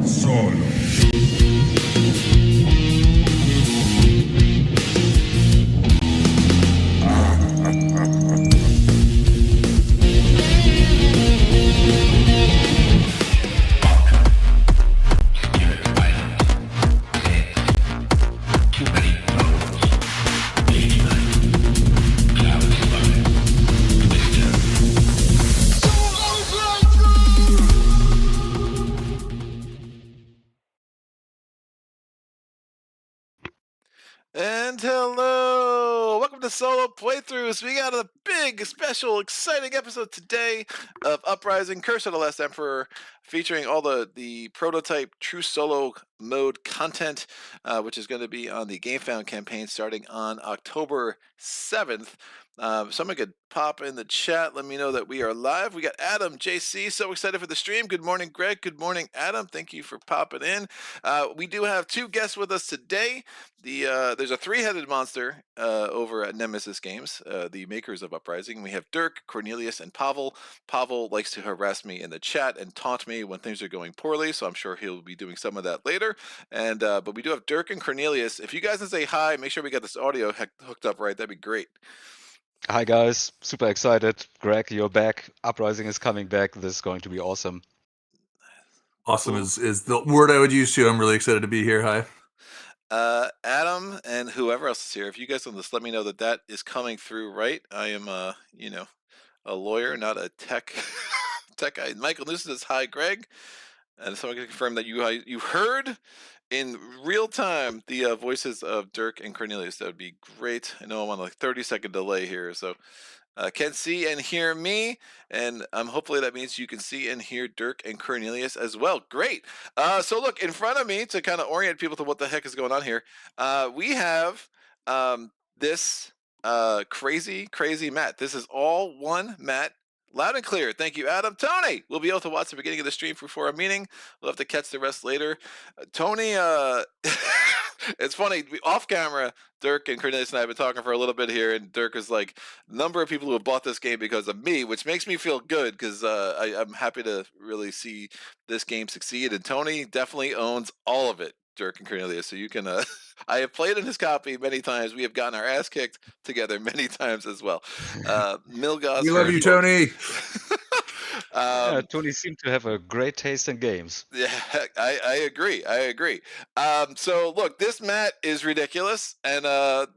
Solo. And hello! Welcome to Solo Playthroughs. We got a big, special, exciting episode today of Uprising, Curse of the Last Emperor, featuring all the prototype true solo mode content, which is going to be on the Gamefound campaign starting on October 7th. Someone could pop in the chat, let me know that we are live. We got Adam, JC, so excited for the stream. Good morning, Greg. Good morning, Adam. Thank you for popping in. We do have two guests with us today. There's a three-headed monster over at Nemesis.Games, the makers of Uprising. We have Dirk, Cornelius, and Pavel. Pavel likes to harass me in the chat and taunt me when things are going poorly, so I'm sure he'll be doing some of that later. And but we do have Dirk and Cornelius. If you guys can say hi, make sure we got this audio hooked up right. That'd be great. Hi guys, super excited. Greg, you're back. Uprising is coming back. This is going to be awesome. Awesome is the word I would use too. I'm really excited to be here. Hi. Adam and whoever else is here, if you guys will just let me know that is coming through right. I am a lawyer, not a tech guy. Michael Newsom says hi, Greg. And someone can confirm that you heard in real time the voices of Dirk and Cornelius. That would be great. I know I'm on a 30-second delay here, so can see and hear me, and hopefully that means you can see and hear Dirk and Cornelius as well. Great. So look, in front of me, to kind of orient people to what the heck is going on here, we have this crazy mat. This is all one mat. Loud and clear. Thank you, Adam. Tony, we'll be able to watch the beginning of the stream before our meeting. We'll have to catch the rest later. Tony, it's funny, off camera, Dirk and Cornelius and I have been talking for a little bit here, and Dirk is like, number of people who have bought this game because of me, which makes me feel good because I'm happy to really see this game succeed. And Tony definitely owns all of it, Dirk and Cornelius. So you can, I have played in his copy many times. We have gotten our ass kicked together many times as well. Milgauss, we love you, Tony. Tony seemed to have a great taste in games. Yeah, I agree. So look, this mat is ridiculous, and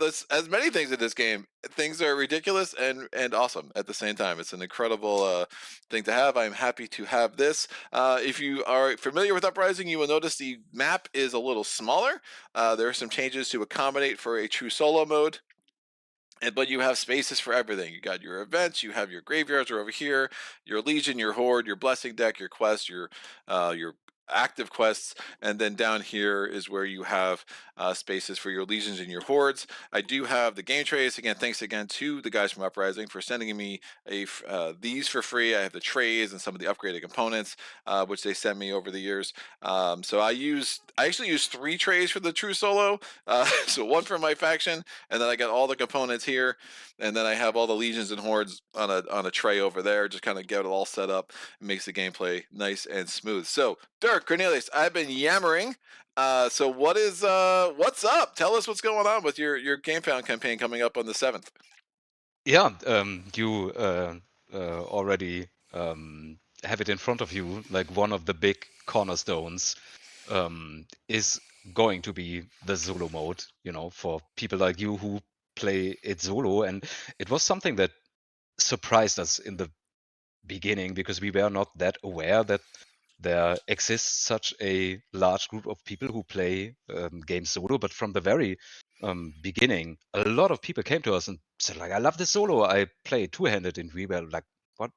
this, as many things in this game, things are ridiculous and awesome at the same time. It's an incredible thing to have. I'm happy to have this. If you are familiar with Uprising, you will notice the map is a little smaller. There are some changes to accommodate for a true solo mode. But you have spaces for everything. You got your events, you have your graveyards are over here, your Legion, your Horde, your Blessing deck, your quest, your active quests, and then down here is where you have spaces for your Legions and your Hordes. I do have the game trays. Again, thanks again to the guys from Uprising for sending me these for free. I have the trays and some of the upgraded components, which they sent me over the years. So I actually use 3 trays for the True Solo. So one for my faction, and then I got all the components here, and then I have all the Legions and Hordes on a tray over there. Just kind of get it all set up. It makes the gameplay nice and smooth. So Dirk, Cornelius, I've been yammering. So what's up? Tell us what's going on with your Gamefound campaign coming up on the 7th. Yeah, you already have it in front of you. Like, one of the big cornerstones is going to be the solo mode, for people like you who play it solo. And it was something that surprised us in the beginning because we were not that aware that there exists such a large group of people who play games solo. But from the very beginning, a lot of people came to us and said, like, I love this solo. I play two-handed, and we were like,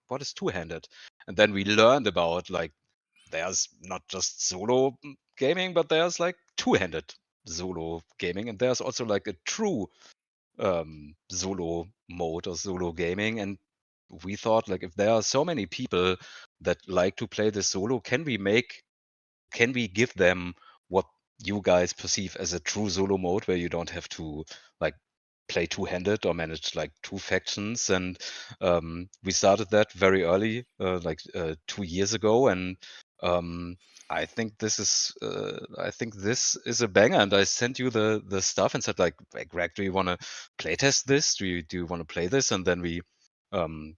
what is two-handed? And then we learned about, like, there's not just solo gaming, but there's like two-handed solo gaming, and there's also like a true solo mode or solo gaming. And we thought, like, if there are so many people that like to play this solo, can we give them what you guys perceive as a true solo mode where you don't have to like play two-handed or manage like 2 factions? And we started that very early, 2 years ago, and Um, I think this is a banger, and I sent you the stuff and said like, "Hey, Greg, do you want to playtest this? Do you want to play this?" And then um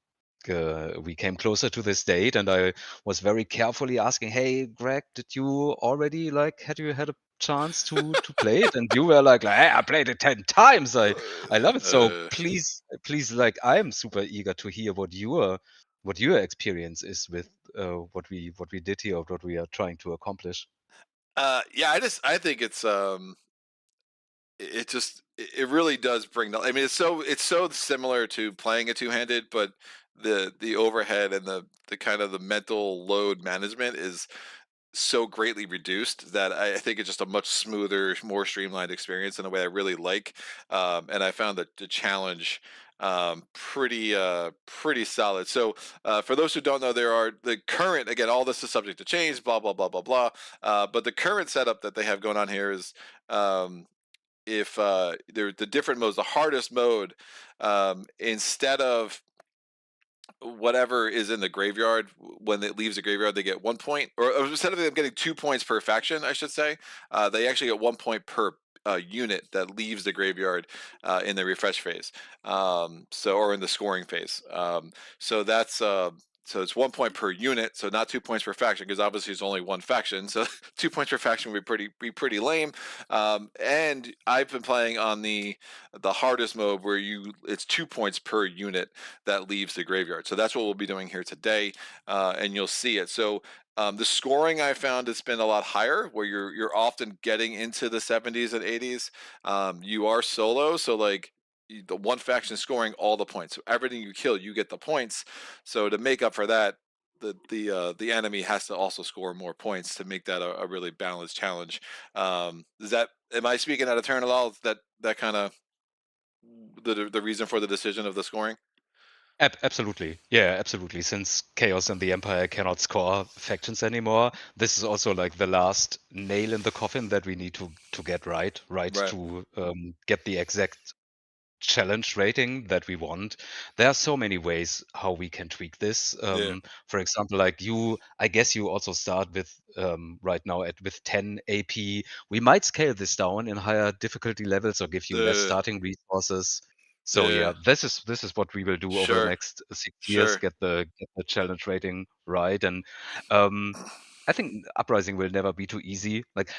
we came closer to this date, and I was very carefully asking, "Hey, Greg, did you already like had you had a chance to play it?" And you were like, "Hey, I played it 10 times. I love it." So Uh, please, like, I am super eager to hear what your experience is with what we did here, or what we are trying to accomplish. yeah, I think it just it really does bring the. I mean, it's so similar to playing a two handed, but the overhead and the kind of the mental load management is so greatly reduced that I think it's just a much smoother, more streamlined experience in a way I really like. And I found that the challenge pretty solid. So for those who don't know, there are the current again, all this is subject to change, blah blah blah blah blah. But the current setup that they have going on here is if they're the different modes, the hardest mode, instead of whatever is in the graveyard when it leaves the graveyard, they get 1 point, or instead of them getting 2 points per faction, I should say, they actually get 1 point per unit that leaves the graveyard in the refresh phase. Or in the scoring phase. So that's so it's 1 point per unit, so not 2 points per faction, because obviously it's only one faction. So 2 points per faction would be pretty lame. And I've been playing on the hardest mode where it's 2 points per unit that leaves the graveyard. So that's what we'll be doing here today, and you'll see it. So the scoring I found has been a lot higher, where you're often getting into the 70s and 80s. You are solo, so like the one faction is scoring all the points. So everything you kill, you get the points. So to make up for that, the enemy has to also score more points to make that a really balanced challenge. Is that am I speaking out of turn at all? Is that kind of the reason for the decision of the scoring? Absolutely. Yeah, absolutely. Since Chaos and the Empire cannot score factions anymore, this is also like the last nail in the coffin that we need to get right Right. to get the exact challenge rating that we want. There are so many ways how we can tweak this. Yeah. For example, like I guess you also start with right now at with 10 AP. We might scale this down in higher difficulty levels or give you less The starting resources. So the yeah, this is what we will do over the Sure, next 6 years. sure. Get the challenge rating right, and um, I think Uprising will never be too easy. Like,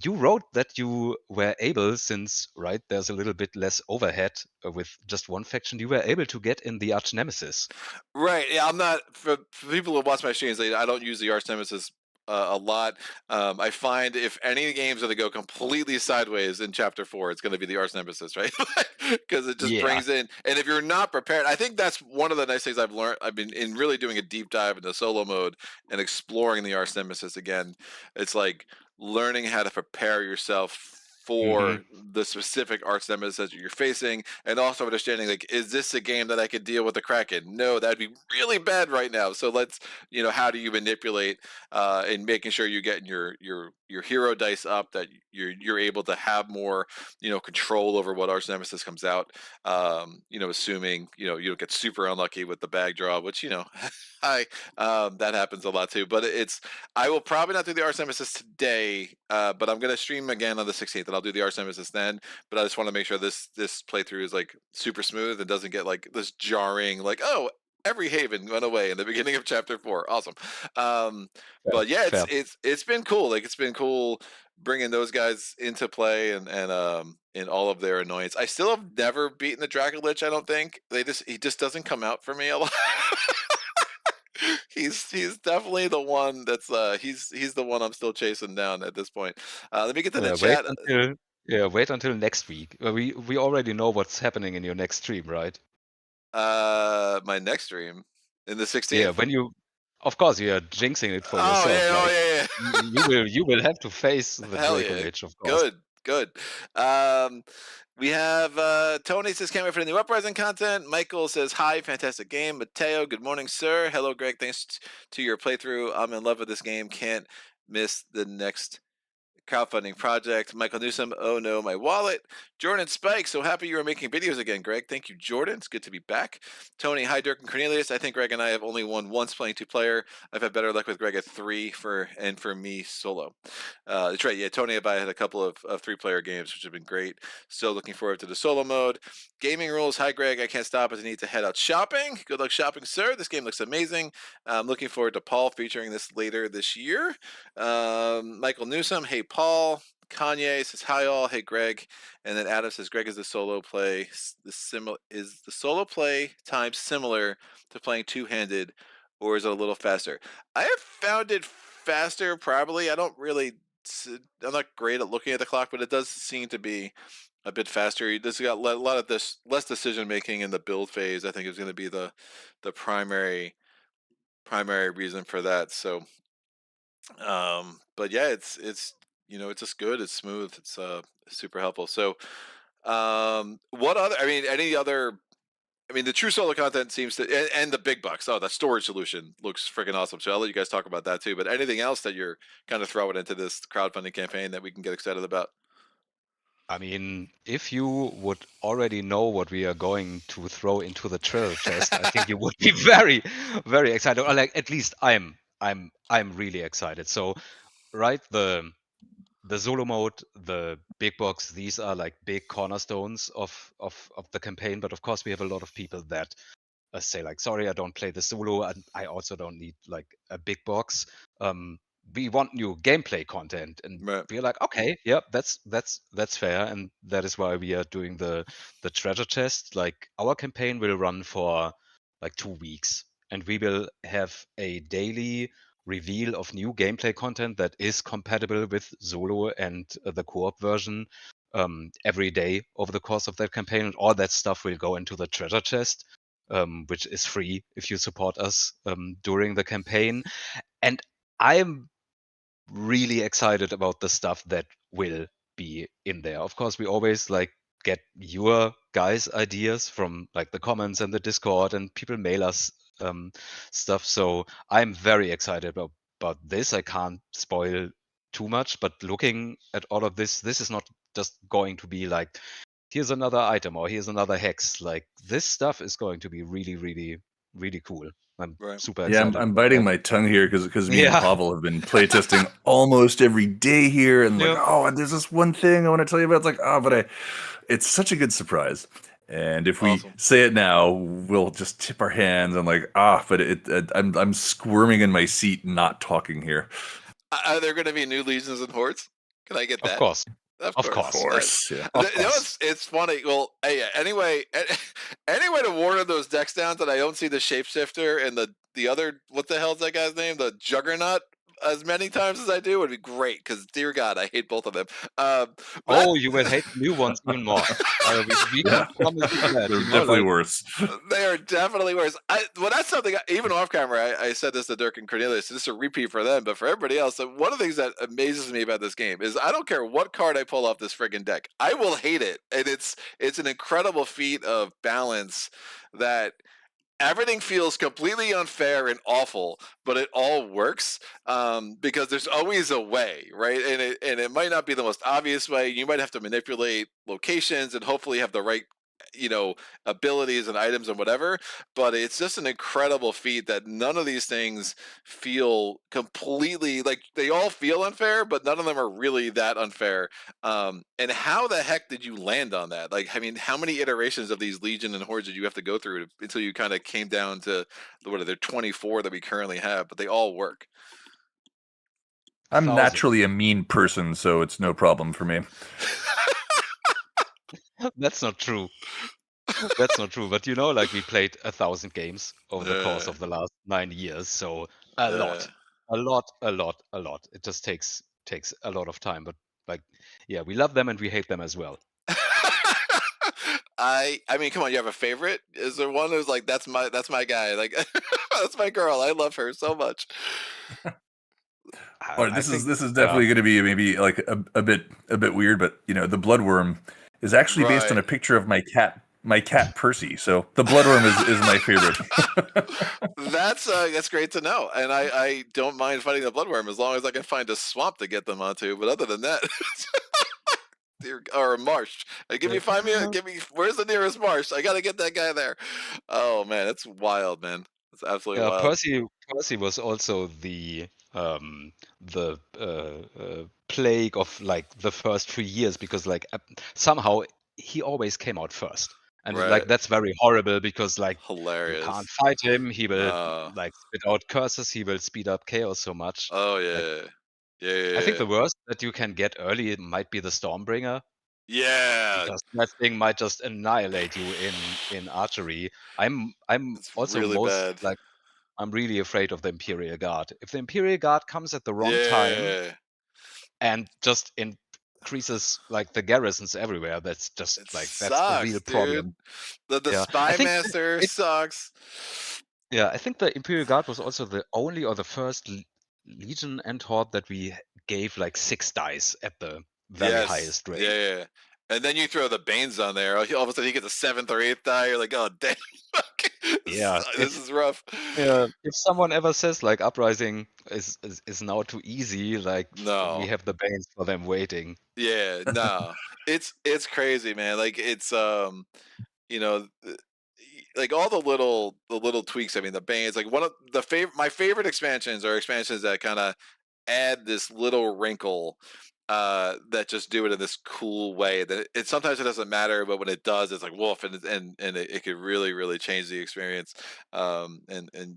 you wrote that you were able, since, right, there's a little bit less overhead with just one faction, you were able to get in the Arch-Nemesis. Right. Yeah, I'm not for people who watch my streams. I don't use the Arch-Nemesis a lot. I find if any games are to go completely sideways in Chapter 4, it's going to be the Arch-Nemesis, right? Because it just Yeah. brings in. And if you're not prepared, I think that's one of the nice things I've learned. I've been in really doing a deep dive into solo mode and exploring the Arch-Nemesis again. It's like learning how to prepare yourself hmm for the specific arch nemesis that you're facing, and also understanding like, is this a game that I could deal with the Kraken? No, that'd be really bad right now. So let's, how do you manipulate and making sure you're getting your hero dice up, that you're able to have more control over what arch nemesis comes out. Assuming you don't get super unlucky with the bag draw, which I that happens a lot too. But I will probably not do the arch nemesis today, but I'm gonna stream again on the 16th, and I'll do the arch nemesis then. But I just want to make sure this playthrough is like super smooth and doesn't get like this jarring, like, oh, every haven went away in the beginning of chapter 4. Awesome. um Fair, but yeah, fair. it's been cool. Like, it's been cool bringing those guys into play, and in all of their annoyance. I still have never beaten the Dracolich. I don't think he just doesn't come out for me a lot. He's definitely the one that's he's the one I'm still chasing down at this point. Let me get to the Uh, wait chat. until wait until next week. We already know what's happening in your next stream, right? My next stream in the Yeah, 16th. when you, of course, you are jinxing it for Oh yourself. yeah, oh Like, yeah, yeah. you will have to face the Hell yeah. Draco of course. Good, good. Um, we have Tony says, can't wait for the new Uprising content. Michael says, hi, fantastic game. Mateo, good morning, sir. Hello, Greg. Thanks to your playthrough. I'm in love with this game. Can't miss the next crowdfunding project. Michael Newsom, oh no, my wallet. Jordan Spike, so happy you are making videos again, Greg. Thank you, Jordan. It's good to be back. Tony, hi, Dirk and Cornelius. I think Greg and I have only won once playing 2-player. I've had better luck with Greg at 3 for me solo. That's right. Yeah, Tony and I had a couple of 3-player games, which have been great. So looking forward to the solo mode. Gaming rules. Hi, Greg. I can't stop as I need to head out shopping. Good luck shopping, sir. This game looks amazing. I'm looking forward to Paul featuring this later this year. Michael Newsom. Hey, Paul. Kanye says hi all. Hey, Greg. And then Adam says Greg, is the solo play is the solo play time similar to playing two-handed, or is it a little faster? I have found it faster, probably. I'm not great at looking at the clock, but it does seem to be a bit faster. This got a lot of this less decision making in the build phase. I think is going to be the primary reason for that. So, but yeah, it's it's just good. It's smooth. It's super helpful. So, what other? I mean, any other? I mean, the true solo content seems to, and the big bucks. Oh, the storage solution looks freaking awesome. So I'll let you guys talk about that too. But anything else that you're kind of throwing into this crowdfunding campaign that we can get excited about? I mean, if you would already know what we are going to throw into the treasure chest, I think you would be very, very excited. Or like at least I'm really excited. So, right, the solo mode, the big box, these are like big cornerstones of the campaign. But of course, we have a lot of people that say like, sorry, I don't play the solo, and I also don't need like a big box. We want new gameplay content, and Right. we're like, okay, yeah, that's fair, and that is why we are doing the treasure chest. Like our campaign will run for like 2 weeks, and we will have a daily reveal of new gameplay content that is compatible with solo and the co-op version every day over the course of that campaign, and all that stuff will go into the treasure chest, which is free if you support us during the campaign. And I'm really excited about the stuff that will be in there. Of course, we always like get your guys' ideas from like the comments and the Discord, and people mail us stuff. So I'm very excited about this. I can't spoil too much, but looking at all of this, this is not just going to be like, here's another item or here's another hex. Like this stuff is going to be really, really, really cool. I'm Right. super Yeah, excited I'm about biting that. my tongue here because me and Yeah. Pavel have been playtesting almost every day here, and like, Yeah. oh, there's this one thing I want to tell you about. It's like, oh, it's such a good surprise. And if we Awesome. say it now, we'll just tip our hands. I'm like, but I'm squirming in my seat, not talking here. Are there going to be new legions and hordes? Can I get Of that? course. Of Of Of course. course. course, yeah. Of You know, course. it's funny. Well, hey, anyway, any way to water those decks down that I don't see the shapeshifter and the other, what the hell's that guy's name? The Juggernaut as many times as I do would be great, because dear God, I hate both of them. But Oh, you will hate the new ones even more. We can Yeah, promise you that, they're you know, definitely like, worse. they are definitely worse. Well, that's something, even off camera, I said this to Dirk and Cornelius. This is a repeat for them, but for everybody else, one of the things that amazes me about this game is I don't care what card I pull off this friggin' deck, I will hate it, and it's an incredible feat of balance that everything feels completely unfair and awful, but it all works, because there's always a way, right? And it might not be the most obvious way. You might have to manipulate locations and hopefully have the right, you know, abilities and items and whatever. But it's just an incredible feat that none of these things feel completely like, they all feel unfair, but none of them are really that unfair. And how the heck did you land on that? Like, I mean, how many iterations of these Legion and Hordes did you have to go through until you kind of came down to what are there 24 that we currently have, but they all work? I'm 1,000. naturally a mean person, so it's no problem for me. That's not true. That's not true. But you know, like we played 1,000 games over the course uh, of the last 9 years, so a uh. lot, a lot. It just takes a lot of time. But like, yeah, we love them and we hate them as well. I mean, come on, you have a favorite? Is there one who's like, that's my guy, like that's my girl, I love her so much? Or I this is think, this is yeah. definitely going to be maybe like a bit weird, but the bloodworm is actually based on Right. a picture of my cat my cat Percy. So the bloodworm is my favorite. That's great to know, and I don't mind fighting the bloodworm as long as I can find a swamp to get them onto. But other than that, or a marsh. Give me find me. Give me where's the nearest marsh? I gotta get that guy there. Oh man, that's wild, man. That's absolutely Yeah, wild. Percy was also the plague of like the first 3 years, because like somehow he always came out first, and Right, like that's very horrible because like you can't hilarious. fight him. He will No. like spit out curses. He will speed up chaos so much. Oh Like yeah, yeah, yeah, I think yeah. the worst that you can get early might be the Stormbringer, Yeah, because that thing might just annihilate you in archery. I'm it's also really most bad. like I'm really afraid of the Imperial Guard. If the Imperial Guard comes at the wrong time Yeah, and just increases like the garrisons everywhere, it that's the real sucks, dude. problem. The Yeah, I spy think master it. sucks. Yeah, I think the Imperial Guard was also the only or the first Legion and Horde that we gave like 6 dice at the very Yes, highest rate. yeah, yeah. And then you throw the Banes on there. All of a sudden, you get the 7th or 8th die. You're like, oh dang, Yeah, this is rough. yeah, if someone ever says like Uprising is now too easy, like we No, have the Banes for them waiting. yeah, no. It's crazy, man. Like it's you know, like all the little tweaks. I mean, the Banes. Like one of the my favorite expansions are expansions that kind of add this little wrinkle that just do it in this cool way that it sometimes it doesn't matter, but when it does, it's like wolf, and it could really change the experience. And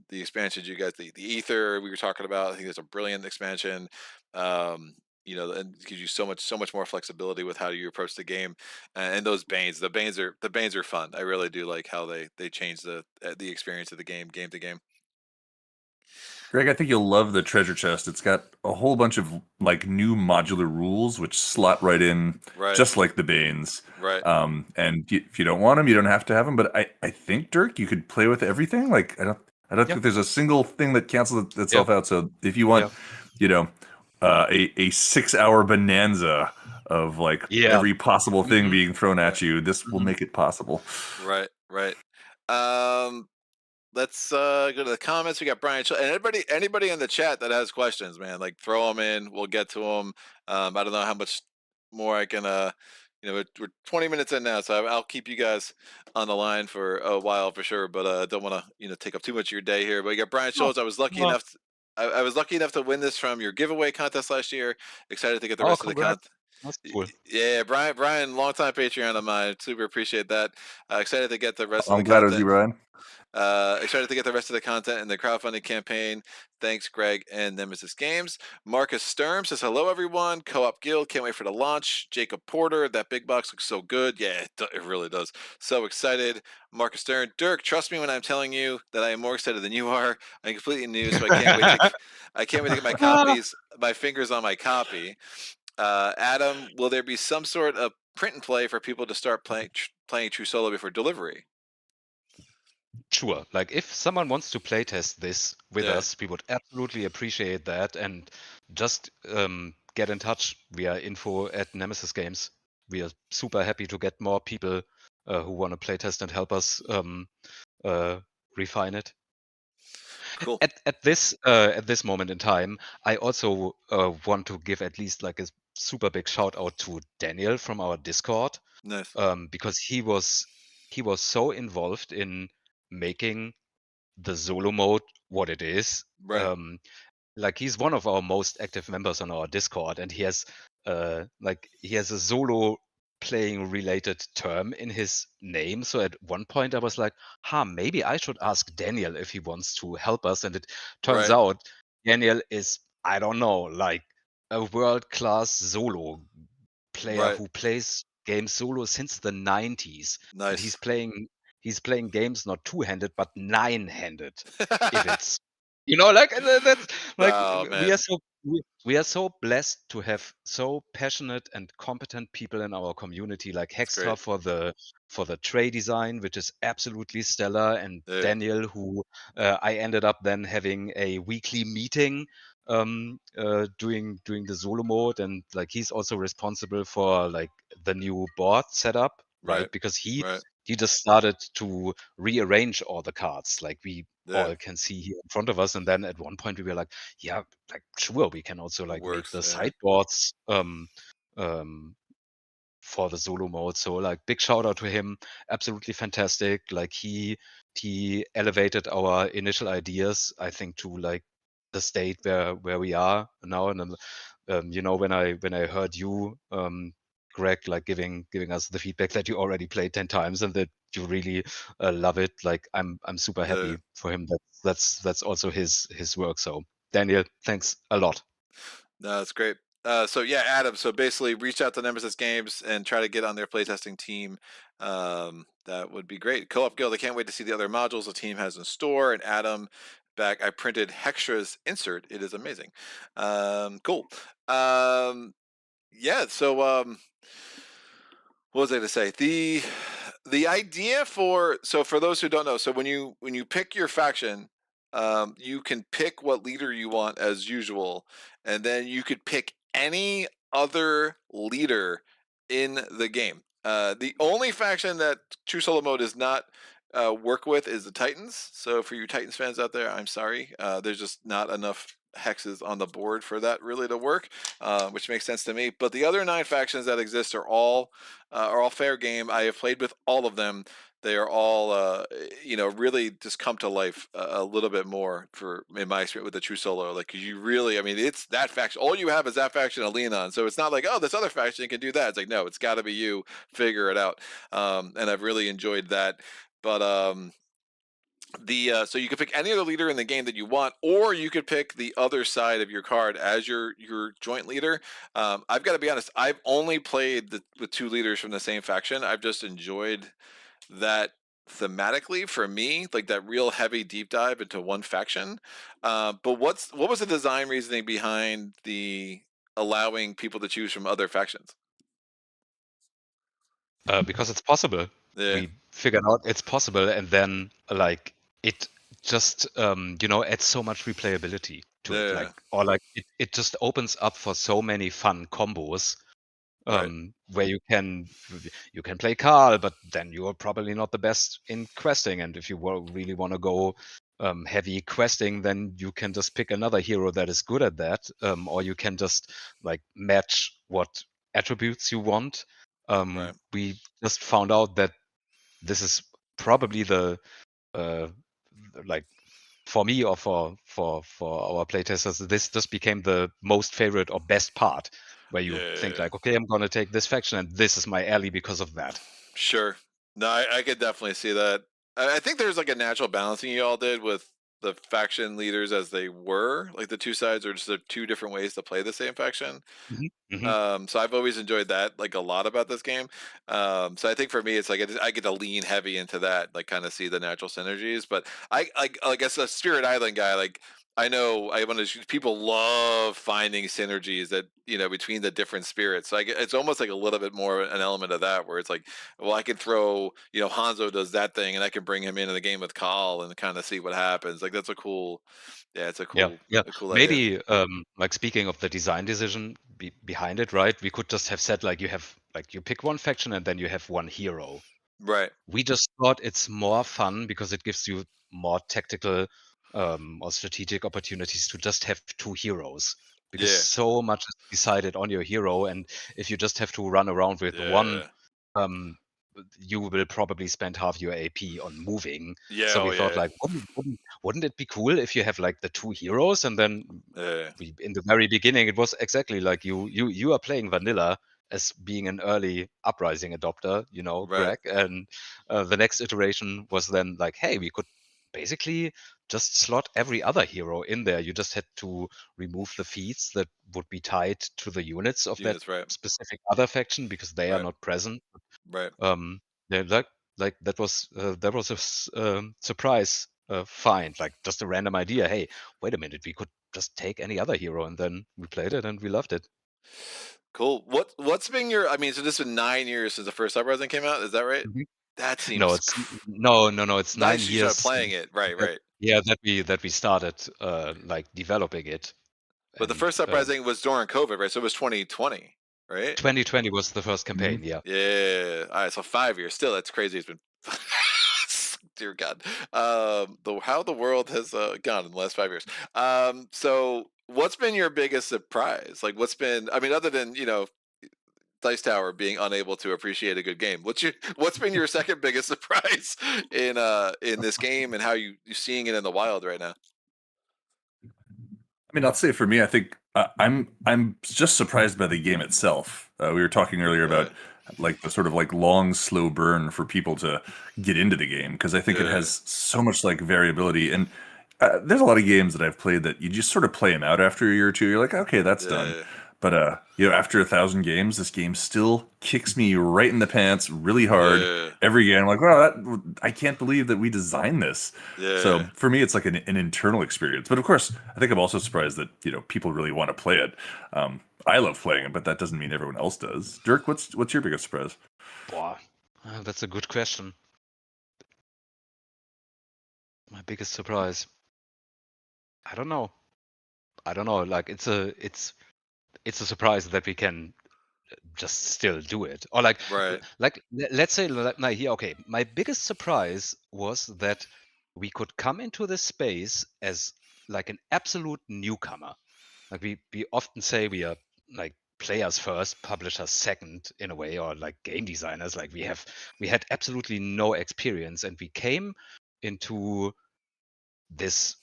the expansions you guys, the ether we were talking about, I think it's a brilliant expansion. And gives you so much more flexibility with how you approach the game. And those banes, the banes are fun. I really do like how they change the experience of the game to game. Greg, I think you'll love the treasure chest. It's got a whole bunch of like new modular rules which slot right in, Right, just like the Banes. right. If you don't want them, you don't have to have them. But I think Dirk, you could play with everything. Like I don't Yeah, think there's a single thing that cancels yeah, itself out. So if you yeah, want, you know, a 6 hour bonanza of like yeah. every possible thing Hmm. being thrown Right, at you, this will Hmm. make it possible. right, right. Um, let's go to the comments. We got Brian and anybody in the chat that has questions, man, like throw them in. We'll get to them. I don't know how much more I can. We're 20 minutes in now, so I'll keep you guys on the line for a while for sure. But don't want to take up too much of your day here. But we got Brian Oh, Schultz. I was lucky well, enough. I was lucky enough to win this from your giveaway contest last year. Excited to get the oh, rest of the congrats. content. That's cool. Yeah, Brian, longtime Patreon of mine. Super appreciate that. Excited to get the rest of the I'm glad it was you, content. Ryan. Excited to get the rest of the content in the crowdfunding campaign. Thanks, Greg and Nemesis.Games. Marcus Sturm says, hello, everyone. Co-op Guild, can't wait for the launch. Jacob Porter, that big box looks so good. Yeah, it really does. So excited. Marcus Stern, Dirk, trust me when I'm telling you that I am more excited than you are. I'm completely new, so I can't wait to get my Ah, copies, my fingers on my copy. Adam, will there be some sort of print and play for people to start playing True Solo before delivery? sure. Like if someone wants to playtest this with Yeah, us, we would absolutely appreciate that. And just get in touch via info@Nemesis.Games. We are super happy to get more people who want to playtest and help us uh, refine it. cool. At this moment in time, I also want to give at least like a super big shout out to Daniel from our Discord, Nice. because he was so involved in making the solo mode what it is. Right, Like he's one of our most active members on our Discord, and he has a solo playing related term in his name. So at one point I was like, maybe I should ask Daniel if he wants to help us. And it turns right, out Daniel is, I don't know, like a world-class solo player right. who plays games solo since the 90s, and he's Nice. playing games not two-handed but nine-handed, if it's like that's like Oh we are man, so we are so blessed to have so passionate and competent people in our community, like it's great. Hextra for the tray design, which is absolutely stellar, and Yeah, Daniel, who I ended up then having a weekly meeting doing the solo mode, and like he's also responsible for like the new board setup, right? right, Because he right. he just started to rearrange all the cards, like we Yeah, all can see here in front of us. And then at one point we were like, yeah, like sure, we can also it like make works. the Yeah. sideboards um, for the solo mode. So like big shout out to him, absolutely fantastic. Like he elevated our initial ideas, I think, to like the state where we are now. And then, you know, when I heard you, Greg, like giving us the feedback that you already played 10 times and that you really love it, like I'm super Yeah. happy for him. That's also his work. So Daniel, thanks a lot. No, that's great. So yeah, Adam. So basically, reach out to Nemesis Games and try to get on their playtesting team. That would be great. Co-op Guild. I can't wait to see the other modules the team has in store. And Adam, back. I printed Hextra's insert. It is amazing. Cool. Yeah. So what was I to say? The idea for for those who don't know, so when you pick your faction, you can pick what leader you want as usual, and then you could pick any other leader in the game. The only faction that True Solo Mode does not work with is the Titans. So for you Titans fans out there, I'm sorry. There's just not enough hexes on the board for that really to work, which makes sense to me. But the other 9 factions that exist are all fair game. I have played with all of them. They are all, really just come to life a little bit more for in my experience with the True Solo. Like, 'cause you really, I mean, it's that faction. All you have is that faction to lean on. So it's not like, oh, this other faction can do that. It's like, no, it's got to be you. Figure it out. And I've really enjoyed that. But the so you could pick any other leader in the game that you want, or you could pick the other side of your card as your joint leader. I've got to be honest, I've only played with 2 leaders from the same faction. I've just enjoyed that thematically for me, like that real heavy deep dive into one faction. But what was the design reasoning behind the allowing people to choose from other factions? Because it's possible. Yeah, We figured out it's possible, and then like it just adds so much replayability to it. yeah, Like or like it just opens up for so many fun combos right, where you can play Carl, but then you're probably not the best in questing. And if you really want to go heavy questing, then you can just pick another hero that is good at that, or you can just like match what attributes you want. right. We just found out that this is probably the uh, like for me or for our playtesters, this just became the most favorite or best part, where Yeah, you yeah, think yeah. like, okay, I'm gonna take this faction and this is my alley because of that. Sure. No, I could definitely see that. I think there's like a natural balancing you all did with the faction leaders as they were. Like the two sides are just 2 different ways to play the same faction. Hmm. Hmm. So I've always enjoyed that like a lot about this game. So I think for me, it's like I get to lean heavy into that, like kind of see the natural synergies. But I guess a Spirit Island guy, like I know I want to. People love finding synergies that between the different spirits. So it's almost like a little bit more an element of that, where it's like, well, I could throw Hanzo does that thing, and I can bring him into the game with Call and kind of see what happens. Like that's a cool, yeah, it's Yeah, yeah. a cool idea. Maybe like speaking of the design decision behind it, right? We could just have said like you pick one faction and then you have one hero. Right. We just thought it's more fun because it gives you more tactical or strategic opportunities to just have 2 heroes, because Yeah. so much is decided on your hero, and if you just have to run around with one, Yeah. um, you will probably spend half your AP on moving. Yeah. So Oh we thought yeah. like, wouldn't it be cool if you have like the 2 heroes, and then Yeah. in the very beginning it was exactly like you are playing vanilla as being an early Uprising adopter, Right. Greg, and the next iteration was then like, hey, we could basically just slot every other hero in there. You just had to remove the feats that would be tied to the units of that Units. Right. specific other faction because they are Right. not present. Right. Um, yeah, like that was a surprise find, like just a random idea. Hey, wait a minute, we could just take any other hero, and then we played it and we loved it. Cool. What's been your? I mean, so this has been 9 years since the first Uprising came out. Is that right? Mhm. That No, seems it's no, it's nice. nine You started years playing it. Right. that Right. yeah that we started like developing it, But the and first Uprising was during COVID, right? So it was 2020, right? 2020 was the first Mhm. campaign. Yeah. Yeah. All right. So 5 years. Still, that's crazy. It's been dear God, how the world has gone in the last 5 years. So what's been your biggest surprise? Like, what's been? I mean, other than Dice Tower being unable to appreciate a good game, what's been your second biggest surprise in this game, and how you seeing it in the wild right now? I mean, I'll say for me, I think I'm just surprised by the game itself. We were talking earlier Right. about like the sort of like long, slow burn for people to get into the game because I think it Yeah. has so much like variability. And there's a lot of games that I've played that you just sort of play them out after a year or two. You're like, okay, that's done. Yeah. But after 1,000 games, this game still kicks me right in the pants really hard Yeah. every game. I'm like, wow, I can't believe that we designed this. So Yeah. for me, it's like an internal experience. But of course, I think I'm also surprised that people really want to play it. I love playing it, but that doesn't mean everyone else does. Dirk, what's your biggest surprise? Boah, that's a good question. My biggest surprise. I don't know. Like it's a surprise that we can just still do it. Or Right. let's say now here, okay, my biggest surprise was that we could come into this space as like an absolute newcomer. Like we often say we are like players first, publishers second in a way, or like game designers. Like we had absolutely no experience, and we came into this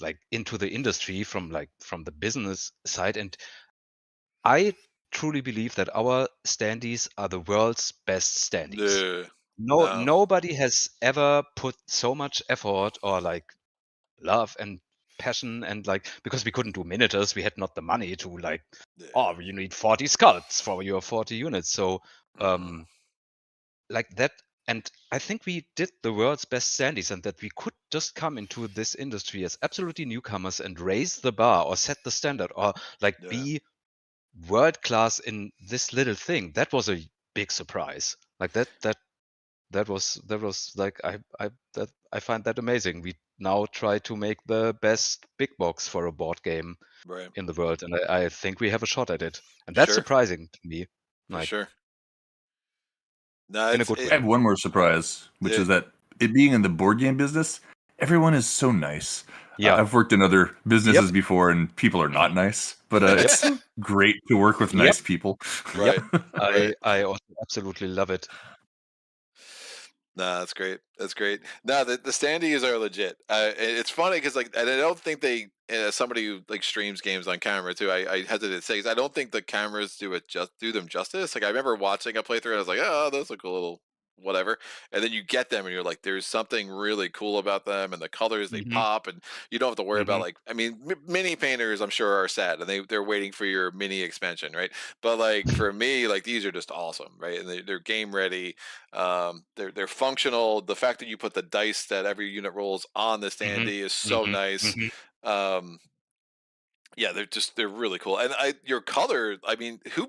like into the industry from the business side, and I truly believe that our standees are the world's best standees. Yeah. No. Nobody has ever put so much effort or like love and passion, and like, because we couldn't do miniatures, we had not the money to like, Yeah. oh, you need 40 sculpts for your 40 units. So Mhm. like that, and I think we did the world's best standees, and that we could just come into this industry as absolutely newcomers and raise the bar or set the standard or like Yeah. be world class in this little thing. That was a big surprise. Like that was like I find that amazing. We now try to make the best big box for a board game Right. in the world, and I think we have a shot at it, and that's Sure. surprising to me, For like sure. No, in a it's good I it. have one more surprise, which Yeah. is that it being in the board game business, everyone is so nice. Yeah. I've worked in other Yep. businesses before, and people are not nice, but it's Yep. so great to work with Yep. nice people. Yep. Right. Right. I also absolutely love it. No, that's great. That's great. No, the standees are legit. It's funny because and I don't think they. As somebody who like streams games on camera too, I hesitate to say 'cause I don't think the cameras do them justice. Like I remember watching a playthrough and I was like, oh, those look a little whatever, and then you get them and you're like, there's something really cool about them, and the colors they Hmm. pop, and you don't have to worry about Hmm. like I mean, mini painters I'm sure are sad and they're waiting for your mini expansion, right? But like for me, like these are just awesome, right? And they're game ready. They're functional. The fact that you put the dice that every unit rolls on the Hmm. standee is so Hmm. nice. Hmm. Um, yeah, they're really cool. And your color, I mean, who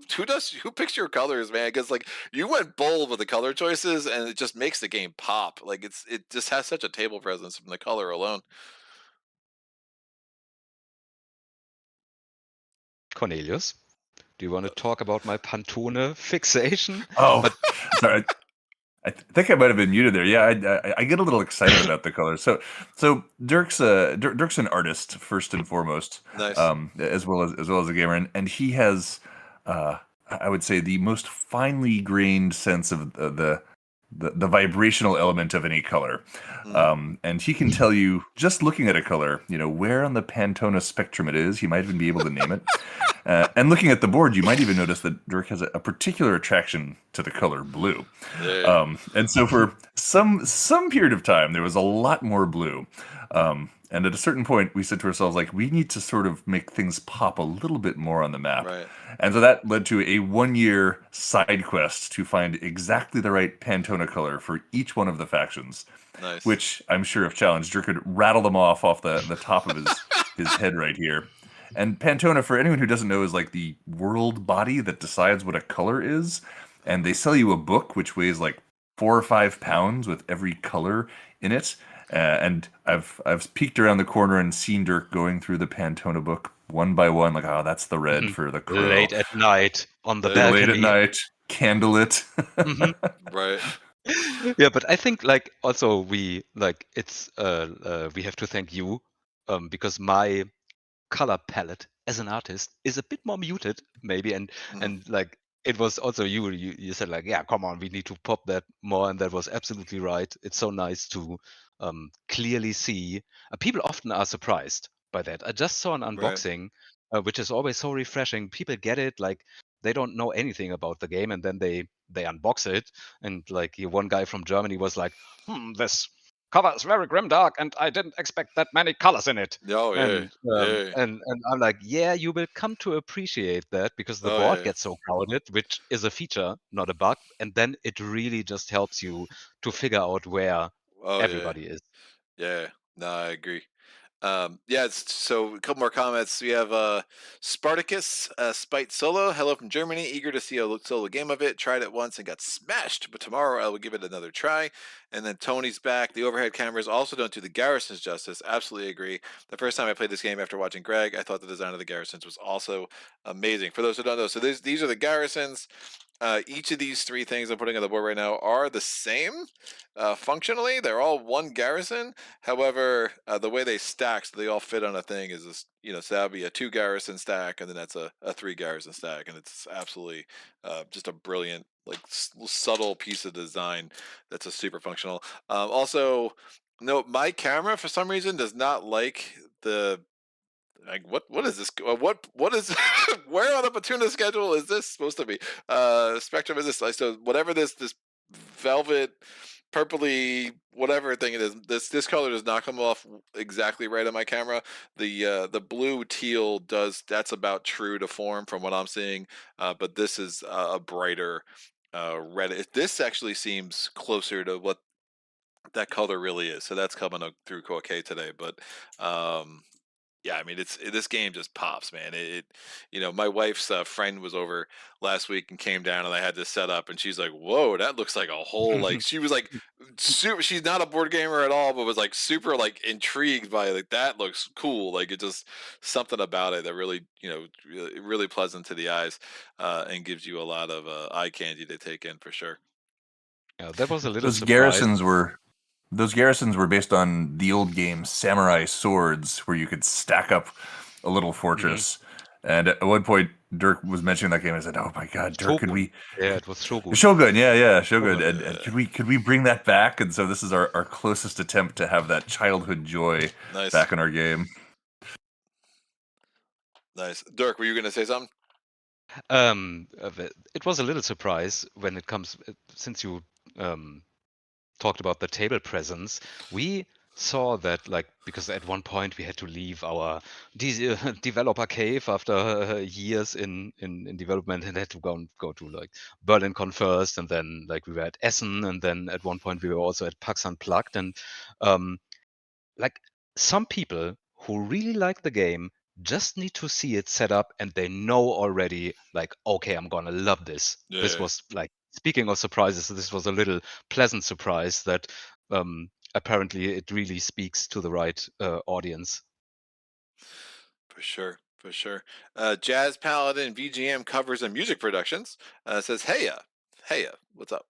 picks your colors, man? Because like you went bold with the color choices, and it just makes the game pop. Like it just has such a table presence from the color alone. Cornelius, do you want to talk about my Pantone fixation? Oh, But sorry. I think I might have been muted there. Yeah, I get a little excited about the colors. So Dirk's an artist first and foremost, Nice. as well as a gamer, and he has, I would say, the most finely grained sense of the vibrational element of any color. Mm, And he can tell you just looking at a color, where on the Pantone spectrum it is. He might even be able to name it. And looking at the board, you might even notice that Dirk has a particular attraction to the color blue. yeah. And so for some period of time, there was a lot more blue. And at a certain point, we said to ourselves, like, we need to sort of make things pop a little bit more on the map. Right. And so that led to a 1 year side quest to find exactly the right Pantone color for each one of the factions, Nice. which I'm sure if challenged, Dirk could rattle them off the top of his head right here. And Pantone, for anyone who doesn't know, is like the world body that decides what a color is. And they sell you a book which weighs like 4 or 5 pounds with every color in it. And I've peeked around the corner and seen Dirk going through the Pantone book one by one, like, oh, that's the red for the crow. late at night on the Yeah. Late at balcony. night, candlelit. Hmm. Right. Yeah, but I think like also we like it's we have to thank you because my color palette as an artist is a bit more muted maybe Mhm. and like it was also you said like yeah come on we need to pop that more and that was absolutely right. It's so nice to clearly see people often are surprised by that. I just saw an Right. unboxing which is always so refreshing. People get it like they don't know anything about the game and then they unbox it and like one guy from Germany was like this cover is very grimdark and I didn't expect that many colors in it. Oh yeah. And Yeah. I'm like, yeah, you will come to appreciate that because the Oh board yeah. gets so crowded, which is a feature, not a bug. And then it really just helps you to figure out where Oh yeah. everybody is. Yeah. No, I agree. Yeah, so a couple more comments. We have Spartacus Spite Solo. Hello from Germany. Eager to see a solo game of it. Tried it once and got smashed, but tomorrow I will give it another try. And then Tony's back. The overhead cameras also don't do the garrisons justice. Absolutely agree. The first time I played this game after watching Greg, I thought the design of the garrisons was also amazing. For those who don't know, so these are the garrisons. Each of these three things I'm putting on the board right now are the same functionally. They're all one garrison. However, the way they stack, so they all fit on a thing, is this, so that would be a 2 garrison stack, and then that's a 3 garrison stack, and it's absolutely just a brilliant, like subtle piece of design that's a super functional. Also, no, my camera for some reason does not like the like what is this what is where on the Patuna schedule is this supposed to be spectrum is this so whatever this velvet purpley whatever thing it is this color does not come off exactly right on my camera. The blue teal does, that's about true to form from what I'm seeing, but this is a brighter red. This actually seems closer to what that color really is, so that's coming through K today. But um yeah, I mean, this game just pops, man. My wife's friend was over last week and came down, and I had this set up, and she's like, "Whoa, that looks like a whole like." She was like, super. She's not a board gamer at all, but was like super like intrigued by like that looks cool. Like it just something about it that really really pleasant to the eyes, and gives you a lot of eye candy to take in for sure. Yeah, that was a little Those surprise. garrisons were those garrisons were based on the old game Samurai Swords, where you could stack up a little Mhm. fortress. And at one point, Dirk was mentioning that game. I said, "Oh my God, Dirk, could Shogun. we Yeah, it was Shogun. Shogun? Yeah, yeah, Shogun. Shogun, And could we bring that back?" And so this is our closest attempt to have that childhood joy nice, back in our game. nice. Dirk, were you gonna say something? It was a little surprise when it comes since you um talked about the table presence. We saw that like because at one point we had to leave our developer cave after years in development and had to go to like BerlinCon first, and then like we were at Essen, and then at one point we were also at PAX Unplugged, and um, like some people who really like the game just need to see it set up and they know already like okay I'm gonna love this. This Yeah. was like speaking of surprises, this was a little pleasant surprise that apparently it really speaks to the right audience. For sure, for sure. Jazz Paladin VGM covers and music productions says, "Heya, heya, what's up?"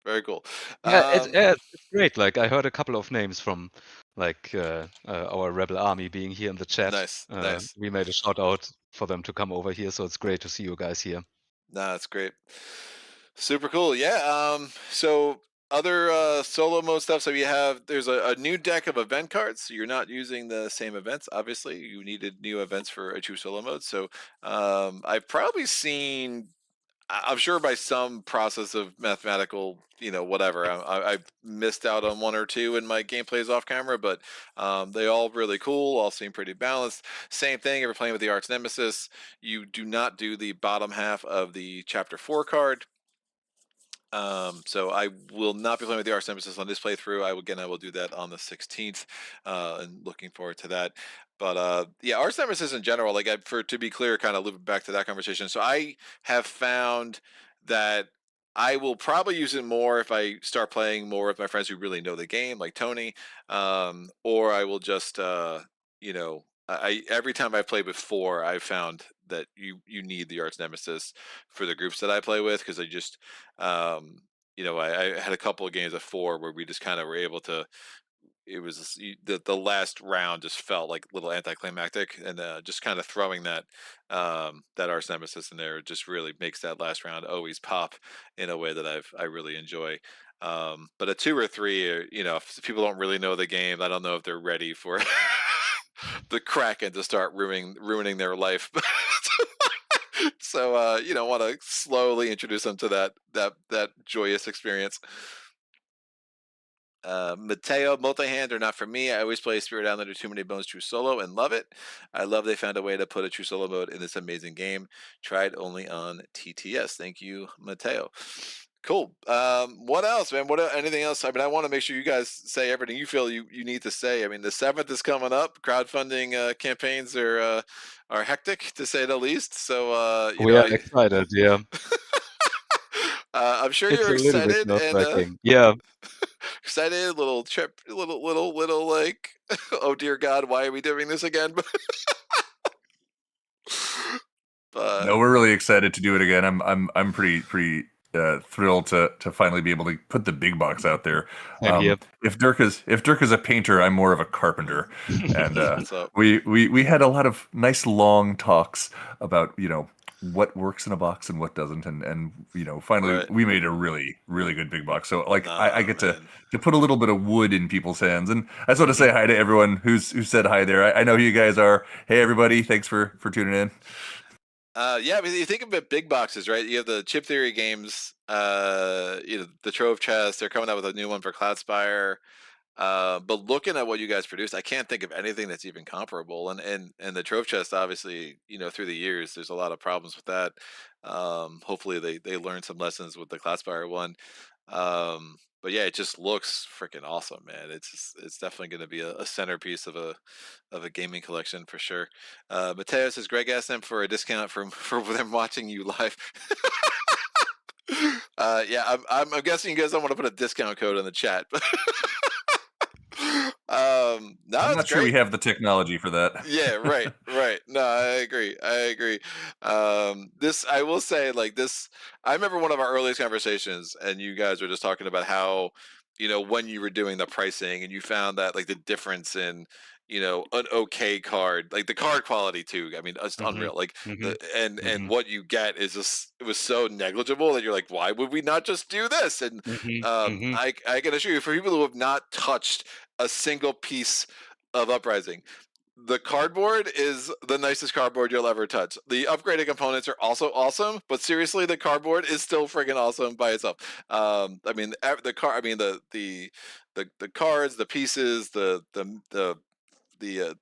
Very cool. Um, It's great. Like I heard a couple of names from like our rebel army being here in the chat. nice, nice. We made a shout out for them to come over here, so it's great to see you guys here. Nah, that's great. Super cool. Yeah. So other solo mode stuff. So there's a new deck of event cards. So you're not using the same events. Obviously, you needed new events for a true solo mode. So I've probably seen I'm sure by some process of mathematical, whatever, I've missed out on one or two in my gameplays off camera, but they all really cool, all seem pretty balanced. Same thing, if you're playing with the Arch-Nemesis, you do not do the bottom half of the Chapter 4 card. So I will not be playing with the Arch-Nemesis on this playthrough. I will do that on the 16th, and looking forward to that. But yeah, Arch-Nemesis in general, like to be clear, kind of looping back to that conversation. So I have found that I will probably use it more if I start playing more with my friends who really know the game, like Tony, or I will just, every time I played before, I found that you need the Arch-Nemesis for the groups that I play with because I just I had a couple of games of 4 where we just kind of were able to. It was the last round just felt like a little anticlimactic, and just kind of throwing that Arch-Nemesis in there just really makes that last round always pop in a way that I really enjoy. But a 2 or 3, if people don't really know the game, I don't know if they're ready for the Kraken to start ruining their life. So want to slowly introduce them to that joyous experience. Mateo, multi-hand are not for me. I always play Spirit Island or Too Many Bones True Solo and love it. I love they found a way to put a True Solo mode in this amazing game. Tried only on TTS. Thank you, Mateo. Cool. What else, man? Anything else? I mean, I want to make sure you guys say everything you feel you need to say. I mean, the 7th is coming up. Crowdfunding campaigns are hectic to say the least. So We are excited. Yeah, I'm sure it's you're a little bit excited and nerve-wracking. Yeah, excited, little trip, little like, oh dear God, why are we doing this again? No, But we're really excited to do it again. I'm pretty thrilled to finally be able to put the big box out there. same here. If Dirk is a painter, I'm more of a carpenter, and that's what's up. we had a lot of nice long talks about what works in a box and what doesn't, and finally Right. we made a really good big box. So like I Nah, get to man. put a little bit of wood in people's hands, and I just want to Hmm. say hi to everyone who said hi there. I know who you guys are. Hey everybody, thanks for tuning in. Yeah, I mean, you think of it big boxes, right? You have the Chip Theory games, the Trove Chest. They're coming out with a new one for Cloudspire. But looking at what you guys produced, I can't think of anything that's even comparable. And the Trove Chest, obviously, through the years, there's a lot of problems with that. Hopefully, they learned some lessons with the Cloudspire one. But yeah, it just looks freaking awesome, man. It's definitely going to be a centerpiece of a gaming collection for sure. Mateo says Greg asked them for a discount for them watching you live. Yeah, I'm guessing you guys don't want to put a discount code in the chat. No, I'm it's not sure we great. have the technology for that. Yeah, right, right. No, I agree. This, I will say, like this, I remember one of our earliest conversations, and you guys were just talking about how, when you were doing the pricing, and you found that like the difference in, an okay card, like the card quality too. I mean, it's Hmm. unreal. Like Hmm. and Hmm. what you get is just, it was so negligible that you're like, why would we not just do this? And Hmm. Hmm. I can assure you, for people who have not touched a single piece of Uprising, the cardboard is the nicest cardboard you'll ever touch. The upgraded components are also awesome, but seriously, the cardboard is still freaking awesome by itself. I mean, I mean, the cards, the pieces, the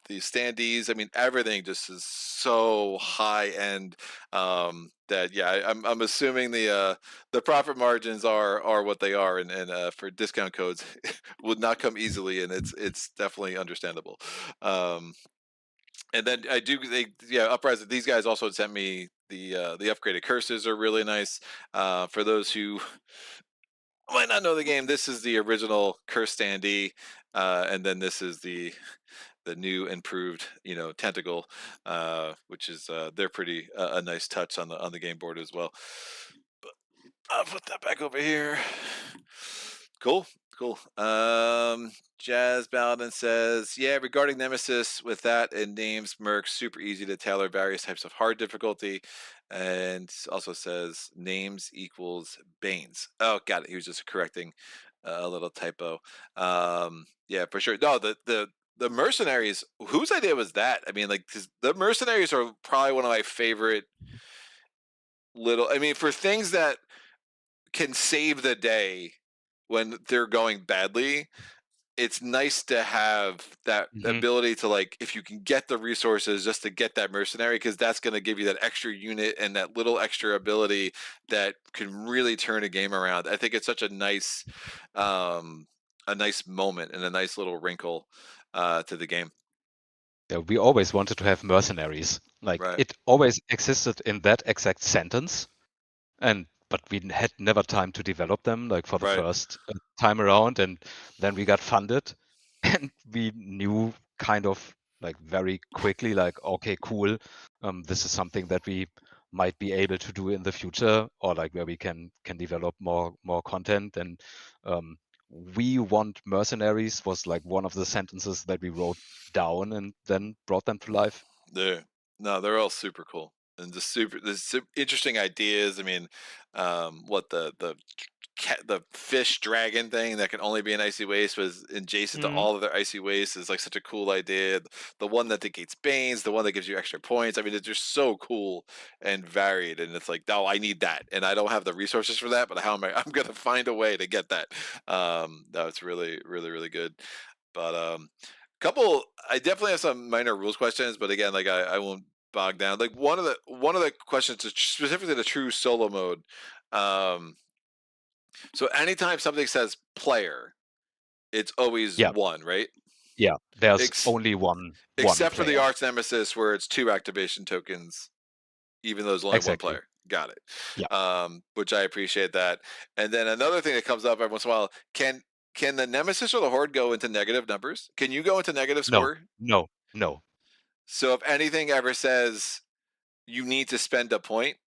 standees. I mean, everything just is so high end, that yeah, I'm assuming the profit margins are what they are, and for discount codes would not come easily, and it's definitely understandable. Um, and then Uprising. These guys also sent me the upgraded curses are really nice. For those who might not know the game, this is the original curse standee, and then this is the new improved tentacle, which is they're pretty a nice touch on the game board as well. But I'll put that back over here. Cool, cool. Jazz Baladin says, yeah, regarding Nemesis, with that and names, Merc, super easy to tailor various types of hard difficulty. And also says names equals Banes. Oh, got it. He was just correcting a little typo. Yeah, for sure. No, the mercenaries, whose idea was that? I mean, like, 'cause the mercenaries are probably one of my favorite little, I mean, for things that can save the day when they're going badly, it's nice to have that Hmm. ability to, like, if you can get the resources just to get that mercenary, because that's going to give you that extra unit and that little extra ability that can really turn a game around. I think it's such um a nice moment and a nice little wrinkle to the game. Yeah, we always wanted to have mercenaries. Like Right, it always existed in that exact sentence, and but we had never time to develop them like for the right. first time around, and then we got funded, and we knew kind of like very quickly like okay, cool, this is something that we might be able to do in the future, or like where we can develop more content. And we want mercenaries was like one of the sentences that we wrote down and then brought them to life. They're all super cool and just there's interesting ideas. I mean, what the fish dragon thing that can only be in icy waste was adjacent to all of their icy waste is like such a cool idea. The one that negates banes, the one that gives you extra points. I mean, it's just so cool and varied, and it's like, oh, I need that, and I don't have the resources for that, but how am I? I'm gonna find a way to get that. No, it's really, really, really good. But I definitely have some minor rules questions, but again, like I won't bog down. Like one of the questions is specifically the true solo mode. So anytime something says player, it's always Yeah, one, right? yeah. There's Ex- only one except for the player. Arch-Nemesis where it's 2 activation tokens, even though there's only one Exactly. player. Got it. Yeah. Which I appreciate that. And then another thing that comes up every once in a while, can the Nemesis or the Horde go into negative numbers? Can you go into negative No, score? no. So if anything ever says you need to spend a point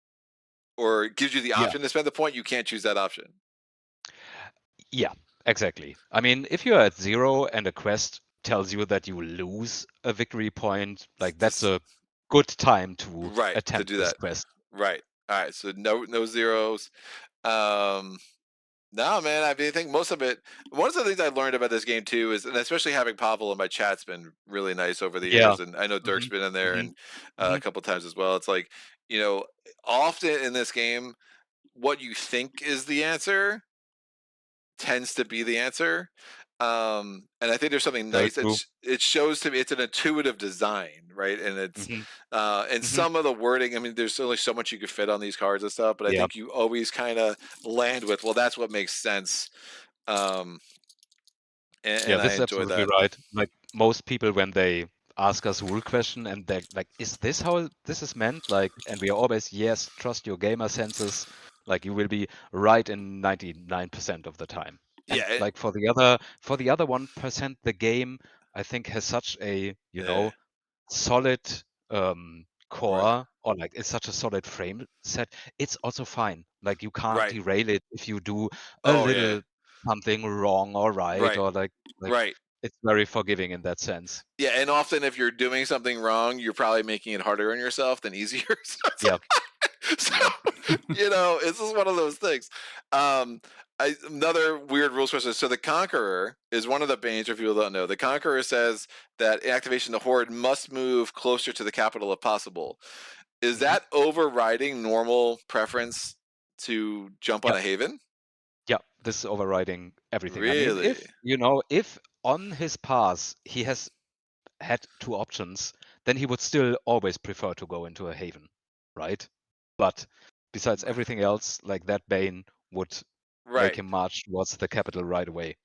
or gives you the Yeah. option to spend the point, you can't choose that option. Yeah, exactly. I mean, if you're at 0 and a quest tells you that you lose a victory point, like that's Just a good time to right to attempt do this that. quest. Right. All right. So no zeros. Um, no, man. I mean, I think most of it. One of the things I learned about this game too is, and especially having Pavel in my chat's been really nice over the Yeah. years, and I know Dirk's Hmm. been in there Hmm. and Hmm. a couple times as well. It's like, you know, often in this game, what you think is the answer tends to be the answer. And I think there's something Very nice. true. It shows to me it's an intuitive design, right? And it's Hmm. and Hmm. some of the wording. I mean, there's only so much you could fit on these cards and stuff, but I Yeah. think you always kind of land with, well, that's what makes sense. Um, Yeah, and I this is enjoy absolutely that. right. Like most people, when they ask us a rule question and they're like, is this how this is meant? Like, and we are always, yes, trust your gamer senses. Like you will be right in 99% of the time. And Yeah, like for the other 1%, the game I think has such a, yeah, solid right, core, or like it's such a solid frame set. It's also fine. Like you can't right. derail it if you do a Oh yeah, little something wrong or right, right, or like right. it's very forgiving in that sense. Yeah, and often if you're doing something wrong, you're probably making it harder on yourself than easier. So it's Yeah. like, so this is one of those things. Another weird rules question. So the Conqueror is one of the banes. If people don't know, the Conqueror says that in activation, the Horde must move closer to the capital if possible. Is Hmm. that overriding normal preference to jump on Yeah. a haven? Yeah. This is overriding everything. I mean, Really? if on his path he has had two options, then he would still always prefer to go into a haven, right? But besides everything else, like that Bane would make Right. him march towards the capital right away.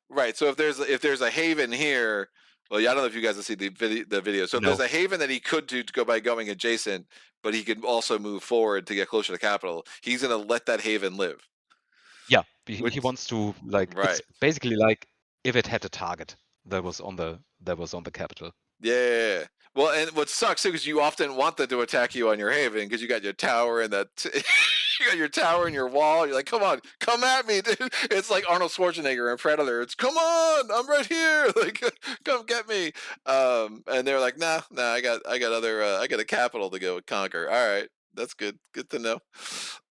Right. So if there's a haven here, well, yeah, I don't know if you guys have seen the video. So if there's No. a haven that he could do to go by going adjacent, but he could also move forward to get closer to the capital, he's gonna let that haven live. Yeah, he Which wants to, like, it's right. basically like if it had a target that was on the capital. Yeah. Well, and what sucks too is you often want them to attack you on your haven because you got your tower and that you got your tower and your wall. You're like, come on, come at me, dude. It's like Arnold Schwarzenegger in Predator. It's come on, I'm right here. Like, come get me. And they're like, nah, I got I got a capital to go conquer. All right, that's good. Good to know.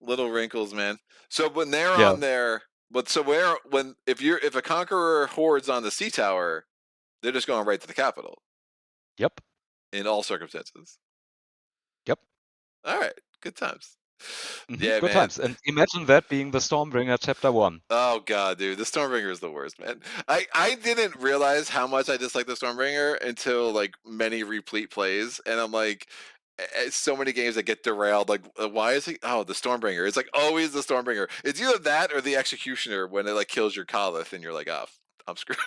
Little wrinkles, man. So when they're Yeah. on there, but so where when if a conqueror hordes on the sea tower, they're just going right to the capital Yep. in all circumstances. Yep. All right, good times. Hmm. Yeah, Good man. times. And imagine that being the Stormbringer chapter 1. Oh god, dude, the Stormbringer is the worst, man. I didn't realize how much I dislike the Stormbringer until like many replete plays, and I'm like, so many games that get derailed. Like, why is he? Oh, the Stormbringer. It's like always the Stormbringer. It's either that or the Executioner when it like kills your Caliph, and you're like, oh, I'm screwed.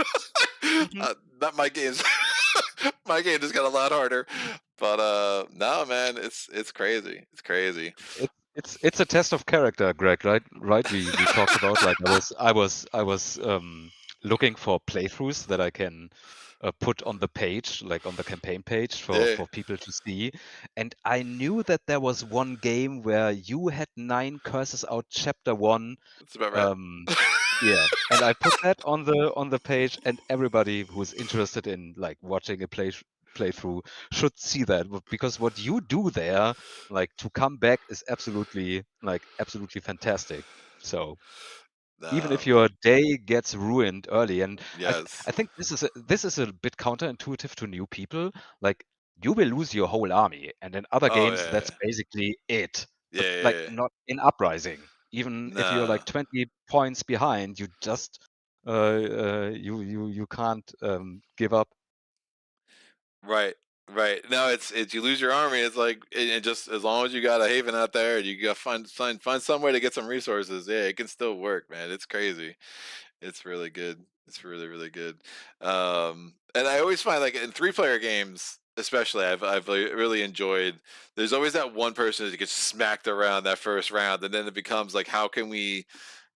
Hmm. Not my games. My game just got a lot harder. But no, man, it's crazy. It's crazy. It's a test of character, Greg, right? Right? We talked about, like, I was looking for playthroughs that I can put on the page, like on the campaign page Yeah, for people to see. And I knew that there was one game where you had 9 curses out chapter 1. that's about right. Um, yeah, and I put that on the page, and everybody who's interested in like watching a playthrough should see that because what you do there, like to come back, is absolutely fantastic. So even if No, your day gets ruined early, and I yes. think this is a bit counterintuitive to new people. Like you will lose your whole army, and in other Oh games yeah, that's basically it. yeah, But yeah, like yeah. not in Uprising. Even if you're No, like 20 points behind, you just you can't give up. right, right. No, it's you lose your army. It's like it just as long as you got a haven out there, and you got to find some way to get some resources. Yeah, it can still work, man. It's crazy. It's really good. It's really really good. And I always find like in 3-player games, especially, I've really enjoyed. There's always that one person that gets smacked around that first round, and then it becomes like, how can we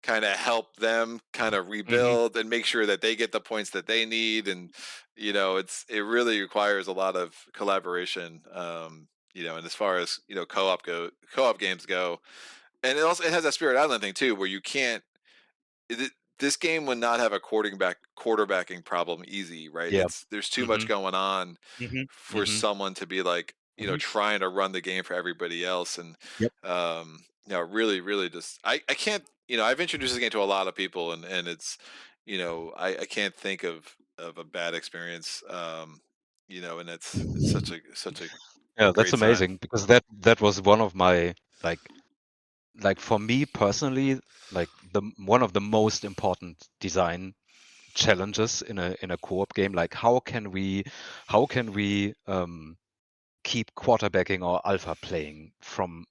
kind of help them kind of Hmm. rebuild and make sure that they get the points that they need, and it really requires a lot of collaboration. And as far as co-op games go, and it has that Spirit Island thing too, where you can't it, this game would not have a quarterbacking problem easy, right? Yeah. There's too much Hmm. going on Hmm. for Hmm. someone to be like, Hmm. trying to run the game for everybody else. And Yep. really really just I can't, I've introduced this game to a lot of people, and it's, I can't think of a bad experience. And it's such a Yeah, that's great sign. amazing because that was one of my like for me personally, like the one of the most important design challenges in a co-op game. Like how can we keep quarterbacking or alpha playing from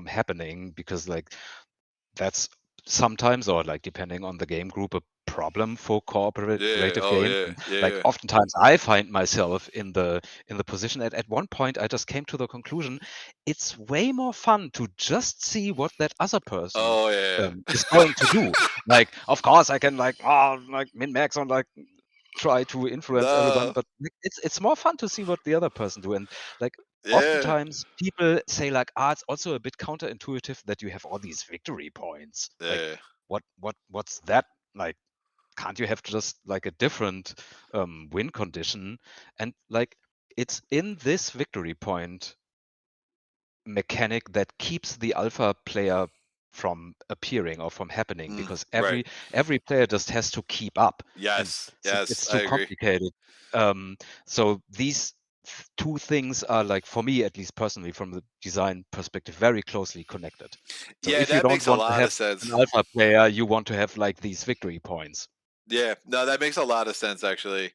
happening, because like that's sometimes, or like depending on the game group, a problem for Yeah. cooperative Oh games. yeah. And Yeah. like Yeah. oftentimes I find myself in the position, at one point I just came to the conclusion it's way more fun to just see what that other person Oh yeah. is going to do. Like of course I can like like min max on like try to influence everyone, No. but like, it's more fun to see what the other person do. And like Yeah. oftentimes people say like, it's also a bit counterintuitive that you have all these victory points. Like Yeah. what's that? Like can't you have just like a different win condition? And like it's in this victory point mechanic that keeps the alpha player from appearing or from happening, because Right. every player just has to keep up, and Yes. since Yes. it's I too agree. complicated, so these two things are, like, for me at least personally, from the design perspective, very closely connected. So Yeah, if you that don't makes a want to lot have of an sense. alpha player, you want to have like these victory points. Yeah, no, that makes a lot of sense actually.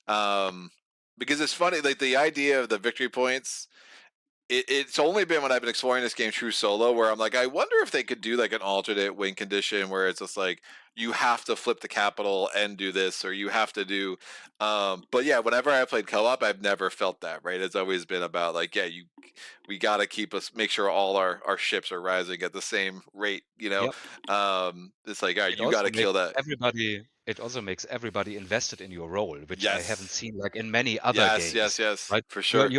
Um, because it's funny, like the idea of the victory points. It's only been when I've been exploring this game true solo where I'm like, I wonder if they could do like an alternate win condition where it's just like you have to flip the capital and do this, or you have to do. But yeah, whenever I played co-op, I've never felt that. Right, it's always been about like, yeah, we got to make sure all our ships are rising at the same rate. Yep. It's like, all right, It you got also to makes kill that. everybody invested in your role, which I haven't Yes, seen like in many other yes, games, yes, yes, right? for You're sure.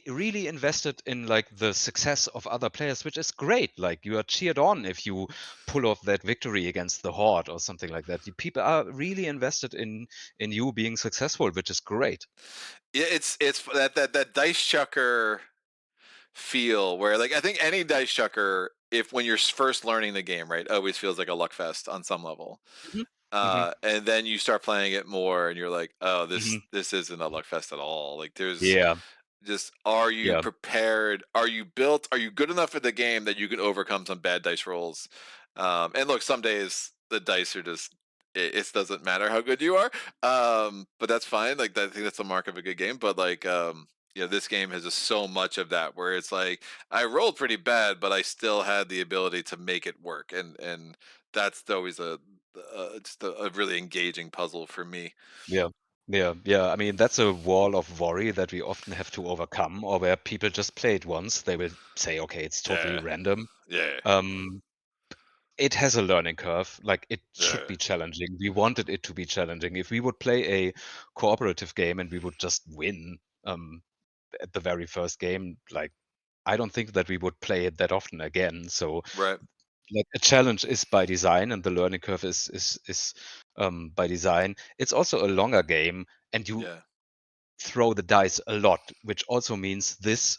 really invested in like the success of other players, which is great. Like you are cheered on if you pull off that victory against the Horde or something like that. The people are really invested in you being successful, which is great. Yeah, it's that dice chucker feel where, like, I think any dice chucker, if when you're first learning the game, right, always feels like a luck fest on some level. Hmm. Hmm. And then you start playing it more and you're like, oh, this Hmm. this isn't a luck fest at all. Like, there's Yeah, just, are you yeah, prepared? Are you built? Are you good enough at the game that you can overcome some bad dice rolls? And look, some days the dice are just, it doesn't matter how good you are. But that's fine. Like, I think that's a mark of a good game. But like, this game has just so much of that where it's like I rolled pretty bad, but I still had the ability to make it work, and that's always just a really engaging puzzle for me. yeah. Yeah, yeah. I mean, that's a wall of worry that we often have to overcome, or where people just play it once. They will say, okay, it's totally Yeah, random. yeah, Um, it has a learning curve. Like, it should be challenging. We wanted it to be challenging. If we would play a cooperative game and we would just win at the very first game, like, I don't think that we would play it that often again. So, Right. like, a challenge is by design, and the learning curve is by design. It's also a longer game, and you Yeah. throw the dice a lot, which also means this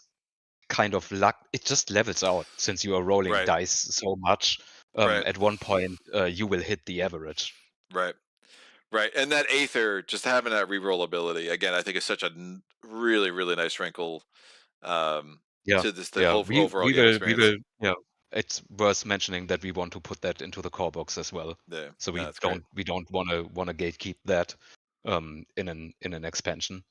kind of luck, it just levels out since you are rolling Right. dice so much. Right. At one point, you will hit the average. Right. Right. And that Aether, just having that reroll ability, again, I think is such a really, really nice wrinkle Yeah, to this the yeah. whole overall game We experience. will. Yeah, it's worth mentioning that we want to put that into the core box as well. Yeah. So No, that's great. we don't wanna gatekeep that in an expansion.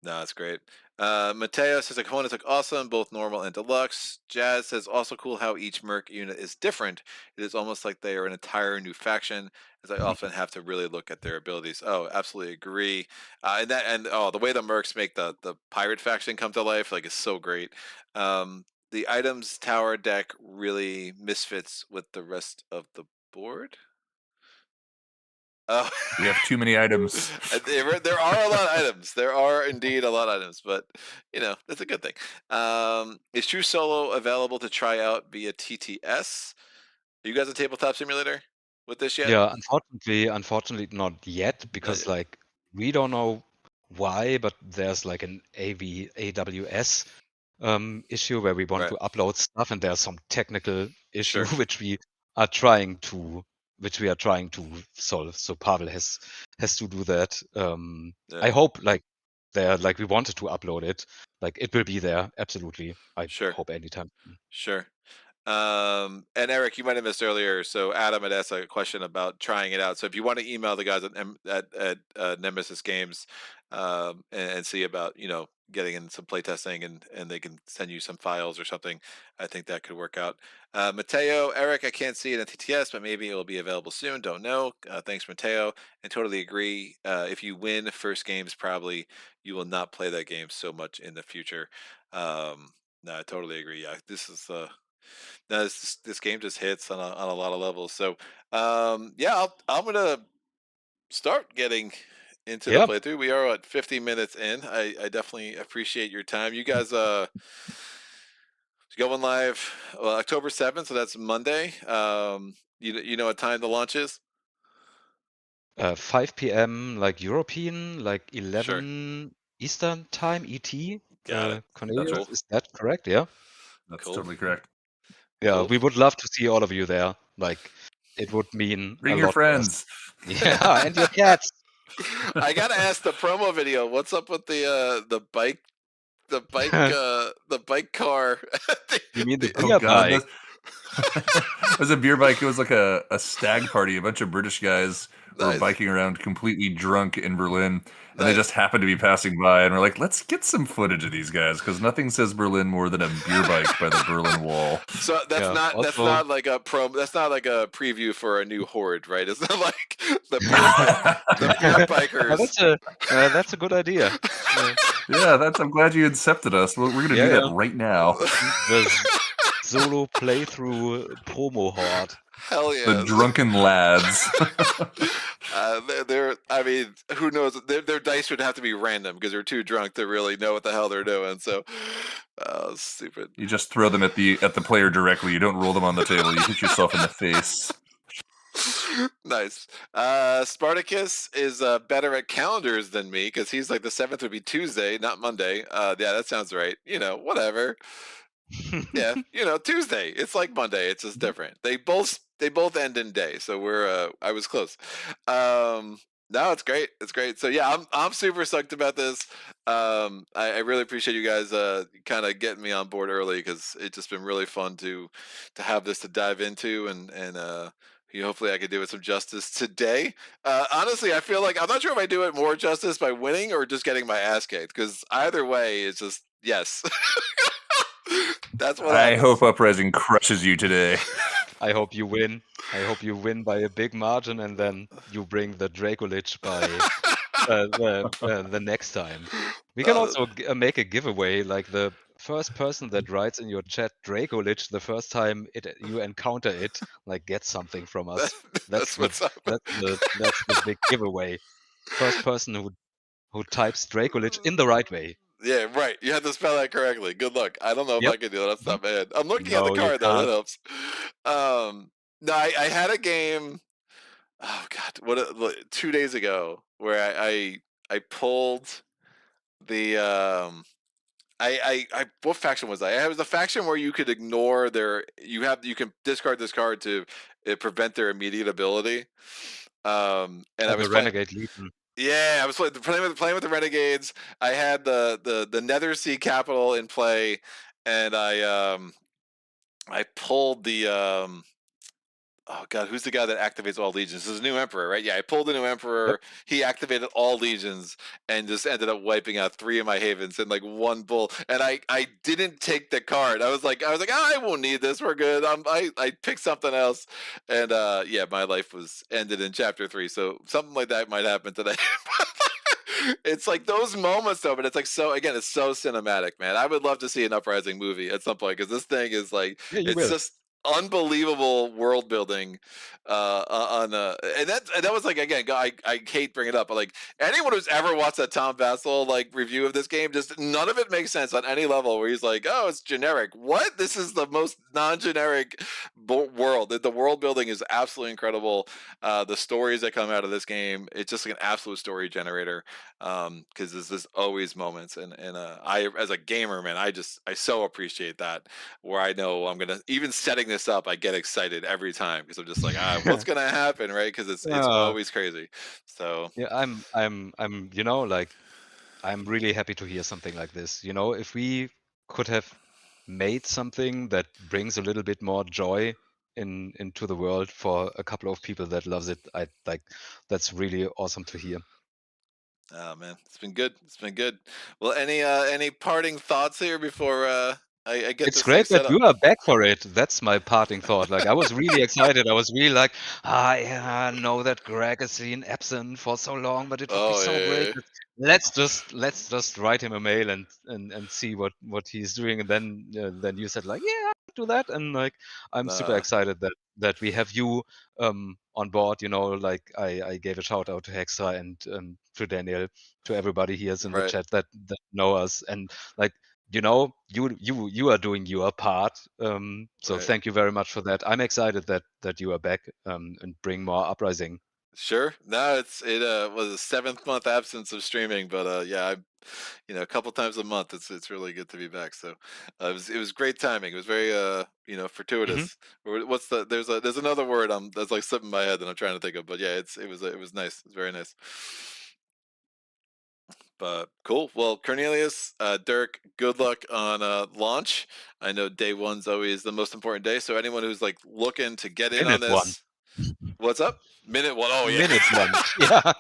No, that's great. Mateo says the components look awesome, both normal and deluxe. Jazz says also cool how each Merc unit is different. It is almost like they are an entire new faction, as I often have to really look at their abilities. Oh, absolutely agree. The way the Mercs make the pirate faction come to life, like, is so great. The items tower deck really misfits with the rest of the board. Oh, We have too many items. there are a lot of items. There are indeed a lot of items, but that's a good thing. Is True Solo available to try out via TTS? Are you guys a tabletop simulator with this yet? Yeah, unfortunately not yet, Not because yet. like we don't know why, but there's like an AWS issue where we want Right. to upload stuff, and there's some technical issue Sure. which we are trying to solve. So Pavel has to do that. Yeah. I hope we wanted to upload it. Like, it will be there, absolutely. I Sure. hope anytime. Sure. And Eric, you might have missed earlier. So Adam had asked a question about trying it out. So if you want to email the guys at Nemesis.Games and see about getting in some playtesting and they can send you some files or something, I think that could work out. Mateo, Eric, I can't see it in TTS, but maybe it will be available soon. Don't know. Thanks, Mateo, and totally agree. If you win first games, probably you will not play that game so much in the future. No, I totally agree. Yeah, no, this game just hits on a lot of levels. So, I'm gonna start getting into the Yeah, playthrough. We are at 50 minutes in. I definitely appreciate your time. You guys, going live October 7th, so that's Monday. You know what time the launch is? 5 p.m. like European, like Sure, 11 Eastern time, ET. got it. That's Cornelius, right. Cool, is that correct? Yeah. That's cool, totally correct. Yeah, cool. we would love to see all of you there. Like, it would mean a Bring your lot to us. friends. Yeah, and your cats. I gotta ask the promo video. What's up with the bike? The bike car. You mean the Oh beer God, bike? it was a beer bike. It was like a stag party. A bunch of British guys were Nice, biking around completely drunk in Berlin, and they nice. just happened to be passing by. And we're like, let's get some footage of these guys because nothing says Berlin more than a beer bike by the Berlin Wall. So that's Yeah. not Also, like a That's not like a preview for a new horde, right? It's not like the beer bikers. that's a good idea. Yeah, Yeah, I'm glad you accepted us. We're gonna do that yeah. right now. The solo playthrough promo horde. Hell The yeah! drunken lads. I mean, who knows? Their dice would have to be random because they're too drunk to really know what the hell they're doing. So, stupid. You just throw them at the player directly. You don't roll them on the table. You hit yourself in the face. Nice. Spartacus is better at calendars than me because he's like the 7th would be Tuesday, not Monday. Yeah, that sounds right. Whatever. Yeah, Tuesday. It's like Monday. It's just different. They both end in day, so I was close. No, it's great. It's great. So yeah, I'm super stoked about this. I really appreciate you guys kind of getting me on board early because it's just been really fun to have this to dive into and hopefully I could do it some justice today. Honestly, I feel like I'm not sure if I do it more justice by winning or just getting my ass kicked because either way, it's just yes. That's what I happens. hope Uprising crushes you today. I hope you win. I hope you win by a big margin, and then you bring the Dracolich by the next time. We can Uh, also make a giveaway, like the first person that writes in your chat Dracolich the first time you encounter it, like gets something from that, us. That's that's the what's up. that's the big giveaway. First person who types Dracolich in the right way. Yeah, right. You have to spell that correctly. Good luck. I don't know if Yep. I can do that off the Mhm. top of my head. I'm looking at the No, you card though. That can't. helps. No, I had a game. Oh God, 2 days ago where I pulled the what faction was I? It was the faction where you could ignore their. You can discard this card to prevent their immediate ability. And I The was playing. Renegade Legion. Yeah, I was playing with the Renegades. I had the Nether Sea Capital in play, and I pulled the oh God, who's the guy that activates all legions? This is a new emperor, right? Yeah, I pulled the new Yep. emperor. He activated all legions and just ended up wiping out 3 of my havens in like one bull. And I didn't take the card. I was like, oh, I won't need this. We're good. I picked something else, and yeah, my life was ended in chapter 3. So something like that might happen today. It's like those moments though, but it's like so again, it's so cinematic, man. I would love to see an Uprising movie at some point because this thing is like Yeah, you it's will. just unbelievable world building on and that was like again I hate bringing it up but like anyone who's ever watched that Tom Vassell like review of this game, just none of it makes sense on any level where he's like, oh, it's generic. What? This is the most non-generic world. The world building is absolutely incredible. The stories that come out of this game, it's just like an absolute story generator. Because there's always moments, and I as a gamer, man, I so appreciate that, where I know I'm gonna, even setting this up, I get excited every time because I'm just like, what's gonna happen, right? Because it's Uh, always crazy. So yeah, I'm like I'm really happy to hear something like this. If we could have made something that brings a little bit more joy into the world for a couple of people that loves it, I like that's really awesome to hear. oh man, it's been good. It's been good. Well, any parting thoughts here before I get It's this thing great that set up? you are back for it. That's my parting thought. Like I was really excited. I was really like, I know that Greg has been absent for so long, but it would be Oh so great. yeah, Let's just write him a mail and see what he's doing. And then you said like, yeah, I'll do that. And like I'm super nah, excited that we have you on board. Like I gave a shout out to Hextra and to Daniel, to everybody here in the right, chat that know us, and like you are doing your part. So right. thank you very much for that. I'm excited that you are back and bring more Uprising. Sure. No, it was a 7th month absence of streaming, but yeah, I a couple times a month. It's really good to be back. So it was great timing. It was very Hmm. fortuitous. What's there's another word that's like slipping my head that I'm trying to think of. But yeah, it was nice. It's very nice. But cool. Well, Cornelius, Dirk, good luck on launch. I know day one's always the most important day. So anyone who's like looking to get in on Minute one. this, what's up? Minute one. Oh yeah. Minute one. Yeah.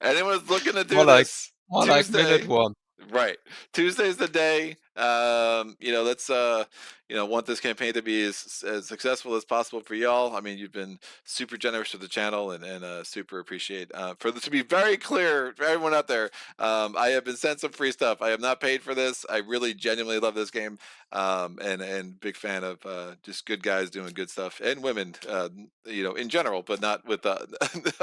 Anyone who's looking to More do like this more like minute Tuesday, one. right? Tuesday's the day. Let's want this campaign to be as successful as possible for y'all. I mean, you've been super generous with the channel and super appreciate for this to be very clear for everyone out there. I have been sent some free stuff. I have not paid for this. I really genuinely love this game. And big fan of just good guys doing good stuff, and women, in general, but not with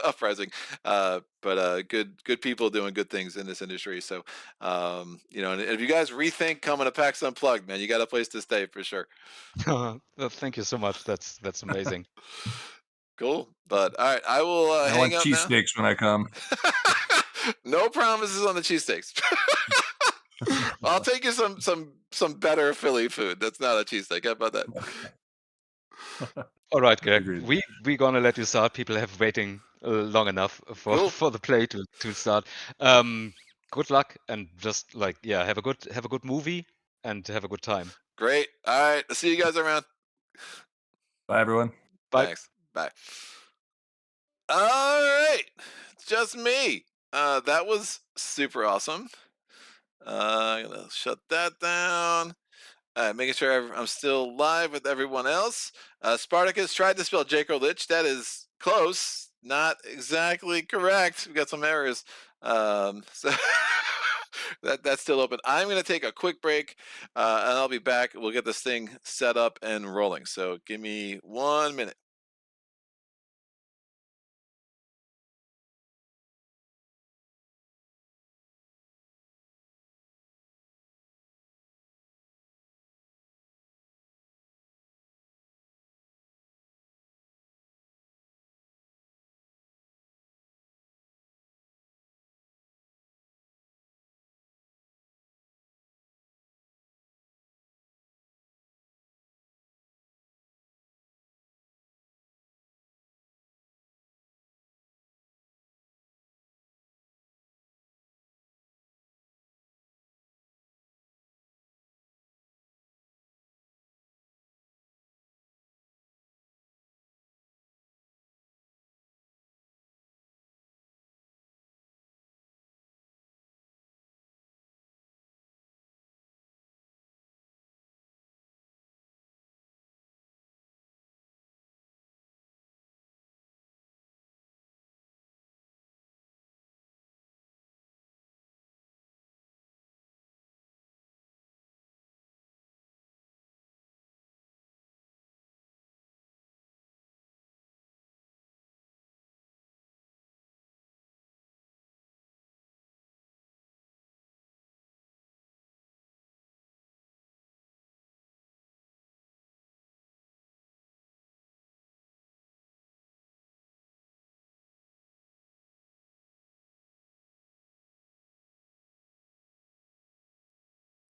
Uprising. But good people doing good things in this industry. So and if you guys rethink coming to PAX Unplugged, man, you got a place to stay for sure. Thank you so much. That's amazing. Cool. But all right, I will I hang want up now. cheesesteaks when I come. No promises on the cheesesteaks. I'll take you some better Philly food. That's not a cheesesteak. How about that? All right, Greg. Agreed. We gonna let you start. People have waiting long enough for Cool. for the play to start. Um, Good luck and just like yeah, have a good movie and have a good time. Great. All right. I'll see you guys around. Bye, everyone. Bye. Thanks. Bye. All right. It's just me. That was super awesome. I'm gonna shut that down. Making sure I'm still live with everyone else. Spartacus tried to spell Jaco Lich. That is close. Not exactly correct. We got some errors. So that's still open. I'm going to take a quick break, and I'll be back. We'll get this thing set up and rolling. So give me 1 minute.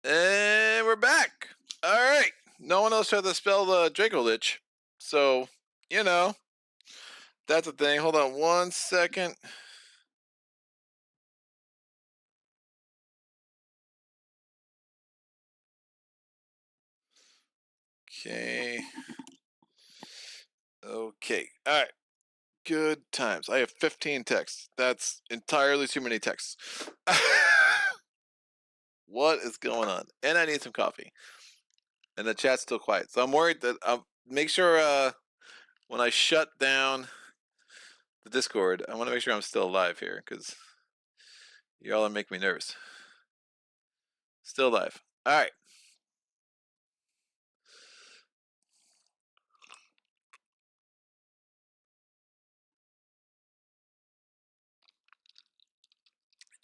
And we're back. All right. No one else tried to spell the Draco Lich. So, you know, that's a thing. Hold on 1 second. Okay. Okay. All right. Good times. I have 15 texts. That's entirely too many texts. What is going on? And I need some coffee. And the chat's still quiet. So I'm worried that I'll make sure when I shut down the Discord, I want to make sure I'm still alive here because y'all are making me nervous. Still alive. All right.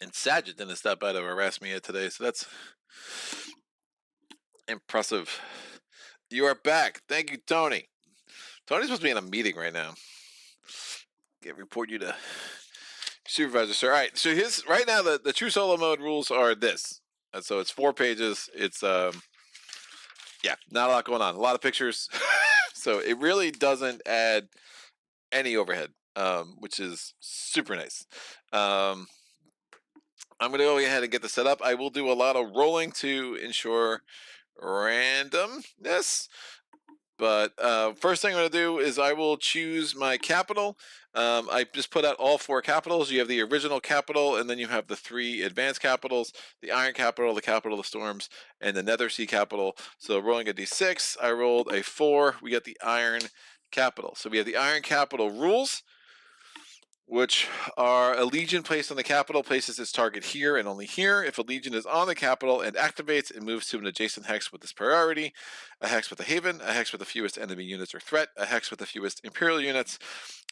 And Saget didn't stop by to harass me yet today, so that's impressive. You are back. Thank you, Tony. Tony's supposed to be in a meeting right now. Get report you to supervisor, sir. All right. So his right now the true solo mode rules are this. And so it's 4 pages. It's yeah, not a lot going on. A lot of pictures. So it really doesn't add any overhead, which is super nice. I'm going to go ahead and get this set up. I will do a lot of rolling to ensure randomness. But first thing I'm going to do is I will choose my capital. I just put out all 4 capitals. You have the original capital, and then you have the 3 advanced capitals, the Iron Capital, the Capital of Storms, and the Nether Sea Capital. So rolling a d6, I rolled a 4. We get the Iron Capital. So we have the Iron Capital rules, which are a legion placed on the capital places its target here and only here. If a legion is on the capital and activates, it moves to an adjacent hex with this priority, a hex with a haven, a hex with the fewest enemy units or threat, a hex with the fewest imperial units.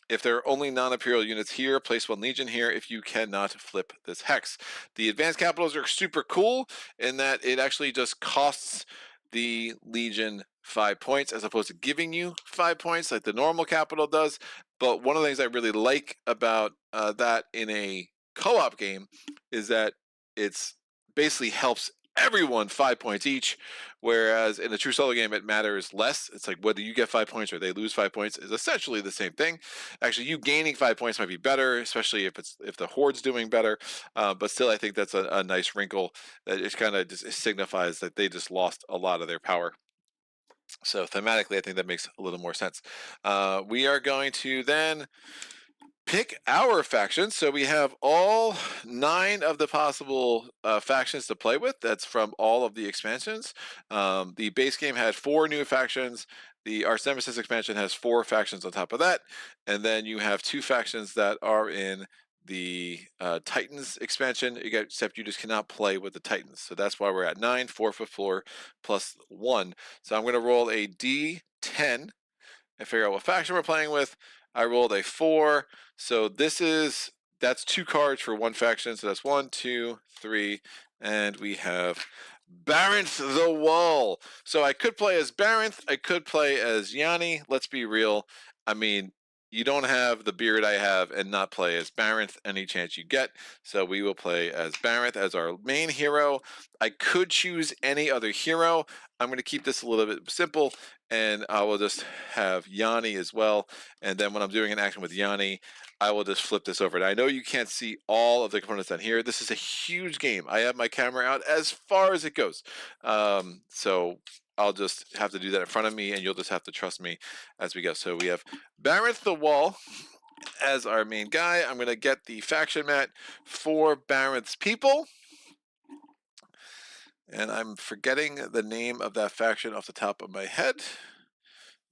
If there are only non-imperial units here, place 1 legion here if you cannot flip this hex. The advanced capitals are super cool in that it actually just costs the legion 5 points as opposed to giving you 5 points like the normal capital does. But one of the things I really like about that in a co-op game is that it's basically helps everyone 5 points each, whereas in a true solo game it matters less. It's like whether you get 5 points or they lose 5 points is essentially the same thing. Actually, you gaining 5 points might be better, especially if the horde's doing better. But still, I think that's a nice wrinkle that it kind of just signifies that they just lost a lot of their power. So thematically, I think that makes a little more sense. We are going to then pick our factions. So we have all 9 of the possible factions to play with. That's from all of the expansions. The base game had 4 new factions. The Arch-Nemesis expansion has 4 factions on top of that. And then you have 2 factions that are in the Titans expansion, except you just cannot play with the Titans. So that's why we're at 9, 4 plus 1. So I'm going to roll a D10 and figure out what faction we're playing with. I rolled a 4. So that's 2 cards for one faction. So that's 1, 2, 3, and we have Barinth the Wall. So I could play as Barinth. I could play as Yanni. Let's be real. I mean, you don't have the beard I have and not play as Barinth any chance you get. So we will play as Barinth as our main hero. I could choose any other hero. I'm going to keep this a little bit simple, and I will just have Yanni as well. And then when I'm doing an action with Yanni, I will just flip this over. And I know you can't see all of the components down here. This is a huge game. I have my camera out as far as it goes. So I'll just have to do that in front of me, and you'll just have to trust me as we go. So we have Barinth the Wall as our main guy. I'm going to get the faction mat for Barinth's people. And I'm forgetting the name of that faction off the top of my head,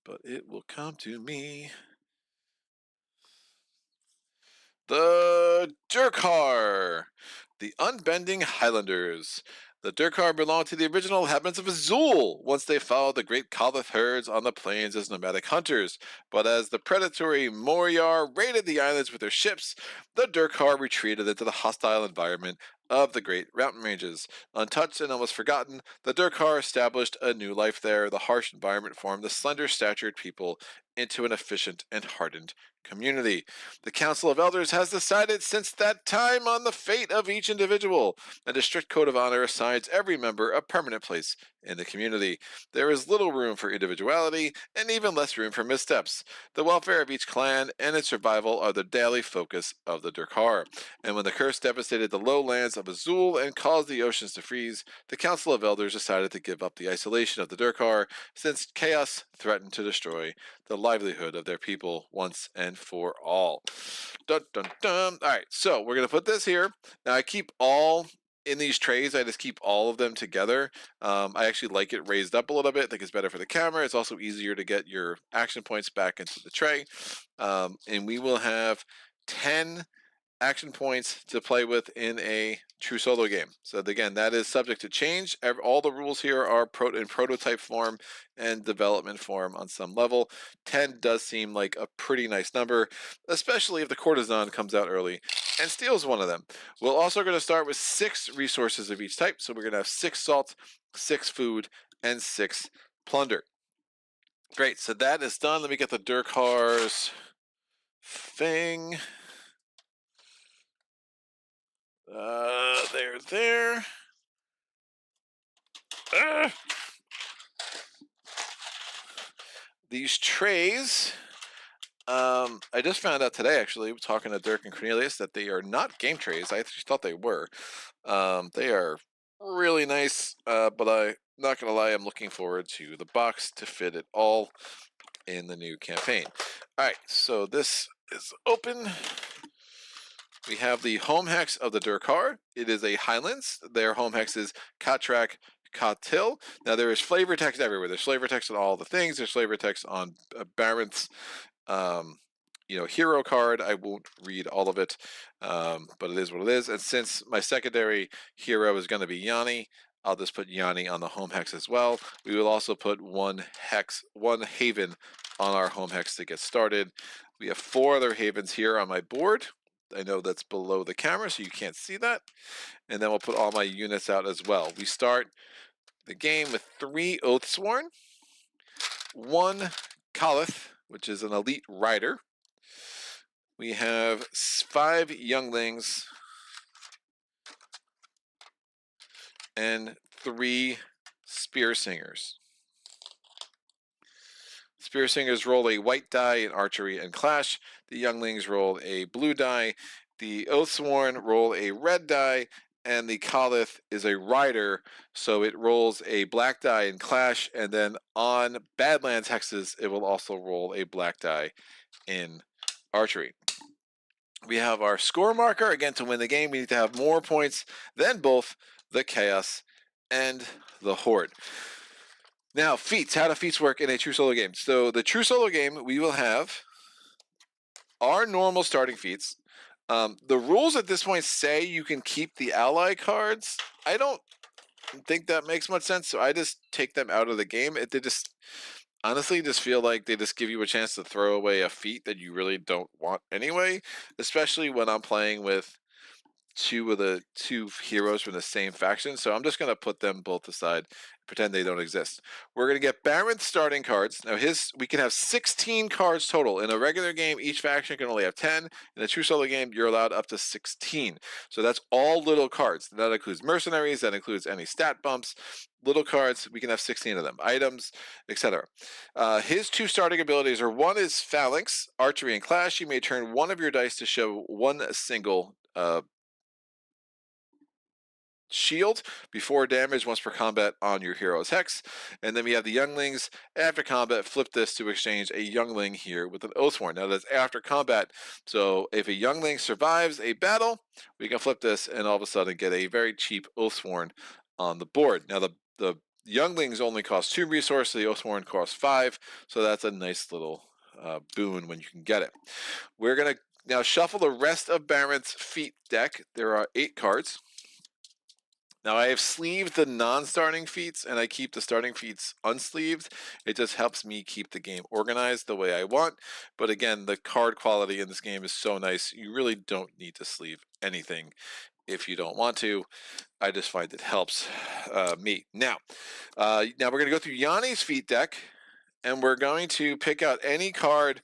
but it will come to me. The Durkar, the Unbending Highlanders. The Durkar belonged to the original inhabitants of Azul once they followed the great Kalith herds on the plains as nomadic hunters. But as the predatory Moriar raided the islands with their ships, the Durkar retreated into the hostile environment of the great mountain ranges. Untouched and almost forgotten, the Durkar established a new life there. The harsh environment formed the slender-statured people into an efficient and hardened community. The Council of Elders has decided since that time on the fate of each individual, and a strict code of honor assigns every member a permanent place in the community. There is little room for individuality, and even less room for missteps. The welfare of each clan and its survival are the daily focus of the Durkar. And when the curse devastated the lowlands of Azul and caused the oceans to freeze, the Council of Elders decided to give up the isolation of the Durkar, since chaos threatened to destroy the livelihood of their people once and for all. Dun, dun, dun. All right, so we're going to put this here. Now, I keep all in these trays. I just keep all of them together. I actually like it raised up a little bit. I think it's better for the camera. It's also easier to get your action points back into the tray. And we will have 10 action points to play with in a true solo game. So again, that is subject to change. All the rules here are in prototype form and development form on some level. 10 does seem like a pretty nice number, especially if the courtesan comes out early and steals one of them. We're also going to start with 6 resources of each type. So we're going to have 6 salt, 6 food, and 6 plunder. Great, so that is done. Let me get the Durkar's thing. There. These trays, I just found out today, actually, talking to Dirk and Cornelius, that they are not game trays. I actually thought they were. They are really nice, but I'm not going to lie, I'm looking forward to the box to fit it all in the new campaign. All right, so this is open. We have the home hex of the Durkar. It is a Highlands. Their home hex is Katrak Katil. Now there is flavor text everywhere. There's flavor text on all the things. There's flavor text on Barinth's hero card. I won't read all of it, but it is what it is. And since my secondary hero is going to be Yanni, I'll just put Yanni on the home hex as well. We will also put one haven on our home hex to get started. We have 4 other havens here on my board. I know that's below the camera, so you can't see that. And then we'll put all my units out as well. We start the game with 3 Oathsworn, 1 Kalith, which is an elite rider. We have 5 younglings and 3 spear singers. Spear singers roll a white die in archery and clash. The younglings roll a blue die. The Oathsworn roll a red die. And the Kalith is a rider, so it rolls a black die in clash. And then on Badlands hexes, it will also roll a black die in archery. We have our score marker. Again, to win the game, we need to have more points than both the Chaos and the Horde. Now, feats. How do feats work in a true solo game? So the true solo game, we will have our normal starting feats. The rules at this point say you can keep the ally cards. I don't think that makes much sense, so I just take them out of the game. They just honestly just feel like they just give you a chance to throw away a feat that you really don't want anyway, especially when I'm playing with two heroes from the same faction. So I'm just going to put them both aside, pretend they don't exist. We're going to get Baron's starting cards. Now we can have 16 cards total. In a regular game, each faction can only have 10. In a true solo game, you're allowed up to 16. So that's all little cards. That includes mercenaries, that includes any stat bumps. Little cards, we can have 16 of them. Items, etc. His two starting abilities are, one is Phalanx, Archery and Clash. You may turn one of your dice to show one single shield before damage once per combat on your hero's hex. And then we have the younglings. After combat, flip this to exchange a youngling here with an Oathsworn. Now that's after combat, so if a youngling survives a battle, we can flip this and all of a sudden get a very cheap Oathsworn on the board. Now the younglings only cost 2 resources, the Oathsworn costs 5, so that's a nice little boon when you can get it. We're going to now shuffle the rest of Baron's feat deck. There are 8 cards. Now I have sleeved the non-starting feats and I keep the starting feats unsleeved. It just helps me keep the game organized the way I want. But again, the card quality in this game is so nice, you really don't need to sleeve anything if you don't want to. I just find it helps me. Now we're going to go through Yanni's feat deck, and we're going to pick out any card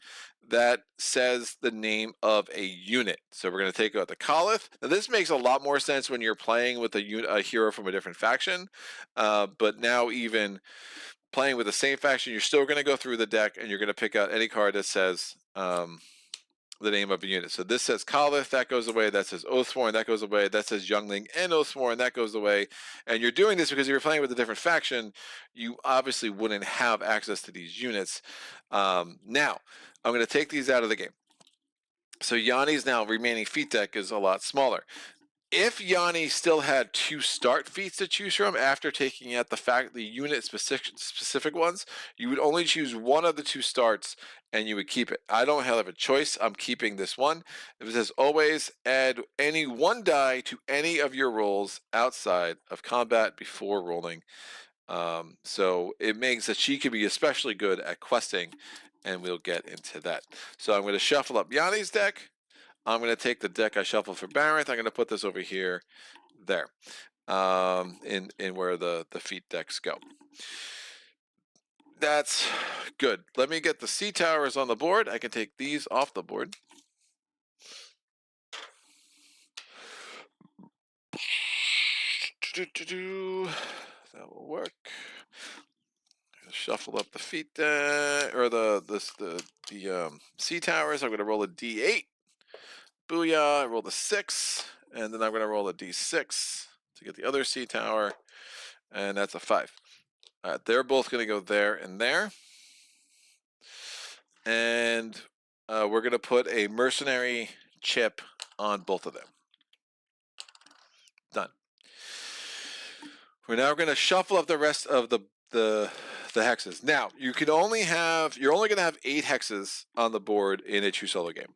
that says the name of a unit. So we're going to take out the Khalith. Now this makes a lot more sense when you're playing with a hero from a different faction, but now even playing with the same faction, you're still going to go through the deck and you're going to pick out any card that says the name of a unit. So this says Khalith, that goes away. That says Oathsworn, that goes away. That says Youngling and Oathsworn, that goes away. And you're doing this because if you're playing with a different faction, you obviously wouldn't have access to these units. Now, I'm going to take these out of the game. So Yanni's now remaining feat deck is a lot smaller. If Yanni still had 2 start feats to choose from after taking out the unit specific ones, you would only choose one of the 2 starts and you would keep it. I don't have a choice. I'm keeping this one. If it says always add any 1 die to any of your rolls outside of combat before rolling. So it makes that she can be especially good at questing, and we'll get into that. So I'm going to shuffle up Yanni's deck. I'm going to take the deck I shuffled for Barrett. I'm going to put this over here, there, in where the feat decks go. That's good. Let me get the sea towers on the board. I can take these off the board. That will work. Shuffle up the feet or the sea towers. I'm going to roll a d8. Booyah! I roll the 6, and then I'm going to roll a d6 to get the other sea tower, and that's a 5. They're both going to go there and there, and we're going to put a mercenary chip on both of them. Done. We're now going to shuffle up the rest of the hexes. Now you're only going to have 8 hexes on the board in a true solo game,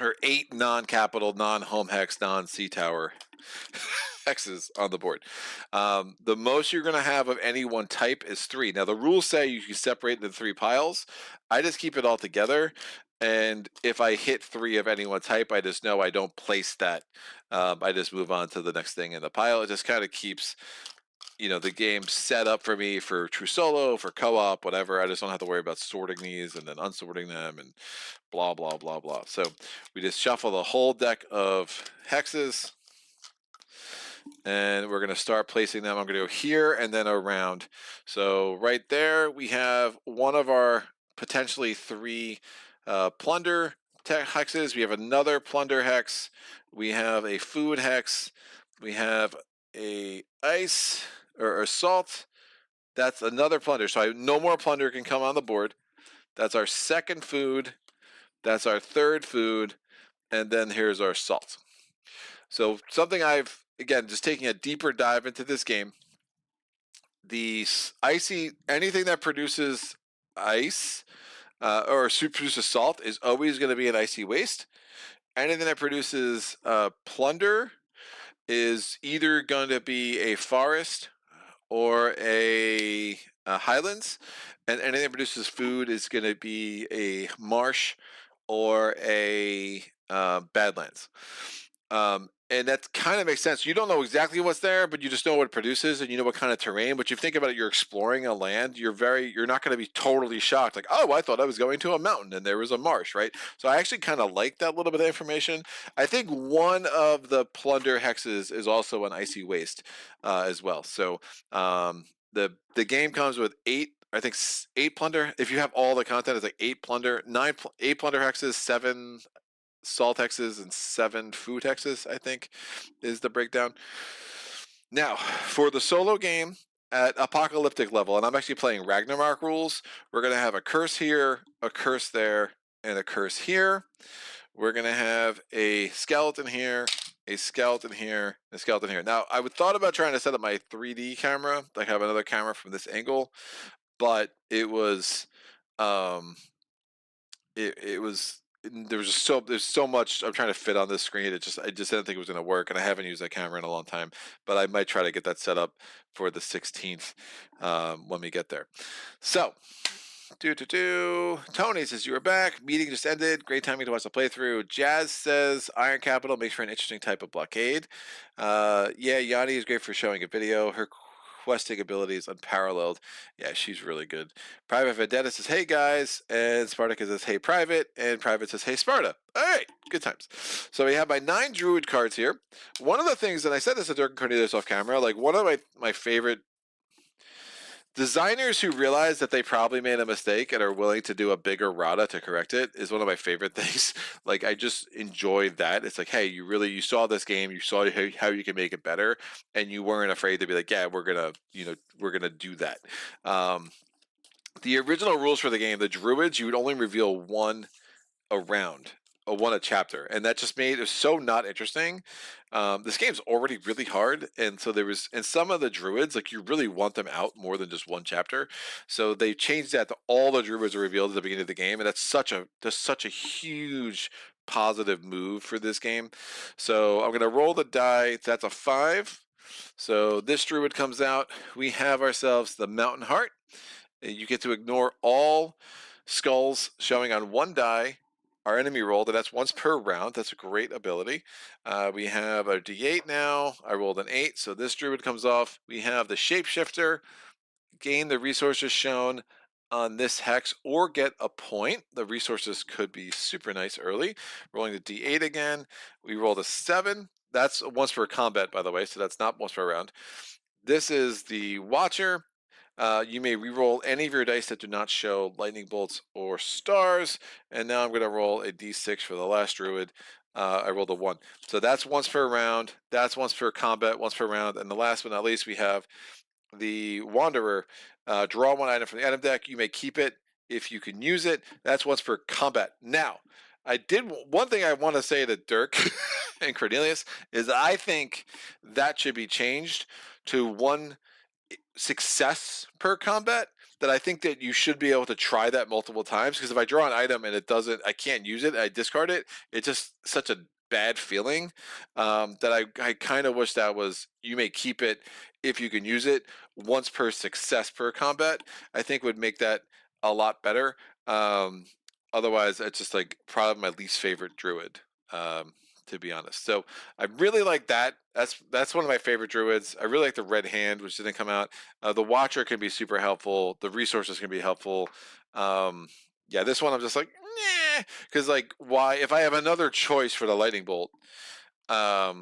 or 8 non-capital, non-home hex, non-sea tower hexes on the board. The most you're going to have of any one type is 3. Now the rules say you can separate it into 3 piles. I just keep it all together, and if I hit 3 of any one type, I just know I don't place that. I just move on to the next thing in the pile. It just kind of keeps the game set up for me for true solo, for co-op, whatever. I just don't have to worry about sorting these and then unsorting them and blah blah blah blah. So we just shuffle the whole deck of hexes, and we're going to start placing them. I'm going to go here and then around. So right there we have one of our potentially 3 plunder hexes. We have another plunder hex. We have a food hex. We have a ice or salt. That's another plunder. So no more plunder can come on the board. That's our second food. That's our third food. And then here's our salt. So something again, just taking a deeper dive into this game, the anything that produces ice or produces salt is always going to be an icy waste. anything that produces plunder is either going to be a forest or a highlands, and anything that produces food is going to be a marsh or a badlands. And that kind of makes sense. You don't know exactly what's there, but you just know what it produces and you know what kind of terrain. But you think about it, you're exploring a land. You're not going to be totally shocked, like, oh, I thought I was going to a mountain and there was a marsh, right? So I actually kind of like that little bit of information. I think one of the plunder hexes is also an icy waste as well. So the game comes with I think 8 plunder. If you have all the content, it's like 8 plunder, 8 plunder hexes, 7 salt hexes, and 7 food hexes, I think, is the breakdown. Now, for the solo game at apocalyptic level, and I'm actually playing Ragnarok rules, we're going to have a curse here, a curse there, and a curse here. We're going to have a skeleton here, a skeleton here, a skeleton here. Now, I would thought about trying to set up my 3D camera, like have another camera from this angle, but it was it was there was just there's so much I'm trying to fit on this screen. I just didn't think it was going to work, and I haven't used that camera in a long time. But I might try to get that set up for the 16th when we get there. So. Tony says you are back. Meeting just ended. Great timing to watch the playthrough. Jazz says Iron Capital makes for an interesting type of blockade. Yeah, Yanni is great for showing a video. Her questing ability is unparalleled. Yeah, she's really good. Private Vendetta says, hey guys, and Spartacus says, hey Private, and Private says, hey Sparta. All right, good times. So we have my 9 Druid cards here. One of the things, and I said this to Dirk and Cornelius off camera, like one of my favorite designers who realize that they probably made a mistake and are willing to do a bigger rata to correct it is one of my favorite things. Like I just enjoy that. It's like, hey, you saw this game, you saw how you can make it better, and you weren't afraid to be like, yeah, we're gonna do that. The original rules for the game, the druids, you would only reveal one a round, a chapter, and that just made it so not interesting. This game's already really hard, and so there was, and some of the druids, like you really want them out more than just one chapter. So they changed that to all the druids are revealed at the beginning of the game, and that's such a huge positive move for this game. So I'm gonna roll the die. That's a 5. So this druid comes out. We have ourselves the Mountain Heart. You get to ignore all skulls showing on one die our enemy rolled, and that's once per round. That's a great ability. We have a D8 now. I rolled an 8, so this druid comes off. We have the shapeshifter. Gain the resources shown on this hex or get a point. The resources could be super nice early. Rolling the D8 again. We rolled a 7. That's once per combat, by the way, so that's not once per round. This is the Watcher. You may re-roll any of your dice that do not show lightning bolts or stars. And now I'm going to roll a d6 for the last druid. I rolled a 1. So that's once per round. That's once per combat, once per round. And the last but not least, we have the Wanderer. Draw one item from the item deck. You may keep it if you can use it. That's once per combat. Now, one thing I want to say to Dirk and Cornelius is I think that should be changed to one success per combat. That I think that you should be able to try that multiple times, because if I draw an item and I can't use it, I discard it, it's just such a bad feeling that I kind of wish that was you may keep it if you can use it once per success per combat. I think would make that a lot better. Otherwise, it's just like probably my least favorite druid. To be honest. So I really like that. That's one of my favorite druids. I really like the Red Hand, which didn't come out. The Watcher can be super helpful. The resources can be helpful. Yeah, this one I'm just like, nah, because like, why? If I have another choice for the Lightning Bolt, I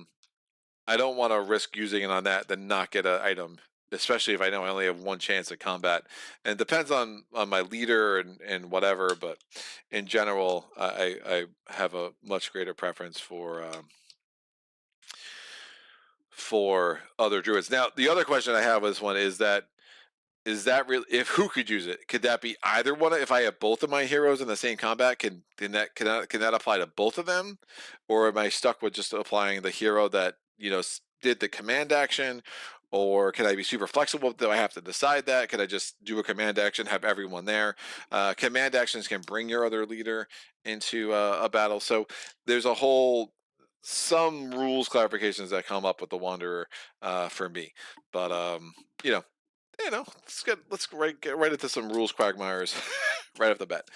don't want to risk using it on that, then not get an item, especially if I know I only have one chance at combat. And it depends on my leader and whatever, but in general, I have a much greater preference for other druids. Now, the other question I have is that really, if who could use it? Could that be either one? If I have both of my heroes in the same combat, can that apply to both of them, or am I stuck with just applying the hero that did the command action, Or can I be super flexible? Do I have to decide that? Can I just do a command action, have everyone there? Command actions can bring your other leader into a battle. So there's some rules clarifications that come up with the Wanderer for me. But you know, get right into some rules quagmires right off the bat.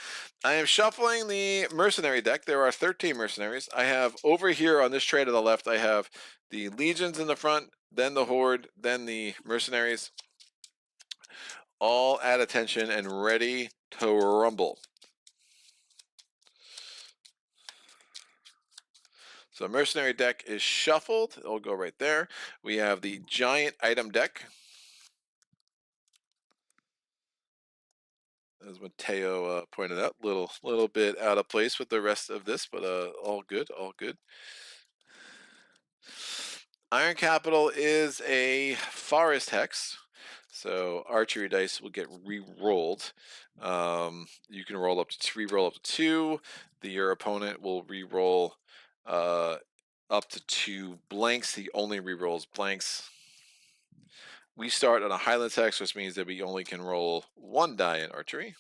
I am shuffling the mercenary deck. There are 13 mercenaries. I have over here on this tray to the left, I have the legions in the front, then the horde, then the mercenaries, all at attention and ready to rumble. So mercenary deck is shuffled. It'll go right there. We have the giant item deck. As Mateo pointed out, little bit out of place with the rest of this, but all good, all good. Iron Capital is a forest hex, so archery dice will get re-rolled. You can roll up to re-roll up to 2. Your opponent will re-roll up to 2 blanks. He only re-rolls blanks. We start on a Highlands hex, which means that we only can roll 1 die in archery.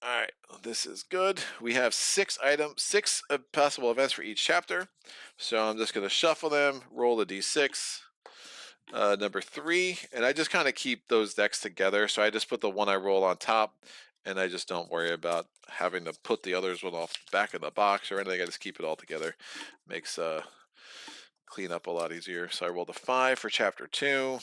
All right, this is good. We have 6 possible events for each chapter. So I'm just going to shuffle them, roll a d6. Number 3, and I just kind of keep those decks together. So I just put the one I roll on top, and I just don't worry about having to put the others one off the back of the box or anything. I just keep it all together. Makes clean up a lot easier. So I rolled a 5 for chapter 2.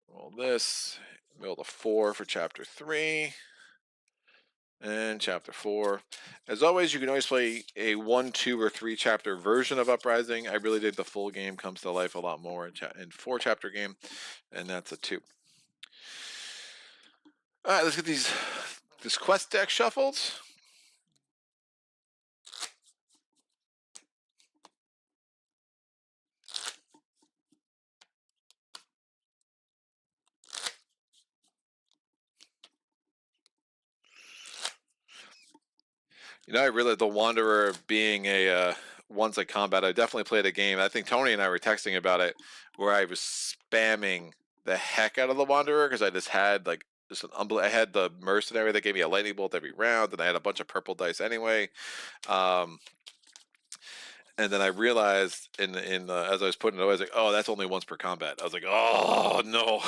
Roll this. Roll a 4 for chapter 3. And chapter 4. As always, you can always play a 1, 2, or 3 chapter version of Uprising. I really think the full game comes to life a lot more in 4 chapter game, and that's a 2. All right, let's get this quest deck shuffled. The Wanderer being a once a combat. I definitely played a game. I think Tony and I were texting about it, where I was spamming the heck out of the Wanderer because I just had I had the mercenary that gave me a lightning bolt every round, and I had a bunch of purple dice anyway. And then I realized as I was putting it away, I was like, oh, that's only once per combat. I was like, oh no.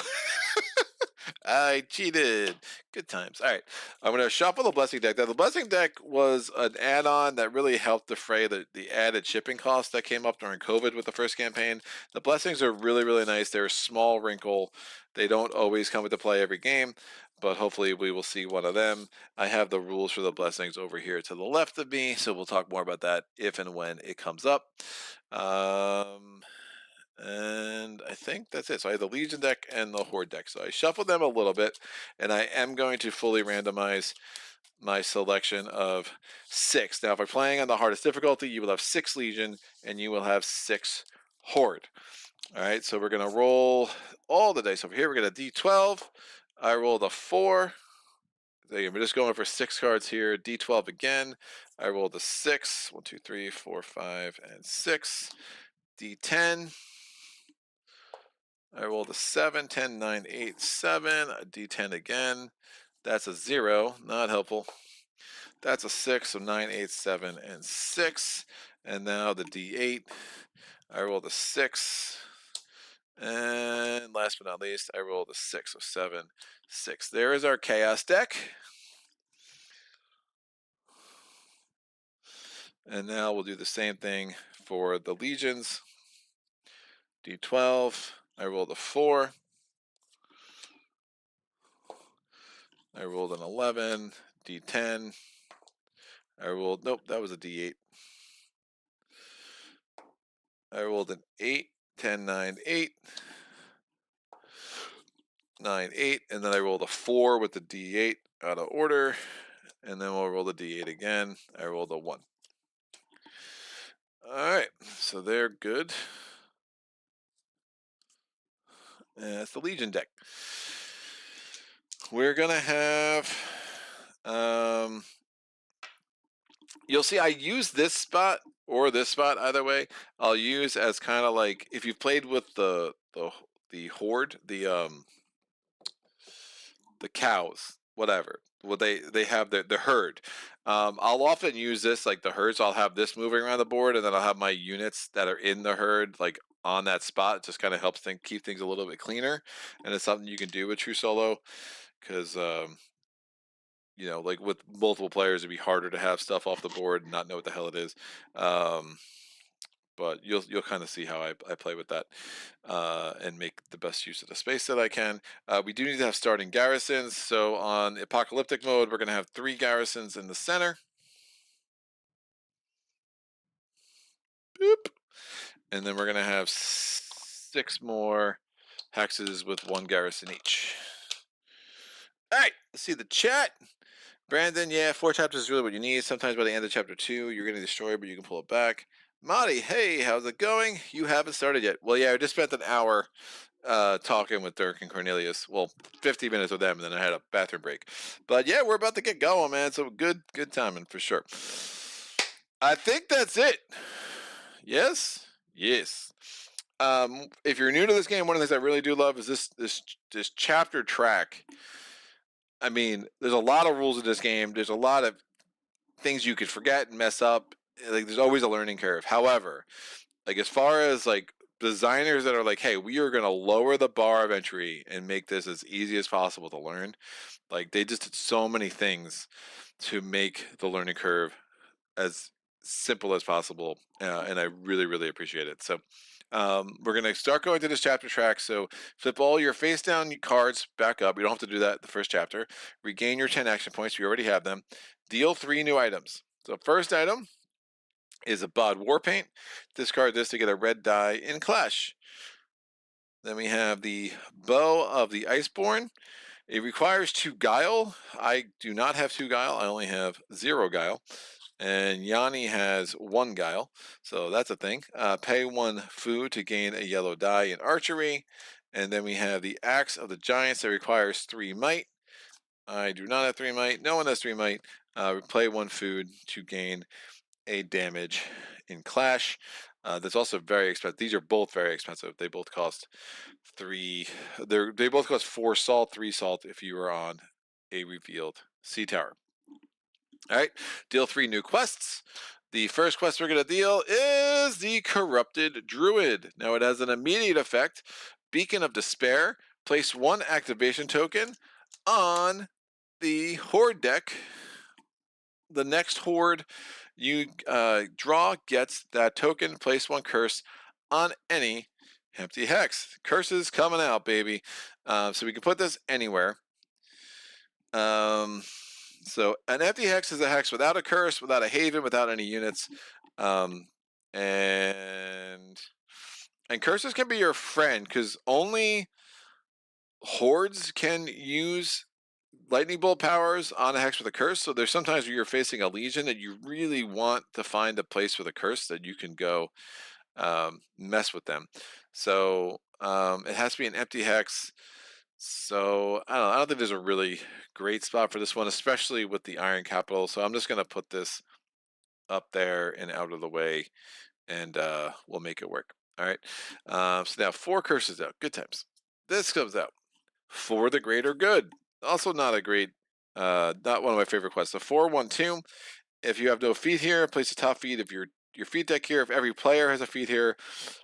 I cheated. Good times. All right. I'm going to shuffle the blessing deck. Now, the blessing deck was an add-on that really helped defray the added shipping costs that came up during COVID with the first campaign. The blessings are really, really nice. They're a small wrinkle. They don't always come into play every game, but hopefully we will see one of them. I have the rules for the blessings over here to the left of me, so we'll talk more about that if and when it comes up. And I think that's it. So I have the Legion deck and the Horde deck. So I shuffled them a little bit, and I am going to fully randomize my selection of 6. Now, if I'm playing on the hardest difficulty, you will have 6 Legion, and you will have 6 Horde. All right, so we're going to roll all the dice over here. We're going to D12. I rolled a 4. We're just going for 6 cards here. D12 again. I rolled a 6. 1, 2, 3, 4, 5, and 6. D10. I rolled a 7, 10, 9, 8, 7, a d10 again. That's a 0, not helpful. That's a 6, so 9, 8, 7, and 6. And now the d8. I rolled a 6. And last but not least, I rolled a 6, so 7, 6. There is our chaos deck. And now we'll do the same thing for the legions. D12. I rolled a 4. I rolled an 11, D10. Nope, that was a D8. I rolled an 8, 10, 9, 8, 9, 8, and then I rolled a 4 with the D8 out of order, and then we'll roll the D8 again. I rolled a 1. All right, so they're good. And that's the Legion deck. We're going to have You'll see I use this spot or this spot either way. I'll use as kind of like if you've played with the horde, the cows, whatever. Well, they have the herd. I'll often use this like the herds. I'll have this moving around the board, and then I'll have my units that are in the herd like on that spot. It just kind of helps keep things a little bit cleaner, and it's something you can do with True Solo because like with multiple players, it'd be harder to have stuff off the board and not know what the hell it is. Um, but you'll kind of see how I play with that and make the best use of the space that I can. We do need to have starting garrisons. So on apocalyptic mode, we're going to have 3 garrisons in the center. Boop. And then we're going to have 6 more hexes with 1 garrison each. All right, let's see the chat. Brandon, yeah, 4 chapters is really what you need. Sometimes by the end of chapter 2, you're getting destroyed, but you can pull it back. Marty, hey, how's it going? You haven't started yet. Well, yeah, I just spent an hour talking with Dirk and Cornelius. Well, 50 minutes with them, and then I had a bathroom break. But yeah, we're about to get going, man. So good timing for sure. I think that's it. Yes. If you're new to this game, one of the things I really do love is this chapter track. I mean, there's a lot of rules in this game. There's a lot of things you could forget and mess up. Like, there's always a learning curve. However, like as far as like designers that are like, hey, we are going to lower the bar of entry and make this as easy as possible to learn. Like they just did so many things to make the learning curve as simple as possible, and I really appreciate it. So we're going to start going to this chapter track. So flip all your face down cards back up. You don't have to do that the first chapter. Regain your 10 action points. You already have them. Deal 3 new items. So first item is a Bod Warpaint. Discard this to get a red die in Clash. Then we have the Bow of the Iceborn. It requires 2 Guile. I do not have 2 Guile. I only have 0 Guile. And Yanni has 1 Guile. So that's a thing. Pay 1 food to gain a yellow die in Archery. And then we have the Axe of the Giants that requires 3 Might. I do not have 3 Might. No one has 3 Might. Play 1 food to gain a damage in Clash. That's also very expensive. These are both very expensive. They both cost 3. They both cost 4 salt, 3 salt if you are on a revealed sea tower. All right, deal 3 new quests. The first quest we're going to deal is the Corrupted Druid. Now it has an immediate effect. Beacon of Despair. Place 1 activation token on the Horde deck. The next Horde you draw gets that token. Place 1 curse on any empty hex. Curses coming out, baby. So we can put this anywhere. So an empty hex is a hex without a curse, without a haven, without any units. And curses can be your friend because only hordes can use lightning bolt powers on a hex with a curse. So there's sometimes where you're facing a legion and you really want to find a place with a curse that you can go mess with them. So it has to be an empty hex. So I don't think there's a really great spot for this one, especially with the Iron Capital. So I'm just going to put this up there and out of the way, and we'll make it work. All right. So now 4 curses out. Good times. This comes out for the greater good. Also not a great, not one of my favorite quests. So 4/1/2. If you have no feat here, place a top feat of your feat deck here. If every player has a feat here,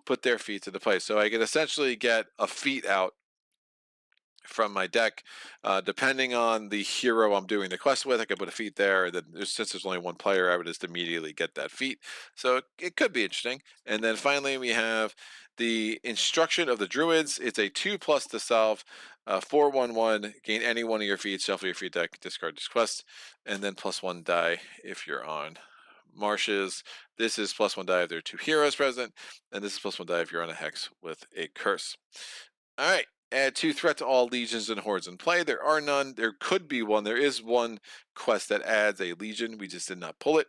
put their feats into place. So I can essentially get a feat out from my deck, depending on the hero I'm doing the quest with. I could put a feat there. Then since there's only 1 player, I would just immediately get that feat. So it could be interesting. And then finally we have the Instruction of the Druids. It's a 2+ to solve. 4/1/1. Gain any one of your feats. Shuffle your feat deck. Discard this quest, and then +1 die if you're on marshes. This is +1 die if there are 2 heroes present, and this is +1 die if you're on a hex with a curse. All right. Add 2 threat to all legions and hordes in play. There are none. There could be one. There is one quest that adds a legion. We just did not pull it.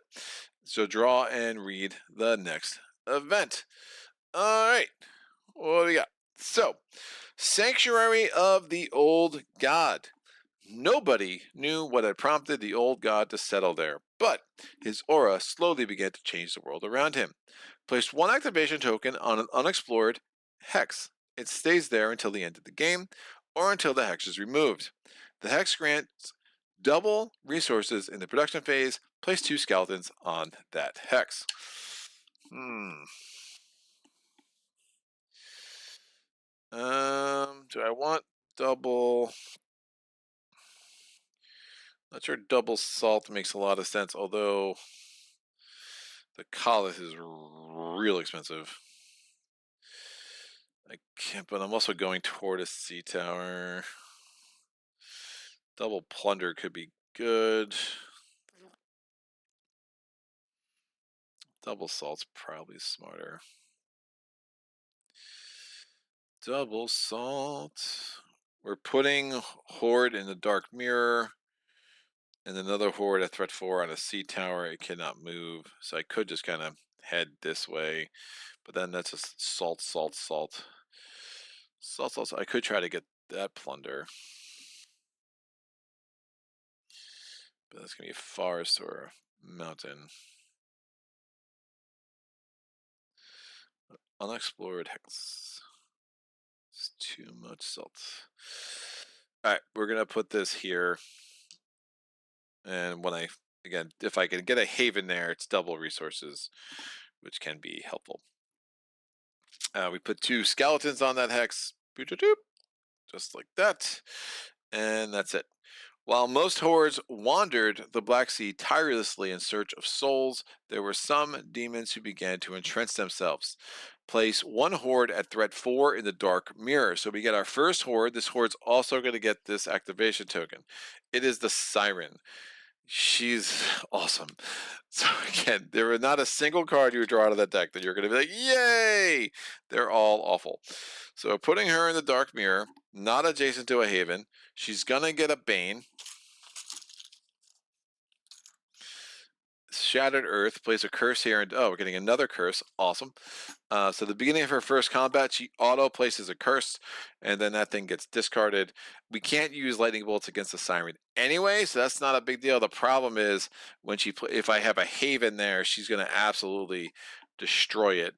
So draw and read the next event. All right. What do we got? So, Sanctuary of the Old God. Nobody knew what had prompted the old god to settle there. but his aura slowly began to change the world around him. Place one activation token on an unexplored hex. It stays there until the end of the game, or until the hex is removed. The hex grants double resources in the production phase. Place 2 skeletons on that hex. Do I want double? Not sure double salt makes a lot of sense, although the collis is real expensive. I can't, but I'm also going toward a sea tower. Double plunder could be good. Double salt's probably smarter. Double salt. We're putting horde in the dark mirror, and another horde at threat 4 on a sea tower. It cannot move, so I could just kind of head this way, but then that's just salt. I could try to get that plunder, but that's gonna be a forest or a mountain. Unexplored hex. It's too much salt. All right, we're gonna put this here, and again, if I can get a haven there, it's double resources, which can be helpful. We put 2 skeletons on that hex, just like that, and that's it. While most hordes wandered the Black Sea tirelessly in search of souls, there were some demons who began to entrench themselves. Place 1 horde at threat 4 in the dark mirror. So we get our first horde. This horde's also going to get this activation token. It is the Siren. She's awesome. So again, there were not a single card you would draw out of that deck that you're going to be like, yay! They're all awful. So putting her in the dark mirror, not adjacent to a haven, she's going to get a Bane. Shattered Earth, plays a curse here, and we're getting another curse. Awesome. So the beginning of her first combat, she auto places a curse, and then that thing gets discarded. We can't use lightning bolts against the Siren anyway, so that's not a big deal. The problem is when if I have a haven there, she's going to absolutely destroy it.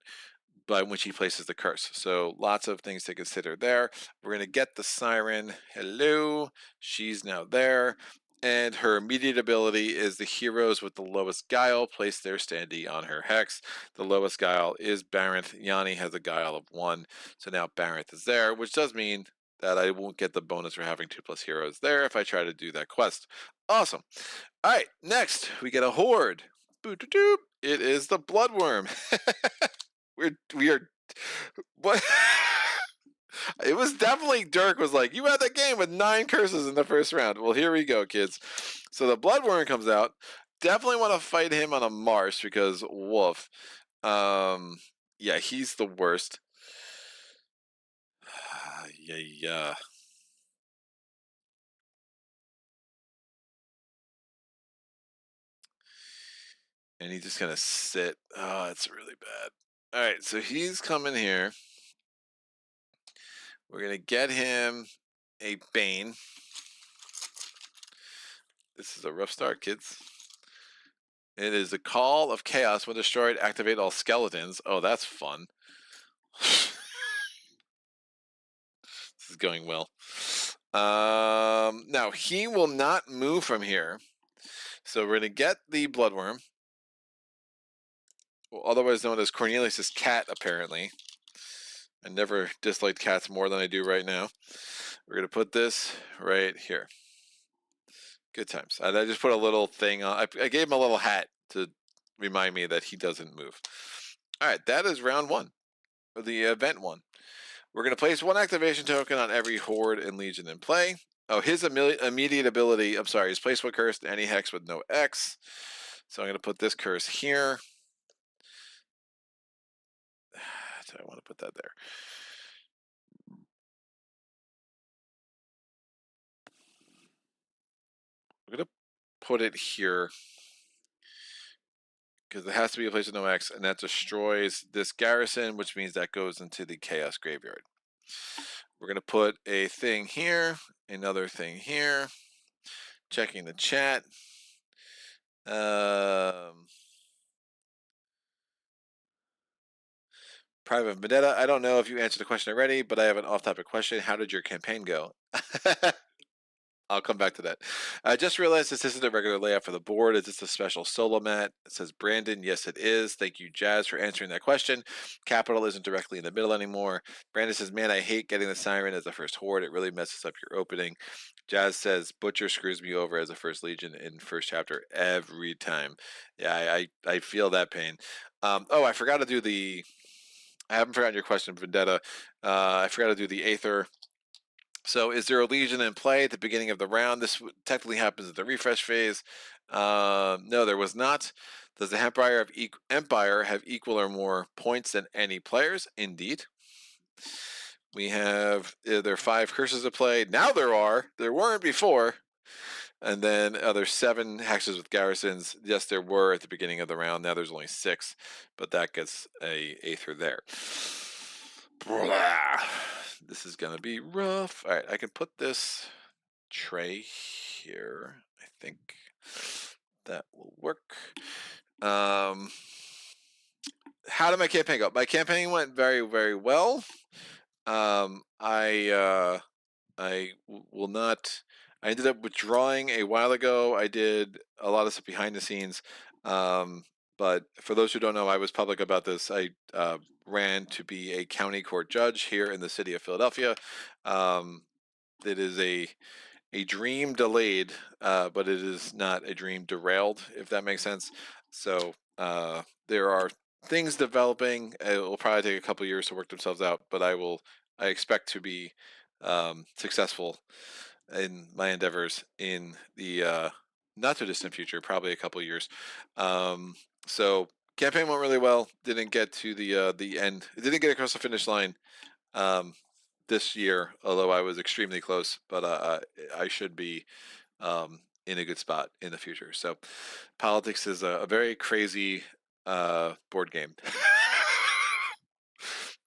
But when she places the curse, so lots of things to consider there. We're going to get the Siren. Hello, she's now there. And her immediate ability is the heroes with the lowest guile place their standee on her hex. The lowest guile is Baranth. Yanni has a guile of 1, so now Baranth is there, which does mean that I won't get the bonus for having 2+ heroes there if I try to do that quest. Awesome. All right, next we get a horde. Boop-doop-doop. It is the Bloodworm. we are what? It was definitely Dirk was like, you had that game with 9 curses in the first round. Well, here we go, kids. So the Bloodworm comes out. Definitely want to fight him on a Marsh because woof. Yeah, he's the worst. Yeah. And he's just gonna sit. Oh, it's really bad. All right, so he's coming here. We're gonna get him a Bane. This is a rough start, kids. It is the Call of Chaos. When destroyed, activate all skeletons. Oh, that's fun. This is going well. Now, he will not move from here. So we're going to get the Bloodworm, otherwise known as Cornelius's cat, apparently. I never disliked cats more than I do right now. We're going to put this right here. Good times. And I just put a little thing on. I gave him a little hat to remind me that he doesn't move. All right, that is round 1, or the event 1. We're going to place 1 activation token on every Horde and Legion in play. Oh, his immediate ability, I'm sorry, is place 1 curse to any hex with no X. So I'm going to put this curse here. Do I want to put that there? I'm going to put it here because it has to be a place with no X, and that destroys this garrison, which means that goes into the Chaos Graveyard. We're going to put a thing here, another thing here, checking the chat. Private Vendetta, I don't know if you answered the question already, but I have an off-topic question. How did your campaign go? I'll come back to that. I just realized this isn't a regular layout for the board. Is this a special solo mat? It says Brandon. Yes, it is. Thank you, Jazz, for answering that question. Capital isn't directly in the middle anymore. Brandon says, man, I hate getting the Siren as the first horde. It really messes up your opening. Jazz says, Butcher screws me over as a first Legion in first chapter every time. Yeah, I feel that pain. I forgot to do the... I haven't forgotten your question, Vendetta. I forgot to do the Aether. So, is there a Legion in play at the beginning of the round? This technically happens at the refresh phase. No, there was not. Does the Empire have equal or more points than any players? Indeed. We have there are 5 curses to play. Now there are. There weren't before. And then there's 7 hexes with garrisons. Yes, there were at the beginning of the round. Now there's only 6, but that gets a Aether there. Blah. This is gonna be rough. All right, I can put this tray here. I think that will work. How did my campaign go? My campaign went very, very well. I will not. I ended up withdrawing a while ago. I did a lot of stuff behind the scenes. But for those who don't know, I was public about this. I ran to be a county court judge here in the city of Philadelphia. It is a dream delayed, but it is not a dream derailed, if that makes sense. So there are things developing. It will probably take a couple years to work themselves out, but I expect to be successful in my endeavors in the not too distant future, probably a couple years. So campaign went really well. Didn't get to the end. It didn't get across the finish line this year, although I was extremely close. But I should be in a good spot in the future. So politics is a very crazy board game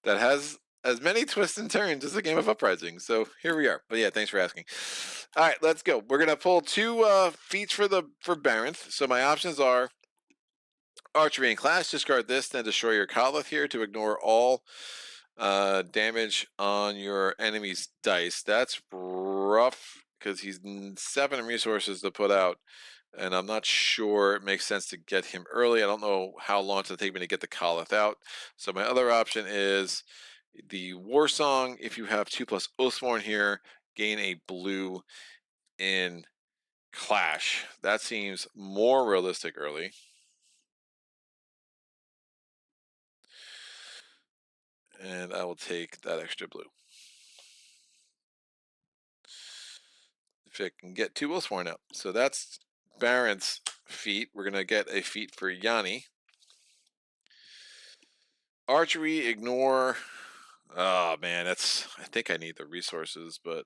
that has as many twists and turns as a game of Uprising. So here we are. But yeah, thanks for asking. All right, let's go. We're gonna pull 2 feats for Baranth. So my options are Archery and Clash. Discard this, then destroy your Colith here to ignore all damage on your enemy's dice. That's rough because he's 7 resources to put out, and I'm not sure it makes sense to get him early. I don't know how long it's going to take me to get the Colith out. So my other option is the War Song. If you have 2+ Oathsworn here, gain a blue in Clash. That seems more realistic early. And I will take that extra blue. If I can get 2 Oathsworn up. So that's Baron's feat. We're going to get a feat for Yanni. Archery, ignore. Oh, man, I think I need the resources, but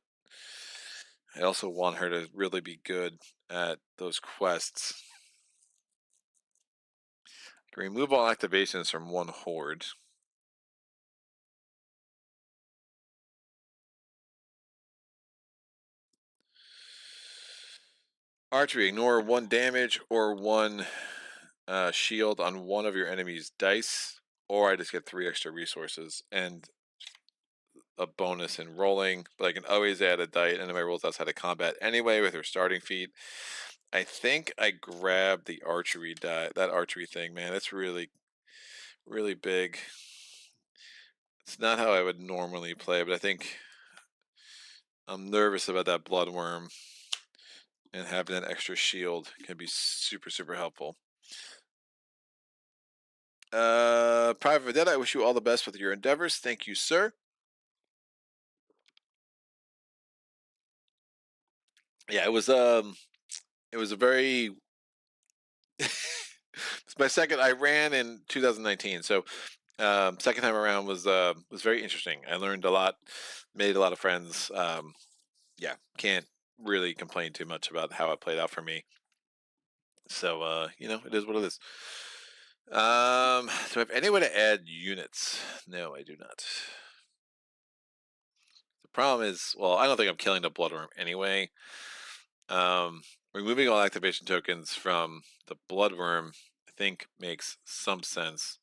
I also want her to really be good at those quests. I can remove all activations from 1 horde. Archery, ignore 1 damage or 1 shield on 1 of your enemy's dice, or I just get 3 extra resources and a bonus in rolling, but I can always add a die. Enemy rolls outside of combat anyway with her starting feat. I think I grabbed the archery die, that archery thing, man. It's really, really big. It's not how I would normally play, but I think I'm nervous about that bloodworm, and having that extra shield can be super, super helpful. Private Vendetta, I wish you all the best with your endeavors. Thank you, sir. Yeah, it was a very it's my second. I ran in 2019, so second time around was very interesting. I learned a lot, made a lot of friends. Yeah, can't really complain too much about how it played out for me. So it is what it is. Do I have any way to add units? No, I do not. The problem is, well, I don't think I'm killing the bloodworm anyway. Removing all activation tokens from the Bloodworm, I think, makes some sense.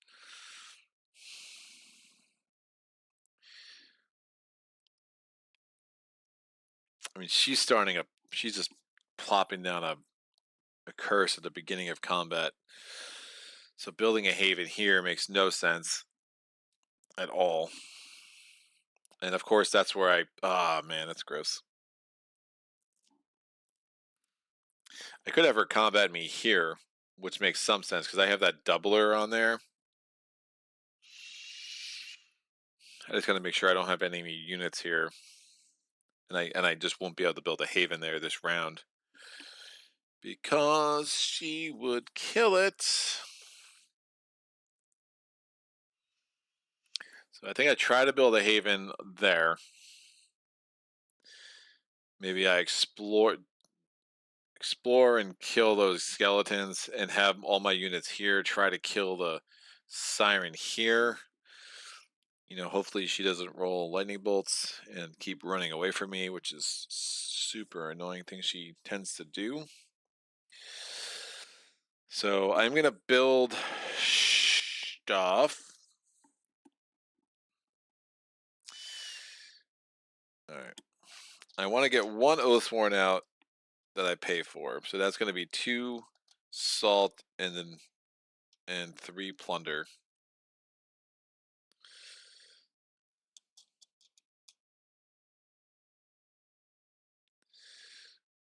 I mean, she's just plopping down a curse at the beginning of combat. So building a haven here makes no sense at all. And of course, that's where man, that's gross. I could have her combat me here, which makes some sense because I have that doubler on there. I just gotta make sure I don't have enemy units here. And I just won't be able to build a haven there this round. Because she would kill it. So I think I try to build a haven there. Maybe I explore and kill those skeletons and have all my units here. Try to kill the siren here. You know, hopefully she doesn't roll lightning bolts and keep running away from me, which is super annoying thing she tends to do. So I'm gonna build stuff. All right. I want to get one Oathsworn out that I pay for. So that's going to be 2 salt and 3 plunder.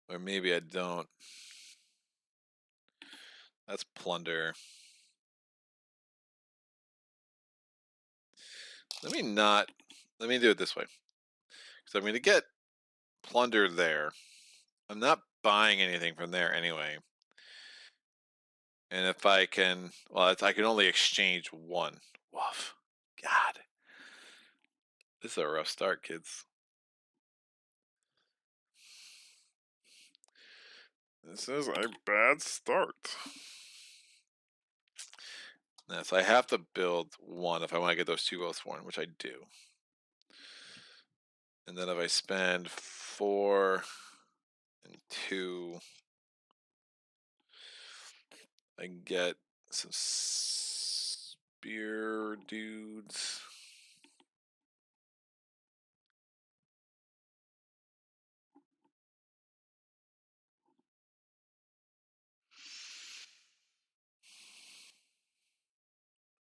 Or maybe I don't. That's plunder. Let me do it this way. Because I'm going to get plunder there. I'm not buying anything from there anyway. And if I can, well, I can only exchange 1. Woof. God. This is a rough start, kids. This is a bad start. Yeah, so I have to build 1 if I want to get those 2 Oathsworn, which I do. And then if I spend 4 and 2, I can get some spear dudes.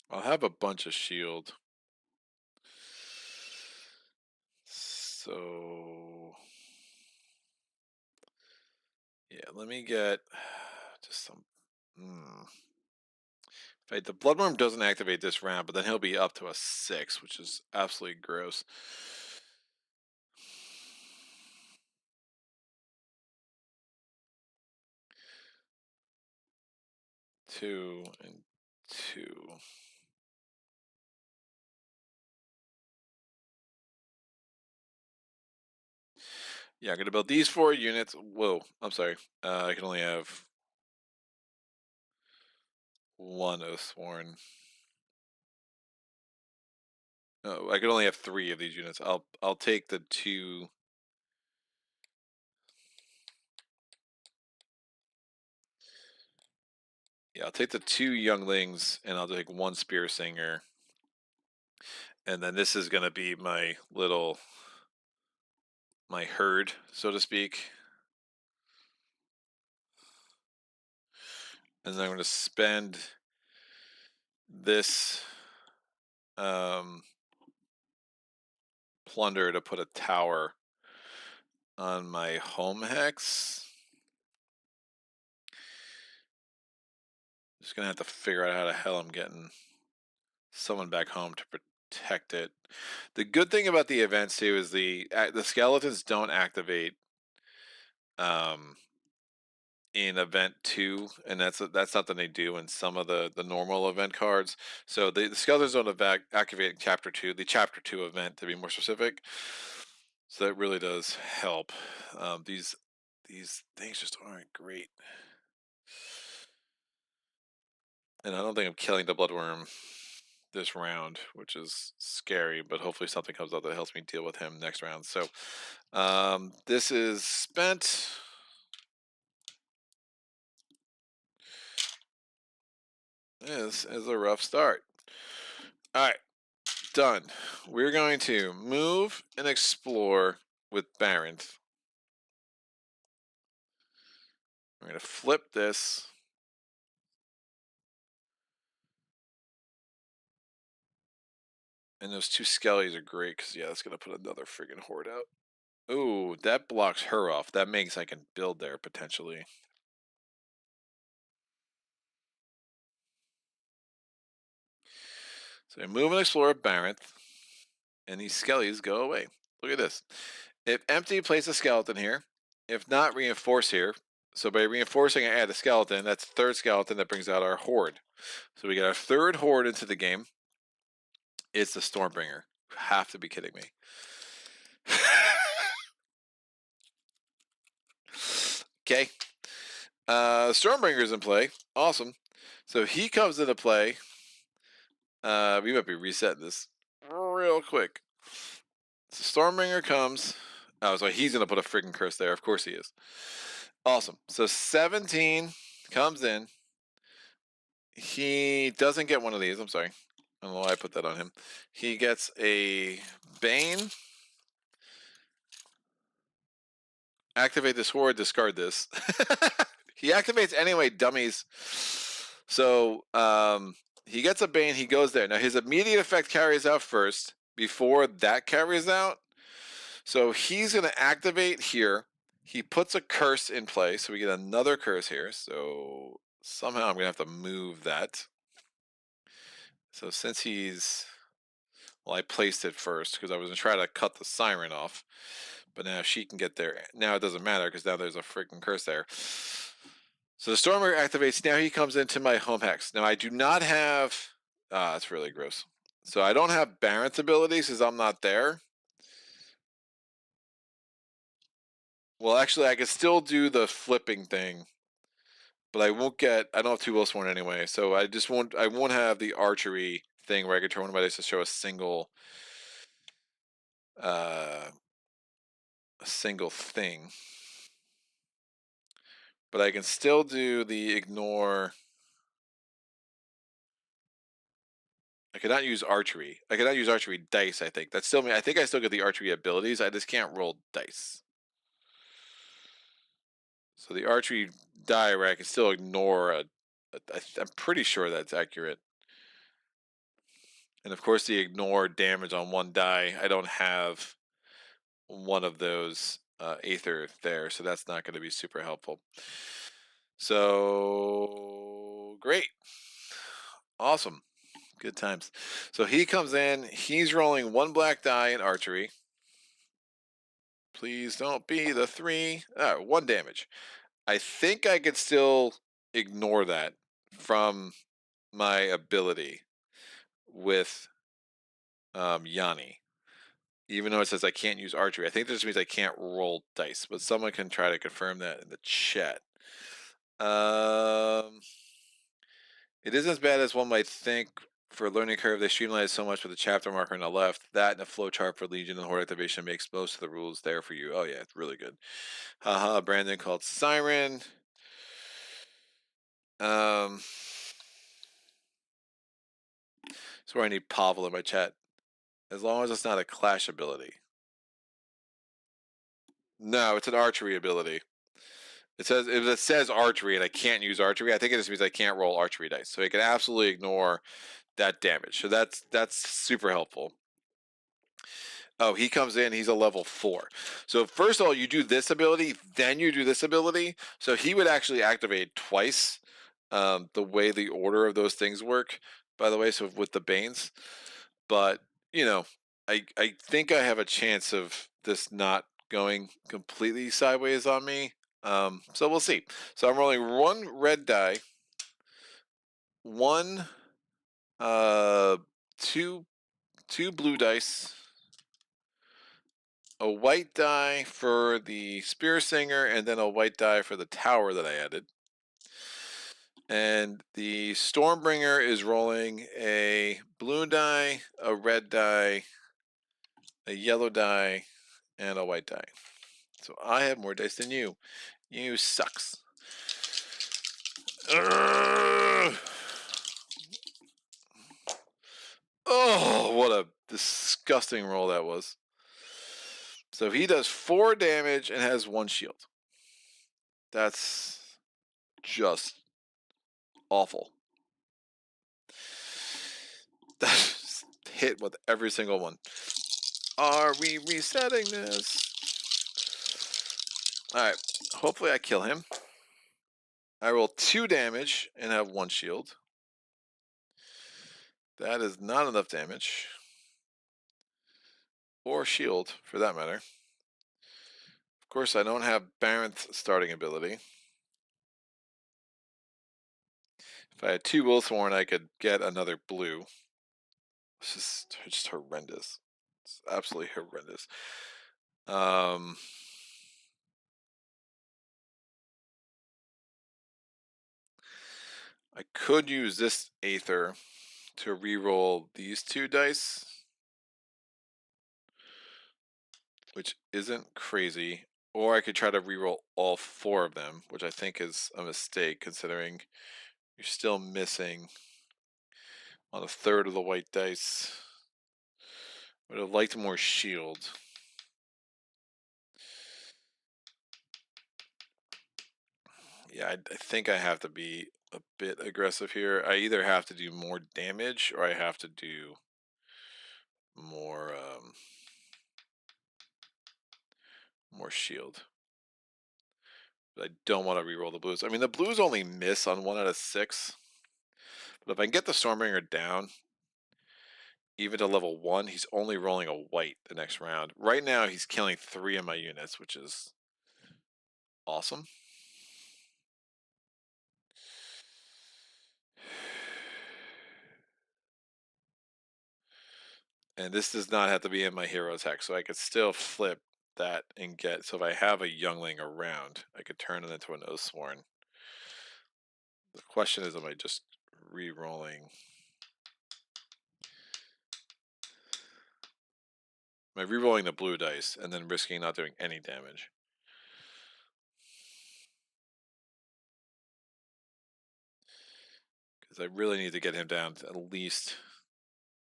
I'll have a bunch of shield. So yeah, let me get just some. The Bloodworm doesn't activate this round, but then he'll be up to a 6, which is absolutely gross. Two and 2. Yeah, I'm gonna build these 4 units. Whoa, I'm sorry. I can only have 1 Oathsworn. No, I can only have 3 of these units. I'll take the 2. Yeah, I'll take the 2 younglings, and I'll take 1 spear singer. And then this is gonna be my herd, so to speak. And then I'm gonna spend this plunder to put a tower on my home hex. Just gonna have to figure out how the hell I'm getting someone back home to protect it. The good thing about the events too is the skeletons don't activate in event 2, and that's something they do in some of the normal event cards. So the skeletons don't activate in chapter 2, the chapter 2 event to be more specific. So that really does help. These things just aren't great. And I don't think I'm killing the Bloodworm this round, which is scary, but hopefully something comes up that helps me deal with him next round. So this is spent. This is a rough start. All right, done. We're going to move and explore with Baronth. We're going to flip this. And those two skellies are great because, yeah, that's going to put another friggin' horde out. Ooh, that blocks her off. That makes I can build there potentially. So I move and explore Baronth, and these skellies go away. Look at this. If empty, place a skeleton here. If not, reinforce here. So by reinforcing, I add a skeleton. That's the third skeleton that brings out our horde. So we get our third horde into the game. It's the Stormbringer. You have to be kidding me. Okay. Stormbringer's in play. Awesome. So he comes into play. We might be resetting this real quick. So Stormbringer comes. Oh, so he's going to put a freaking curse there. Of course he is. Awesome. So 17 comes in. He doesn't get one of these. I'm sorry. I don't know why I put that on him. He gets a Bane. Activate this horde, discard this. He activates anyway, dummies. So he gets a Bane, he goes there. Now his immediate effect carries out first before that carries out. So he's going to activate here. He puts a curse in play, so we get another curse here. So somehow I'm going to have to move that. So since he's... Well, I placed it first because I was going to try to cut the siren off. But now she can get there. Now it doesn't matter because now there's a freaking curse there. So the Stormer activates. Now he comes into my home hex. Now I do not have... that's really gross. So I don't have Baron's abilities because I'm not there. Well, actually, I can still do the flipping thing, but I won't get... I don't have 2 Willsworn anyway, so I just won't... I won't have the archery thing where I can turn one of my dice to show a single... a single thing. But I can still do the ignore... I cannot use archery. I cannot use archery dice, I think. That's still me. I think I still get the archery abilities. I just can't roll dice. So the archery die where I can still ignore I'm pretty sure that's accurate. And of course the ignore damage on 1 die. I don't have one of those Aether there, so that's not going to be super helpful. So great. Awesome. Good times. So he comes in, he's rolling 1 black die in archery. Please don't be the 3. 1 damage. I think I could still ignore that from my ability with Yanni. Even though it says I can't use archery. I think that just means I can't roll dice. But someone can try to confirm that in the chat. It isn't as bad as one might think. For a learning curve, they streamlined so much with the chapter marker on the left. That and a flowchart for Legion and Horde activation makes most of the rules there for you. Oh yeah, it's really good. Haha, Brandon called Siren. That's where I need Pavel in my chat. As long as it's not a clash ability. No, it's an archery ability. It says if it says archery and I can't use archery, I think it just means I can't roll archery dice. So I can absolutely ignore that damage. So that's super helpful. Oh, he comes in, he's a level 4. So first of all, you do this ability, then you do this ability. So he would actually activate twice, the way the order of those things work, by the way, so with the Banes. But, you know, I think I have a chance of this not going completely sideways on me. So we'll see. So I'm rolling 1 red die, 1, 2 blue dice, a white die for the Spear Singer, and then a white die for the tower that I added. And the Stormbringer is rolling a blue die, a red die, a yellow die, and a white die. So I have more dice than you. You sucks. Urgh! disgusting roll that was. So he does 4 damage and has 1 shield. That's just awful. That's hit with every single one. Are we resetting this? Alright, hopefully I kill him. I roll 2 damage and have 1 shield. That is not enough damage. Or shield, for that matter. Of course, I don't have Baron's starting ability. If I had 2 Wolfthorn, I could get another blue. It's just horrendous. It's absolutely horrendous. I could use this Aether to reroll these 2 dice, which isn't crazy. Or I could try to reroll all 4 of them, which I think is a mistake considering you're still missing on a third of the white dice. Would have liked more shield. Yeah, I think I have to be a bit aggressive here. I either have to do more damage or I have to do more more shield. But I don't want to reroll the blues. I mean, the blues only miss on 1 out of 6. But if I can get the Stormbringer down, even to level 1, he's only rolling a white the next round. Right now, he's killing 3 of my units, which is awesome. And this does not have to be in my hero's hex, so I could still flip that and get. So if I have a youngling around, I could turn it into an Oathsworn. The question is, am I just re-rolling? Am I re-rolling the blue dice and then risking not doing any damage? Because I really need to get him down to at least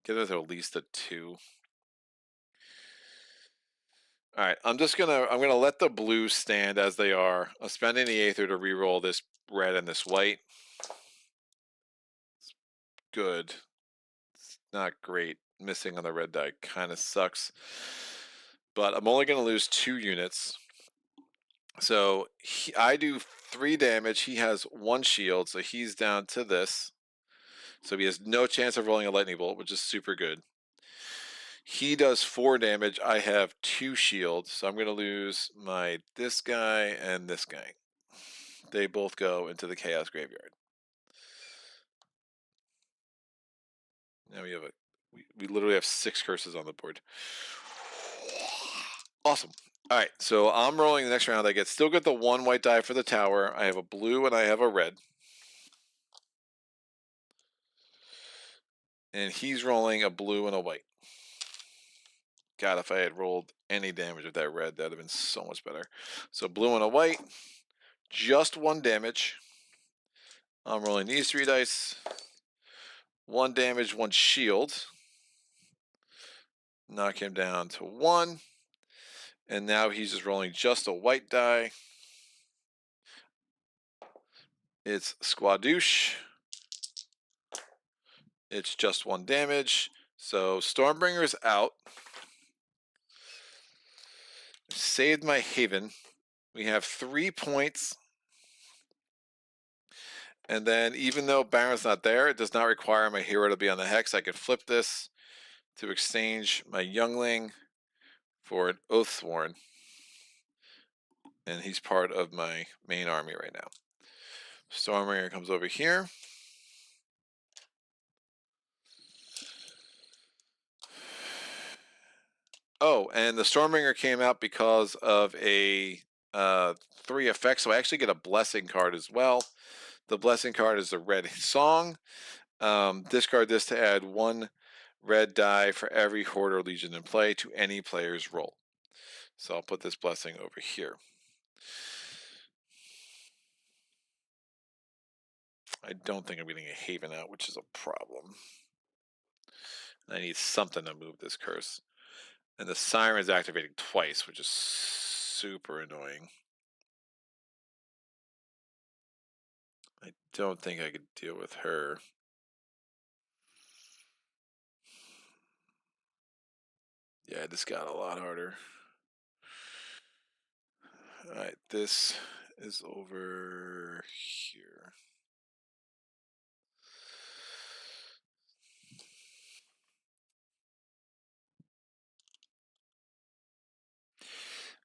a 2. All right, I'm gonna let the blues stand as they are. I'm spending the Aether to re-roll this red and this white. It's good. It's not great. Missing on the red die kind of sucks. But I'm only gonna lose 2 units. So I do 3 damage. He has 1 shield, so he's down to this. So he has no chance of rolling a lightning bolt, which is super good. He does 4 damage. I have 2 shields, so I'm going to lose this guy and this guy. They both go into the Chaos Graveyard. Now we literally have 6 curses on the board. Awesome. All right, so I'm rolling the next round. I still get the 1 white die for the tower. I have a blue and I have a red. And he's rolling a blue and a white. God, if I had rolled any damage with that red, that would have been so much better. So blue and a white, just 1 damage. I'm rolling these 3 dice. 1 damage, 1 shield. Knock him down to 1. And now he's just rolling just a white die. It's Squadouche. It's just 1 damage. So Stormbringer's out. Saved my Haven. We have 3 points. And then even though Baron's not there, it does not require my hero to be on the hex. I could flip this to exchange my youngling for an Oathsworn. And he's part of my main army right now. Stormbringer comes over here. Oh, and the Stormbringer came out because of a 3 effect, so I actually get a blessing card as well. The blessing card is a red song. Discard this to add 1 red die for every Horde or Legion in play to any player's roll. So I'll put this blessing over here. I don't think I'm getting a Haven out, which is a problem. I need something to move this curse. And the siren's activating twice, which is super annoying. I don't think I could deal with her. Yeah, this got a lot harder. Alright, this is over here.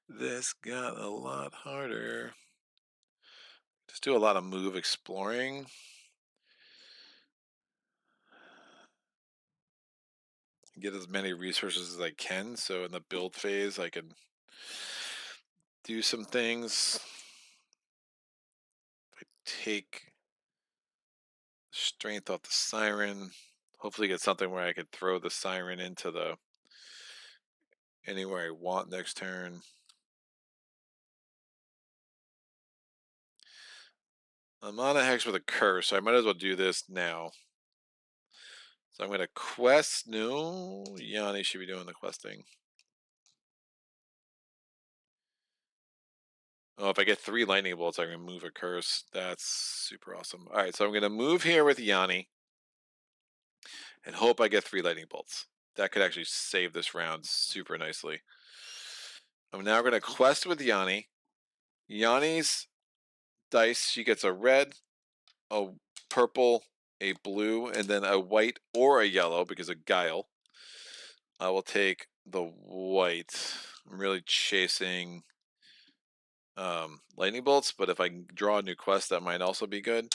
This got a lot harder. Just do a lot of move exploring. Get as many resources as I can, so in the build phase I can do some things. If I take strength off the siren, hopefully get something where I could throw the siren into the anywhere I want next turn. I'm on a hex with a curse, so I might as well do this now. So I'm going to quest. No, Yanni should be doing the questing. Oh, if I get 3 lightning bolts, I can move a curse. That's super awesome. All right, so I'm going to move here with Yanni and hope I get 3 lightning bolts. That could actually save this round super nicely. I'm now going to quest with Yanni. Yanni's dice, she gets a red, a purple, a blue, and then a white or a yellow because of Guile. I will take the white. I'm really chasing lightning bolts, but if I can draw a new quest, that might also be good.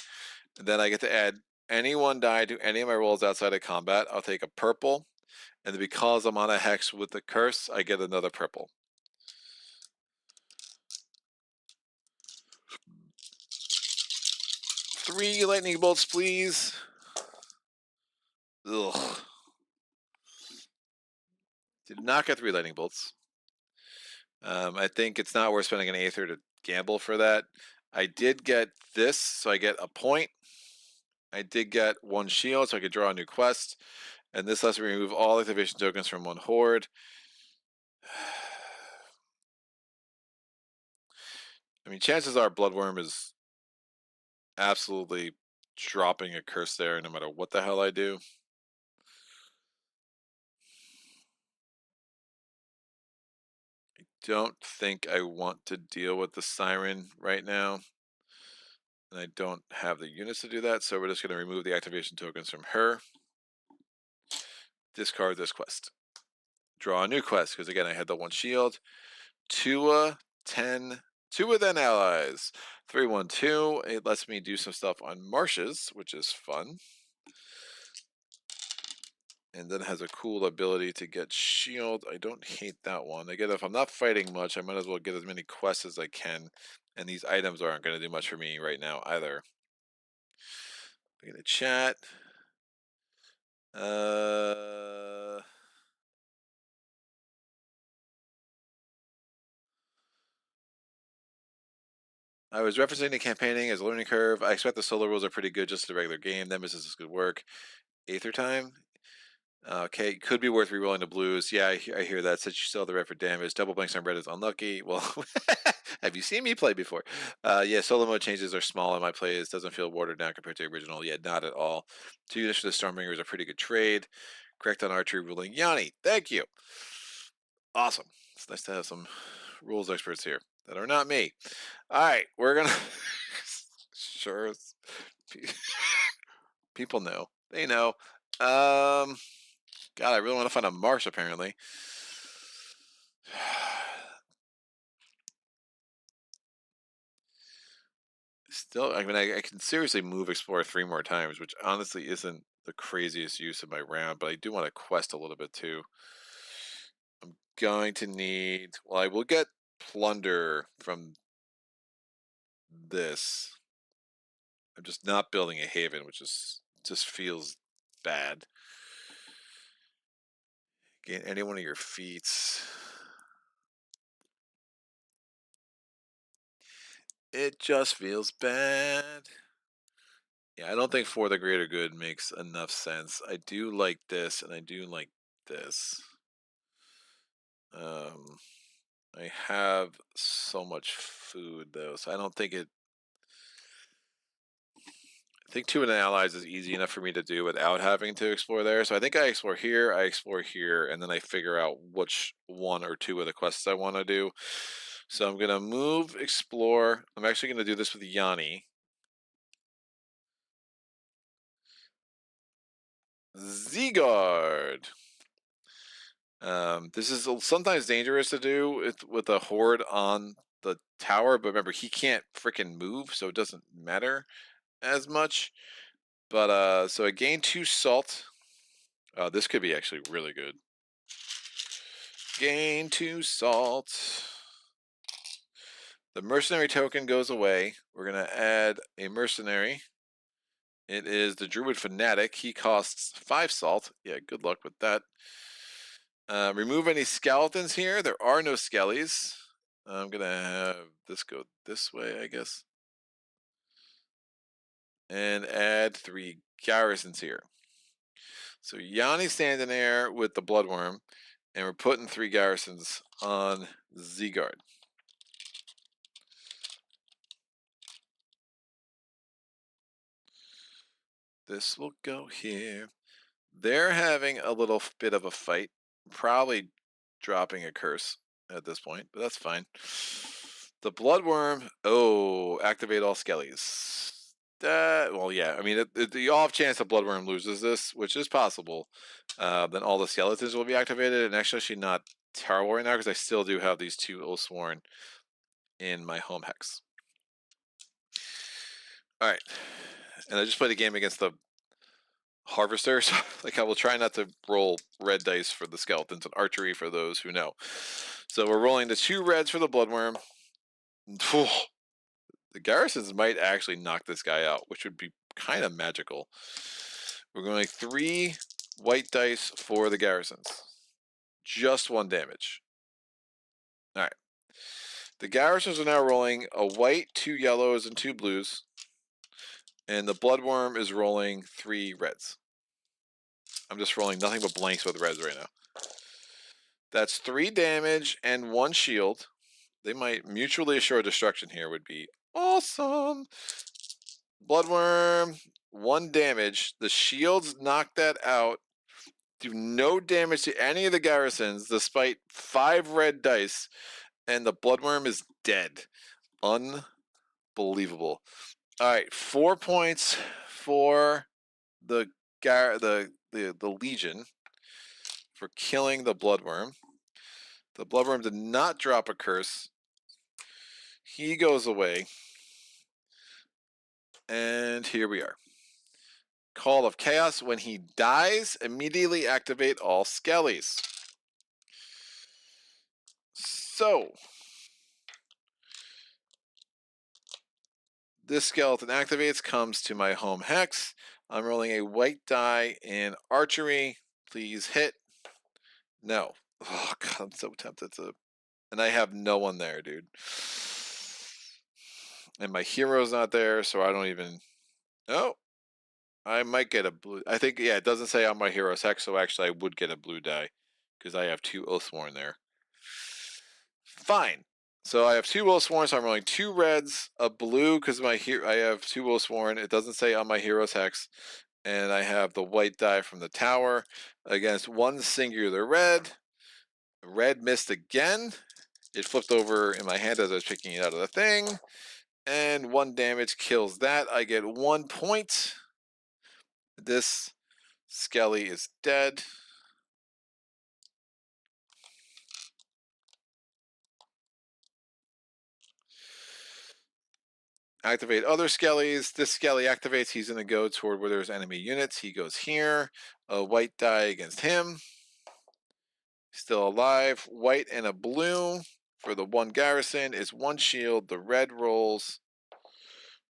And then I get to add any one die to any of my rolls outside of combat. I'll take a purple, and because I'm on a hex with the curse, I get another purple. Three lightning bolts, please. Ugh. Did not get 3 lightning bolts. I think it's not worth spending an Aether to gamble for that. I did get this, so I get a point. I did get 1 shield, so I could draw a new quest. And this lets me remove all activation tokens from 1 horde. I mean, chances are Bloodworm is absolutely dropping a curse there no matter what the hell I do. I don't think I want to deal with the Siren right now. And I don't have the units to do that, so we're just going to remove the activation tokens from her. Discard this quest. Draw a new quest, because again, I had the 1 shield. Tua, 10, Tua then allies. 3-1-2. It lets me do some stuff on marshes, which is fun. And then has a cool ability to get shield. I don't hate that one. Again, if I'm not fighting much, I might as well get as many quests as I can. And these items aren't going to do much for me right now either. I'm going to chat. I was referencing the campaigning as a learning curve. I expect the solo rules are pretty good just as a regular game. Nemesis is good work. Aether time. Okay, could be worth rerolling the blues. Yeah, I hear that. Since you still have the red for damage, double blanks on red is unlucky. Well, have you seen me play before? Yeah, solo mode changes are small in my plays. Doesn't feel watered down compared to the original. Yeah, not at all. 2 units for the Stormbringer is a pretty good trade. Correct on archery ruling. Yanni, thank you. Awesome. It's nice to have some rules experts here that are not me. All right, we're gonna. Sure. People know. They know. God, I really want to find a marsh, apparently. Still, I mean, I can seriously move Explorer 3 more times, which honestly isn't the craziest use of my round, but I do want to quest a little bit too. I'm going to need, well, I will get Plunder from this. I'm just not building a Haven, which is just feels bad. Gain any one of your feats. It just feels bad. Yeah, I don't think For the Greater Good makes enough sense. I do like this, and I do like this. I have so much food though, so I don't think it. I think 2 and allies is easy enough for me to do without having to explore there. So I think I explore here, and then I figure out which 1 or 2 of the quests I want to do. So I'm gonna move, explore. I'm actually gonna do this with Yanni. Zeegard. This is sometimes dangerous to do with a horde on the tower, but remember he can't freaking move, so it doesn't matter as much. But so I gain 2 salt. This could be actually really good. Gain 2 salt. The mercenary token goes away. We're gonna add a mercenary. It is the Druid Fanatic. He costs 5 salt. Yeah, good luck with that. Remove any skeletons here. There are no skellies. I'm gonna have this go this way, I guess. And add 3 garrisons here. So Yanni's standing there with the Bloodworm, and we're putting 3 garrisons on Zeegard. This will go here. They're having a little bit of a fight, probably dropping a curse at this point, but that's fine. The Bloodworm, activate all skellies. Well, yeah, I mean, the off chance the Bloodworm loses this, which is possible, then all the skeletons will be activated, and actually not terrible right now, because I still do have these 2 Oathsworn in my home hex. Alright, and I just played a game against the Harvester, so like I will try not to roll red dice for the skeletons and archery for those who know. So we're rolling the 2 reds for the Bloodworm. The garrisons might actually knock this guy out, which would be kind of magical. We're going 3 white dice for the garrisons. Just 1 damage. Alright. The garrisons are now rolling a white, 2 yellows, and 2 blues. And the Bloodworm is rolling 3 reds. I'm just rolling nothing but blanks with reds right now. That's 3 damage and 1 shield. They might mutually assure destruction here would be awesome. Bloodworm, 1 damage. The shields knock that out. Do no damage to any of the garrisons despite 5 red dice. And the Bloodworm is dead. Unbelievable. Alright, 4 points for the Legion for killing the Bloodworm. The Bloodworm did not drop a curse. He goes away. And here we are. Call of Chaos. When he dies, immediately activate all skellies. So, this skeleton activates, comes to my home hex. I'm rolling a white die in archery. Please hit. No. Oh, God, I'm so tempted to. And I have no one there, dude. And my hero's not there, so I don't even. Oh, I might get a blue. I think, yeah, it doesn't say on my hero's hex, so actually I would get a blue die because I have 2 Oathsworn there. Fine. So I have 2 Oathsworn, so I'm rolling 2 reds, a blue because I have 2 Oathsworn. It doesn't say on my hero's hex. And I have the white die from the tower against 1 singular red. Red missed again. It flipped over in my hand as I was picking it out of the thing. And 1 damage kills that. I get 1 point. This Skelly is dead. Activate other Skellies. This Skelly activates. He's going to go toward where there's enemy units. He goes here. A white die against him. Still alive. White and a blue for the 1 garrison is 1 shield. The red rolls.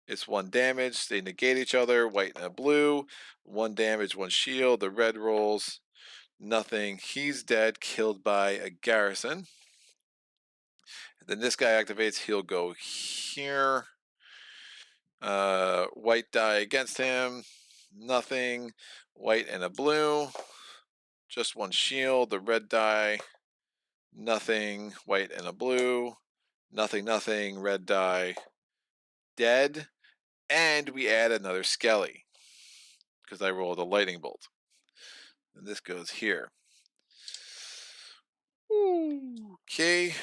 It's 1 damage. They negate each other. White and a blue. 1 damage, 1 shield. The red rolls. Nothing. He's dead. Killed by a garrison. Then this guy activates. He'll go here. White die against him. Nothing. White and a blue. Just 1 shield. The red die. Nothing, white and a blue. Nothing, nothing, red die, dead. And we add another skelly because I rolled a lightning bolt. And this goes here. Okay,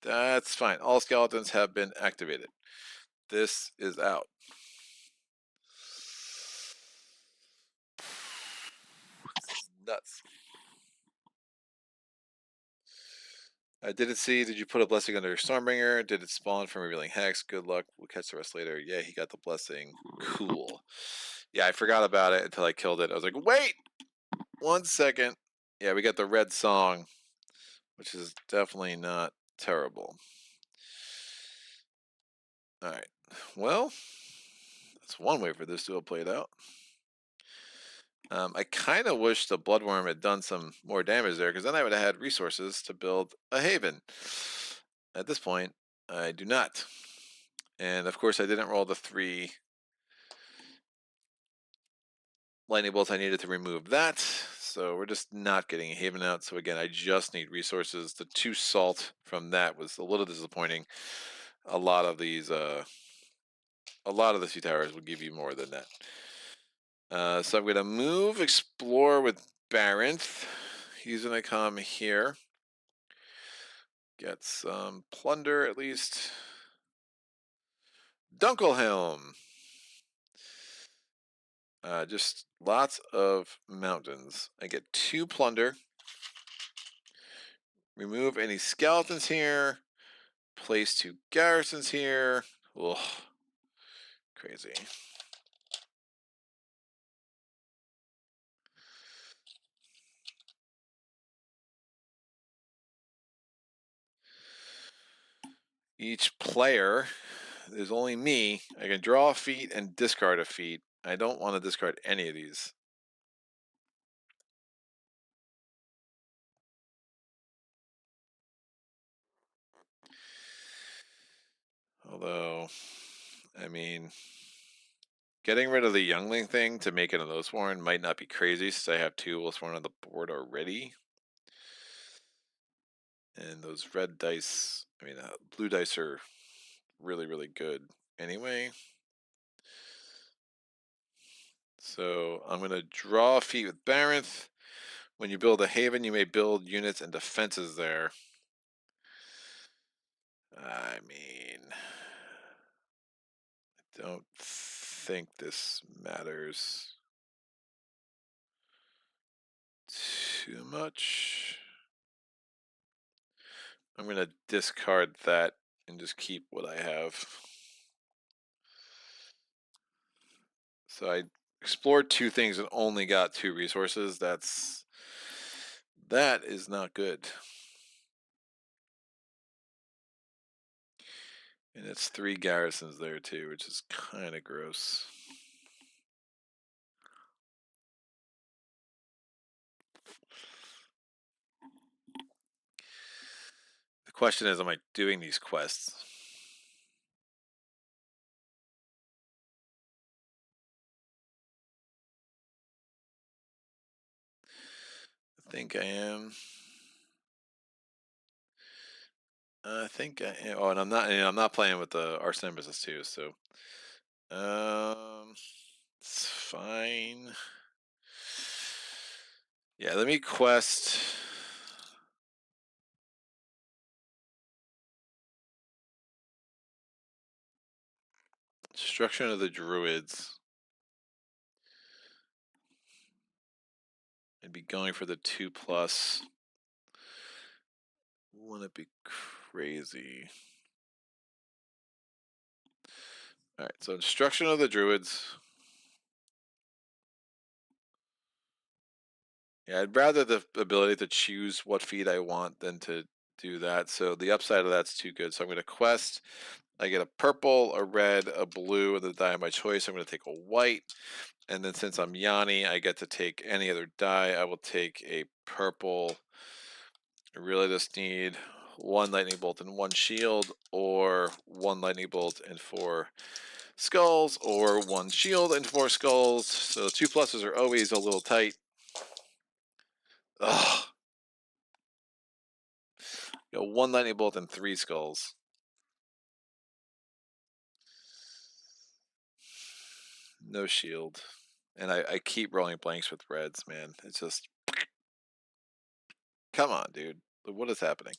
that's fine. All skeletons have been activated. This is out. Nuts. I didn't see. Did you put a blessing under your Stormbringer? Did it spawn from revealing hex? Good luck. We'll catch the rest later. Yeah, he got the blessing. Cool. Yeah, I forgot about it until I killed it. I was like, wait 1 second. Yeah, we got the red song, which is definitely not terrible. All right. Well, that's one way for this to have played out. I kind of wish the Bloodworm had done some more damage there, because then I would have had resources to build a haven. At this point, I do not. And of course, I didn't roll the 3 lightning bolts I needed to remove that. So we're just not getting a haven out. So again, I just need resources. The 2 salt from that was a little disappointing. A lot of the 2 towers will give you more than that. So I'm going to move, explore with Barinth. He's going to come here. Get some plunder at least. Dunkelhelm. Just lots of mountains. I get 2 plunder. Remove any skeletons here. Place 2 garrisons here. Ugh. Crazy. Each player, there's only me. I can draw a feat and discard a feat. I don't want to discard any of these. Although, I mean, getting rid of the youngling thing to make it an Oathsworn might not be crazy, since I have 2 Oathsworn on the board already. And those red dice, I mean, blue dice are really, really good anyway. So I'm going to draw a feat with Barinth. When you build a haven, you may build units and defenses there. I mean, I don't think this matters too much. I'm going to discard that and just keep what I have. So I explored 2 things and only got 2 resources. That is not good. And it's 3 garrisons there too, which is kind of gross. The question is, am I doing these quests? I think I am. I think I am. Oh, and I'm not. And I'm not playing with the Arch-Nemesis too. So, it's fine. Yeah, let me quest. Destruction of the Druids. I'd be going for the 2+. Wouldn't it be crazy? All right, so Destruction of the Druids. Yeah, I'd rather the ability to choose what feat I want than to do that. So the upside of that's too good. So I'm going to quest. I get a purple, a red, a blue, and the die of my choice. I'm going to take a white. And then since I'm Yanni, I get to take any other die. I will take a purple. I really just need 1 lightning bolt and 1 shield, or 1 lightning bolt and 4 skulls, or 1 shield and 4 skulls. So 2+s are always a little tight. Ugh. Got 1 lightning bolt and 3 skulls. No shield. And I keep rolling blanks with reds, man. It's just, come on, dude. What is happening?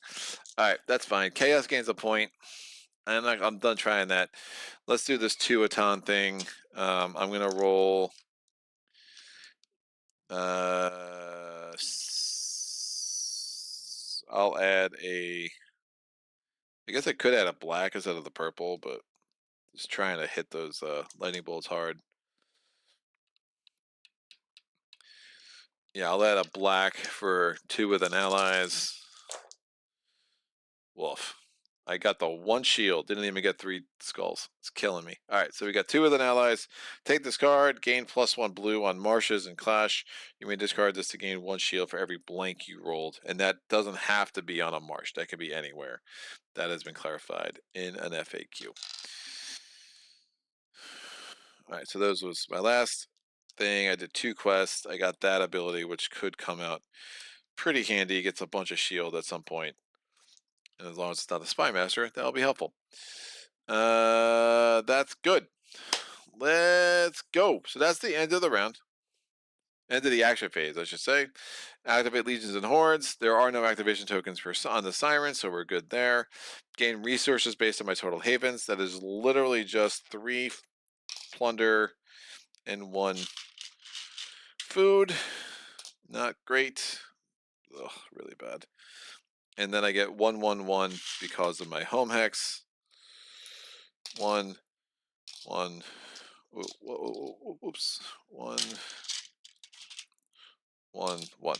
All right, that's fine. Chaos gains a point. I'm done trying that. Let's do this 2-a-ton thing. I'm gonna roll. I'll add a. I guess I could add a black instead of the purple, but just trying to hit those lightning bolts hard. Yeah, I'll add a black for 2 with an allies. Wolf. I got the 1 shield. Didn't even get 3 skulls. It's killing me. All right, so we got 2 with an allies. Take this card. Gain +1 blue on marshes and clash. You may discard this to gain 1 shield for every blank you rolled, and that doesn't have to be on a marsh. That could be anywhere. That has been clarified in an FAQ. All right, so those was my last thing. I did 2 quests. I got that ability, which could come out pretty handy. Gets a bunch of shield at some point. And as long as it's not the Spy Master, that'll be helpful. That's good. Let's go. So that's the end of the round. End of the action phase, I should say. Activate Legions and Hordes. There are no activation tokens on the Siren, so we're good there. Gain resources based on my total havens. That is literally just 3 plunder and 1 food. Not great. Ugh, really bad. And then I get 1/1/1 because of my home hex. 1, 1. Oops. 1, 1, 1.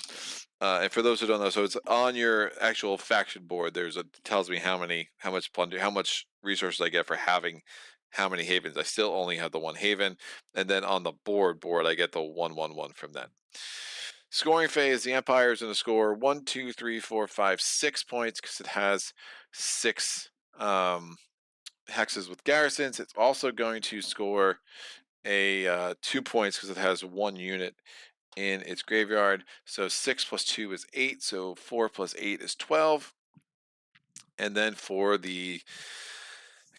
And for those who don't know, so it's on your actual faction board. Tells me how much plunder, how much resources I get for having how many havens. I still only have the 1 haven, and then on the board I get the 1/1/1 from that. Scoring phase, the Empire is going to score 1, 2, 3, 4, 5, 6 points because it has 6 hexes with garrisons. It's also going to score a 2 points because it has 1 unit in its graveyard. So 6 + 2 is 8. So 4 + 8 is 12. And then for the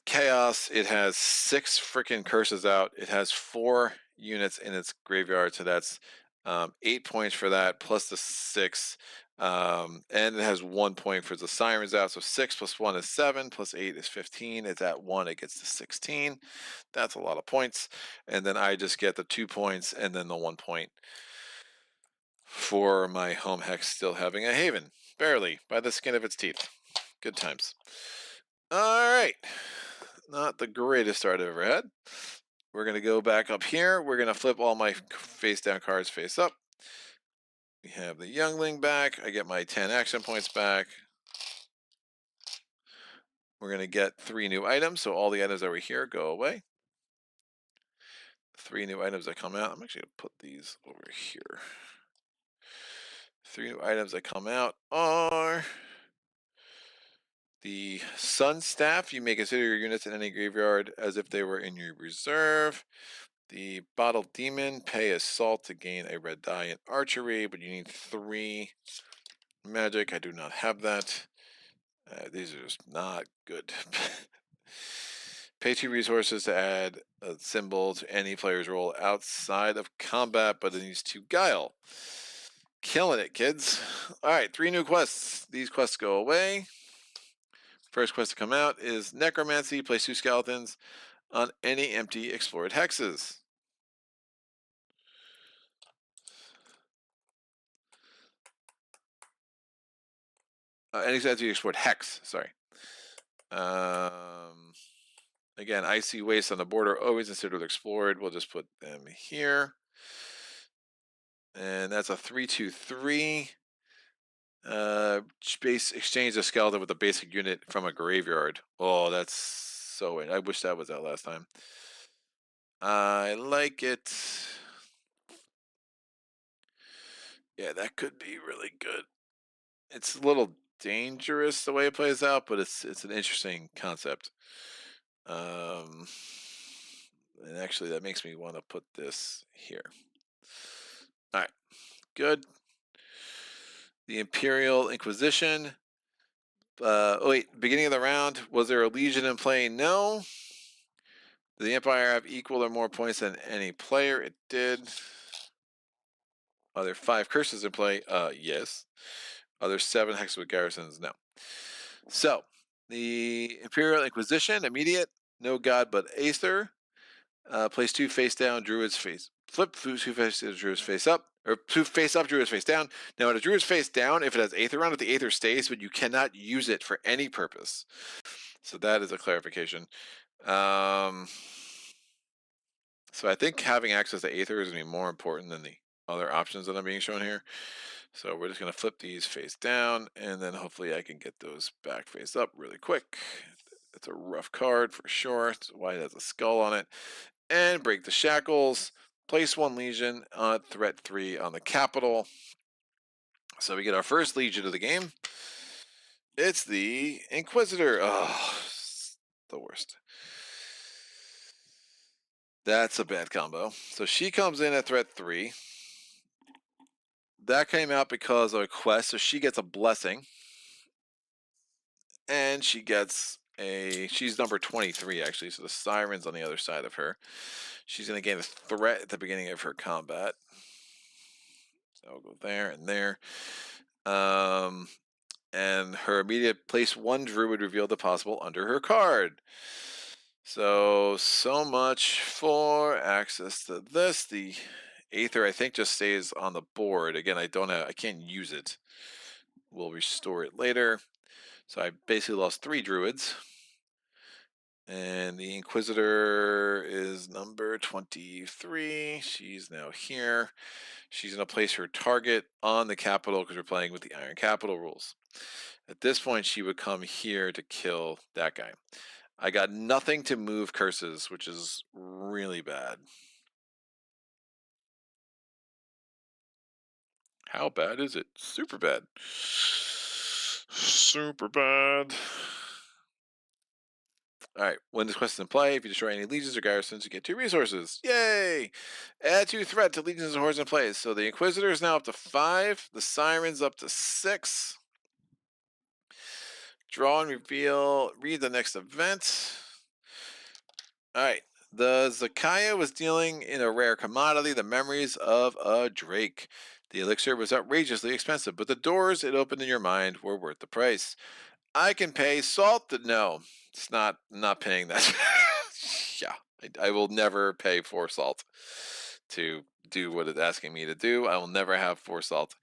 Chaos, it has 6 freaking curses out. It has 4 units in its graveyard, so that's 8 points for that, plus the 6. And it has 1 point for the Sirens out, so 6 + 1 is 7, plus 8 is 15. It's at 1, it gets to 16. That's a lot of points. And then I just get the 2 points and then the 1 point for my home hex still having a haven. Barely, by the skin of its teeth. Good times. All right. Not the greatest start I've ever had. We're going to go back up here. We're going to flip all my face down cards face up. We have the Youngling back. I get my 10 action points back. We're going to get 3 new items. So all the items over here go away. 3 new items that come out. I'm actually going to put these over here. 3 new items that come out are the Sun Staff. You may consider your units in any graveyard as if they were in your reserve. The Bottle Demon, pay a salt to gain a red die in archery, but you need 3 magic. I do not have that. These are just not good. Pay 2 resources to add a symbol to any player's roll outside of combat, but it needs 2 guile. Killing it, kids. All right, 3 new quests. These quests go away. First quest to come out is Necromancy. Place 2 skeletons on any empty explored hexes. Any empty explored hex, sorry. Again, icy waste on the border, always considered explored. We'll just put them here. And that's a 3/2/3. Space exchange a skeleton with a basic unit from a graveyard. Oh, that's so. I wish that was that last time. I like it. Yeah, that could be really good. It's a little dangerous the way it plays out, but it's an interesting concept. And actually, that makes me want to put this here. All right, good. The Imperial Inquisition. Wait, beginning of the round, was there a Legion in play? No. Did the Empire have equal or more points than any player? It did. Are there 5 curses in play? Yes. Are there 7 hexes with garrisons? No. So, the Imperial Inquisition, immediate, no god but Aether. Place 2 face down, druids face flip, 2 face down, druids face up, or 2 face up, druids face down. Now, when a druid's face down, if it has Aether on it, the Aether stays, but you cannot use it for any purpose. So that is a clarification. So I think having access to Aether is going to be more important than the other options that I'm being shown here. So we're just going to flip these face down, and then hopefully I can get those back face up really quick. It's a rough card for sure. It's why it has a skull on it. And break the shackles. Place 1 Legion on threat 3 on the capital. So we get our first Legion of the game. It's the Inquisitor. Oh, the worst. That's a bad combo. So she comes in at threat 3. That came out because of a quest, so she gets a blessing. And she gets she's number 23 actually, so the siren's on the other side of her. She's going to gain a threat at the beginning of her combat. So I'll go there and there. And her immediate place 1 druid revealed the possible under her card. So much for access to this. The Aether, I think, just stays on the board. Again, I can't use it. We'll restore it later. So I basically lost 3 druids. And the Inquisitor is number 23. She's now here. She's going to place her target on the capital because we're playing with the Iron Capital rules. At this point, she would come here to kill that guy. I got nothing to move curses, which is really bad. How bad is it? Super bad. Super bad. All right, when this quest is in play, if you destroy any legions or garrisons, you get 2 resources. Yay! Add 2 threat to legions and hordes in place. So the Inquisitor is now up to 5. The Siren's up to 6. Draw and reveal. Read the next event. All right. The Zakaya was dealing in a rare commodity, the memories of a Drake. The elixir was outrageously expensive, but the doors it opened in your mind were worth the price. I can pay salt. No, it's not paying that. Yeah, I will never pay for salt to do what it's asking me to do. I will never have 4 salt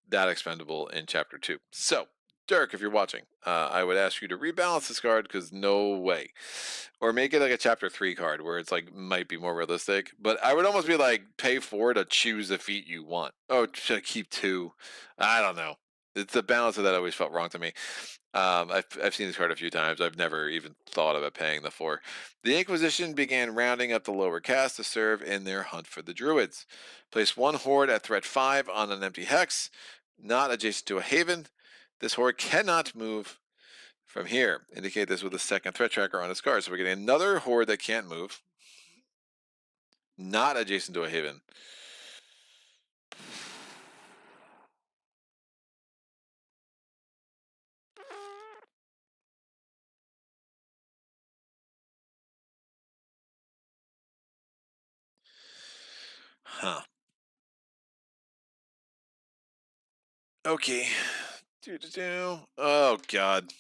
that expendable in chapter 2. So, Dirk, if you're watching, I would ask you to rebalance this card because no way. Or make it like a chapter 3 card where it's like might be more realistic. But I would almost be like pay 4 to choose the feat you want. Oh, to keep 2. I don't know. It's the balance of that always felt wrong to me. I've seen this card a few times. I've never even thought about paying the 4. The Inquisition began rounding up the lower caste to serve in their hunt for the Druids. Place 1 horde at threat 5 on an empty hex, not adjacent to a haven. This horde cannot move from here. Indicate this with a 2nd threat tracker on its card. So we're getting another horde that can't move, not adjacent to a haven. Huh. Okay. Oh, God.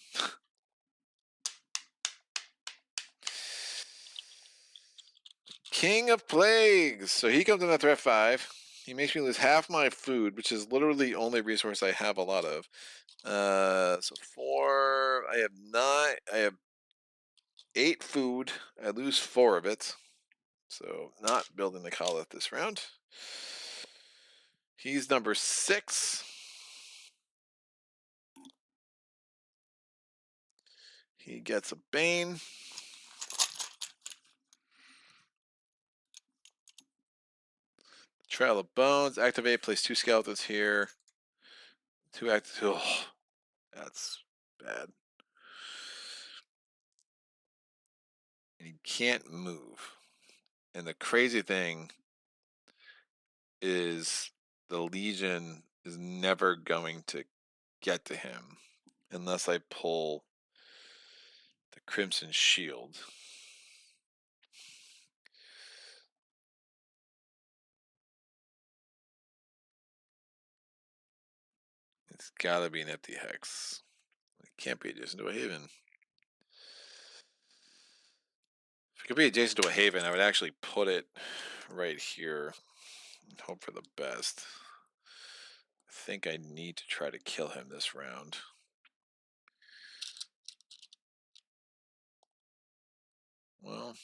King of Plagues. So he comes in at threat 5. He makes me lose half my food, which is literally the only resource I have a lot of. So 4. I have 8 food. I lose 4 of it. So not building the Khalith this round. He's number 6. He gets a Bane. Trail of Bones. Activate. Place 2 skeletons here. 2 active. Oh, that's bad. And he can't move. And the crazy thing is the Legion is never going to get to him unless I pull the Crimson Shield. It's gotta be an empty hex. It can't be adjacent to a haven. If it could be adjacent to a haven, I would actually put it right here and hope for the best. I think I need to try to kill him this round. Well,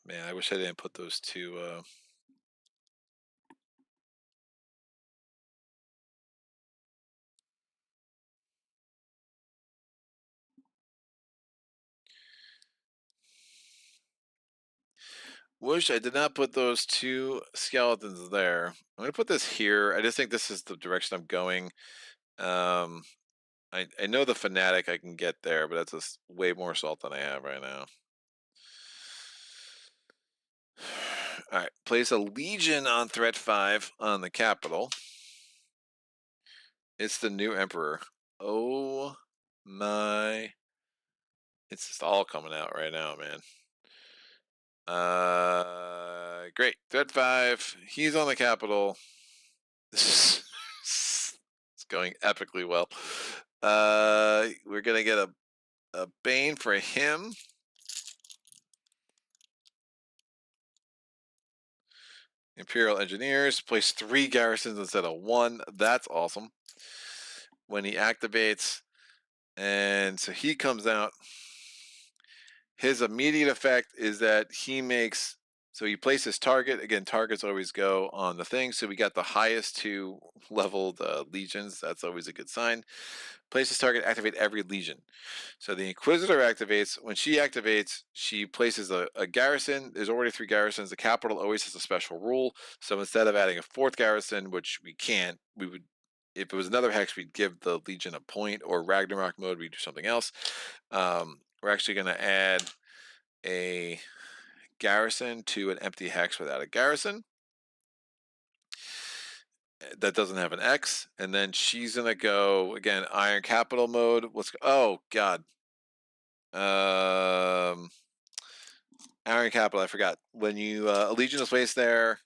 man, I wish I didn't put those two. Wish I did not put those two skeletons there. I'm going to put this here. I just think this is the direction I'm going. I know the Fanatic I can get there, but that's just way more salt than I have right now. All right, place a Legion on threat 5 on the capital. It's the new Emperor. Oh my. It's just all coming out right now, man. Great. Threat 5. He's on the capital. This is it's going epically well. We're gonna get a Bane for him. Imperial Engineers, place 3 garrisons instead of 1. That's awesome. When he activates, and so he comes out, his immediate effect is that he makes, so he places target, again, targets always go on the thing, so we got the highest 2 leveled legions, that's always a good sign. Places target, activate every legion. So the Inquisitor activates. When she activates, she places a garrison. There's already 3 garrisons. The capital always has a special rule. So instead of adding a 4th garrison, which we can't, we would, if it was another hex, we'd give the legion a point, or Ragnarok mode, we'd do something else. We're actually going to add a garrison to an empty hex without a garrison that doesn't have an X, and then she's gonna go again Iron Capital mode. Let's go. Oh God, Iron Capital. I forgot when you a Legion is placed there.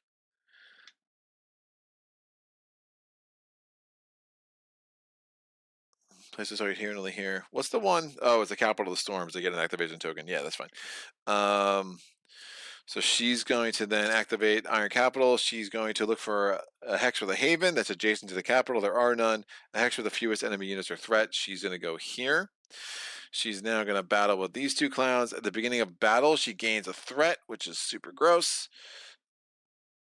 Places are here and only here. What's the one? Oh, it's the Capital of the Storms. They get an activation token. Yeah, that's fine. So she's going to then activate Iron Capital. She's going to look for a hex with a haven that's adjacent to the capital. There are none. A hex with the fewest enemy units or threat. She's going to go here. She's now going to battle with these 2 clowns. At the beginning of battle, she gains a threat, which is super gross.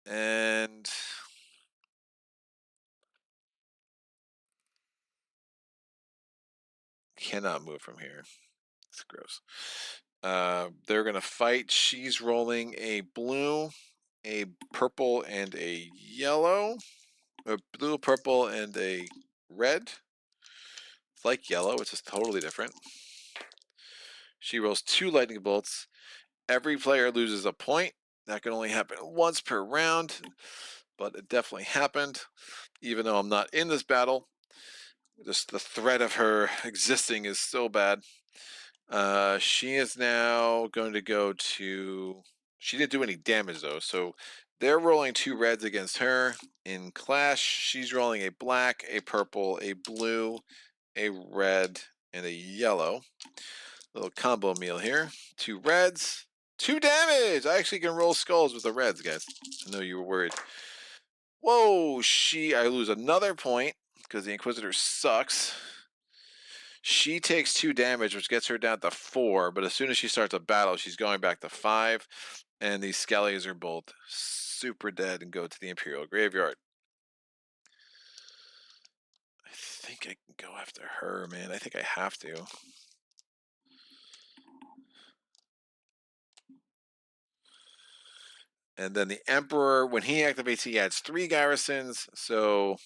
And cannot move from here. It's gross. They're going to fight. She's rolling a blue, a purple, and a yellow. A blue, purple, and a red. It's like yellow, it's just totally different. She rolls 2 lightning bolts. Every player loses a point. That can only happen once per round, but it definitely happened. Even though I'm not in this battle, just the threat of her existing is so bad. She is now going to go to. She didn't do any damage though, so they're rolling 2 reds against her in clash. She's rolling a black, a purple, a blue, a red, and a yellow. Little combo meal here. 2 reds, 2 damage. I actually can roll skulls with the reds, guys. I know you were worried. Whoa, I lose another point because the Inquisitor sucks. She takes 2 damage, which gets her down to 4, but as soon as she starts a battle, she's going back to 5, and these Skellies are both super dead and go to the Imperial Graveyard. I think I can go after her, man. I think I have to. And then the Emperor, when he activates, he adds 3 garrisons, so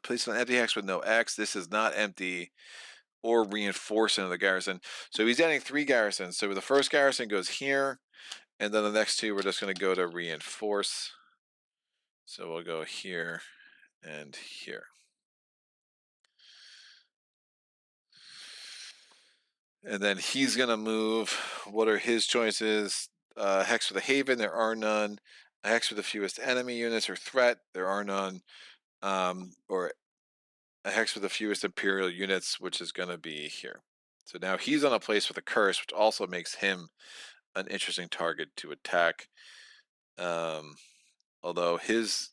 Place an empty hex with no X. This is not empty or reinforcing of the garrison. So he's adding 3 garrisons. So the first garrison goes here, and then the next 2 we're just going to go to reinforce. So we'll go here and here. And then he's going to move. What are his choices? Hex for the Haven, there are none. A hex for the fewest enemy units or threat, there are none. Or a hex with the fewest Imperial units, which is going to be here. So now he's on a place with a curse, which also makes him an interesting target to attack. Although his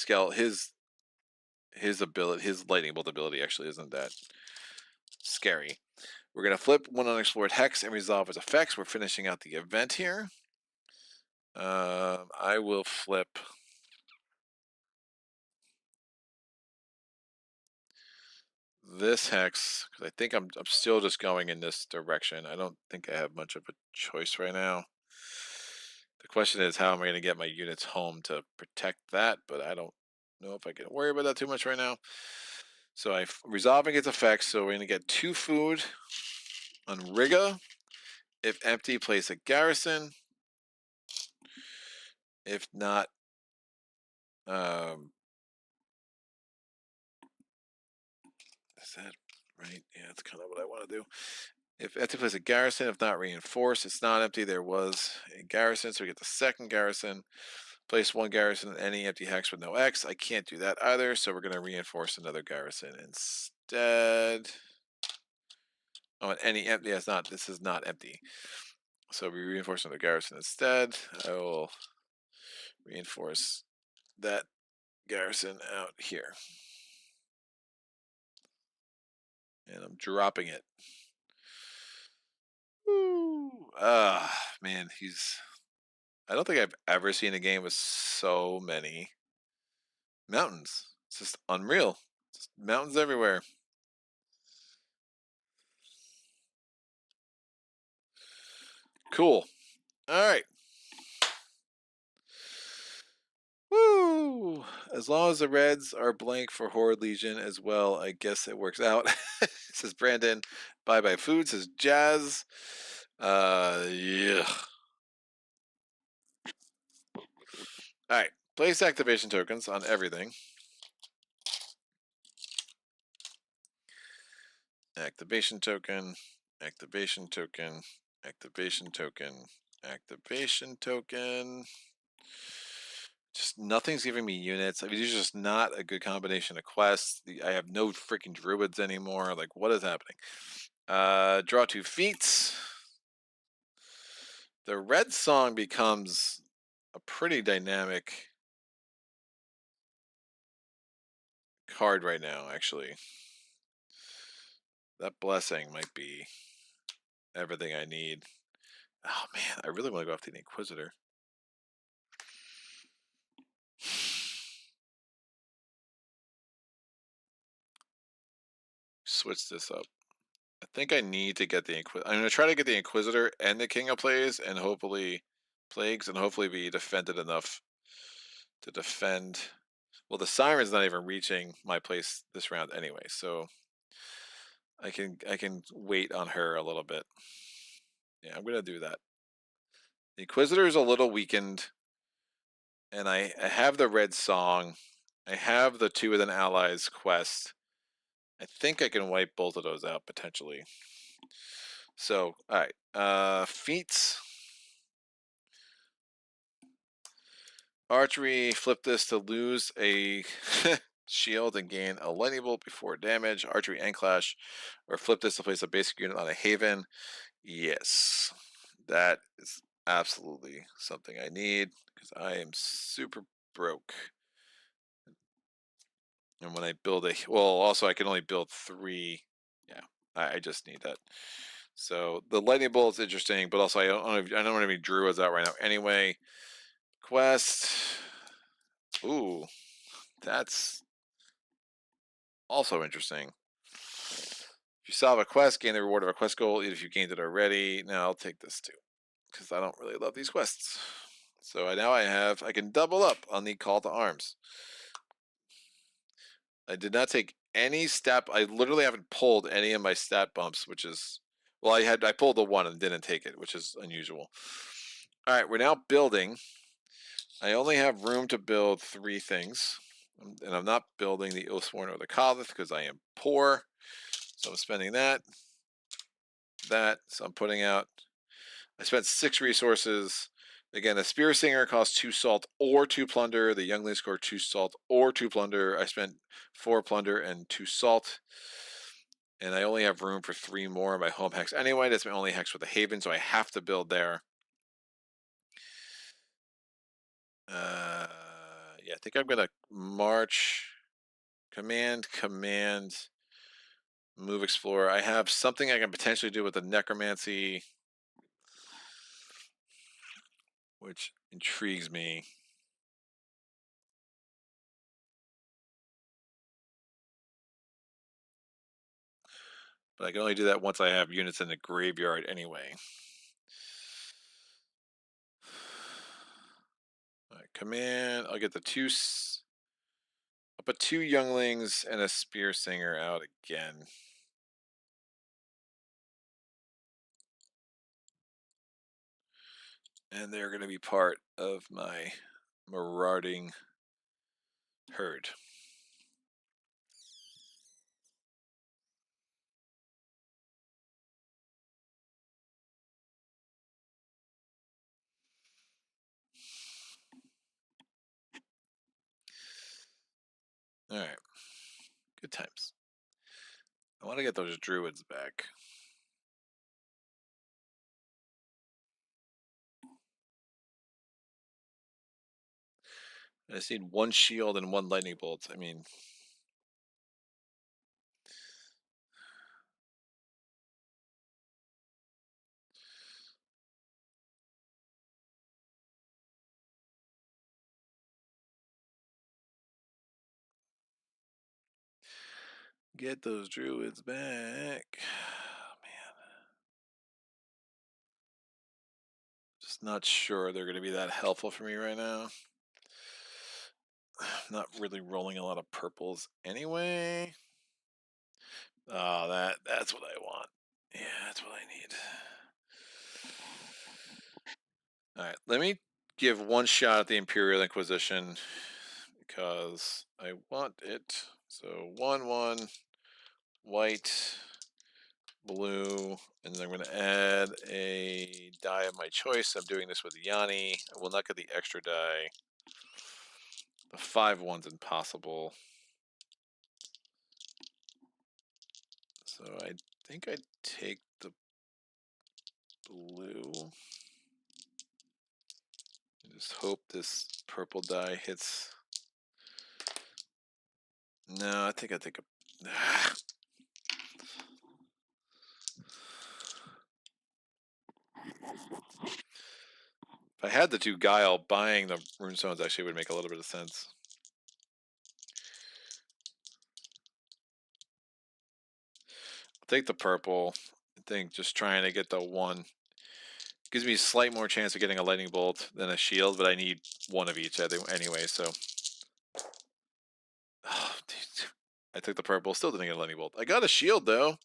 ability, his lightning bolt ability actually isn't that scary. We're going to flip one unexplored hex and resolve its effects. We're finishing out the event here. I will flip this hex because I think I'm still just going in this direction. I don't think I have much of a choice right now. The question is, how am I going to get my units home to protect that? But I don't know if I can worry about that too much right now. So I'm resolving its effects. So we're going to get 2 food on Riga. If empty, place a garrison. If not, is that right? Yeah, that's kind of what I want to do. If empty, place a garrison. If not, reinforce. It's not empty. There was a garrison, so we get the second garrison. Place 1 garrison in any empty hex with no X. I can't do that either, so we're going to reinforce another garrison instead. Oh, and any empty, yeah, it's not, this is not empty. So we reinforce another garrison instead. I will reinforce that garrison out here. And I'm dropping it. Woo! Man, I don't think I've ever seen a game with so many mountains. It's just unreal. Just mountains everywhere. Cool. All right. Woo! As long as the reds are blank for Horde Legion as well, I guess it works out. Says Brandon. Bye bye food, says Jazz. Yeah. Alright. Place activation tokens on everything. Activation token. Activation token. Activation token. Activation token. Just nothing's giving me units. I mean, these are just not a good combination of quests. I have no freaking druids anymore. Like, what is happening? Draw 2 feats. The red song becomes a pretty dynamic card right now, actually. That blessing might be everything I need. Oh man, I really want to go after the Inquisitor. Switch this up. I think I need to get the Inquisitor. I'm going to try to get the Inquisitor and the King of Plagues and hopefully be defended enough to defend. Well, the Siren's not even reaching my place this round anyway, so I can wait on her a little bit. Yeah, I'm gonna do that. The Inquisitor is a little weakened, and I have the red song. I have the 2 with an allies quest. I think I can wipe both of those out potentially. So, all right. Feats. Archery, flip this to lose a shield and gain a lightning bolt before damage. Archery and clash, or flip this to place a basic unit on a haven. Yes, that is absolutely something I need because I am super broke. And when I build also I can only build 3. Yeah, I just need that. So the lightning bolt is interesting, but also I don't have any druids out right now anyway. Quest. Ooh, that's also interesting. If you solve a quest, gain the reward of a quest goal, even if you gained it already. Now I'll take this too, because I don't really love these quests. So I can double up on the call to arms. I did not take any stat. I literally haven't pulled any of my stat bumps, which is, well, I pulled the one and didn't take it, which is unusual. All right, we're now building. I only have room to build 3 things, and I'm not building the Oathsworn or the Khalith because I am poor. So I'm spending that. So I'm putting out. I spent 6 resources. Again, the Spear Singer costs 2 salt or 2 plunder. The Youngling score 2 salt or 2 plunder. I spent 4 plunder and 2 salt. And I only have room for 3 more in my home hex anyway. That's my only hex for the Haven, so I have to build there. Yeah, I think I'm gonna march, command, move, explore. I have something I can potentially do with the necromancy, which intrigues me. But I can only do that once I have units in the graveyard anyway. All right, command. I'll get the 2. I'll put 2 younglings and a spear singer out again. And they're going to be part of my marauding herd. All right. Good times. I want to get those druids back. I just need 1 shield and 1 lightning bolt. I mean, get those druids back. Oh, man. Just not sure they're going to be that helpful for me right now. Not really rolling a lot of purples anyway. Oh, that's what I want. Yeah, that's what I need. All right, let me give 1 shot at the Imperial Inquisition because I want it. So 1/1, white, blue, and then I'm going to add a die of my choice. I'm doing this with Yanni. I will not get the extra die. The 5/1's impossible. So I think I take the blue. Just hope this purple die hits. No, I think I take a. If I had the 2 Guile, buying the runestones actually would make a little bit of sense. I'll take the purple. I think just trying to get the 1 gives me a slight more chance of getting a lightning bolt than a shield, but I need 1 of each anyway, so. Oh, dude. I took the purple, still didn't get a lightning bolt. I got a shield though.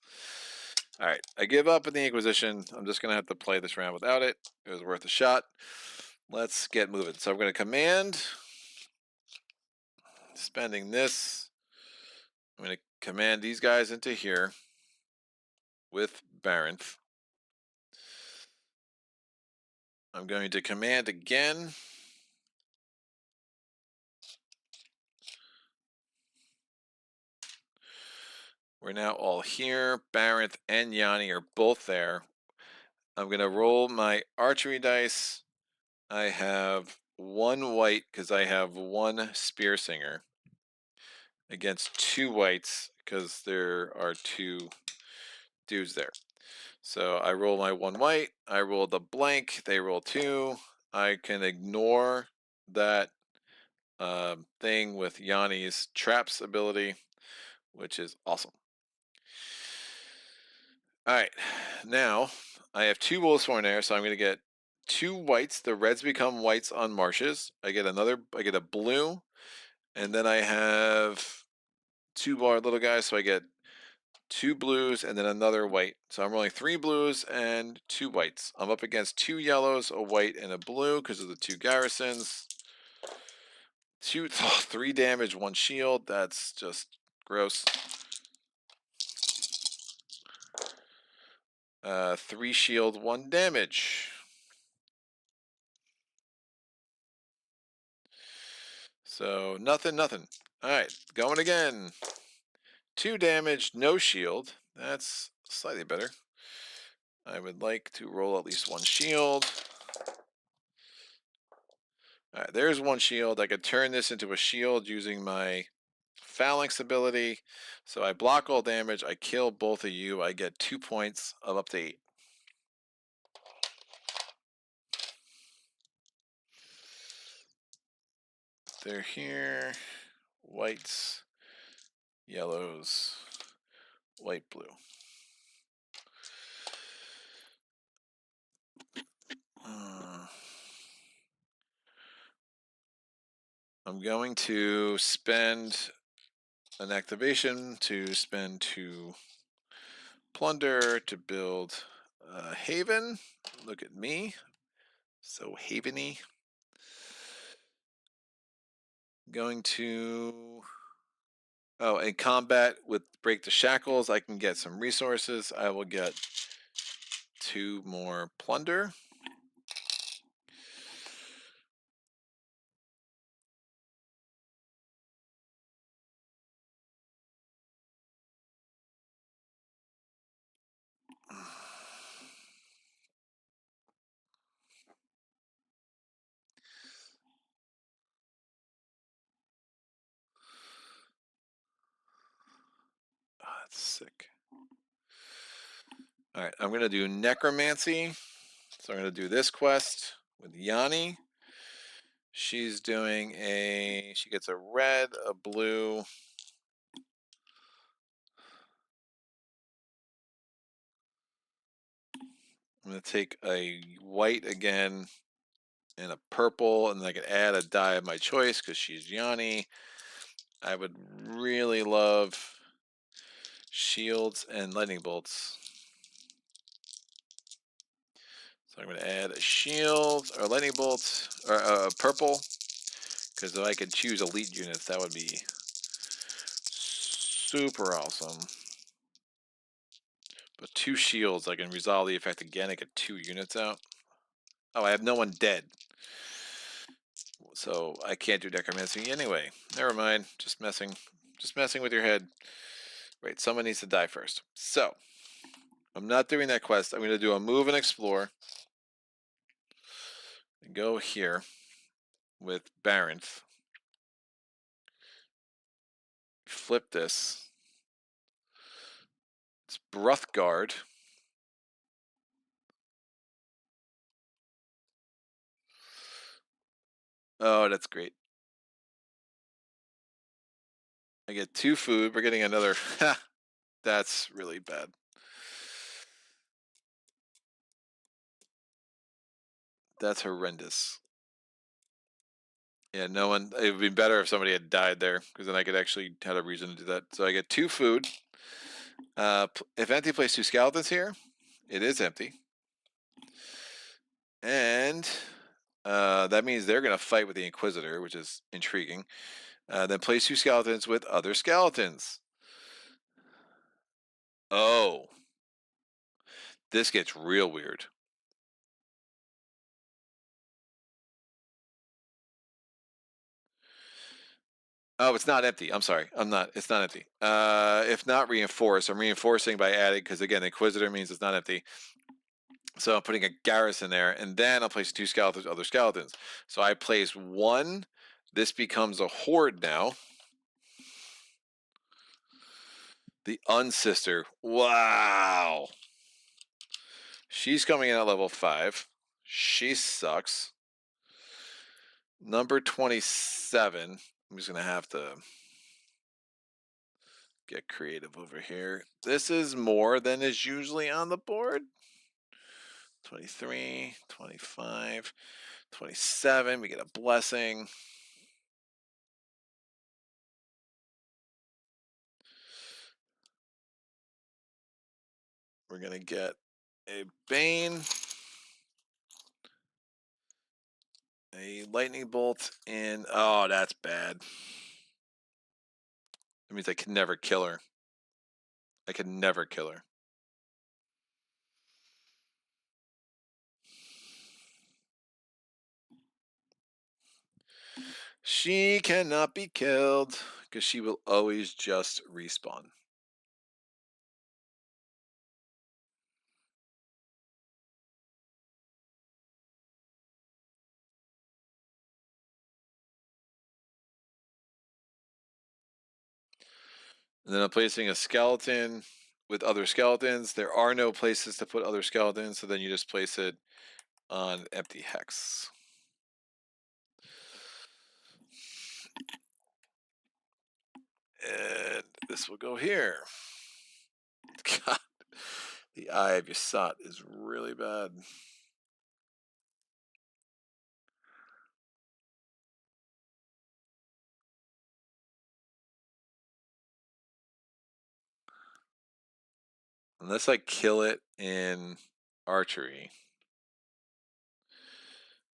All right, I give up in the Inquisition. I'm just gonna have to play this round without it. It was worth a shot. Let's get moving. So I'm gonna command, spending this. I'm gonna command these guys into here with Baranth. I'm going to command again. We're now all here. Baranth and Yanni are both there. I'm going to roll my archery dice. I have 1 white because I have 1 spear singer against 2 whites because there are 2 dudes there. So I roll my 1 white. I roll the blank. They roll 2. I can ignore that thing with Yanni's traps ability, which is awesome. All right, now I have 2 Wolfsworn there, so I'm going to get 2 whites. The reds become whites on marshes. I get a blue, and then I have 2 more little guys, so I get 2 blues and then another white. So I'm rolling 3 blues and 2 whites. I'm up against 2 yellows, a white, and a blue because of the 2 garrisons. 3 damage, 1 shield. That's just gross. 3 shield, 1 damage. So nothing. All right, going again. 2 damage, no shield. That's slightly better. I would like to roll at least 1 shield. All right, there's 1 shield. I could turn this into a shield using my phalanx ability. So I block all damage. I kill both of you. I get 2 points of up to 8. They're here. Whites, yellows, white, blue. I'm going to spend an activation to spend 2 plunder to build a haven. Look at me, so haveny. Going to in combat with break the shackles, I can get some resources. I will get 2 more plunder. That's sick. All right, I'm going to do necromancy. So I'm going to do this quest with Yanni. She's doing she gets a red, a blue. I'm going to take a white again and a purple, and then I can add a dye of my choice because she's Yanni. I would really love shields and lightning bolts. So I'm going to add a shield or lightning bolt or a purple, because if I could choose elite units, that would be super awesome. But 2 shields, I can resolve the effect again. I get 2 units out. Oh, I have no one dead. So I can't do necromancy anyway. Never mind. Just messing with your head. Wait, someone needs to die first. So I'm not doing that quest. I'm going to do a move and explore. And go here with Baronth. Flip this. It's Bruthgard. Oh, that's great. I get 2 food. We're getting another. That's really bad. That's horrendous. Yeah, no one. It would be better if somebody had died there, because then I could actually have a reason to do that. So I get 2 food. If empty, place 2 skeletons here. It is empty. And that means they're going to fight with the Inquisitor, which is intriguing. Then place 2 skeletons with other skeletons. Oh. This gets real weird. Oh, it's not empty. I'm sorry. It's not empty. If not reinforced, I'm reinforcing by adding, because again, Inquisitor means it's not empty. So I'm putting a garrison there, and then I'll place 2 skeletons, other skeletons. So I place 1. This becomes a horde now. The Unsister. Wow. She's coming in at level 5. She sucks. Number 27. I'm just going to have to get creative over here. This is more than is usually on the board. 23, 25, 27. We get a blessing. We're gonna get a Bane, a lightning bolt, and oh, that's bad. That means I can never kill her. I can never kill her. She cannot be killed because she will always just respawn. And then I'm placing a skeleton with other skeletons. There are no places to put other skeletons, so then you just place it on empty hex. And this will go here. God, the Eye of Yasat is really bad. Unless I kill it in archery,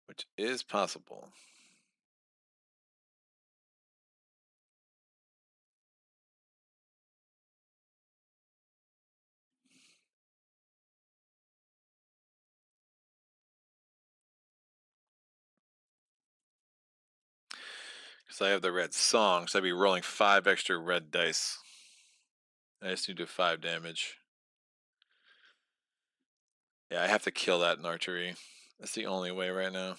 which is possible. Because I have the red song, so I'd be rolling 5 extra red dice. I just need to do 5 damage. Yeah, I have to kill that in archery. That's the only way right now.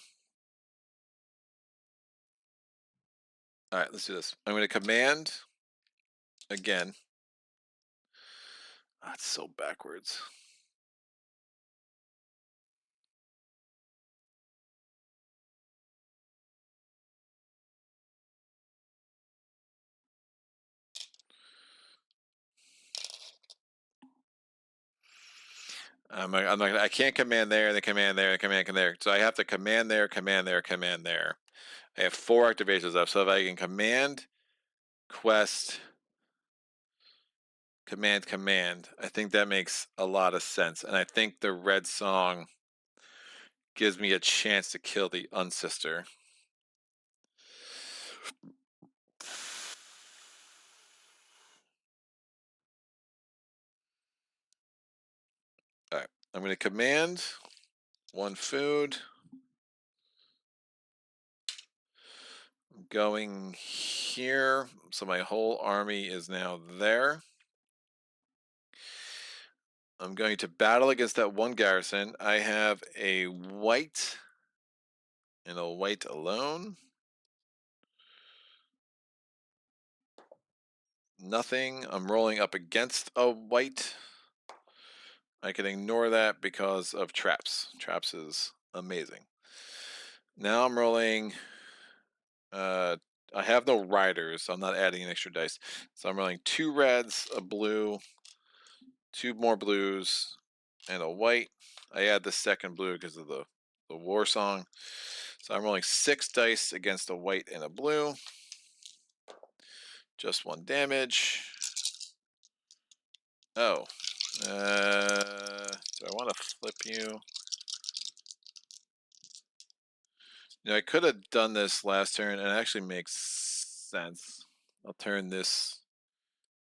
Alright, let's do this. I'm going to command again. That's so backwards. I can't command there, then command there, and command there. So I have to command there, command there, command there. I have 4 activations up. So if I can command, quest, command, I think that makes a lot of sense. And I think the red song gives me a chance to kill the unsister. Alright, I'm going to command 1 food. I'm going here, so my whole army is now there. I'm going to battle against that 1 garrison. I have a white and a white alone. Nothing. I'm rolling up against a white. I can ignore that because of traps. Traps is amazing. Now I'm rolling. I have no riders, so I'm not adding an extra dice. So I'm rolling 2 reds, a blue, 2 more blues, and a white. I add the second blue because of the war song. So I'm rolling 6 dice against a white and a blue. Just 1 damage. Oh. Do I want to flip you? I could have done this last turn, and it actually makes sense. I'll turn this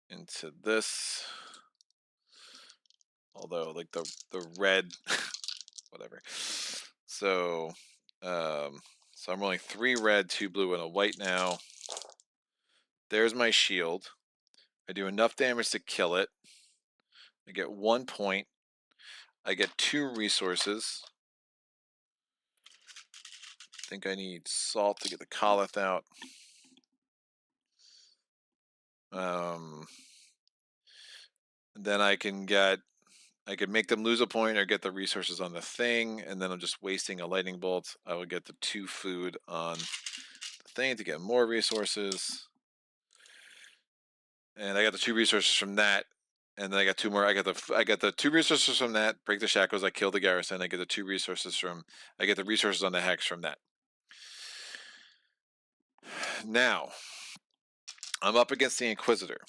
into this. Although, like, the red, whatever. So, so I'm rolling 3 red, 2 blue, and a white now. There's my shield. I do enough damage to kill it. I get 1 point. I get 2 resources. I think I need salt to get the Kolith out. Then I can make them lose a point or get the resources on the thing, and then I'm just wasting a lightning bolt. I will get the 2 food on the thing to get more resources. And I got the 2 resources from that. And then I got 2 more. I got the 2 resources from that. Break the shackles. I kill the garrison. I get the 2 resources from. I get the resources on the hex from that. Now, I'm up against the Inquisitor.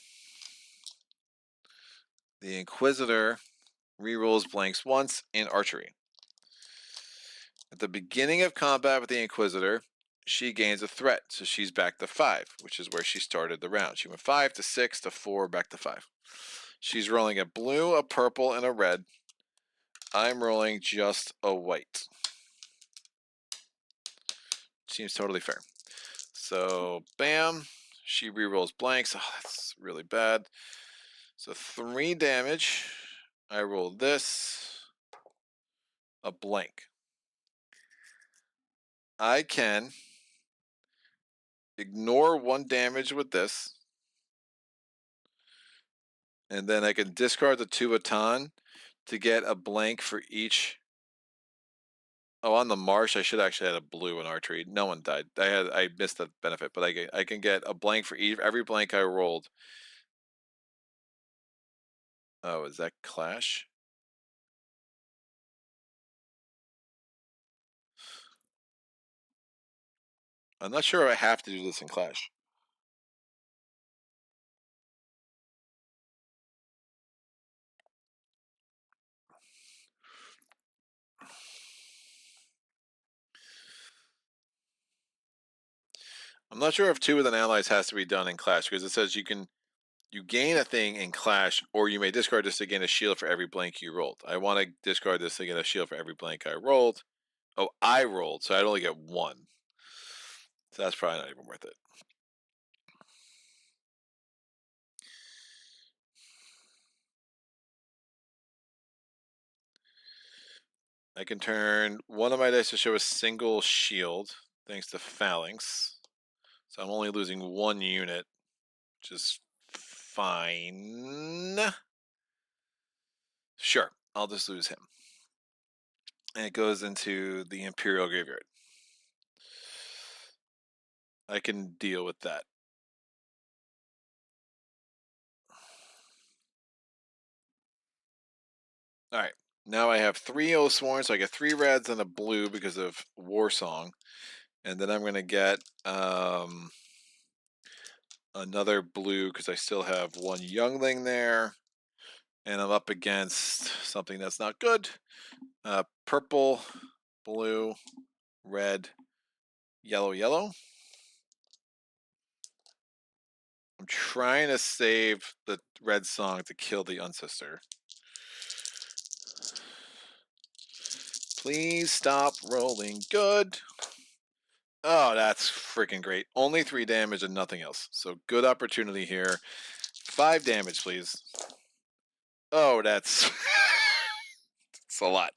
The Inquisitor rerolls blanks once in archery. At the beginning of combat with the Inquisitor, she gains a threat, so she's back to 5, which is where she started the round. She went 5 to 6 to 4, back to 5. She's rolling a blue, a purple, and a red. I'm rolling just a white. Seems totally fair. So, bam. She rerolls blanks. Oh, that's really bad. So 3 damage. I roll this. A blank. I can ignore 1 damage with this. And then I can discard the 2 Atan to get a blank for each. Oh, on the marsh, I should actually have a blue in archery. No one died. I missed that benefit, but I can get a blank for every blank I rolled. Oh, is that clash? I'm not sure if I have to do this in clash. I'm not sure if 2 with an allies has to be done in clash because it says you gain a thing in clash, or you may discard this to gain a shield for every blank you rolled. I want to discard this to get a shield for every blank I rolled. Oh, I rolled, so I'd only get 1. So that's probably not even worth it. I can turn one of my dice to show a single shield, thanks to Phalanx. So I'm only losing 1 unit, which is fine. Sure, I'll just lose him. And it goes into the Imperial Graveyard. I can deal with that. All right, now I have 3 Oathsworn, so I get 3 reds and a blue because of War Song. And then I'm going to get another blue because I still have 1 Youngling there. And I'm up against something that's not good. Purple, blue, red, yellow, yellow. I'm trying to save the red song to kill the Unsister. Please stop rolling good. Oh, that's freaking great. Only 3 damage and nothing else. So good opportunity here. 5 damage, please. Oh, that's it's a lot.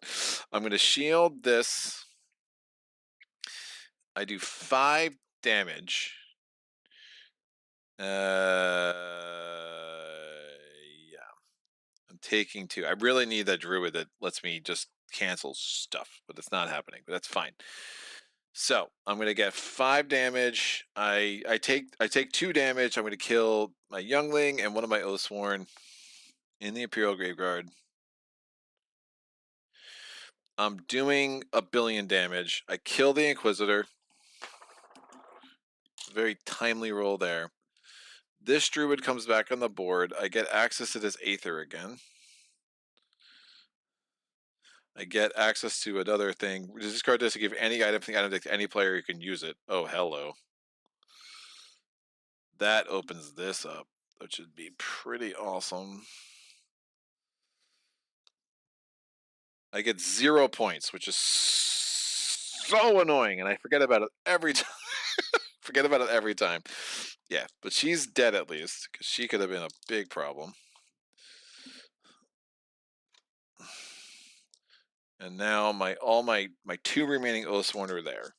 I'm going to shield this. I do 5 damage. Yeah. I'm taking 2. I really need that druid that lets me just cancel stuff, but it's not happening. But that's fine. So I'm gonna get 5 damage. I take 2 damage. I'm gonna kill my youngling and one of my Oathsworn in the Imperial Graveyard. I'm doing 1,000,000,000 damage. I kill the Inquisitor. Very timely roll there. This druid comes back on the board. I get access to this Aether again. I get access to another thing. Discard this to give any item to any player who can use it. Oh, hello. That opens this up, which would be pretty awesome. I get 0 points, which is so annoying, and I forget about it every time. Forget about it every time. Yeah, but she's dead at least, because she could have been a big problem. And now all my 2 remaining Oathsworn are there.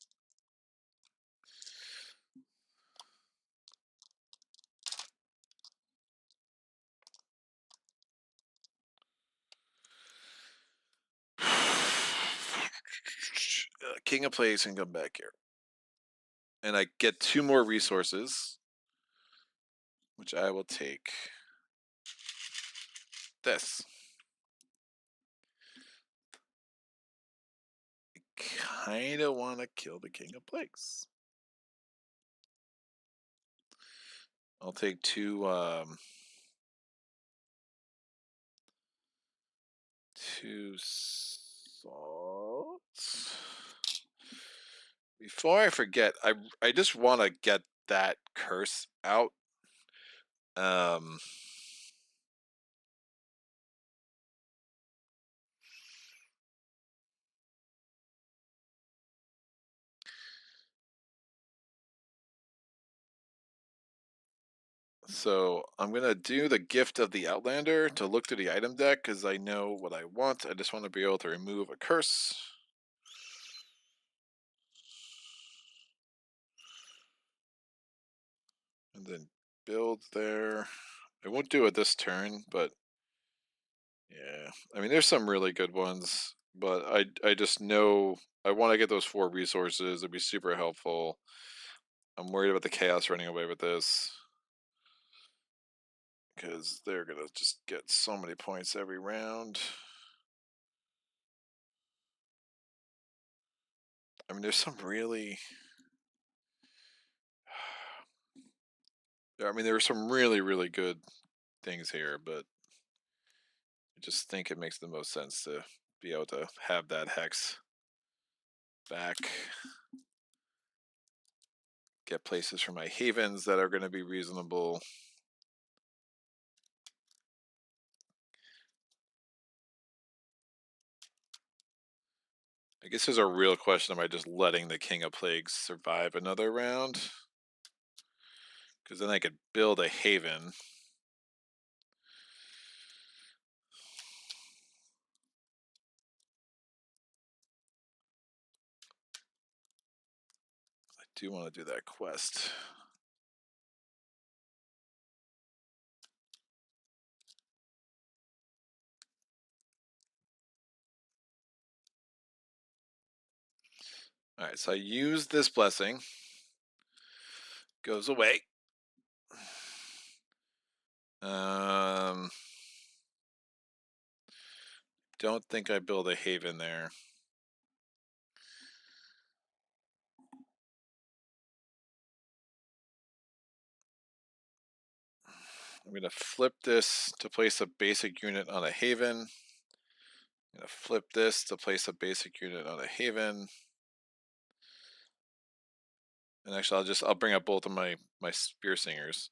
King of Plagues can come back here. And I get 2 more resources, which I will take this. I kind of want to kill the King of Plagues. I'll take 2 2 salts. Before I forget, I just want to get that curse out. Um, so I'm gonna do the Gift of the Outlander to look through the item deck because I know what I want. I just want to be able to remove a curse. And then build there. I won't do it this turn, but yeah. I mean, there's some really good ones, but I just know I want to get those 4 resources. It'd be super helpful. I'm worried about the chaos running away with this because they're gonna just get so many points every round. I mean, there's some really. I mean, there are some really good things here, but I just think it makes the most sense to be able to have that hex back. Get places for my havens that are going to be reasonable. I guess there's a real question, am I just letting the King of Plagues survive another round? Because then I could build a haven. I do want to do that quest. All right, so I use this blessing. Goes away. Don't think I build a haven there. I'm going to flip this to place a basic unit on a haven. I'm going to flip this to place a basic unit on a haven. And actually, I'll bring up both of my spear singers.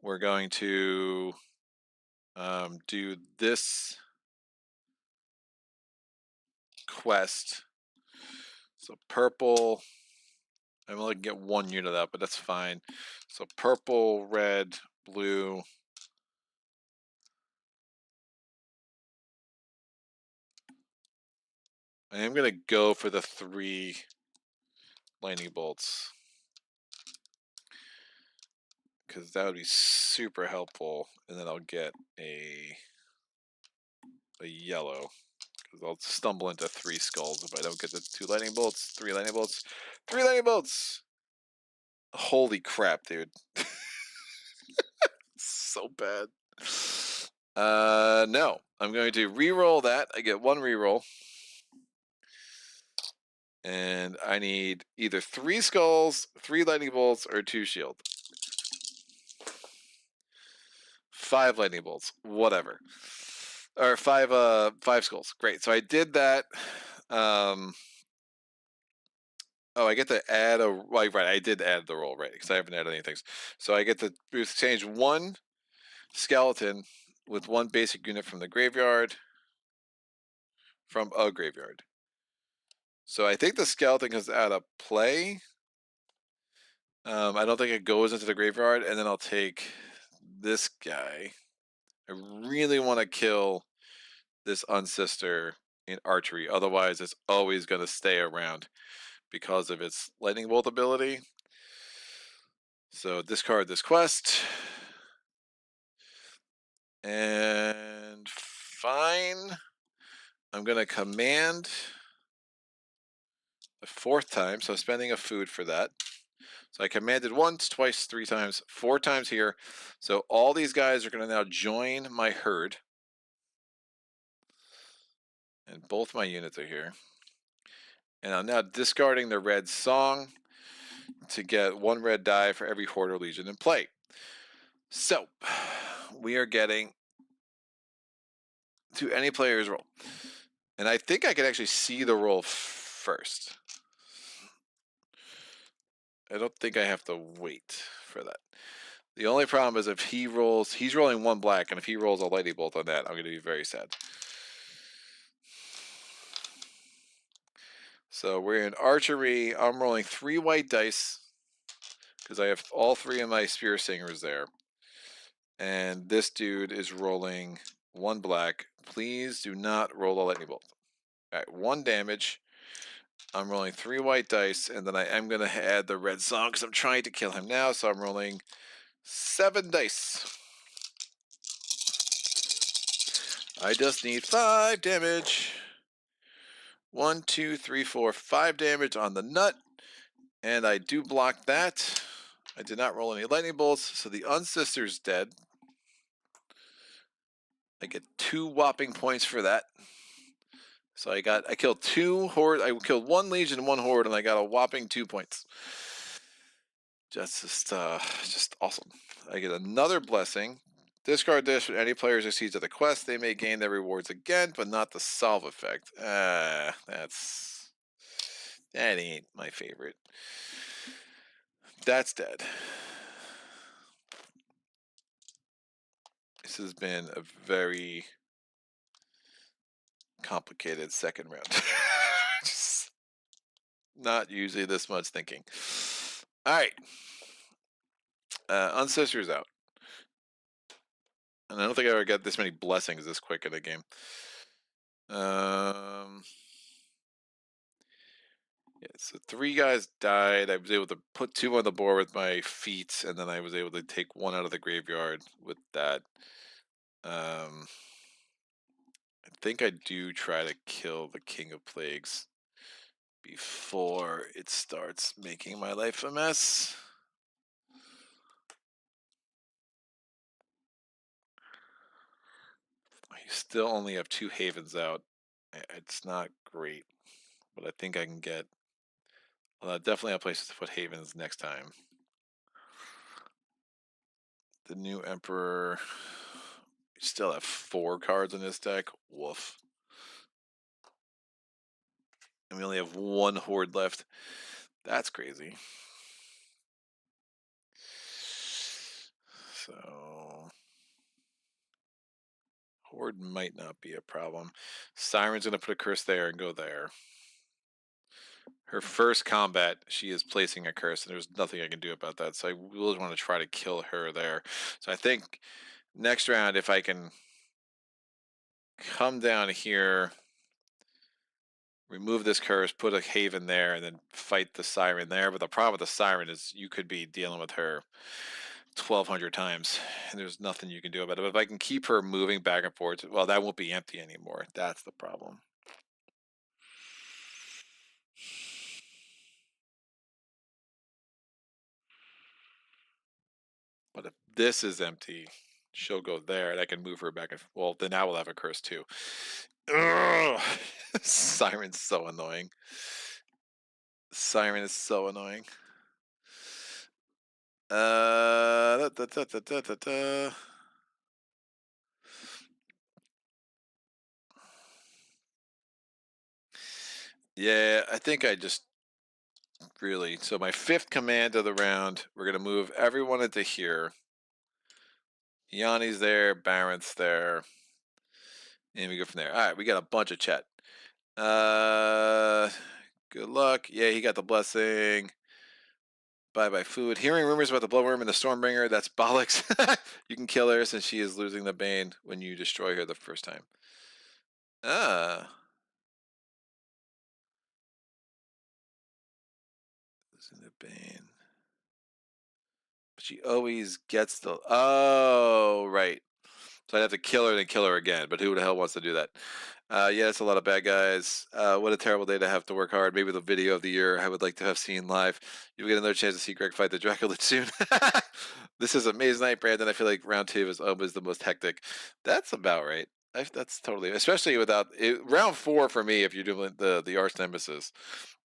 We're going to do this quest. So purple. I'm only get 1 unit of that, but that's fine. So purple, red, blue. I am going to go for the 3 lightning bolts because that would be super helpful. And then I'll get a yellow because I'll stumble into 3 skulls if I don't get the 2 lightning bolts. 3 lightning bolts. 3 lightning bolts. Holy crap, dude. So bad. No. I'm going to re-roll that. I get 1 re-roll. And I need either 3 skulls, 3 lightning bolts, or 2 shield. 5 lightning bolts, whatever. Or 5 skulls. Great. So I did that. Oh, I get to add a right. I did add the roll, right? Because I haven't added anything. So I get to exchange 1 skeleton with 1 basic unit from the graveyard. From a graveyard. So I think the skeleton is out of play. I don't think it goes into the graveyard, and then I'll take this guy. I really want to kill this Unsister in archery, otherwise it's always going to stay around because of its lightning bolt ability. So discard this quest. And fine. I'm going to command the 4th time, so spending a food for that. So I commanded once, twice, 3 times, 4 times here. So all these guys are going to now join my herd. And both my units are here. And I'm now discarding the red song to get 1 red die for every horde or legion in play. So we are getting to any player's roll. And I think I can actually see the roll first. I don't think I have to wait for that. The only problem is if he rolls, he's rolling 1 black, and if he rolls a lightning bolt on that, I'm going to be very sad. So we're in archery. I'm rolling 3 white dice because I have all 3 of my spear singers there. And this dude is rolling 1 black. Please do not roll a lightning bolt. All right, 1 damage. I'm rolling 3 white dice, and then I am going to add the red song because I'm trying to kill him now. So I'm rolling 7 dice. I just need 5 damage. 1, 2, 3, 4, 5 damage on the nut. And I do block that. I did not roll any lightning bolts, so the Unsister's dead. I get 2 whopping points for that. So I killed 2 horde. I killed 1 legion and 1 horde, and I got a whopping 2 points. Just awesome. I get another blessing. Discard this when any player succeeds at the quest. They may gain their rewards again, but not the solve effect. That ain't my favorite. That's dead. This has been a very complicated second round. Just not usually this much thinking. All right. Unsister's out. And I don't think I ever got this many blessings this quick in a game. Yeah, so 3 guys died. I was able to put 2 on the board with my feet, and then I was able to take 1 out of the graveyard with that. I think I do try to kill the King of Plagues before it starts making my life a mess. I still only have 2 havens out. It's not great, but I think I can get. Well, definitely have places to put havens next time. The new Emperor. We still have 4 cards in this deck. Woof. And we only have 1 horde left. That's crazy. So horde might not be a problem. Siren's gonna put a curse there and go there. Her first combat, she is placing a curse, and there's nothing I can do about that. So I really want to try to kill her there. So I think next round, if I can come down here, remove this curse, put a haven there, and then fight the siren there. But the problem with the siren is you could be dealing with her 1,200 times, and there's nothing you can do about it. But if I can keep her moving back and forth, well, that won't be empty anymore. That's the problem. But if this is empty, she'll go there, and I can move her back and well, then I will have a curse too. Ugh. Siren's so annoying. Siren is so annoying. Da, da, da, da, da, da, da. Yeah, I think I just really. So my 5th command of the round, we're gonna move everyone into here. Yanni's there, Baron's there, and we go from there. All right, we got a bunch of chat. Good luck. Yeah, he got the blessing. Bye food. Hearing rumors about the blowworm and the Stormbringer, that's bollocks. You can kill her since she is losing the Bane when you destroy her the first time. Losing the Bane. But she always gets the. Oh, right. So I'd have to kill her, then kill her again. But who the hell wants to do that? Yeah, it's a lot of bad guys. What a terrible day to have to work hard. Maybe the video of the year I would like to have seen live. You'll get another chance to see Greg fight the Dracula soon. This is amazing night, Brandon. I feel like round 2 is always the most hectic. That's about right. That's totally, especially without round 4 for me if you're doing the Arch-Nemesis.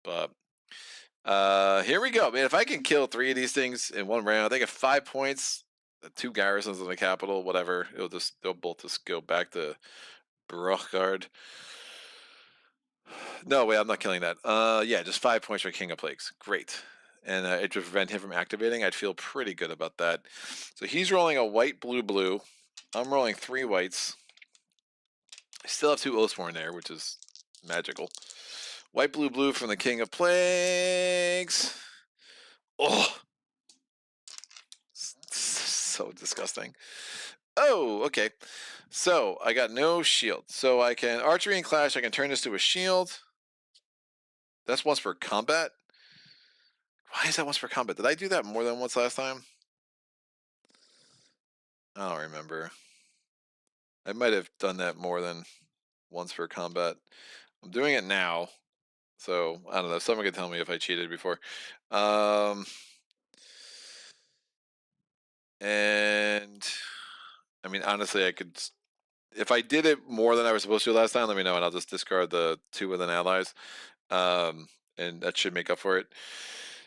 But here we go, man. If I can kill 3 of these things in 1 round, they get 5 points. 2 garrisons in the capital, whatever. They'll both just go back to Baruch guard. No, wait, I'm not killing that. Yeah, just 5 points for King of Plagues. Great. And it would prevent him from activating. I'd feel pretty good about that. So he's rolling a white, blue, blue. I'm rolling 3 whites. I still have 2 Oathsworn there, which is magical. White, blue, blue from the King of Plagues. Oh, so disgusting. Oh, okay. So I got no shield. So I can archery and clash. I can turn this to a shield. That's once for combat. Why is that once for combat? Did I do that more than once last time? I don't remember. I might have done that more than once for combat. I'm doing it now. So I don't know. Someone could tell me if I cheated before. And I mean, honestly, I could. If I did it more than I was supposed to last time, let me know, and I'll just discard the 2 with an allies. And that should make up for it.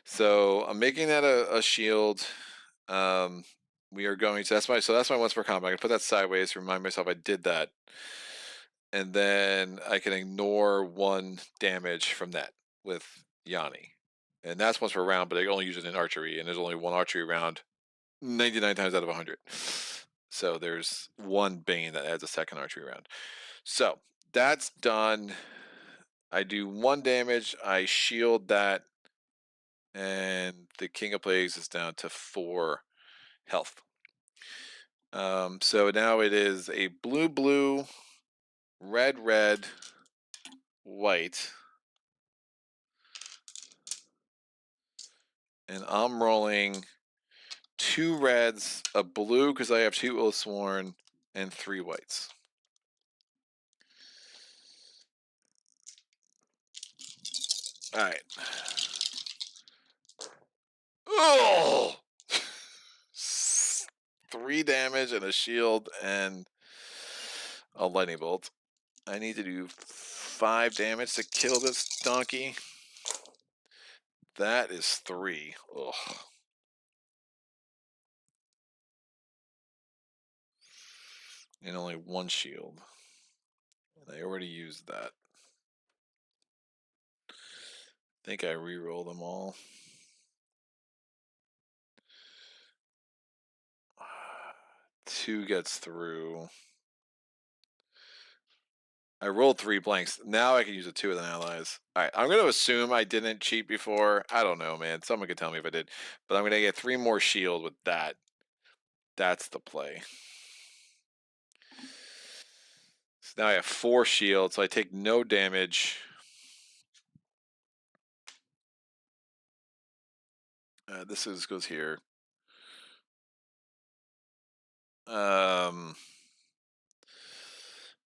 So I'm making that a shield. We are going to that's my once per combat. I can put that sideways to remind myself I did that, and then I can ignore 1 damage from that with Yanni, and that's once per round. But I only use it in archery, and there's only 1 archery round, 99 times out of 100. So there's 1 Bane that adds a 2nd archery round. So that's done. I do 1 damage. I shield that, and the King of Plagues is down to 4 health. So now it is a blue, blue, red, red, white. And I'm rolling 2 reds, a blue because I have 2 Oathsworn, and 3 whites. All right. Oh! 3 damage and a shield and a lightning bolt. I need to do 5 damage to kill this donkey. That is 3. Ugh. And only 1 shield. And I already used that. I think I re-roll them all. Two gets through. I rolled 3 blanks. Now I can use a 2 with an allies. All right, I'm going to assume I didn't cheat before. I don't know, man. Someone could tell me if I did. But I'm going to get 3 more shield with that. That's the play. So now I have 4 shields, so I take no damage. This goes here.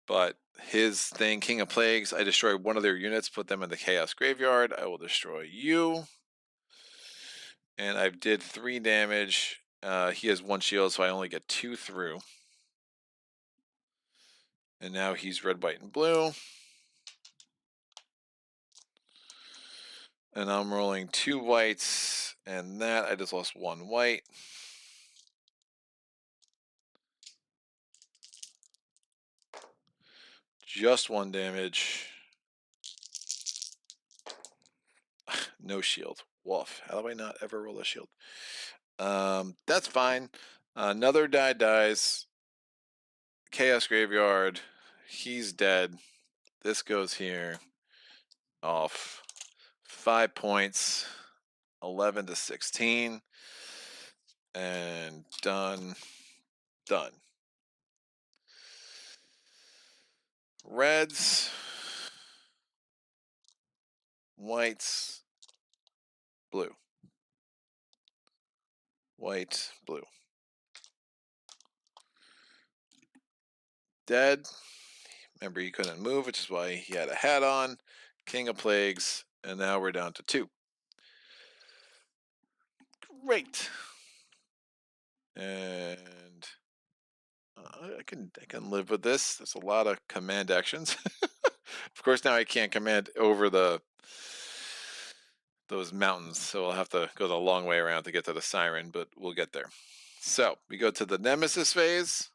But his thing, King of Plagues, I destroy 1 of their units, put them in the Chaos Graveyard. I will destroy you. And I did 3 damage. He has 1 shield, so I only get 2 through. And now he's red, white, and blue. And I'm rolling 2 whites, and that I just lost 1 white. Just 1 damage. No shield. Woof. How do I not ever roll a shield? That's fine. Another die dies. Chaos Graveyard. He's dead. This goes here. Off. 5 points. 11 to 16. And done. Done. Reds. Whites. Blue. White. Blue. Dead. Remember, he couldn't move, which is why he had a hat on. King of Plagues. And now we're down to 2. Great. And I can live with this. There's a lot of command actions. Of course, now I can't command over those mountains, so I'll have to go the long way around to get to the siren, but we'll get there. So we go to the Nemesis phase.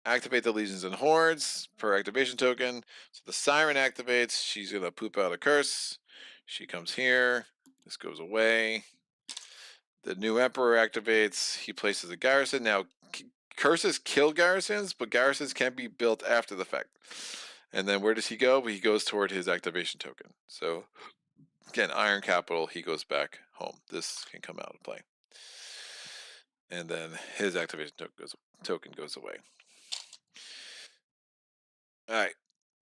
Activate the legions and hordes per activation token. So the siren activates. She's gonna poop out a curse. She comes here. This goes away. The new emperor activates. He places a garrison. Now curses kill garrisons, but garrisons can be built after the fact. And then where does he go? He goes toward his activation token. So again, Iron Capital, he goes back home. This can come out and play. And then his activation token goes away. All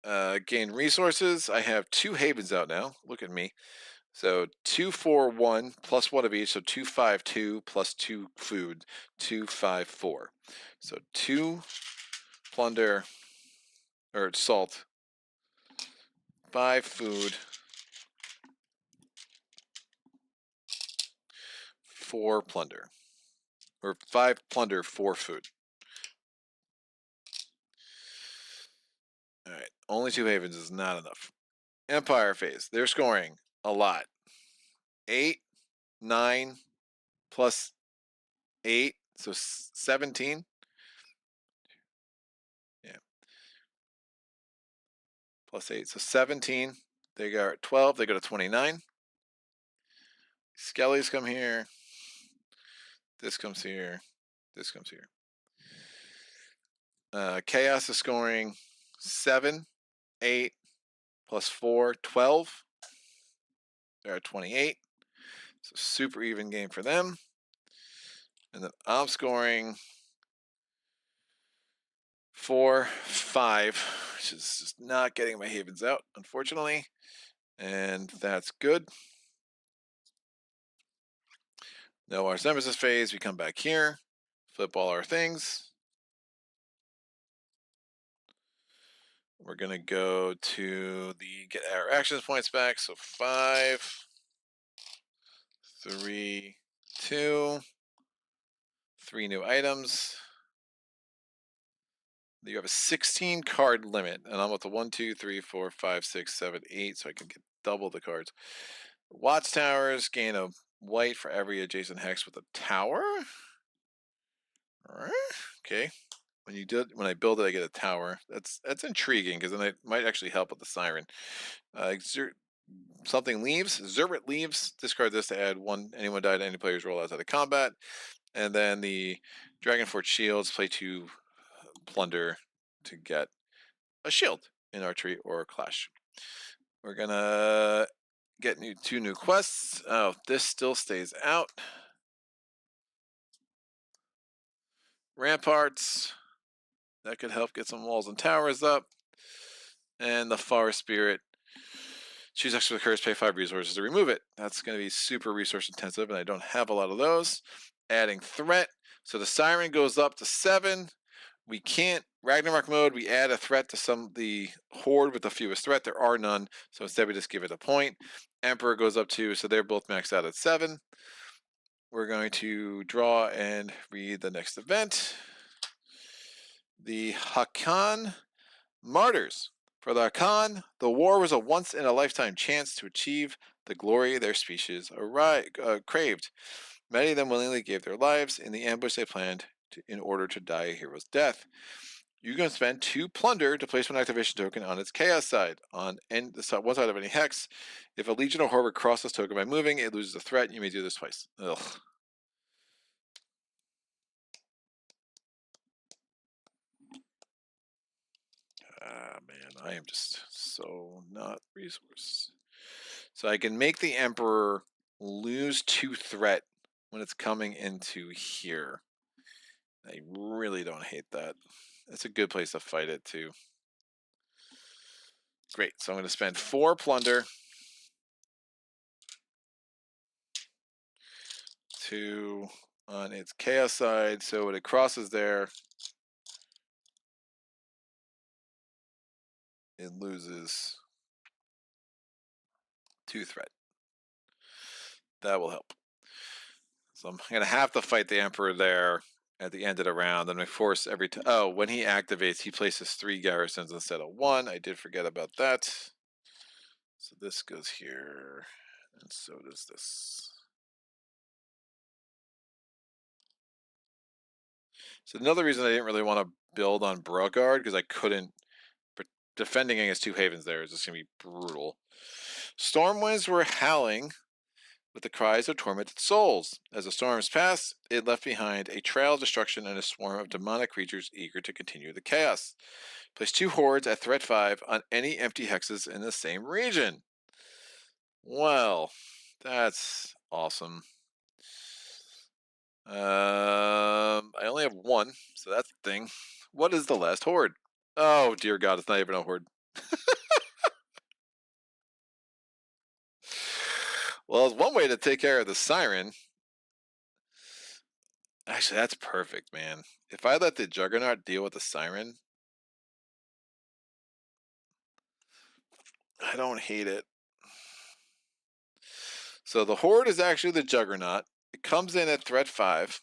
right. Gain resources. I have 2 havens out now. Look at me. So 2, 4, 1 plus 1 of each. So 2, 5, 2 plus 2 food. 2, 5, 4. So 2 plunder or salt. 5 food. 4 plunder. Or 5 plunder, 4 food. All right. Only 2 havens is not enough. Empire phase. They're scoring a lot. 8, 9 plus 8. So 17. Yeah. Plus 8. So 17. They go at 12. They go to 29. Skellies come here. This comes here. This comes here. Chaos is scoring 7, 8 plus 4, 12. They're at 28. So super even game for them. And then I'm scoring 4, 5, which is just not getting my havens out, unfortunately. And that's good. No Arch-Nemesis phase. We come back here, flip all our things. We're going to go to the get our actions points back. So 5, 3, 2, 3 new items. You have a 16 card limit, and I'm at the 1, 2, 3, 4, 5, 6, 7, 8, so I can get double the cards. Watchtowers gain a white for every adjacent hex with a tower. Okay. When I build it, I get a tower. That's intriguing because then it might actually help with the siren. Something leaves. Zerrit leaves. Discard this to add 1. Anyone died to any player's roll outside of combat. And then the Dragonfort shields play 2 plunder to get a shield in archery or clash. We're gonna get 2 new quests. Oh, this still stays out. Ramparts. That could help get some walls and towers up. And the Forest Spirit. Choose extra curse, pay 5 resources to remove it. That's going to be super resource intensive, and I don't have a lot of those. Adding threat. So the Siren goes up to 7. We can't, Ragnarok mode, we add a threat to the horde with the fewest threat. There are none, so instead we just give it a point. Emperor goes up 2, so they're both maxed out at 7. We're going to draw and read the next event. The Hakan Martyrs. For the Hakan, the war was a once-in-a-lifetime chance to achieve the glory their species craved. Many of them willingly gave their lives in the ambush they planned in order to die a hero's death. You can spend 2 plunder to place 1 activation token on its chaos side. On one side of any hex, if a legion or horde would cross this token by moving, it loses a threat. You may do this twice. Ugh. Ah, man, I am just so not resource. So I can make the Emperor lose 2 threat when it's coming into here. I really don't hate that. It's a good place to fight it, too. Great, so I'm going to spend 4 plunder on its chaos side, so when it crosses there, it loses 2 threat. That will help. So I'm going to have to fight the Emperor there at the end of the round, and I force every time. Oh, when he activates, he places 3 garrisons instead of 1. I did forget about that. So this goes here, and so does this. So another reason I didn't really want to build on Brogard because I couldn't. Defending against 2 Havens there is just going to be brutal. Stormwinds were howling with the cries of tormented souls. As the storms passed, it left behind a trail of destruction and a swarm of demonic creatures eager to continue the chaos. Place 2 hordes at threat 5 on any empty hexes in the same region. Well, that's awesome. I only have 1, so that's the thing. What is the last horde? Oh, dear God, it's not even a horde. Well, it's one way to take care of the siren. Actually, that's perfect, man. If I let the Juggernaut deal with the siren, I don't hate it. So the horde is actually the Juggernaut. It comes in at threat 5.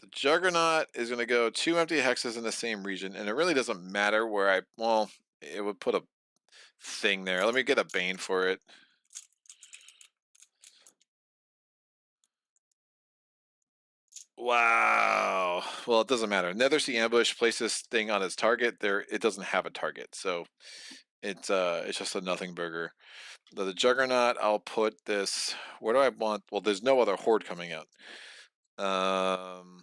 The Juggernaut is going to go 2 empty hexes in the same region, and it really doesn't matter where I... Well, it would put a thing there. Let me get a Bane for it. Wow. Well, it doesn't matter. Nethersea Ambush, place this thing on its target. There, it doesn't have a target, so it's just a nothing burger. The Juggernaut, I'll put this. Where do I want? Well, there's no other horde coming out. Man,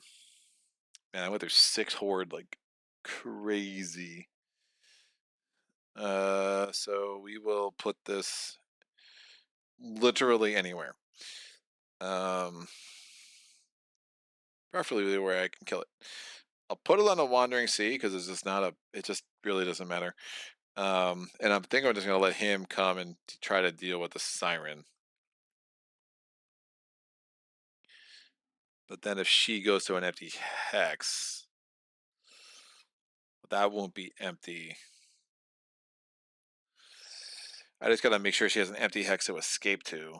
I went through 6 horde like crazy. So we will put this literally anywhere. Preferably where I can kill it. I'll put it on a Wandering Sea because it's just not a. It just really doesn't matter. And I'm thinking I'm just gonna let him come and try to deal with the siren. But then if she goes to an empty hex, that won't be empty. I just gotta make sure she has an empty hex to escape to.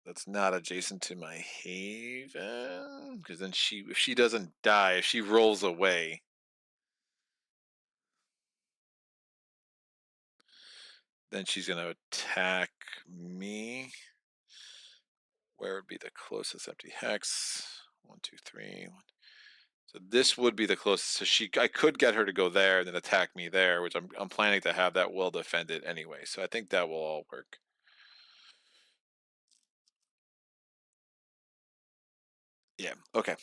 That's not adjacent to my haven. Because then if she doesn't die, if she rolls away, then she's gonna attack me. Where would be the closest empty hex? 1, 2, 3. So this would be the closest. So I could get her to go there and then attack me there, which I'm planning to have that well defended anyway. So I think that will all work. Yeah. Okay.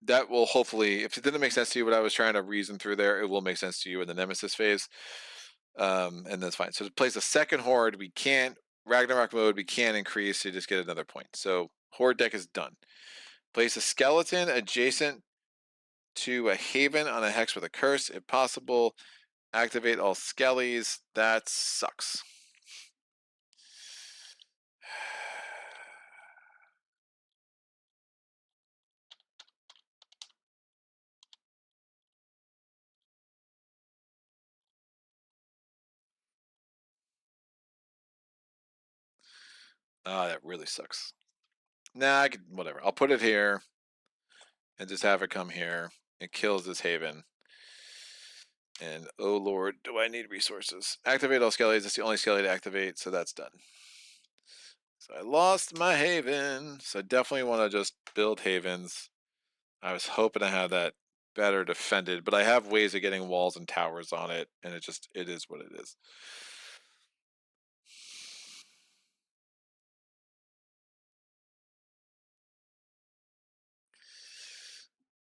That will hopefully, if it didn't make sense to you what I was trying to reason through there, it will make sense to you in the Nemesis phase. And that's fine. So to place a second horde, we can't Ragnarok mode. We can't increase to just get another point. So horde deck is done. Place a skeleton adjacent to a haven on a hex with a curse, if possible. Activate all skellies. That sucks. Ah, that really sucks. Nah, whatever. I'll put it here and just have it come here. It kills this haven. And oh lord, do I need resources? Activate all skellies. That's the only skelly to activate, so that's done. So I lost my haven. So I definitely want to just build havens. I was hoping to have that better defended, but I have ways of getting walls and towers on it, and it is what it is.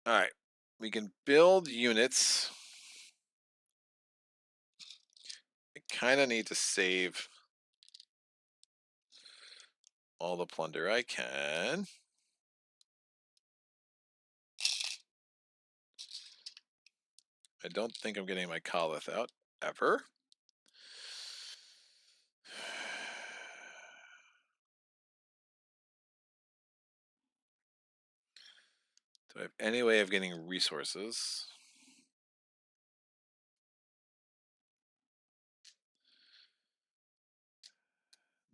All right, we can build units. I kind of need to save all the plunder I can. I don't think I'm getting my Kolith out ever. Do I have any way of getting resources?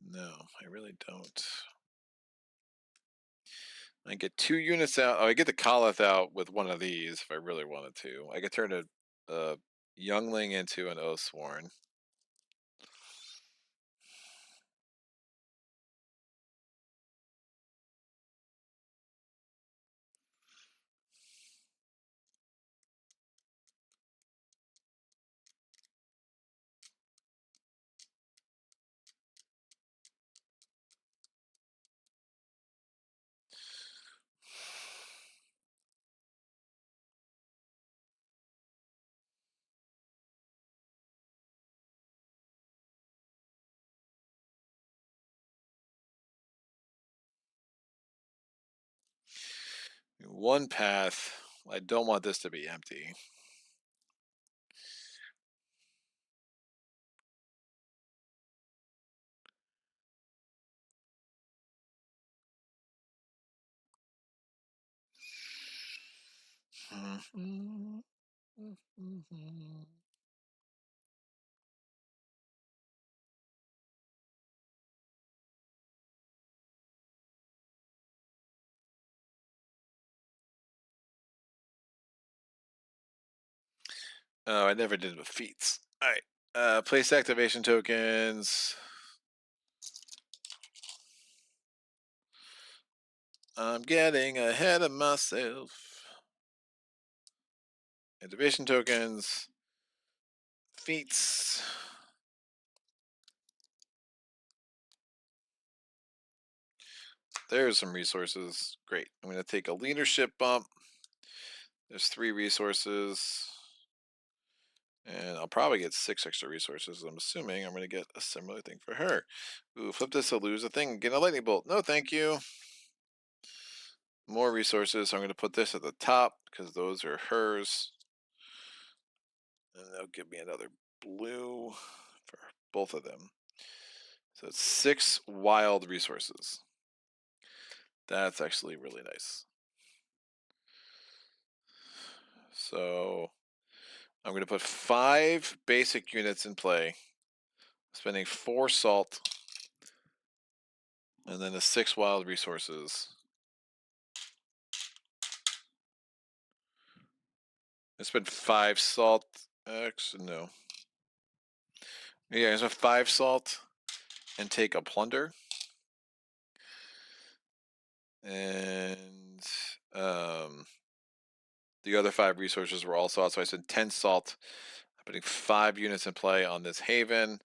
No, I really don't. I get 2 units out. Oh, I get the Kolith out with one of these if I really wanted to. I could turn a youngling into an Oathsworn. one path. I don't want this to be empty. Oh, I never did with feats. All right. Place activation tokens. I'm getting ahead of myself. Activation tokens. Feats. There's some resources. Great. I'm going to take a leadership bump. There's 3 resources. And I'll probably get 6 extra resources. I'm assuming I'm going to get a similar thing for her. Ooh, flip this to lose a thing. Get a lightning bolt. No, thank you. More resources. So I'm going to put this at the top because those are hers. And they'll give me another blue for both of them. So it's 6 wild resources. That's actually really nice. So I'm going to put 5 basic units in play, spending 4 salt, and then the 6 wild resources. I spent 5 salt. Actually, no. Yeah, I spent 5 salt and take a plunder. And the other 5 resources were all salt, so I spent 10 salt. I'm putting 5 units in play on this haven.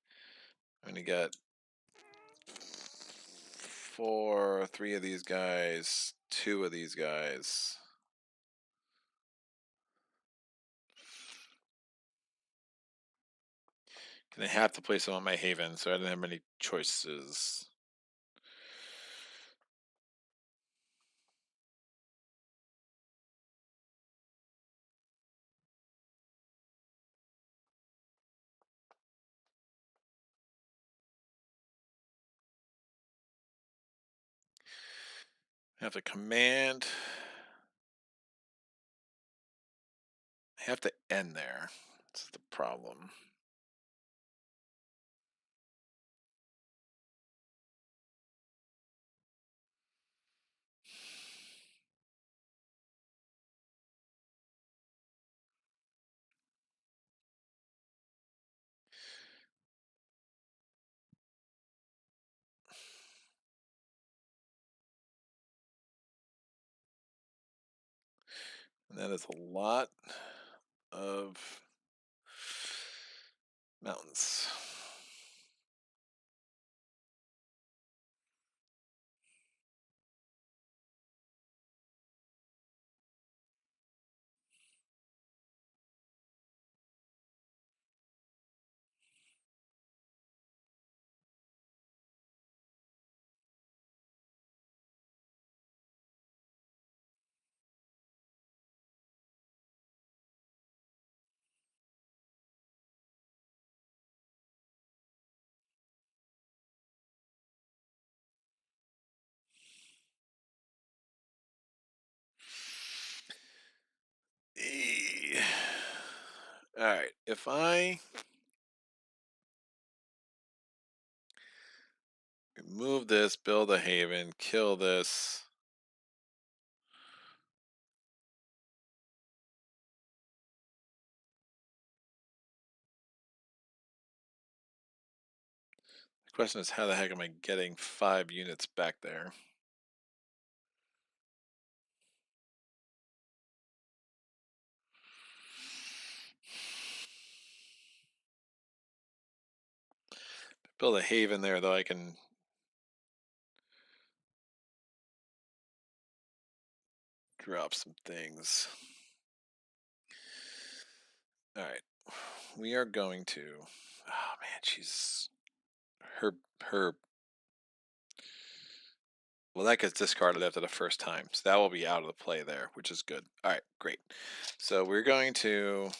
I'm going to get 3 of these guys, 2 of these guys. And I have to place them on my haven, so I didn't have many choices. I have to command. I have to end there. That's the problem. And that is a lot of mountains. All right, if I remove this, build a haven, kill this. The question is, how the heck am I getting 5 units back there? Build a haven there, though I can drop some things. All right, we are going to. Oh man, she's her Well, that gets discarded after the first time, so that will be out of the play there, which is good. All right, great. So we're going to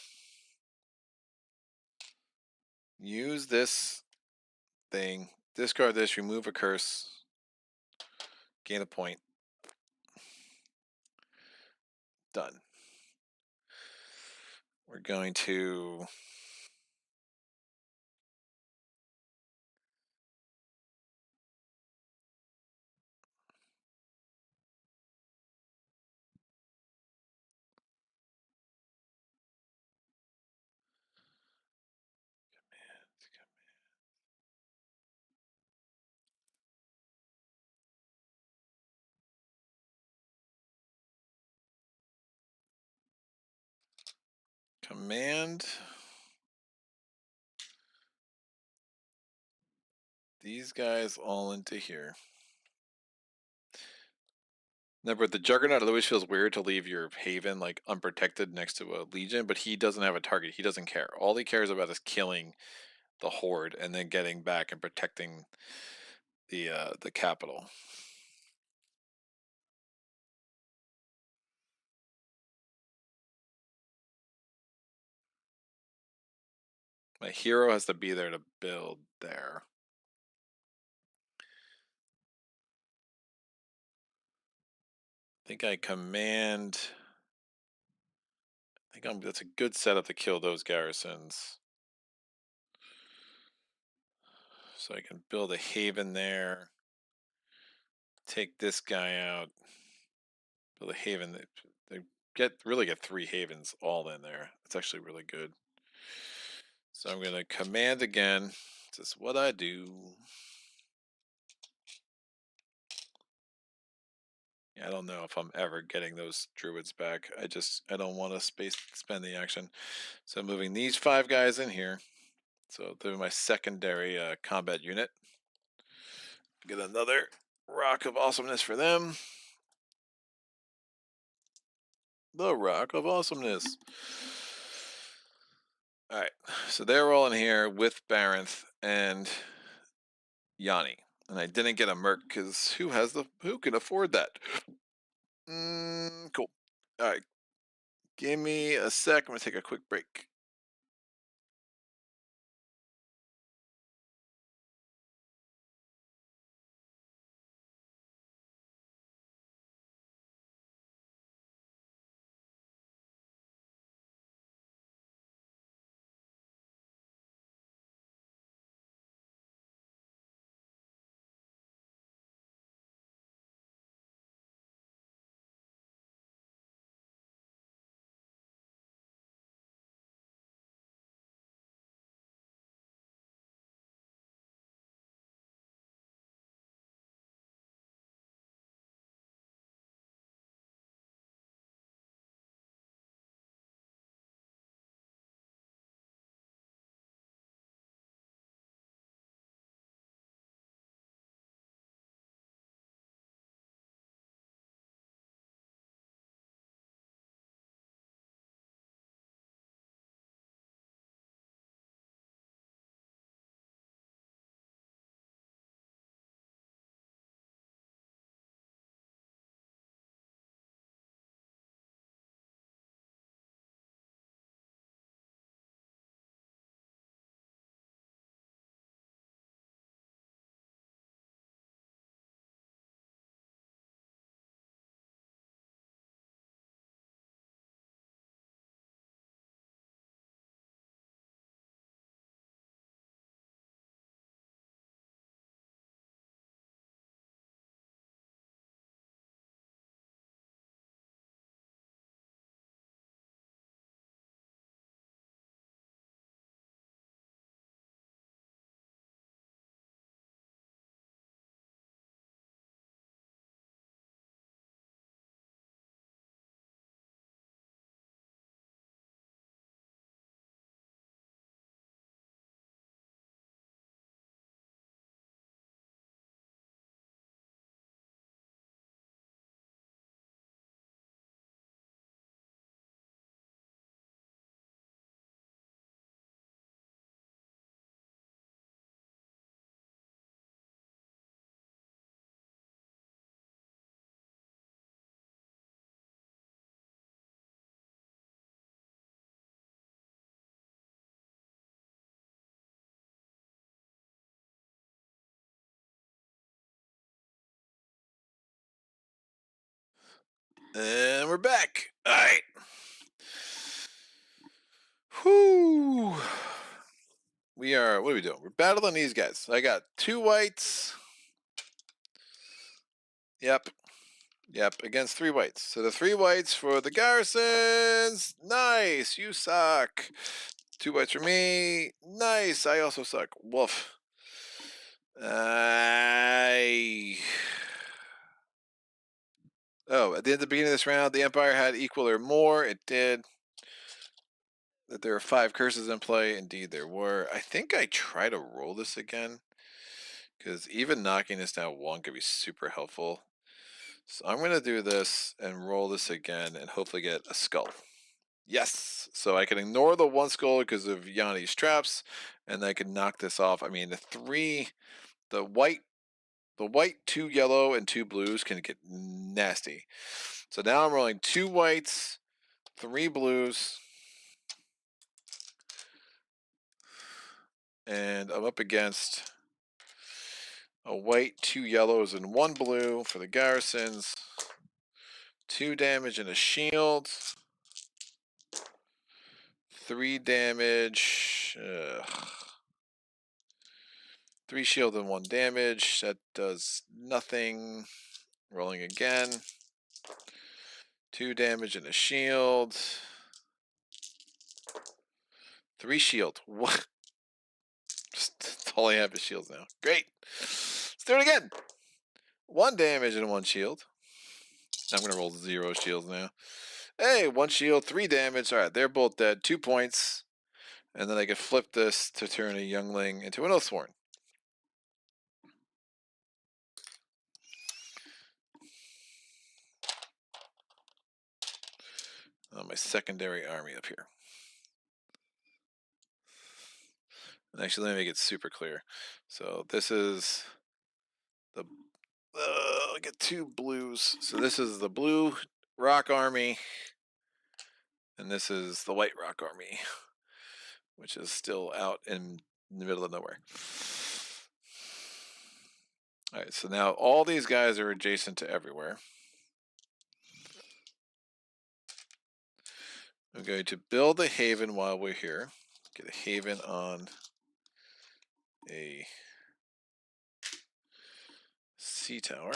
use this thing, discard this, remove a curse, gain a point. Done. We're going to command these guys all into here. Remember, the Juggernaut, it always feels weird to leave your Haven like unprotected next to a Legion, but he doesn't have a target. He doesn't care. All he cares about is killing the Horde and then getting back and protecting the capital. My hero has to be there to build there. I think I command. I think that's a good setup to kill those garrisons. So I can build a haven there. Take this guy out. Build a haven. They really get 3 havens all in there. It's actually really good. So I'm going to command again. This is what I do. Yeah, I don't know if I'm ever getting those druids back. I don't want to spend the action. So moving these 5 guys in here. So they're my secondary combat unit. Get another Rock of Awesomeness for them. The Rock of Awesomeness. Alright, so they're all in here with Baranth and Yanni. And I didn't get a Merc because who can afford that? Cool. Alright. Give me a sec. I'm gonna take a quick break. And we're back. All right. Whoo. What are we doing? We're battling these guys. I got 2 whites. Yep. Against 3 whites. So the 3 whites for the garrisons. Nice. You suck. 2 whites for me. Nice. I also suck. Woof. Oh, at the beginning of this round, the Empire had equal or more. It did. That there were 5 curses in play. Indeed, there were. I think I try to roll this again, because even knocking this down 1 could be super helpful. So I'm going to do this and roll this again and hopefully get a skull. Yes! So I can ignore the 1 skull because of Yanni's traps, and I can knock this off. I mean, the white, 2 yellow, and 2 blues can get nasty. So now I'm rolling 2 whites, 3 blues, and I'm up against a white, 2 yellows, and 1 blue for the garrisons. 2 damage and a shield. 3 damage. 3 shield and 1 damage. That does nothing. Rolling again. 2 damage and a shield. 3 shield. What? That's all I have is shields now. Great. Let's do it again. 1 damage and 1 shield. I'm going to roll 0 shields now. Hey, 1 shield, 3 damage. All right, they're both dead. 2 points. And then I can flip this to turn a youngling into an Oathsworn. My secondary army up here. And actually, let me make it super clear. So this is the I get 2 blues. So this is the blue rock army, and this is the white rock army, which is still out in the middle of nowhere. All right, so now all these guys are adjacent to everywhere. I'm going to build a haven while we're here. Get a haven on a sea tower.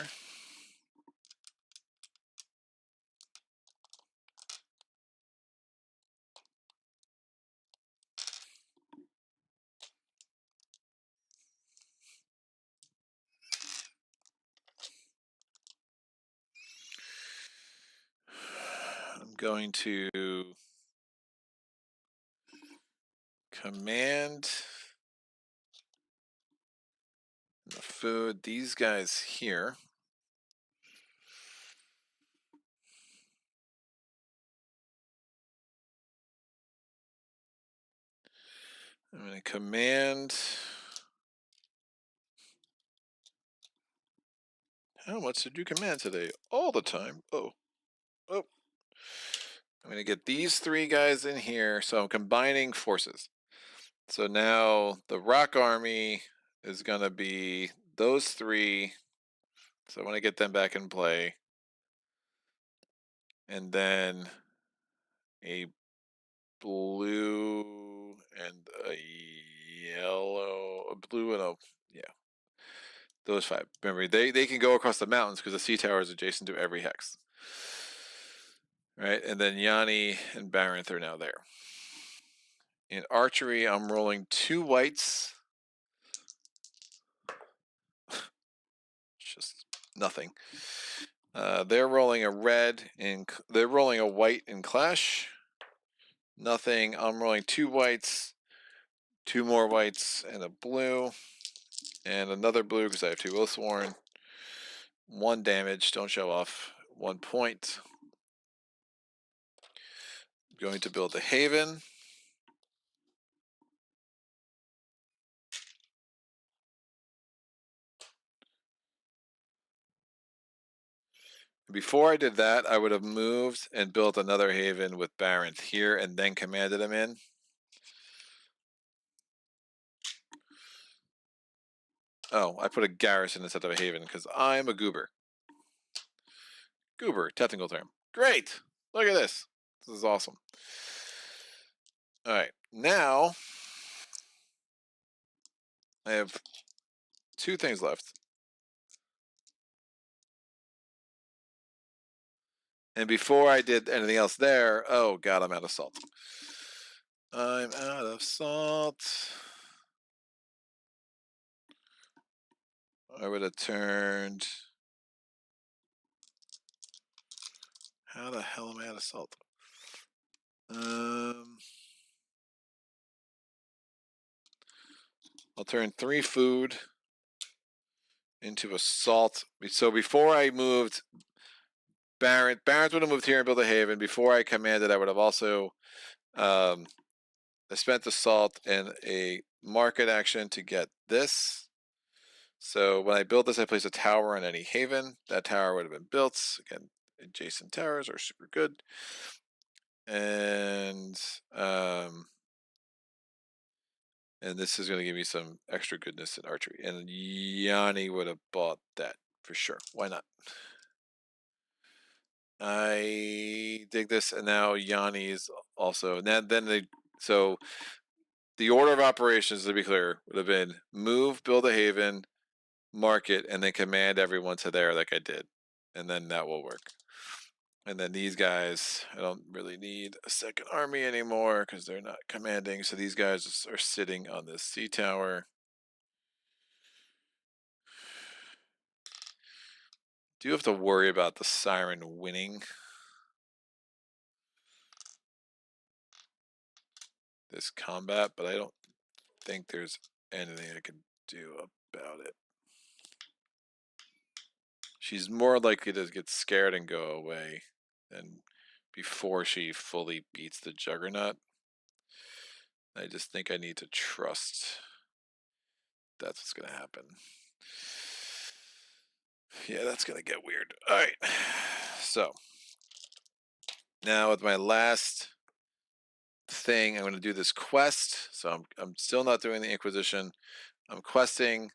I'm going to command the food these guys here. I'm going to command. How much did you command today? All the time. Oh. I'm going to get these 3 guys in here. So I'm combining forces. So now the rock army is going to be those 3. So I want to get them back in play. And then a blue and a yellow, a blue and a, yeah, those 5. Remember, they can go across the mountains because the sea tower is adjacent to every hex. Right, and then Yanni and Baranth are now there. In archery, I'm rolling 2 whites. Just nothing. They're rolling a red and they're rolling a white in clash. Nothing. I'm rolling 2 whites, 2 more whites, and a blue, and another blue because I have 2 Oathsworn. 1 damage. Don't show off. 1 point. I'm going to build a haven. Before I did that, I would have moved and built another haven with Baranth here and then commanded him in. Oh, I put a garrison instead of a haven because I'm a goober. Goober, technical term. Great. Look at this. This is awesome. All right. Now I have 2 things left. And before I did anything else there, oh god, I'm out of salt. I'm out of salt. I would have turned. How the hell am I out of salt? I'll turn 3 food into a salt. So before I moved, Barons would have moved here and built a haven. Before I commanded, I would have also I spent the salt in a market action to get this. So when I build this, I place a tower on any haven. That tower would have been built. Again, adjacent towers are super good. And this is going to give me some extra goodness in archery. And Yanni would have bought that for sure. Why not? I dig this, and now Yanni's also. And so the order of operations, to be clear, would have been move, build a haven, market, and then command everyone to there like I did. And then that will work. And then these guys, I don't really need a second army anymore because they're not commanding. So these guys are sitting on this sea tower. Do have to worry about the siren winning this combat, but I don't think there's anything I can do about it. She's more likely to get scared and go away than before she fully beats the Juggernaut. I just think I need to trust that's what's going to happen. Yeah, that's going to get weird. All right. So now with my last thing, I'm going to do this quest. So I'm still not doing the Inquisition. I'm questing.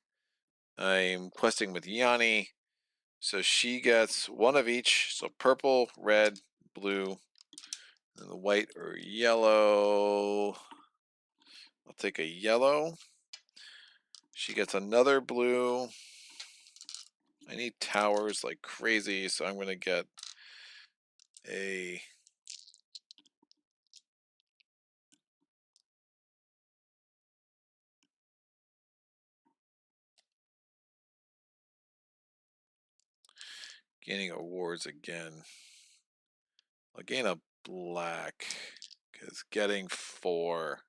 I'm questing with Yanni. So she gets 1 of each. So purple, red, blue, and the white or yellow. I'll take a yellow. She gets another blue. I need towers like crazy, so I'm going to get a gaining awards again. I'll gain a black because getting 4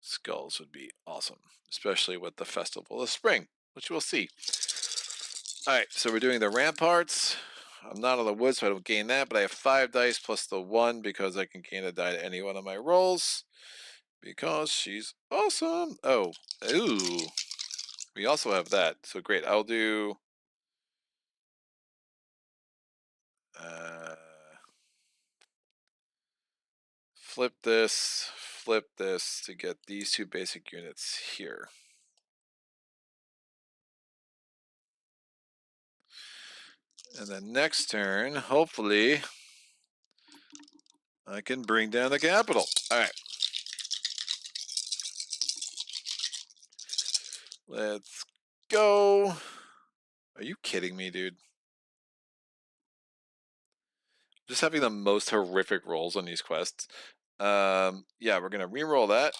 skulls would be awesome, especially with the Festival of Spring, which we'll see. All right, so we're doing the ramparts. I'm not on the wood, so I don't gain that, but I have 5 dice plus the 1 because I can gain a die to any one of my rolls because she's awesome. Oh, ooh. We also have that, so great. I'll do flip this to get these 2 basic units here. And then next turn, hopefully, I can bring down the capital. All right. Let's go. Are you kidding me, dude? Just having the most horrific rolls on these quests. Yeah, we're going to re-roll that.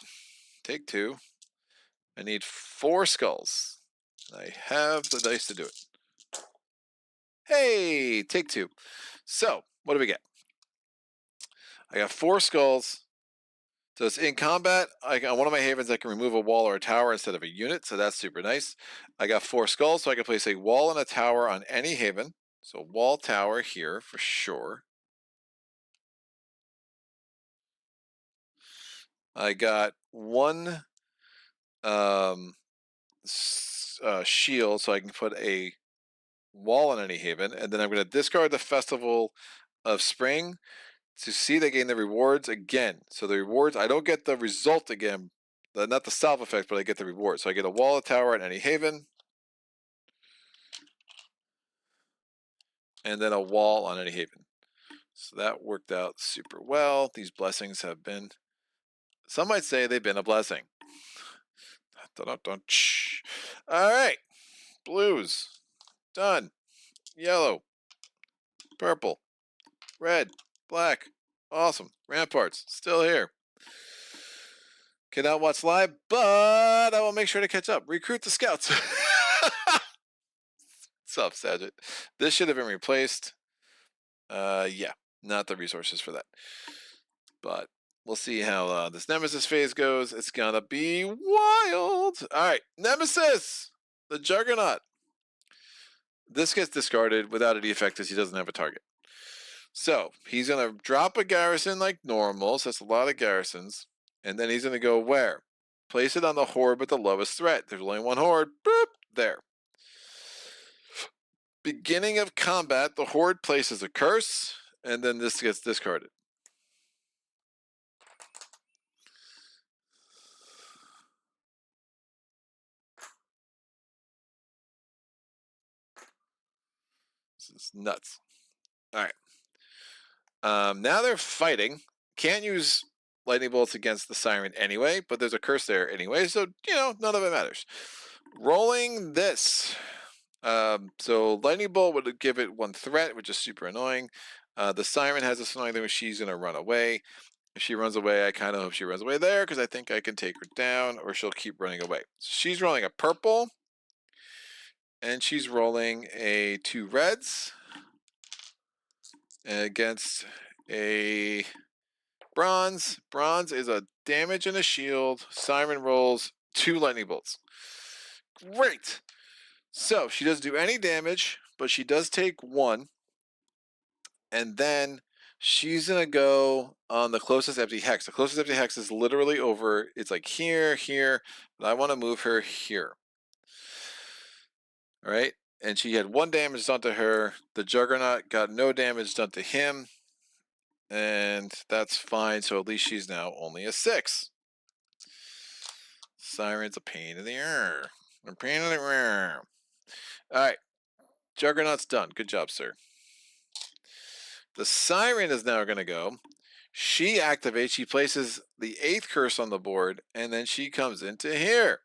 Take 2. I need 4 skulls. I have the dice to do it. Hey, take 2. So, what do we get? I got 4 skulls. So it's in combat. On one of my havens, I can remove a wall or a tower instead of a unit, so that's super nice. I got 4 skulls, so I can place a wall and a tower on any haven. So wall, tower here for sure. I got 1 shield, so I can put a wall on any haven, and then I'm going to discard the Festival of Spring to see they gain the rewards again. So the rewards, I don't get the result again, not the salve effect, but I get the reward. So I get a wall, a tower, and any haven, and then a wall on any haven. So that worked out super well. These blessings have been, some might say they've been a blessing. All right, blues, done. Yellow, purple, red, black, awesome. Ramparts, still here. Cannot watch live, but I will make sure to catch up. Recruit the scouts. What's up, Saget? This should have been replaced. Yeah, not the resources for that. But we'll see how this Nemesis phase goes. It's gonna be wild. All right, Nemesis, the Juggernaut. This gets discarded without any effect as he doesn't have a target. So he's gonna drop a garrison like normal. So that's a lot of garrisons, and then he's gonna go where? Place it on the horde with the lowest threat. There's only one horde. Boop, there. Beginning of combat, the horde places a curse, and then this gets discarded. This is nuts. All right. Now they're fighting. Can't use lightning bolts against the siren anyway, but there's a curse there anyway, so none of it matters. Rolling this. So lightning bolt would give it one threat, which is super annoying. The siren has this annoying thing where she's gonna run away. If she runs away, I kind of hope she runs away there because I think I can take her down, or she'll keep running away. So she's rolling a purple, and she's rolling a 2 reds against a bronze. Bronze is a damage and a shield. Siren rolls 2 lightning bolts. Great. So she doesn't do any damage, but she does take 1. And then she's going to go on the closest empty hex. The closest empty hex is literally over. It's like here, here. But I want to move her here. All right. And she had 1 damage done to her. The Juggernaut got no damage done to him. And that's fine. So at least she's now only a 6. Siren's a pain in the air. A pain in the air. All right. Juggernaut's done. Good job, sir. The Siren is now going to go. She activates. She places the 8th curse on the board, and then she comes into here.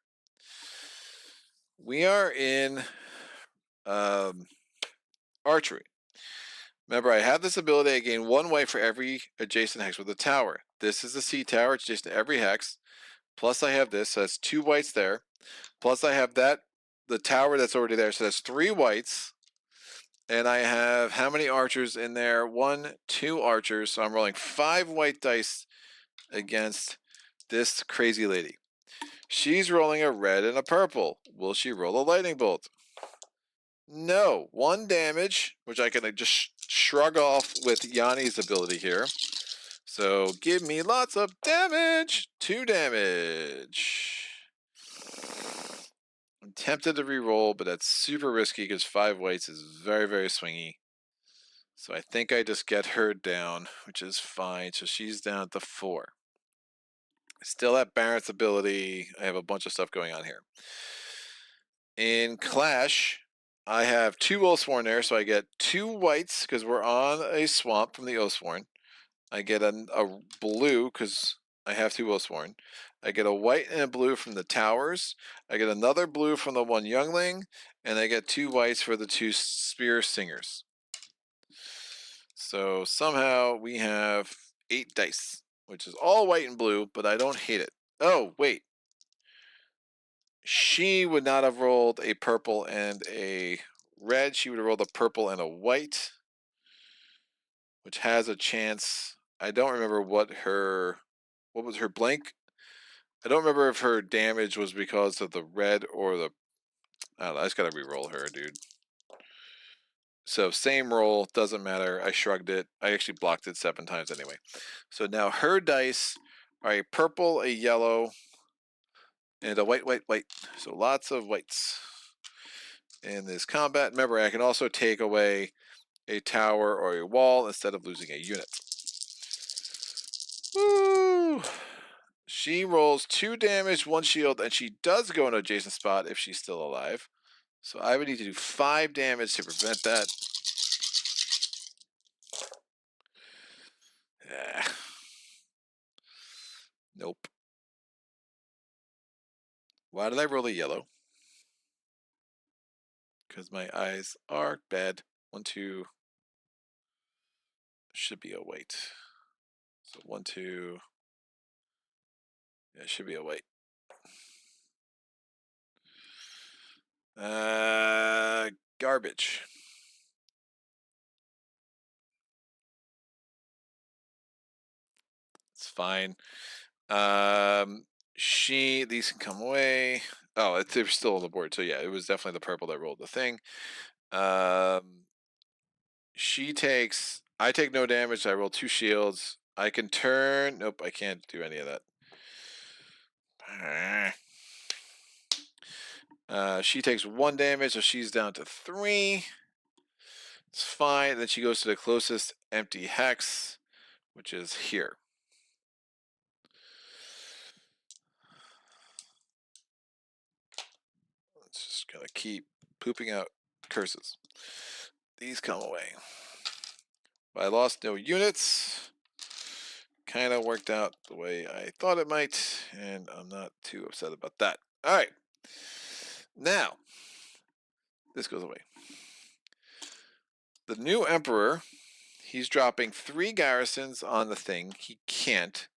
We are in archery. Remember, I have this ability. I gain 1 white for every adjacent hex with a tower. This is the C tower. It's adjacent to every hex. Plus, I have this. So that's 2 whites there. Plus, I have the tower that's already there. So that's 3 whites. And I have how many archers in there? 1, 2 archers. So I'm rolling 5 white dice against this crazy lady. She's rolling a red and a purple. Will she roll a lightning bolt? No. 1 damage, which I can just shrug off with Yanni's ability here. So give me lots of damage. 2 damage. I'm tempted to re-roll, but that's super risky because 5 whites is very, very swingy. So I think I just get her down, which is fine. So she's down to 4. Still have Barrett's ability. I have a bunch of stuff going on here. In Clash, I have 2 Oathsworn there, so I get 2 whites because we're on a swamp from the Oathsworn. I get a blue because I have 2 Oathsworn. I get a white and a blue from the towers. I get another blue from the 1 youngling, and I get 2 whites for the 2 spear singers. So somehow we have 8 dice, which is all white and blue, but I don't hate it. Oh, wait. She would not have rolled a purple and a red. She would have rolled a purple and a white, which has a chance. I don't remember what was her blank. I don't remember if her damage was because of the red or the, I don't know. I just got to re-roll her, dude. So same roll, doesn't matter. I shrugged it. I actually blocked it 7 times anyway. So now her dice are a purple, a yellow, and a white, white, white. So lots of whites in this combat. Remember, I can also take away a tower or a wall instead of losing a unit. Woo! She rolls 2 damage, 1 shield, and she does go in an adjacent spot if she's still alive. So I would need to do 5 damage to prevent that. Nope. Why did I roll a yellow? Because my eyes are bad. 1, 2. Should be a white. So 1, 2. Yeah, it should be a white. Garbage. It's fine. These can come away. Oh, they're still on the board. So yeah, it was definitely the purple that rolled the thing. I take no damage. I roll 2 shields. I can turn. Nope, I can't do any of that. She takes 1 damage, so she's down to 3. It's fine. Then she goes to the closest empty hex, which is here. It's just gonna keep pooping out curses. These come away. I lost no units. Kind of worked out the way I thought it might, and I'm not too upset about that. All right. Now, this goes away. The new Emperor, he's dropping 3 garrisons on the thing. He can't.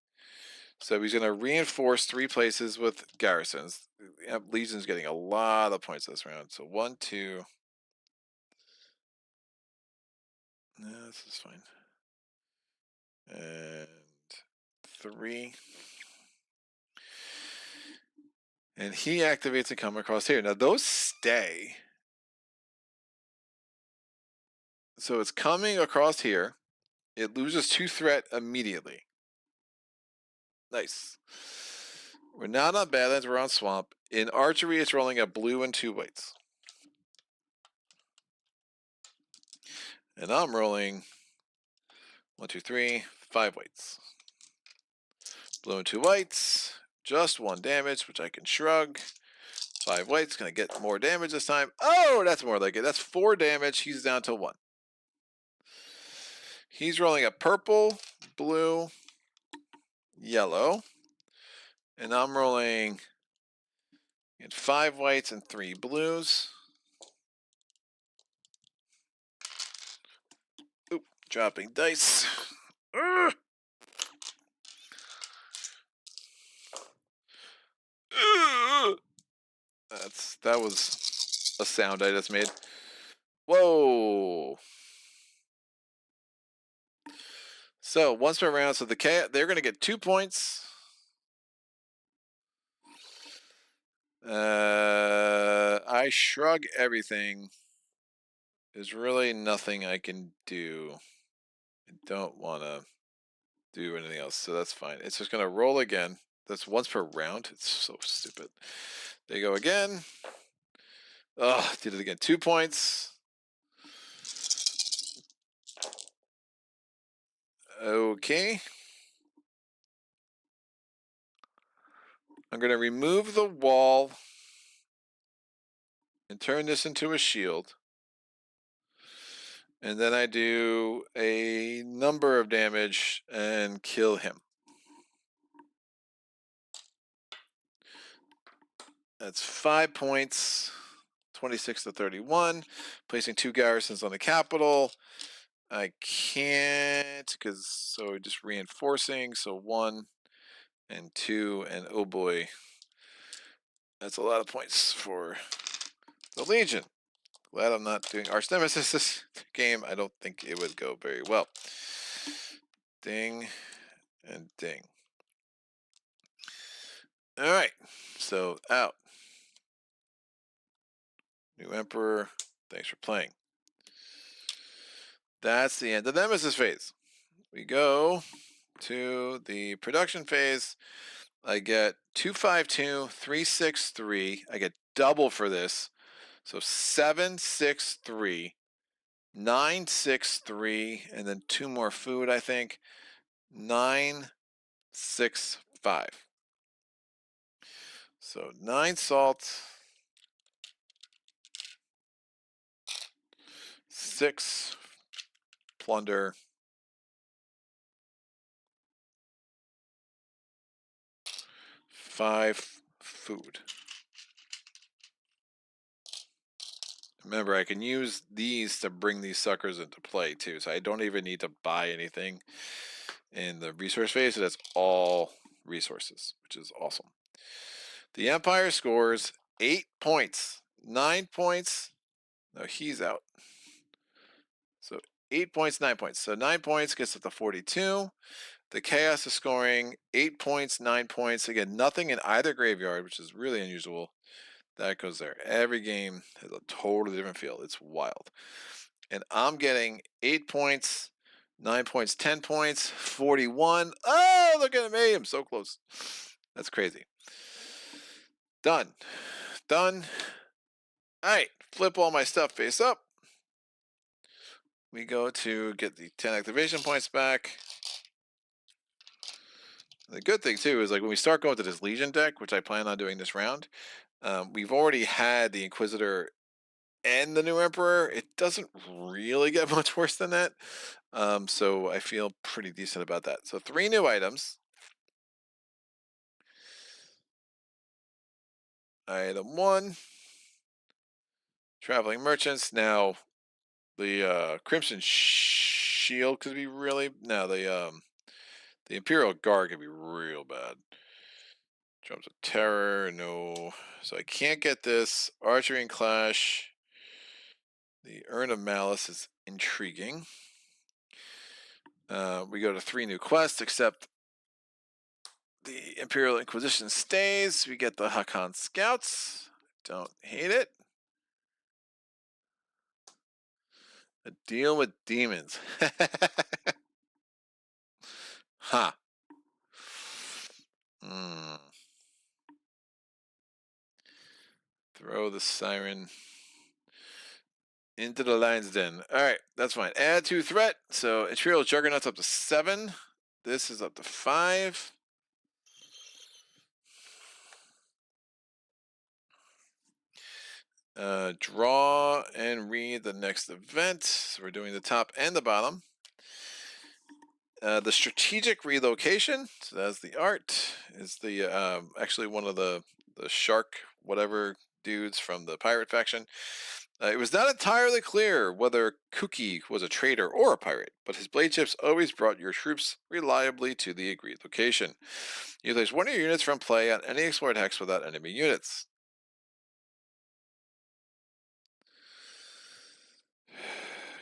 So he's going to reinforce 3 places with garrisons. Legion's getting a lot of points this round. So 1, 2. No, this is fine. And 3. And he activates and come across here. Now those stay. So it's coming across here. It loses 2 threat immediately. Nice. We're not on Badlands, we're on Swamp. In archery, it's rolling a blue and 2 whites. And I'm rolling 1, 2, 3, 5 whites. Blue and 2 whites. Just 1 damage, which I can shrug. 5 whites, gonna get more damage this time. Oh, that's more like it. That's 4 damage. He's down to 1. He's rolling a purple, blue, yellow. And I'm rolling 5 whites and 3 blues. Oop, dropping dice. That was a sound I just made. Whoa. So once per round, so they're going to get 2 points. I shrug everything. There's really nothing I can do. I don't want to do anything else, so that's fine. It's just going to roll again. That's once per round. It's so stupid. They go again. Oh, did it again. 2 points. Okay. I'm going to remove the wall and turn this into a shield. And then I do a number of damage and kill him. That's 5 points, 26 to 31. Placing 2 garrisons on the capital. I can't because so just reinforcing. So 1 and 2 and oh boy, that's a lot of points for the Legion. Glad I'm not doing Arch-Nemesis this game. I don't think it would go very well. Ding and ding. All right, so out. New Emperor, thanks for playing. That's the end of the Nemesis phase. We go to the production phase. I get 252, 363. I get double for this. So 763, 963, and then 2 more food, I think. 965. So 9 salt, 6 plunder, 5 food. Remember, I can use these to bring these suckers into play too, so I don't even need to buy anything in the resource phase. So that's all resources, which is awesome. The Empire scores 8 points, 9 points. No, he's out. So 8 points, 9 points. So 9 points gets up to 42. The Chaos is scoring 8 points, 9 points. Again, nothing in either graveyard, which is really unusual. That goes there. Every game has a totally different feel. It's wild. And I'm getting 8 points, 9 points, 10 points, 41. Oh, look at me. I'm so close. That's crazy. Done. Done. All right. Flip all my stuff face up. We go to get the 10 activation points back. The good thing too is like when we start going to this Legion deck, which I plan on doing this round, we've already had the Inquisitor and the new Emperor. It doesn't really get much worse than that. So I feel pretty decent about that. So 3 new items. Item 1, Traveling Merchants. Now the Crimson Shield could be really, no, the Imperial Guard could be real bad. Drums of Terror, no. So I can't get this. Archery and Clash. The Urn of Malice is intriguing. We go to 3 new quests, except the Imperial Inquisition stays. We get the Hakan Scouts. Don't hate it. A deal with demons. Huh. Throw the siren into the lion's den. All right, that's fine. Add 2 threat. So Imperial Juggernaut's up to 7. This is up to 5. Draw and read the next event. So we're doing the top and the bottom. The strategic relocation. So that's the art. Is the actually one of the shark whatever dudes from the pirate faction. It was not entirely clear whether Kuki was a traitor or a pirate, but his blade chips always brought your troops reliably to the agreed location. You place 1 of your units from play on any explored hex without enemy units.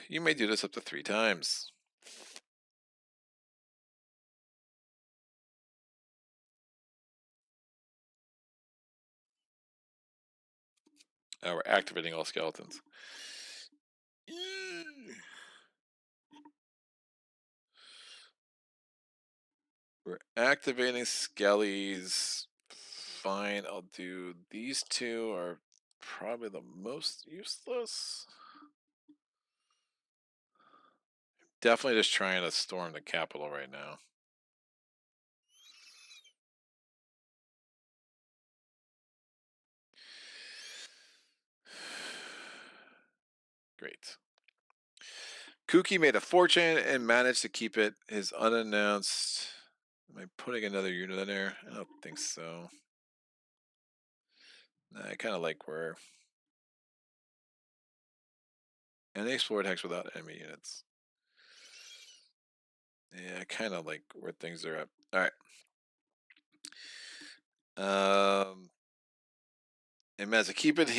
You may do this up to 3 times. We're activating all skeletons. We're activating skellies. Fine, I'll do these 2 are probably the most useless. Definitely just trying to storm the capital right now. Great. Kuki made a fortune and managed to keep it his unannounced. Am I putting another unit in there? I don't think so. Nah, I kind of like where. And they explored hex without enemy units. Yeah, I kind of like where things are at. All right. And managed to keep it.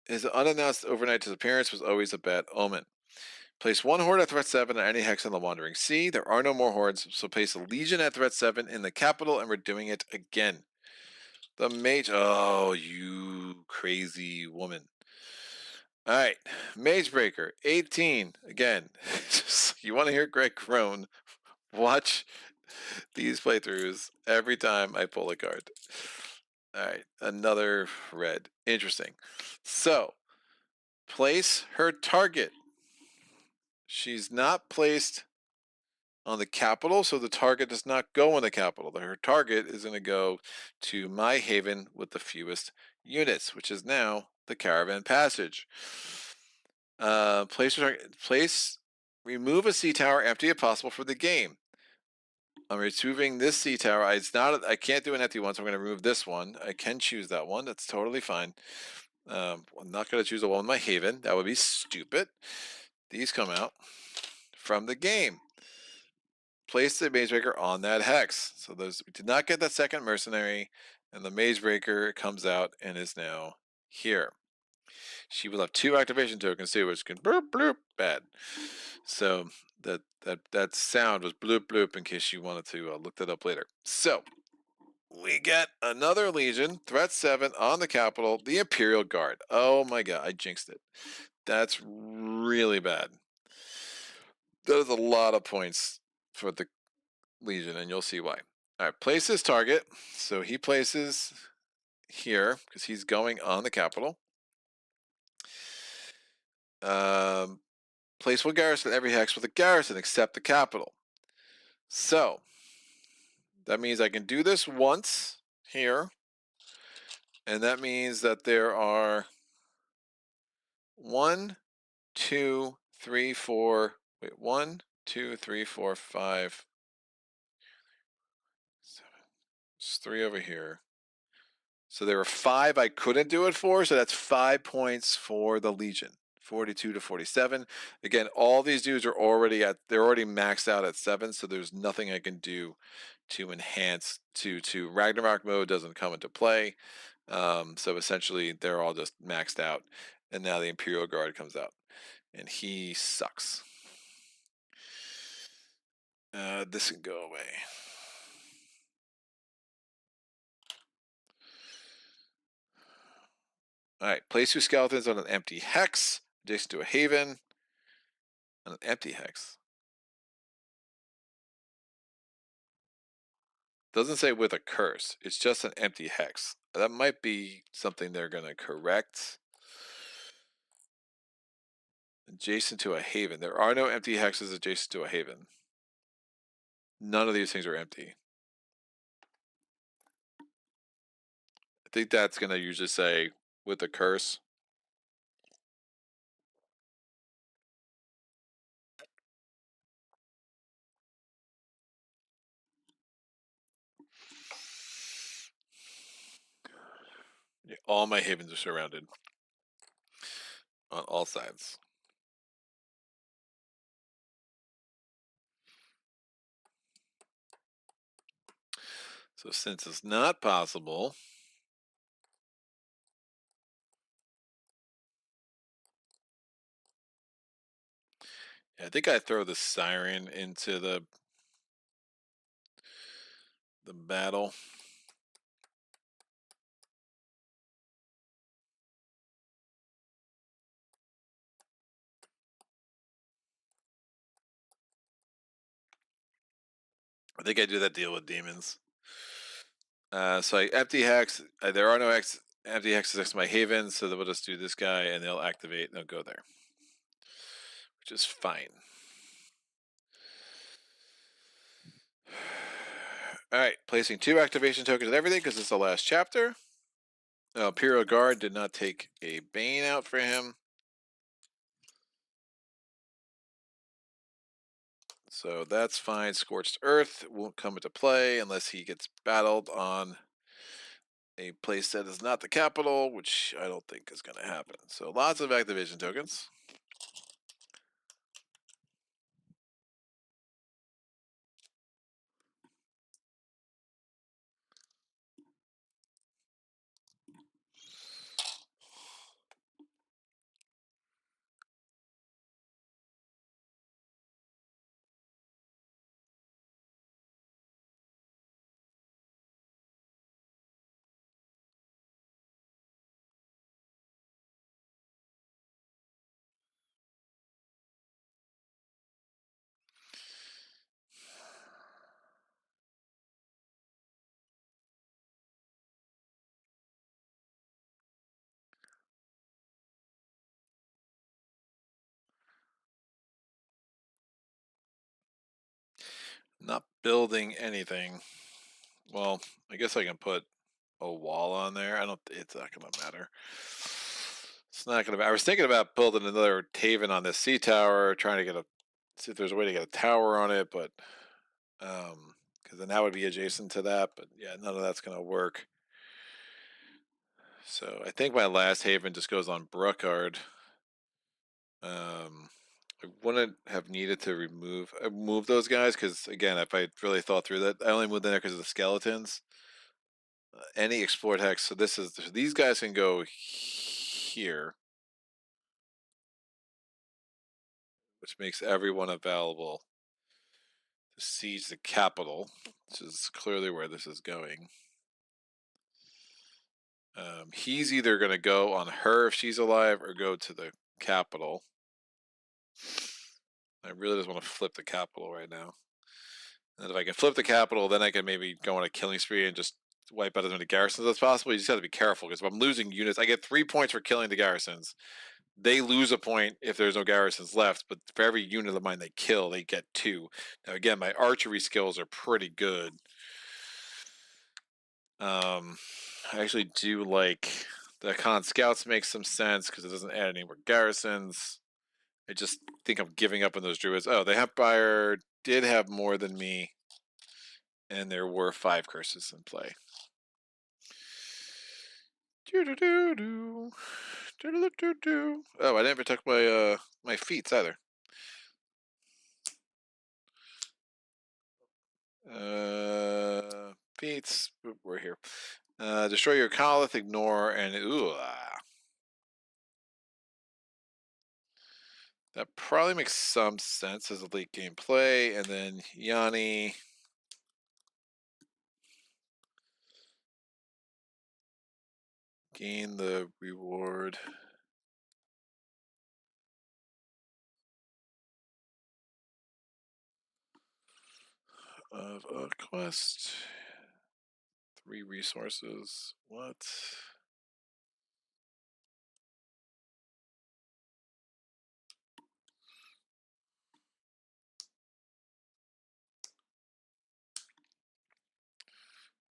His unannounced overnight disappearance was always a bad omen. Place 1 horde at threat 7 on any hex in the Wandering Sea. There are no more hordes, so place a legion at threat 7 in the capital, and we're doing it again. The mage. Oh, you crazy woman. All right. Magebreaker, 18. Again, you want to hear Greg groan? Watch these playthroughs every time I pull a card. All right. Another red. Interesting. So, place her target. She's not placed on the capital, so the target does not go on the capital. Her target is going to go to my haven with the fewest units, which is now the Caravan Passage. Place remove a sea tower empty if possible for the game. I'm removing this sea tower. It's not. I can't do an empty one, so I'm going to remove this one. I can choose that one. That's totally fine. I'm not going to choose the one with my haven. That would be stupid. These come out from the game. Place the Magebreaker on that hex. So those we did not get that second mercenary, and the Magebreaker comes out and is now here. She will have 2 activation tokens too, which can bloop bloop bad. So that sound was bloop bloop in case you wanted to look that up later. So we get another Legion, threat 7 on the capital, the Imperial Guard. Oh my god, I jinxed it. That's really bad. That is a lot of points for the Legion, and you'll see why. All right, place his target. So he places here because he's going on the capital. Place 1 garrison every hex with a garrison except the capital. So that means I can do this once here, and that means that there are 1, 2, 3, 4. Wait, 1, 2, 3, 4, 5, 7. There's 3 over here. So there were 5 I couldn't do it for, so that's 5 points for the Legion. 42 to 47. Again, all these dudes are already they're already maxed out at 7, so there's nothing I can do to enhance to Ragnarok mode doesn't come into play. So essentially they're all just maxed out, and now the Imperial Guard comes out, and he sucks. This can go away. All right, place 2 skeletons on an empty hex adjacent to a haven. On an empty hex. Doesn't say with a curse. It's just an empty hex. That might be something they're going to correct. Adjacent to a haven. There are no empty hexes adjacent to a haven. None of these things are empty. I think that's going to usually say with a curse. Yeah, all my havens are surrounded on all sides. So since it's not possible, I think I throw the siren into the battle. I think I do that deal with demons. So I empty hex. There are no empty hexes next to my haven, so we'll just do this guy, and they'll activate, and they'll go there, which is fine. All right, placing 2 activation tokens and everything because it's the last chapter. Imperial Guard did not take a Bane out for him. So that's fine. Scorched Earth won't come into play unless he gets battled on a place that is not the capital, which I don't think is going to happen. So lots of activation tokens. Not building anything. Well, I guess I can put a wall on there. It's not going to matter. It's not going to. I was thinking about building another haven on this sea tower, trying to see if there's a way to get a tower on it, but because then that would be adjacent to that. But yeah, none of that's gonna work. So I think my last haven just goes on Brookard. I wouldn't have needed to move those guys because again, if I really thought through that, I only moved in there because of the skeletons. Any explored hex. So these guys can go here, which makes everyone available to siege the capital, which is clearly where this is going. He's either going to go on her if she's alive or go to the capital. I really just want to flip the capital right now. And if I can flip the capital, then I can maybe go on a killing spree and just wipe out as many garrisons as possible. You just have to be careful because if I'm losing units, I get 3 points for killing the garrisons. They lose a point if there's no garrisons left, but for every unit of mine they kill, they get 2. Now again, my archery skills are pretty good. I actually do like the con scouts makes some sense because it doesn't add any more garrisons. I just think I'm giving up on those druids. Oh, the Hempire did have more than me, and there were 5 curses in play. Oh, I never took my my feats either. Feats, we're here. Destroy your Colith, ignore, and that probably makes some sense as a late game play. And then Yanni. Gain the reward. Of a quest. 3 resources. What?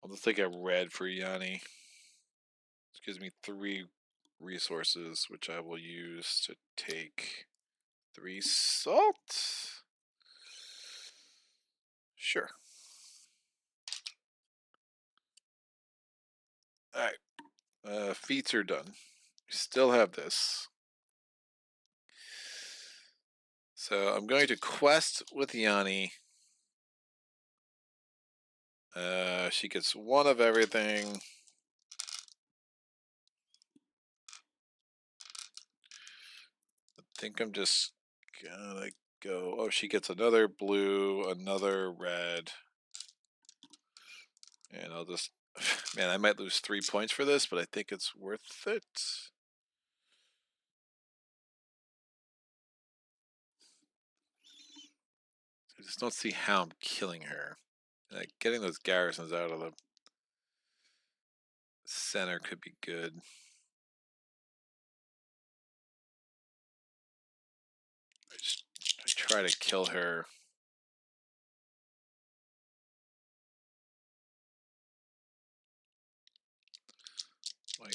I'll just take a red for Yanni. Which gives me 3 resources, which I will use to take 3 salt. Sure. Alright. Feats are done. Still have this. So I'm going to quest with Yanni. She gets 1 of everything. I think I'm just gonna go. Oh, she gets another blue, another red. And I'll just. Man, I might lose 3 points for this, but I think it's worth it. I just don't see how I'm killing her. Like, getting those garrisons out of the center could be good. I try to kill her.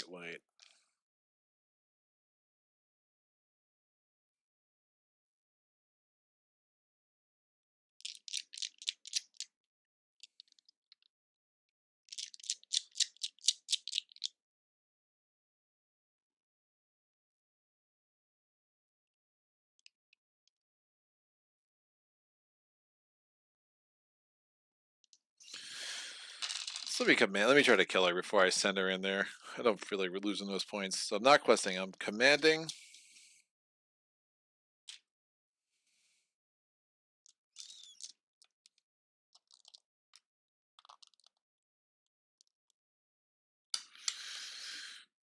White. Let me try to kill her before I send her in there. I don't feel like we're losing those points. So I'm not questing, I'm commanding.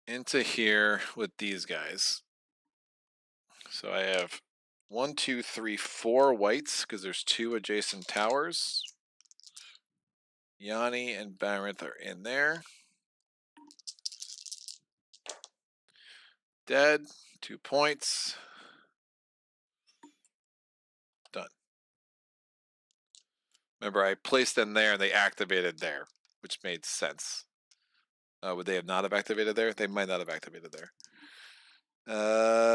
Into here with these guys. So I have 1, 2, 3, 4 whites because there's 2 adjacent towers. Yanni and Barinth are in there. Dead. 2 points. Done. Remember, I placed them there and they activated there, which made sense. Would they have not have activated there? They might not have activated there.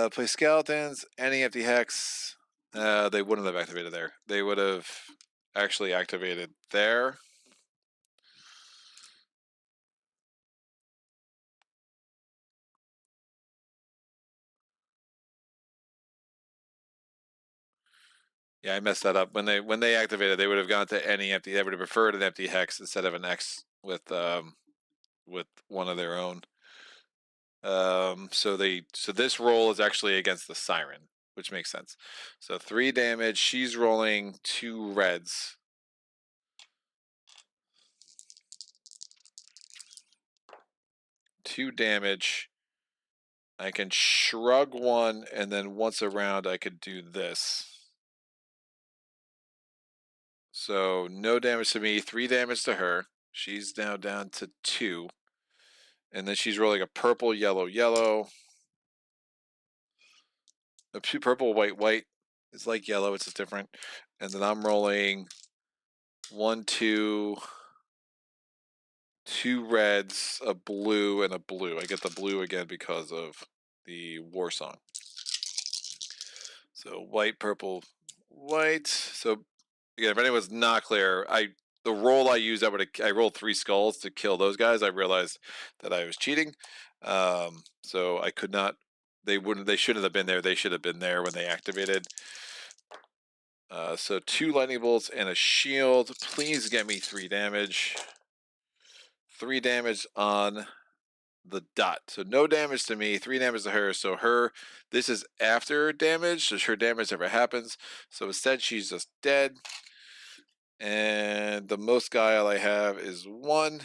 Play skeletons. Any empty hex. They wouldn't have activated there. They would have actually activated there. Yeah, I messed that up. When they activated, they would have gone to any empty. They would have preferred an empty hex instead of an X with one of their own. So this roll is actually against the siren, which makes sense. So 3 damage. She's rolling 2 reds. Two damage. I can shrug 1, and then once around I could do this. So no damage to me, 3 damage to her. She's now down to 2. And then she's rolling a purple, yellow, yellow. A purple, white, white. It's like yellow, it's just different. And then I'm rolling 1, 2, 2 reds, a blue, and a blue. I get the blue again because of the war song. So white, purple, white. So again, if anyone's not clear, the roll I used, I rolled 3 skulls to kill those guys. I realized that I was cheating. So I could not. They shouldn't have been there. They should have been there when they activated. So 2 lightning bolts and a shield. Please get me 3 damage. 3 damage on the dot. So no damage to me, 3 damage to her. So this is after damage, so her damage never happens. So instead, she's just dead. And the most guile I have is 1.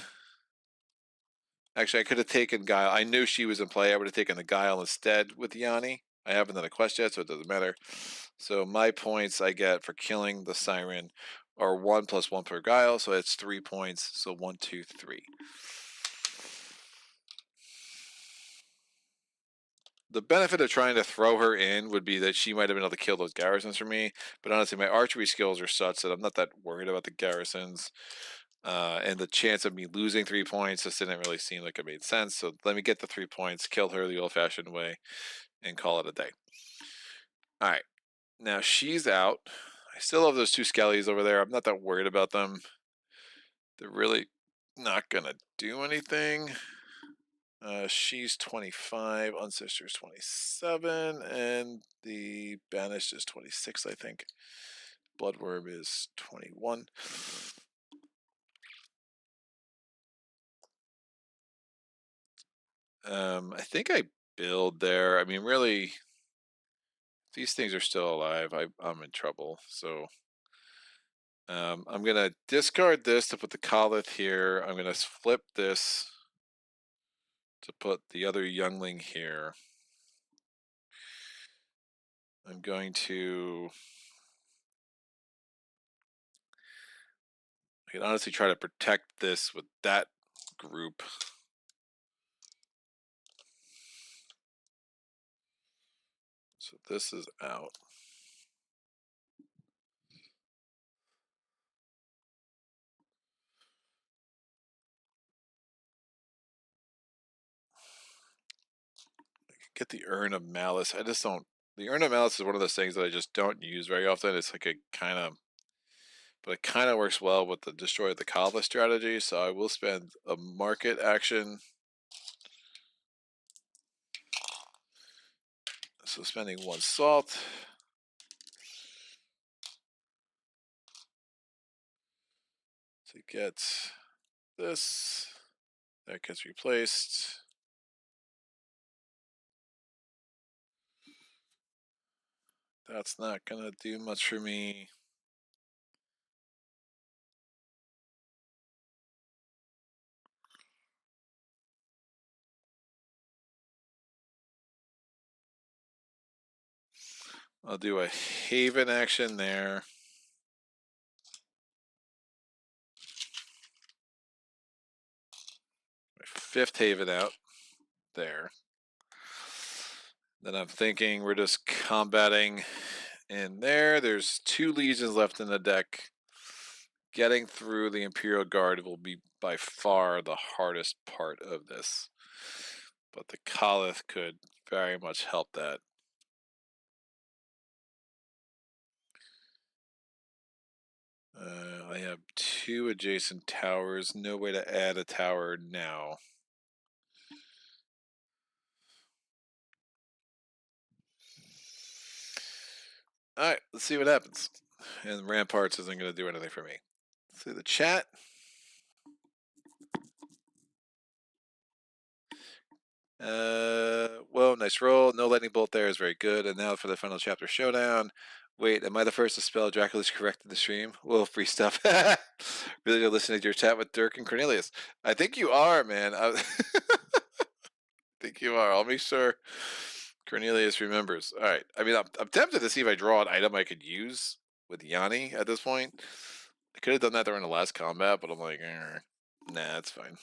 Actually, I could have taken guile. I knew she was in play. I would have taken the guile instead with Yanni. I haven't done a quest yet, so it doesn't matter. So my points I get for killing the siren are 1 + 1 per guile, so it's 3 points. So 1, 2, 3. The benefit of trying to throw her in would be that she might have been able to kill those garrisons for me. But honestly, my archery skills are such that I'm not that worried about the garrisons. And the chance of me losing 3 points just didn't really seem like it made sense. So let me get the 3 points, kill her the old-fashioned way, and call it a day. All right. Now she's out. I still have those 2 skellies over there. I'm not that worried about them. They're really not going to do anything. She's 25, Unsister's 27, and the Banished is 26, I think. Bloodworm is 21. I think I build there. I mean, really, these things are still alive. I'm in trouble. So I'm going to discard this to put the Colith here. I'm going to flip this to put the other youngling here. I'm going to... I can honestly try to protect this with that group. So this is out. Get the Urn of Malice. I just don't... The Urn of Malice is one of those things that I just don't use very often. It's like a kind of... But it kind of works well with the Destroy the Kava strategy, so I will spend a market action. So spending 1 salt. To get this. That gets replaced. That's not going to do much for me. I'll do a Haven action there. My 5th Haven out there. Then I'm thinking we're just combating in there. There's 2 legions left in the deck. Getting through the Imperial Guard will be by far the hardest part of this. But the Colith could very much help that. I have 2 adjacent towers. No way to add a tower now. All right, let's see what happens. And ramparts isn't going to do anything for me. Let's see the chat. Well, nice roll. No lightning bolt there is very good. And now for the final chapter showdown. Wait, am I the first to spell Dracula's correct in the stream? Well, free stuff. Really good listening to your chat with Dirk and Cornelius. I think you are, man. I think you are. I'll make sure Cornelius remembers. All right. I mean, I'm tempted to see if I draw an item I could use with Yanni at this point. I could have done that during the last combat, but I'm like, nah, it's fine.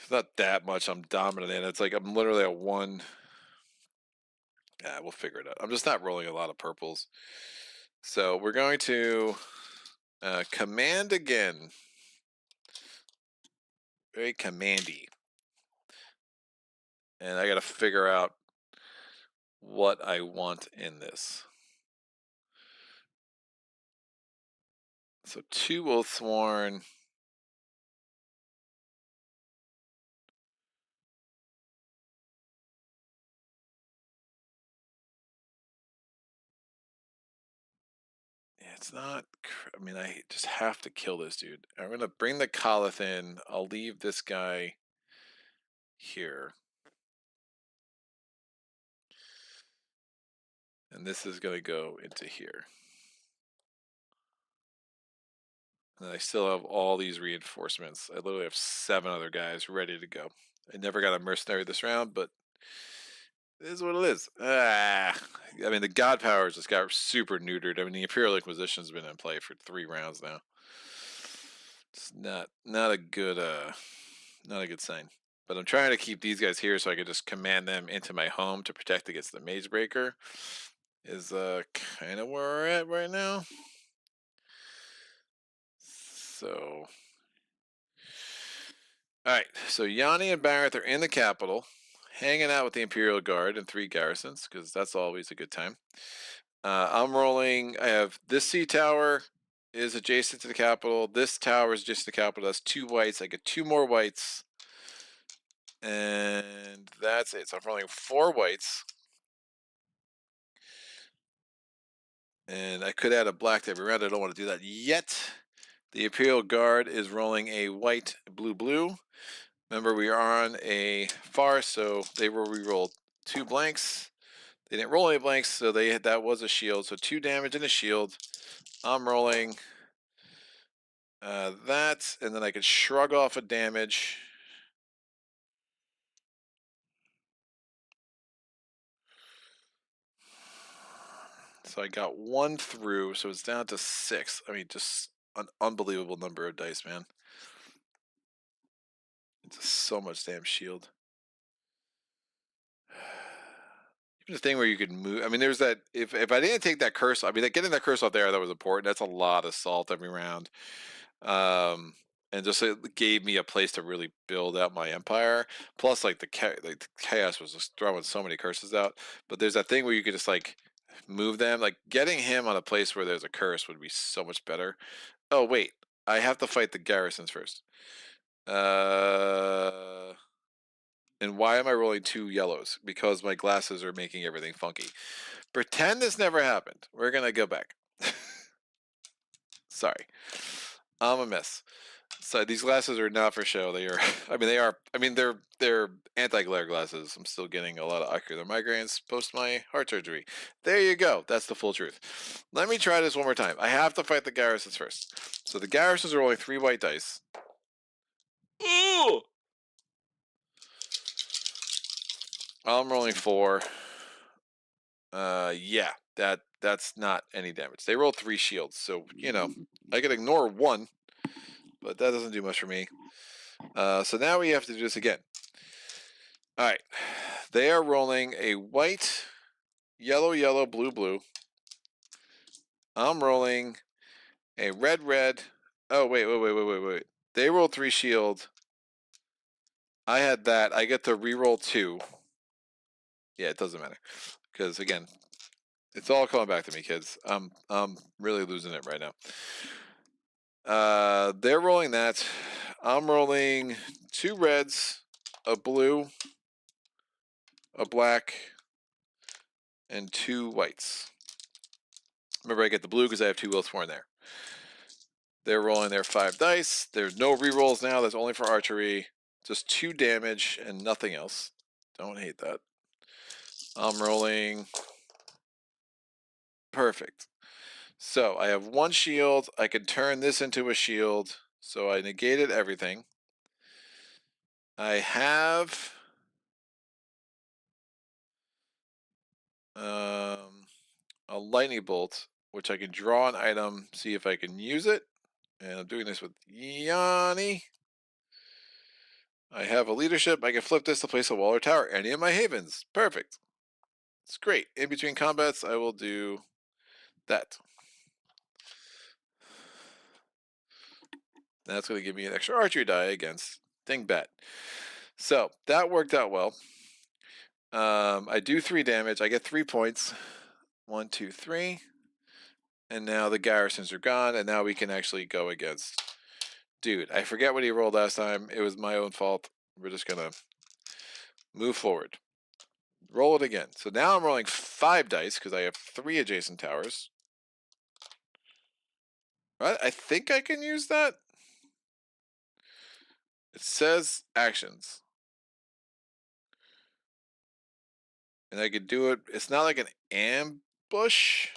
It's not that much I'm dominant in. It's like I'm literally at 1. Yeah, we'll figure it out. I'm just not rolling a lot of purples. So we're going to command again. Very commandy. And I got to figure out what I want in this. So 2 Oathsworn. Yeah, it's not. I mean, I just have to kill this dude. I'm going to bring the Kolith in. I'll leave this guy here. And this is going to go into here. And I still have all these reinforcements. I literally have 7 other guys ready to go. I never got a mercenary this round, but it is what it is. I mean, the God powers just got super neutered. I mean, the Imperial Inquisition's been in play for 3 rounds now. It's not a good sign. But I'm trying to keep these guys here so I can just command them into my home to protect against the Maze Breaker. Is kind of where we're at right now. So, all right. So Yanni and Barrett are in the capital, hanging out with the Imperial Guard and 3 garrisons because that's always a good time. I'm rolling. I have this sea tower is adjacent to the capital. This tower is adjacent to the capital. That's 2 whites. I get 2 more whites. And that's it. So I'm rolling 4 whites. And I could add a black to every round. I don't want to do that yet. The Imperial Guard is rolling a white, blue, blue. Remember, we are on a farce, so they will re-roll 2 blanks. They didn't roll any blanks, so that was a shield. So 2 damage and a shield. I'm rolling that, and then I could shrug off a damage. So I got 1 through, so it's down to 6. I mean, just an unbelievable number of dice, man. It's so much damn shield. Even the thing where you could move. I mean, there's that. If I didn't take that curse, I mean, getting that curse off there, that was important. That's a lot of salt every round. And just it gave me a place to really build out my empire. Plus, like the chaos was just throwing so many curses out. But there's that thing where you could just like move them. Like getting him on a place where there's a curse would be so much better. Oh wait, I have to fight the garrisons first. And why am I rolling 2 yellows? Because my glasses are making everything funky. Pretend this never happened. We're gonna go back. Sorry, I'm a mess. So these glasses are not for show. They are. I mean, they are. I mean, they're anti-glare glasses. I'm still getting a lot of ocular migraines post my heart surgery. There you go. That's the full truth. Let me try this one more time. I have to fight the garrisons first. So the garrisons are rolling 3 white dice. Ooh! I'm rolling 4. Yeah, that's not any damage. They rolled 3 shields, so I could ignore 1, but that doesn't do much for me. So now we have to do this again. All right, they are rolling a white, yellow, yellow, blue, blue. I'm rolling a red, red. Oh wait. They rolled 3 shield. I had that. I get to re-roll 2. Yeah, it doesn't matter because again, It's all coming back to me, kids. I'm really losing it right now. They're rolling that. I'm rolling 2 reds, a blue, a black, and 2 whites. Remember, I get the blue because I have 2 wills 4 in there. They're rolling their 5 dice. There's no rerolls now. That's only for archery. Just 2 damage and nothing else. Don't hate that. I'm rolling. Perfect. So I have 1 shield. I can turn this into a shield. So I negated everything. I have a lightning bolt, which I can draw an item, see if I can use it. And I'm doing this with Yanni. I have a leadership. I can flip this to place a wall or tower. Any of my havens. Perfect. It's great. In between combats, I will do that. That's going to give me an extra archery die against Dingbat. So that worked out well. I do 3 damage. I get 3 points. 1, 2, 3. And now the garrisons are gone, and now we can actually go against. Dude, I forget what he rolled last time. It was my own fault. We're just going to move forward. Roll it again. So now I'm rolling 5 dice because I have 3 adjacent towers. Right? I think I can use that. It says actions. And I could do it. It's not like an ambush.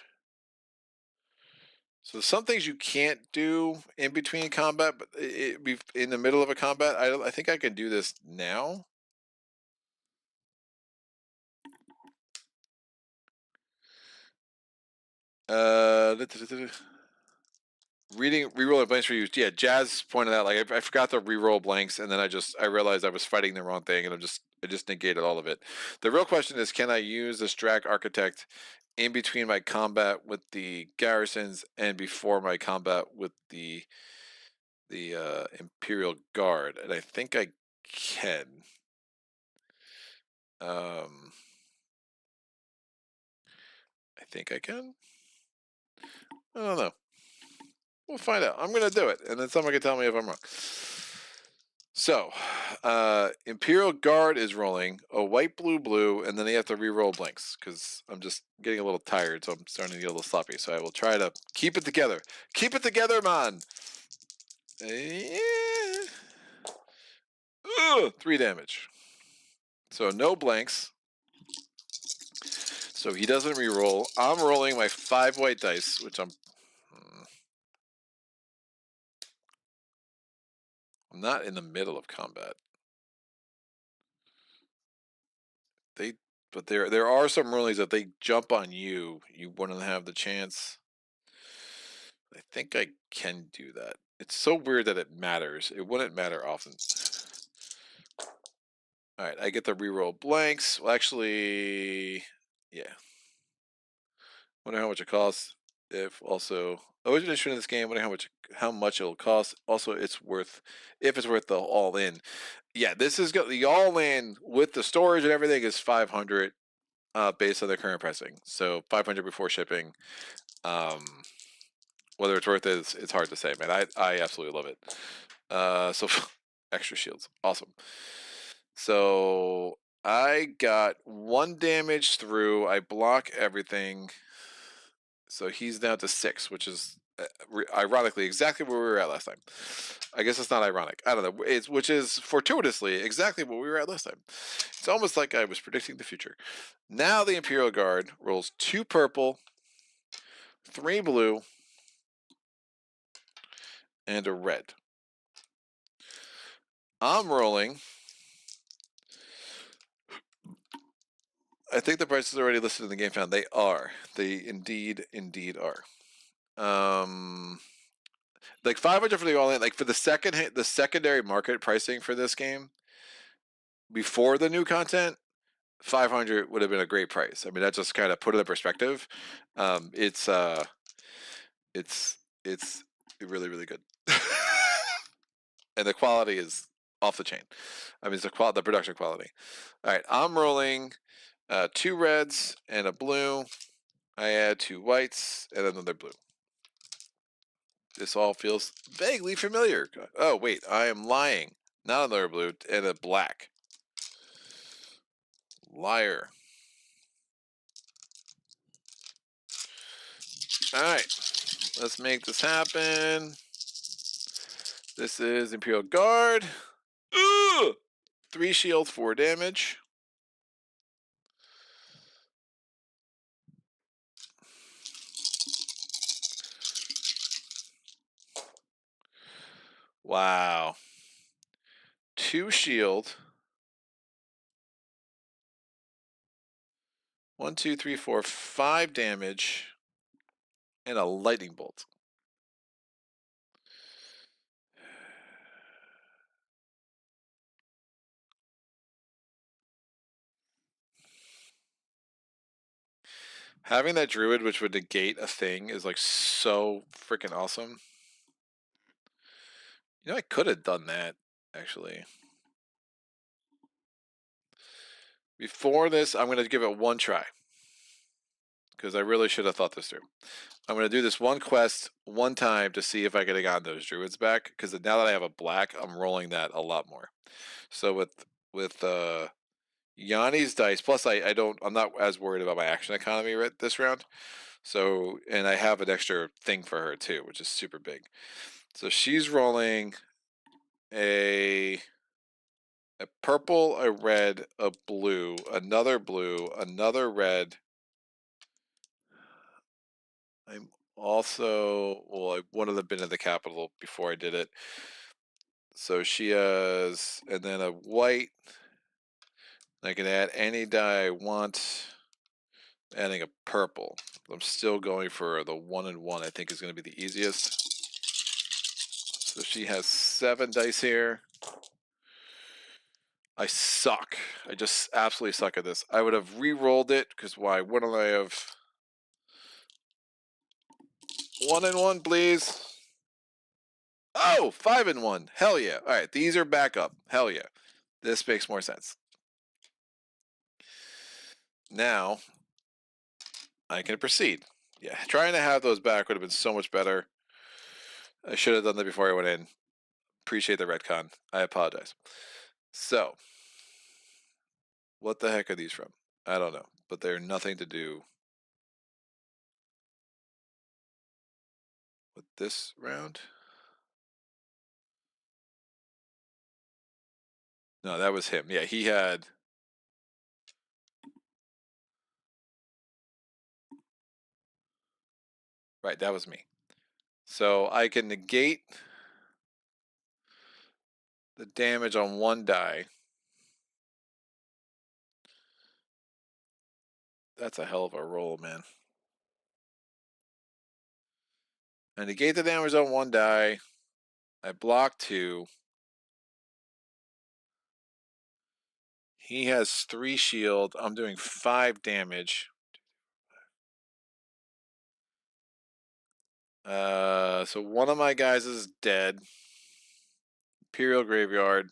So some things you can't do in between combat, but in the middle of a combat. I think I can do this now. Rerolling blanks for you. Yeah, Jazz pointed out like I forgot to reroll blanks, and then I realized I was fighting the wrong thing, and I just negated all of it. The real question is, can I use this Drac Architect in between my combat with the garrisons and before my combat with the Imperial Guard? And I think I can. I think I can. I don't know. We'll find out. I'm gonna do it, and then someone can tell me if I'm wrong. So, Imperial Guard is rolling a white, blue, blue, and then they have to re-roll blanks because I'm just getting a little tired, so I'm starting to get a little sloppy. So I will try to keep it together. Keep it together, man. Yeah. 3 damage. So no blanks. So he doesn't re-roll. I'm rolling my 5 white dice, which I'm not in the middle of combat. But there are some rulings that they jump on you. You wouldn't have the chance. I think I can do that. It's so weird that it matters. It wouldn't matter often. All right, I get the reroll blanks. Well, actually, yeah. Wonder how much it costs. If also, always been interested in this game. Wonder how much it'll cost. Also, if it's worth the all in. Yeah, this is the all in with the storage and everything is 500, based on the current pricing. So 500 before shipping. Whether it's worth it, it's hard to say, man. I absolutely love it. So extra shields, awesome. So I got 1 damage through. I block everything. So he's down to 6, which is ironically exactly where we were at last time. I guess it's not ironic. I don't know. Which is fortuitously exactly what we were at last time. It's almost like I was predicting the future. Now the Imperial Guard rolls 2 purple, 3 blue, and a red. I'm rolling. I think the prices are already listed in the Gamefound. They are. They indeed are. Like 500 for the all in. Like for the secondary market pricing for this game before the new content, 500 would have been a great price. I mean, that just kind of put it in perspective. It's really really good, and the quality is off the chain. I mean, it's the production quality. All right, I'm rolling 2 reds and a blue. I add 2 whites and another blue. This all feels vaguely familiar. Oh, wait, I am lying. Not another blue and a black. Liar. Alright, let's make this happen. This is Imperial Guard. Ugh! 3 shield, 4 damage. Wow. 2 shield. 1, 2, 3, 4, 5 damage. And a lightning bolt. Having that druid, which would negate a thing, is like so freaking awesome. You know, I could have done that, actually. Before this, I'm going to give it one try. Because I really should have thought this through. I'm going to do this one quest one time to see if I could have gotten those druids back. Because now that I have a black, I'm rolling that a lot more. So with Yanni's dice, plus I'm not as worried about my action economy this round. So, and I have an extra thing for her too, which is super big. So she's rolling a purple, a red, a blue, another red. I'm also, well, I wouldn't have been in the capital before I did it. So she has, and then a white. I can add any die I want. Adding a purple. I'm still going for the 1 and 1. I think is going to be the easiest. So she has 7 dice here. I suck. I just absolutely suck at this. I would have re-rolled it, because why wouldn't I have? 1 and 1, please. Oh, 5 and 1. Hell yeah. All right, these are back up. Hell yeah. This makes more sense. Now, I can proceed. Yeah, trying to have those back would have been so much better. I should have done that before I went in. Appreciate the retcon. I apologize. So, what the heck are these from? I don't know, but they're nothing to do with this round. No, that was him. Yeah, he had. Right, that was me. So I can negate the damage on one die. That's a hell of a roll, man. I negate the damage on one die. I block 2. He has 3 shield. I'm doing 5 damage. So one of my guys is dead. Imperial Graveyard.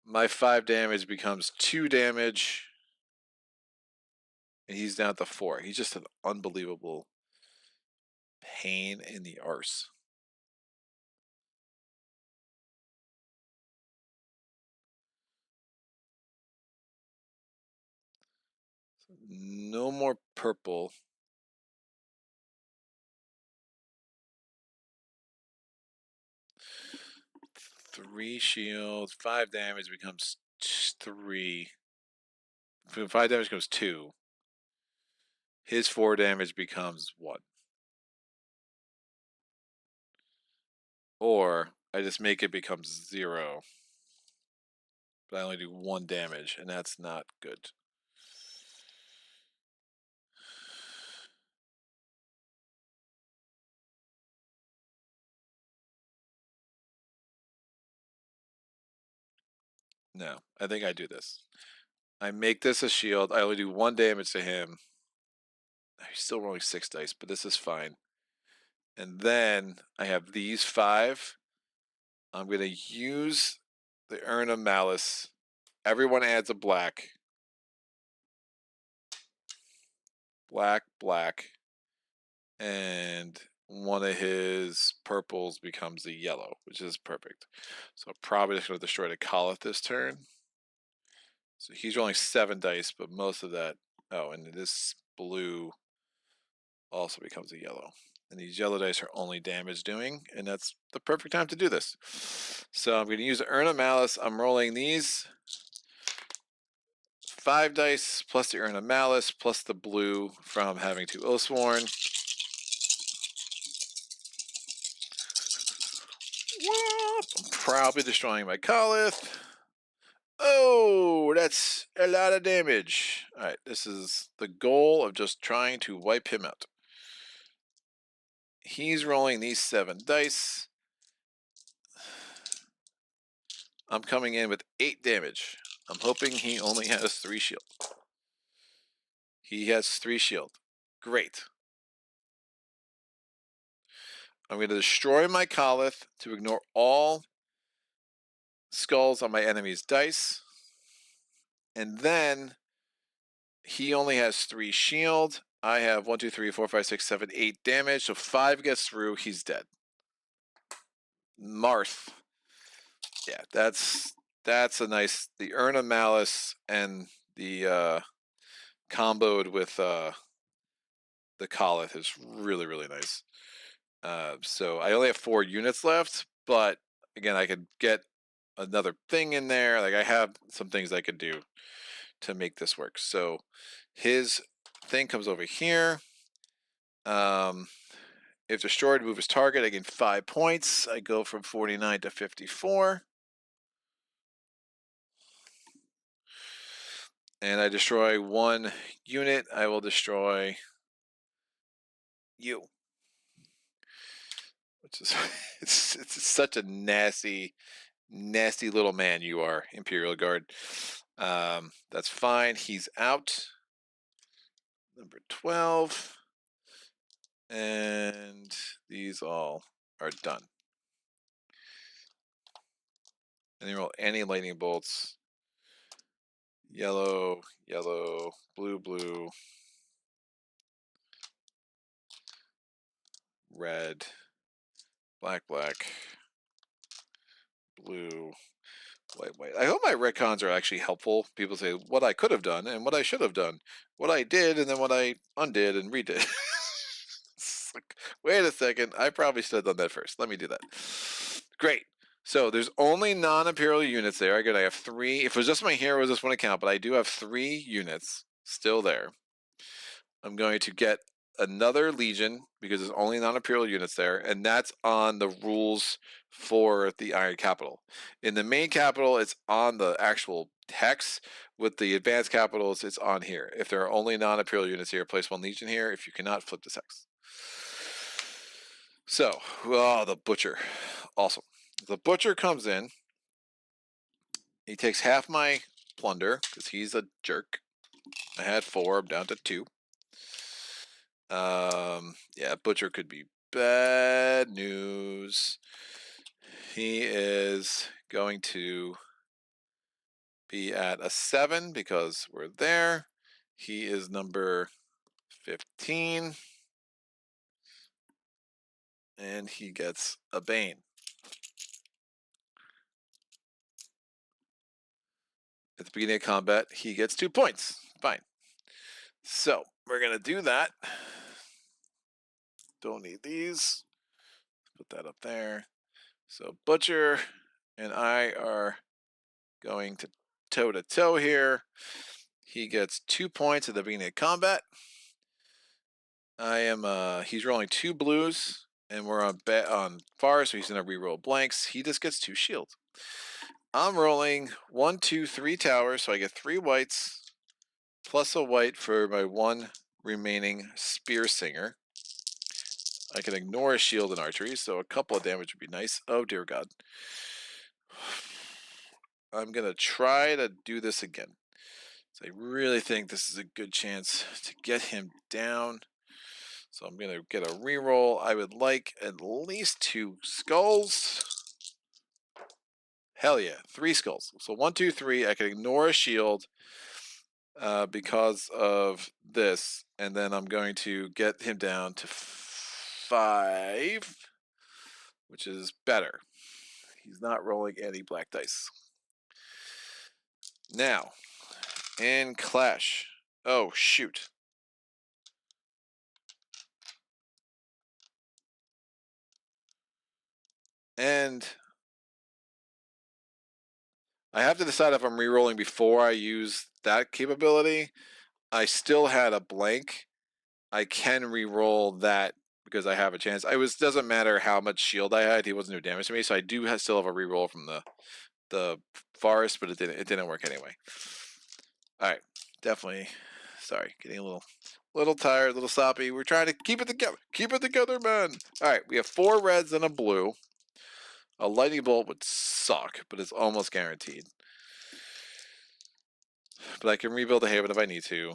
My 5 damage becomes 2 damage. And he's down to 4. He's just an unbelievable pain in the arse. No more purple. Three shield, 5 damage becomes 3. 5 damage becomes 2. His 4 damage becomes 1. Or I just make it become 0. But I only do 1 damage, and that's not good. No, I think I do this. I make this a shield. I only do 1 damage to him. He's still rolling 6 dice, but this is fine. And then I have these 5. I'm going to use the Urn of Malice. Everyone adds a black. black, black, and one of his purples becomes a yellow, which is perfect. So probably just going to destroy the Colith this turn. So he's rolling 7 dice, but most of that. Oh, and this blue also becomes a yellow. And these yellow dice are only damage doing, and that's the perfect time to do this. So I'm going to use the Urn of Malice. I'm rolling these 5 dice plus the Urn of Malice plus the blue from having 2 Oathsworn. I'm probably destroying my Colith. Oh, that's a lot of damage. Alright, this is the goal of just trying to wipe him out. He's rolling these 7 dice. I'm coming in with 8 damage. I'm hoping he only has 3 shield. He has 3 shield. Great. I'm going to destroy my Colith to ignore all skulls on my enemy's dice. And then he only has 3 shield. I have 1, 2, 3, 4, 5, 6, 7, 8 damage. So 5 gets through. He's dead. Marth. Yeah, that's a nice. The Urn of Malice and the comboed with the Colith is really, really nice. So I only have 4 units left, but again, I could get another thing in there. Like I have some things I could do to make this work. So his thing comes over here. If destroyed, move his target. I gain 5 points. I go from 49 to 54. And I destroy 1 unit. I will destroy you. Which is it's such a nasty little man you are, Imperial Guard. That's fine. He's out. Number 12. And these all are done. And you roll any lightning bolts. Yellow, yellow, blue, blue, red, black, black, blue, white, white. I hope my retcons are actually helpful. People say what I could have done and what I should have done, what I did and then what I undid and redid. It's like, wait a second, I probably should have done that first. Let me do that. Great. So there's only non-imperial units there. Again, I have 3. If it was just my heroes, this wouldn't count, but I do have 3 units still there. I'm going to get another legion because there's only non-imperial units there, and that's on the rules for the Iron Capital. In the main capital, it's on the actual hex. With the advanced capitals, it's on here. If there are only non-imperial units here, place 1 legion here. If you cannot, flip this hex. So, the butcher, awesome. The butcher comes in. He takes half my plunder because he's a jerk. I had 4, I'm down to 2. Yeah, butcher could be bad news. He is going to be at a 7 because we're there. He is number 15. And he gets a Bane. At the beginning of combat, he gets 2 points. Fine. So, we're going to do that. Don't need these. Put that up there. So, Butcher and I are going to toe-to-toe here. He gets 2 points at the beginning of combat. He's rolling 2 blues, and we're on far, so he's going to reroll blanks. He just gets 2 shield. I'm rolling 1, 2, 3 towers, so I get 3 whites, plus a white for my 1 remaining Spear Singer. I can ignore a shield in archery, so a couple of damage would be nice. Oh, dear God. I'm going to try to do this again. So I really think this is a good chance to get him down. So I'm going to get a reroll. I would like at least 2 skulls. Hell yeah, 3 skulls. So 1, 2, 3. I can ignore a shield. because of this, and then I'm going to get him down to 5, which is better. He's not rolling any black dice. Now, in Clash. Oh, shoot. And I have to decide if I'm re-rolling before I use that capability. I still had a blank. I can re-roll that because I have a chance. Doesn't matter how much shield I had; he wasn't doing damage to me, so I do still have a re-roll from the forest, but it didn't work anyway. All right, definitely. Sorry, getting a little tired, a little sloppy. We're trying to keep it together. Keep it together, man. All right, we have 4 reds and a blue. A lightning bolt would suck, but it's almost guaranteed. But I can rebuild the haven if I need to.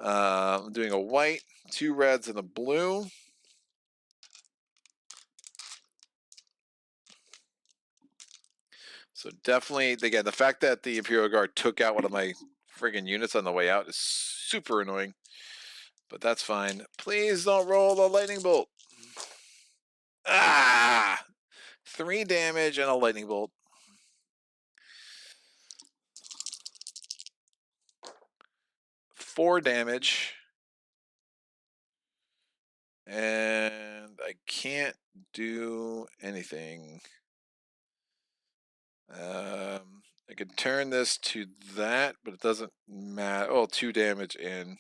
I'm doing a white, 2 reds, and a blue. So definitely, again, the fact that the Imperial Guard took out one of my friggin' units on the way out is super annoying. But that's fine. Please don't roll the lightning bolt. Ah! 3 damage and a lightning bolt. 4 damage. And I can't do anything. I could turn this to that, but it doesn't matter. Oh, 2 damage in.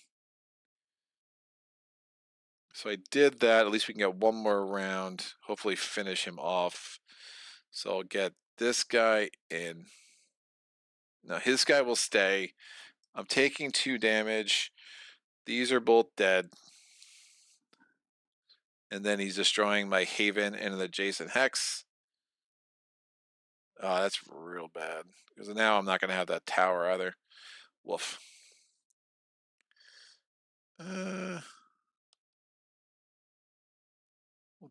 So I did that. At least we can get one more round. Hopefully finish him off. So I'll get this guy in. Now his guy will stay. I'm taking 2 damage. These are both dead. And then he's destroying my haven and an adjacent hex. Oh, that's real bad. Because now I'm not going to have that tower either. Woof. We'll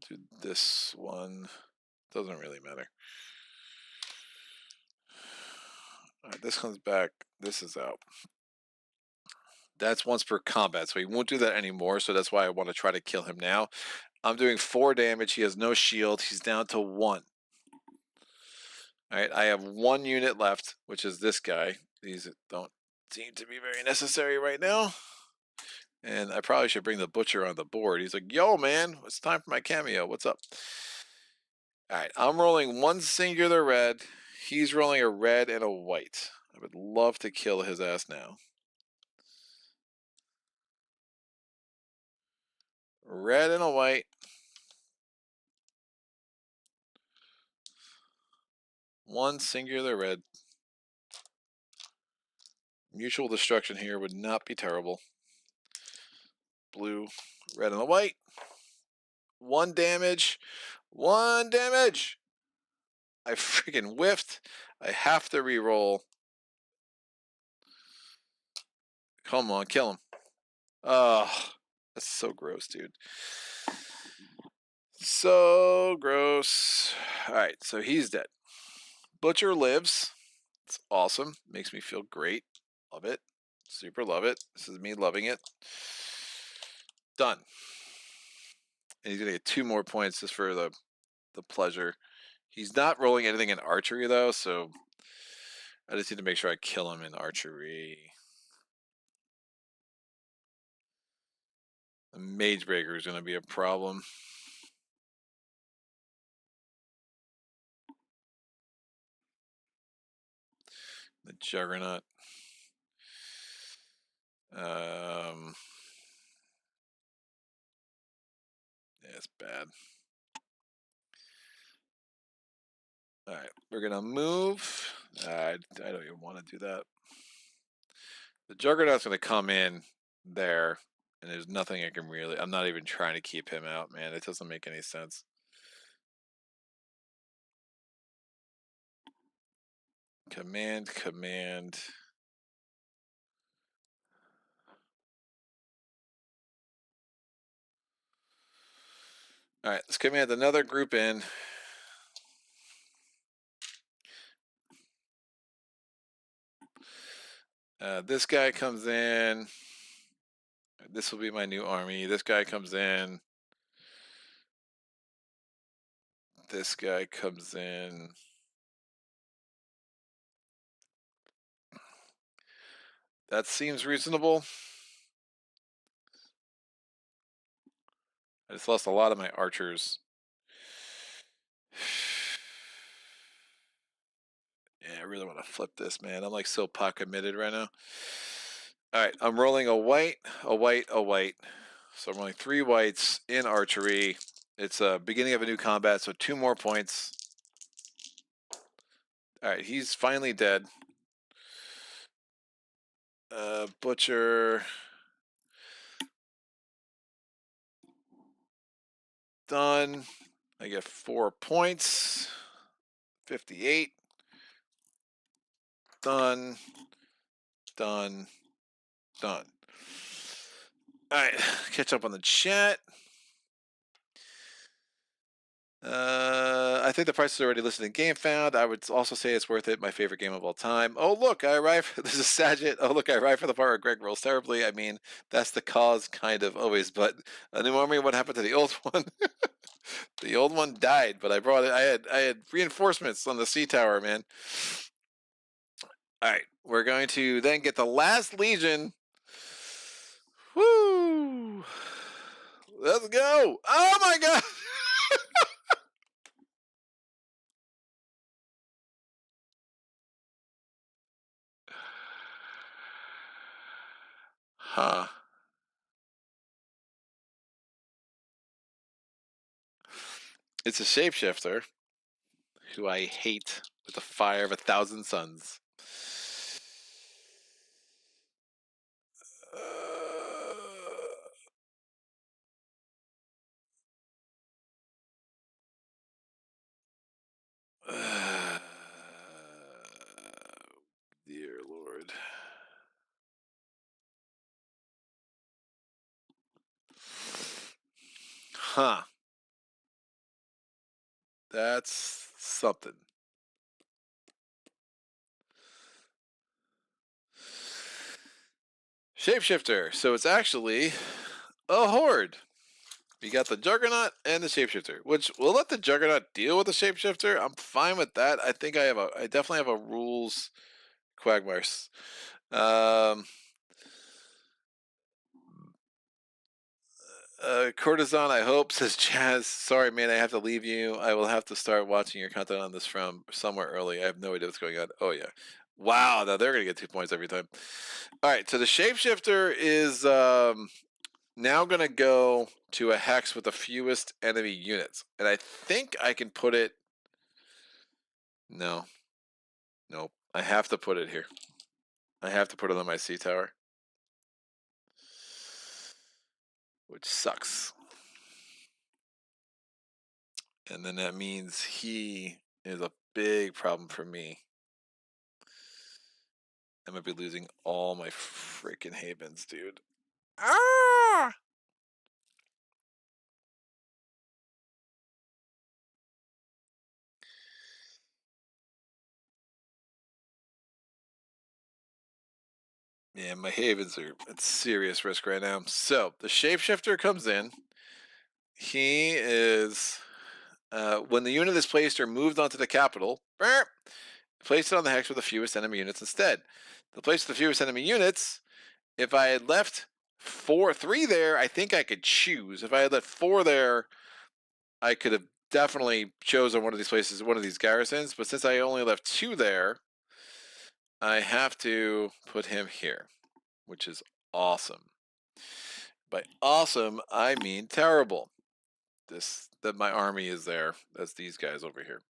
do this one. Doesn't really matter. All right, this comes back. This is out. That's once per combat, so he won't do that anymore. So that's why I want to try to kill him now. I'm doing 4 damage. He has no shield. He's down to 1. All right, I have 1 unit left, which is this guy. These don't seem to be very necessary right now. And I probably should bring the butcher on the board. He's like, yo, man, it's time for my cameo. What's up? All right, I'm rolling 1 singular red. He's rolling a red and a white. I would love to kill his ass now. Red and a white. 1 singular red. Mutual destruction here would not be terrible. Blue, red, and a white. 1 damage. 1 damage. I freaking whiffed. I have to re-roll. Come on, kill him. Oh, that's so gross, dude. So gross. All right, so he's dead. Butcher lives. It's awesome. Makes me feel great. Love it. Super love it. This is me loving it. Done. And he's gonna get 2 more points just for the pleasure. He's not rolling anything in archery though, so I just need to make sure I kill him in archery. The Mage Breaker is gonna be a problem. The Juggernaut. Yeah, it's bad. All right, we're gonna move. I don't even want to do that. The Juggernaut's gonna come in there, and there's nothing I can really. I'm not even trying to keep him out, man. It doesn't make any sense. Command. All right, let's command another group in. This guy comes in. This will be my new army. This guy comes in. This guy comes in. That seems reasonable. I just lost a lot of my archers. Yeah, I really want to flip this, man. I'm like so pot committed right now. All right, I'm rolling a white, a white, a white. So I'm rolling 3 whites in archery. It's a beginning of a new combat, so 2 more points. All right, he's finally dead. Butcher. Done. I get 4 points. 58. Done. Done. Done. All right, catch up on the chat. I think the price is already listed in Gamefound. I would also say it's worth it. My favorite game of all time. Oh, look, I arrived. This is Saget. Oh, look, I arrived for the part where Greg rolls terribly. I mean, that's the cause, kind of, always. But a new army, what happened to the old one? The old one died, but I brought it. I had reinforcements on the sea tower, man. All right, we're going to then get the last Legion. Woo! Let's go! Oh my god! Huh. It's a shapeshifter who I hate with the fire of 1,000 suns. Dear Lord. Huh. That's something. Shapeshifter. So it's actually a horde. You got the Juggernaut and the Shapeshifter, which we'll let the Juggernaut deal with the Shapeshifter. I'm fine with that. I think I definitely have a rules quagmires. Courtesan, I hope, says Chaz. Sorry, man, I have to leave you. I will have to start watching your content on this from somewhere early. I have no idea what's going on. Oh, yeah. Wow, now they're going to get 2 points every time. All right, so the Shapeshifter is now going to go to a hex with the fewest enemy units. And I think I can put it... No. Nope. I have to put it here. I have to put it on my sea tower. Which sucks. And then that means he is a big problem for me. I'm gonna be losing all my freaking havens, dude. Ah! Yeah, my havens are at serious risk right now. So the shapeshifter comes in. He is when the unit is placed or moved onto the capital, place it on the hex with the fewest enemy units instead. The place with the fewest enemy units, if I had left 3 there, I think I could choose. If I had left 4 there, I could have definitely chosen one of these places, one of these garrisons. But since I only left 2 there, I have to put him here, which is awesome. By awesome, I mean terrible. That my army is there. That's these guys over here.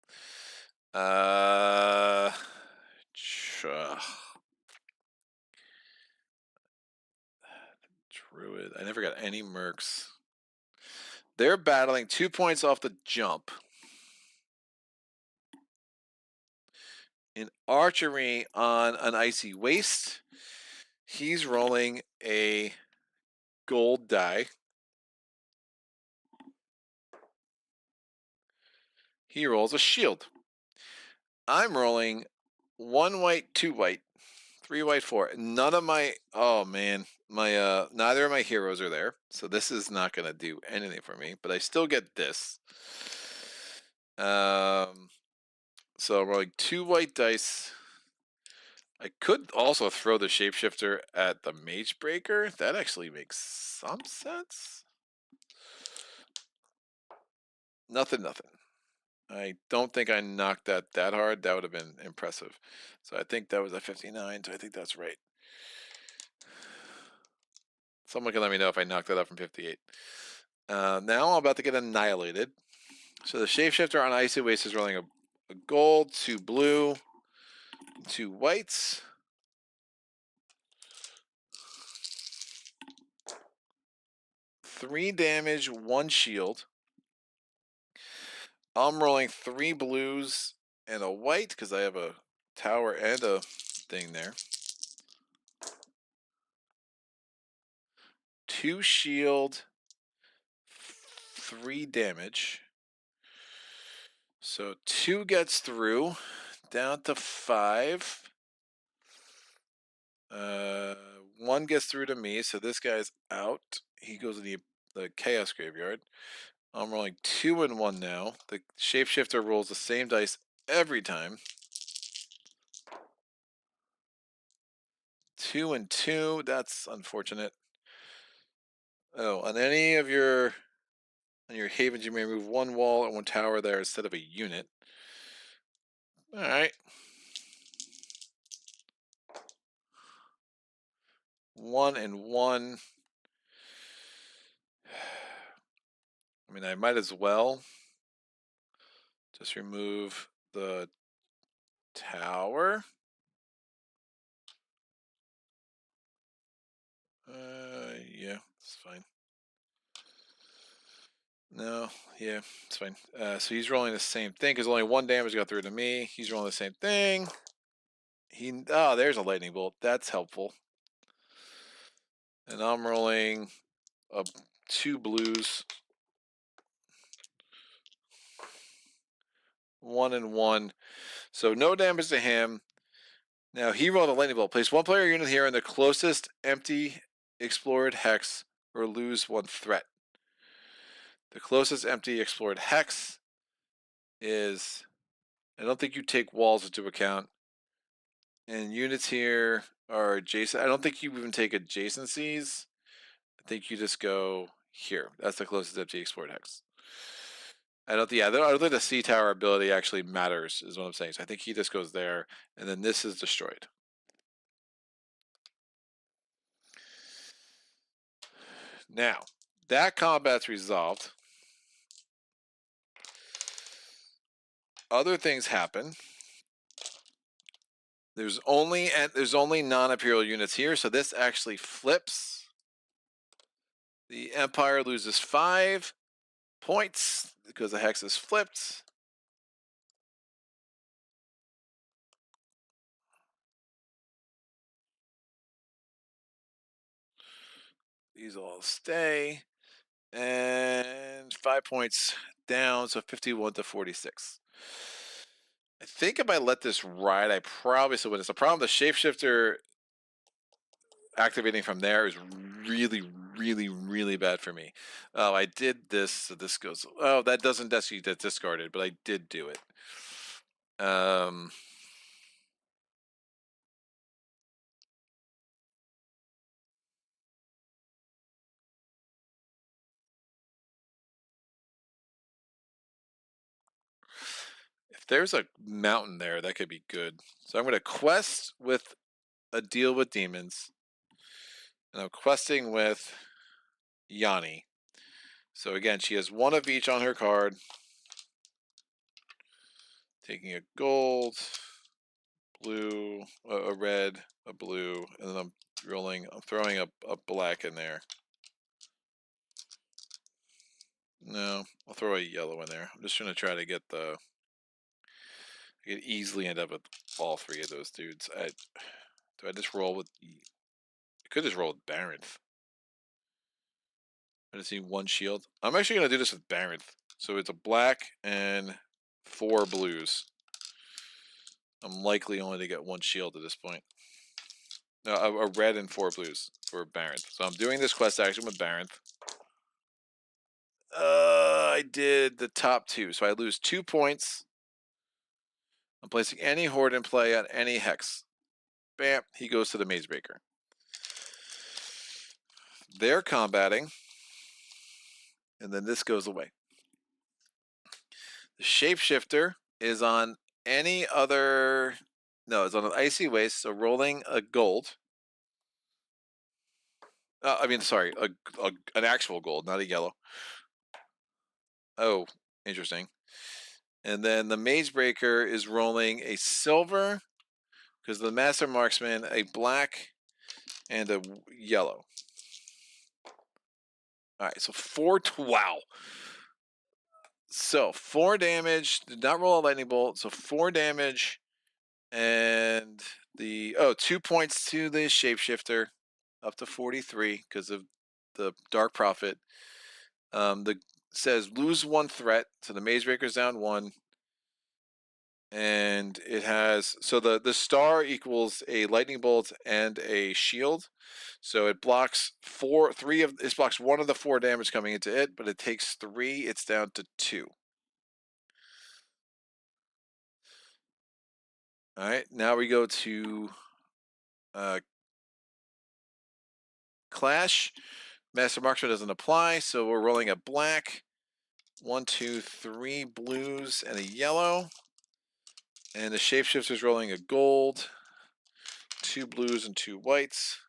Druid. I never got any mercs. They're battling 2 points off the jump. In archery on an icy waste, he's rolling a gold die. He rolls a shield. I'm rolling 1 white, 2 white, 3 white, 4. None of my, oh man, my neither of my heroes are there, so this is not gonna do anything for me. But I still get this. So I'm rolling 2 white dice. I could also throw the shapeshifter at the mage breaker. That actually makes some sense. Nothing. I don't think I knocked that hard. That would have been impressive. So I think that was a 59. So I think that's right. Someone can let me know if I knocked that up from 58. Now I'm about to get annihilated. So the shapeshifter on Icy Waste is rolling a gold, 2 blue, 2 whites. Three damage, 1 shield. I'm rolling 3 blues and a white because I have a tower and a thing there. 2 shield, 3 damage. So 2 gets through, down to 5. 1 gets through to me, so this guy's out. He goes to the Chaos Graveyard. I'm rolling 2 and 1 now. The shapeshifter rolls the same dice every time. 2 and 2. That's unfortunate. Oh, on any of your havens, you may move 1 wall and 1 tower there instead of a unit. All right. 1 and 1. I mean, I might as well just remove the tower. Yeah, it's fine. No, yeah, it's fine. So he's rolling the same thing because only 1 damage got through to me. He's rolling the same thing. There's a lightning bolt. That's helpful. And I'm rolling 2 blues. 1 and 1. So no damage to him. Now he rolled a lightning bolt. Place 1 player unit here in the closest empty explored hex or lose 1 threat. The closest empty explored hex is, I don't think you take walls into account. And units here are adjacent. I don't think you even take adjacencies. I think you just go here. That's the closest empty explored hex. I don't think the sea tower ability actually matters, is what I'm saying. So I think he just goes there, and then this is destroyed. Now, that combat's resolved. Other things happen. There's only non-imperial units here, so this actually flips. The Empire loses 5 points because the hex is flipped. These all stay. And 5 points down, so 51 to 46. I think if I let this ride, I probably still win this. The problem, the shapeshifter activating from there is really bad for me. Oh, I did this, so this goes. Oh, that doesn't actually get discarded, but I did do it. If there's a mountain there, that could be good. So I'm going to quest with a deal with demons. And I'm questing with Yanni. So again, she has 1 of each on her card. Taking a gold, blue, a red, a blue, and then I'm throwing a black in there. No, I'll throw a yellow in there. I'm just trying to try to get I could easily end up with all 3 of those dudes. Do I just roll with, I could just roll with Baronth. I just need 1 shield. I'm actually going to do this with Baronth. So it's a black and 4 blues. I'm likely only to get 1 shield at this point. A red and 4 blues for Baronth. So I'm doing this quest action with Baronth. I did the top 2, so I lose 2 points. I'm placing any horde in play on any hex. Bam, he goes to the Mazebreaker. They're combating, and then this goes away. The Shapeshifter is on any other... No, it's on an Icy Waste, so rolling a gold. Sorry, an actual gold, not a yellow. Oh, interesting. And then the Mazebreaker is rolling a silver, because the Master Marksman, a black, and a yellow. All right, so wow. So 4 damage, did not roll a lightning bolt, so 4 damage, and 2 points to the Shapeshifter, up to 43 because of the Dark Prophet. The says lose 1 threat, so the Mazebreaker's down 1. And it has, so the star equals a lightning bolt and a shield, so it blocks it blocks 1 of the 4 damage coming into it, but it takes 3. It's down to 2. All right, now we go to Clash. Master Marksman doesn't apply, so we're rolling a black, 1, 2, 3 blues and a yellow, and the Shapeshifter's rolling a gold, 2 blues and 2 whites.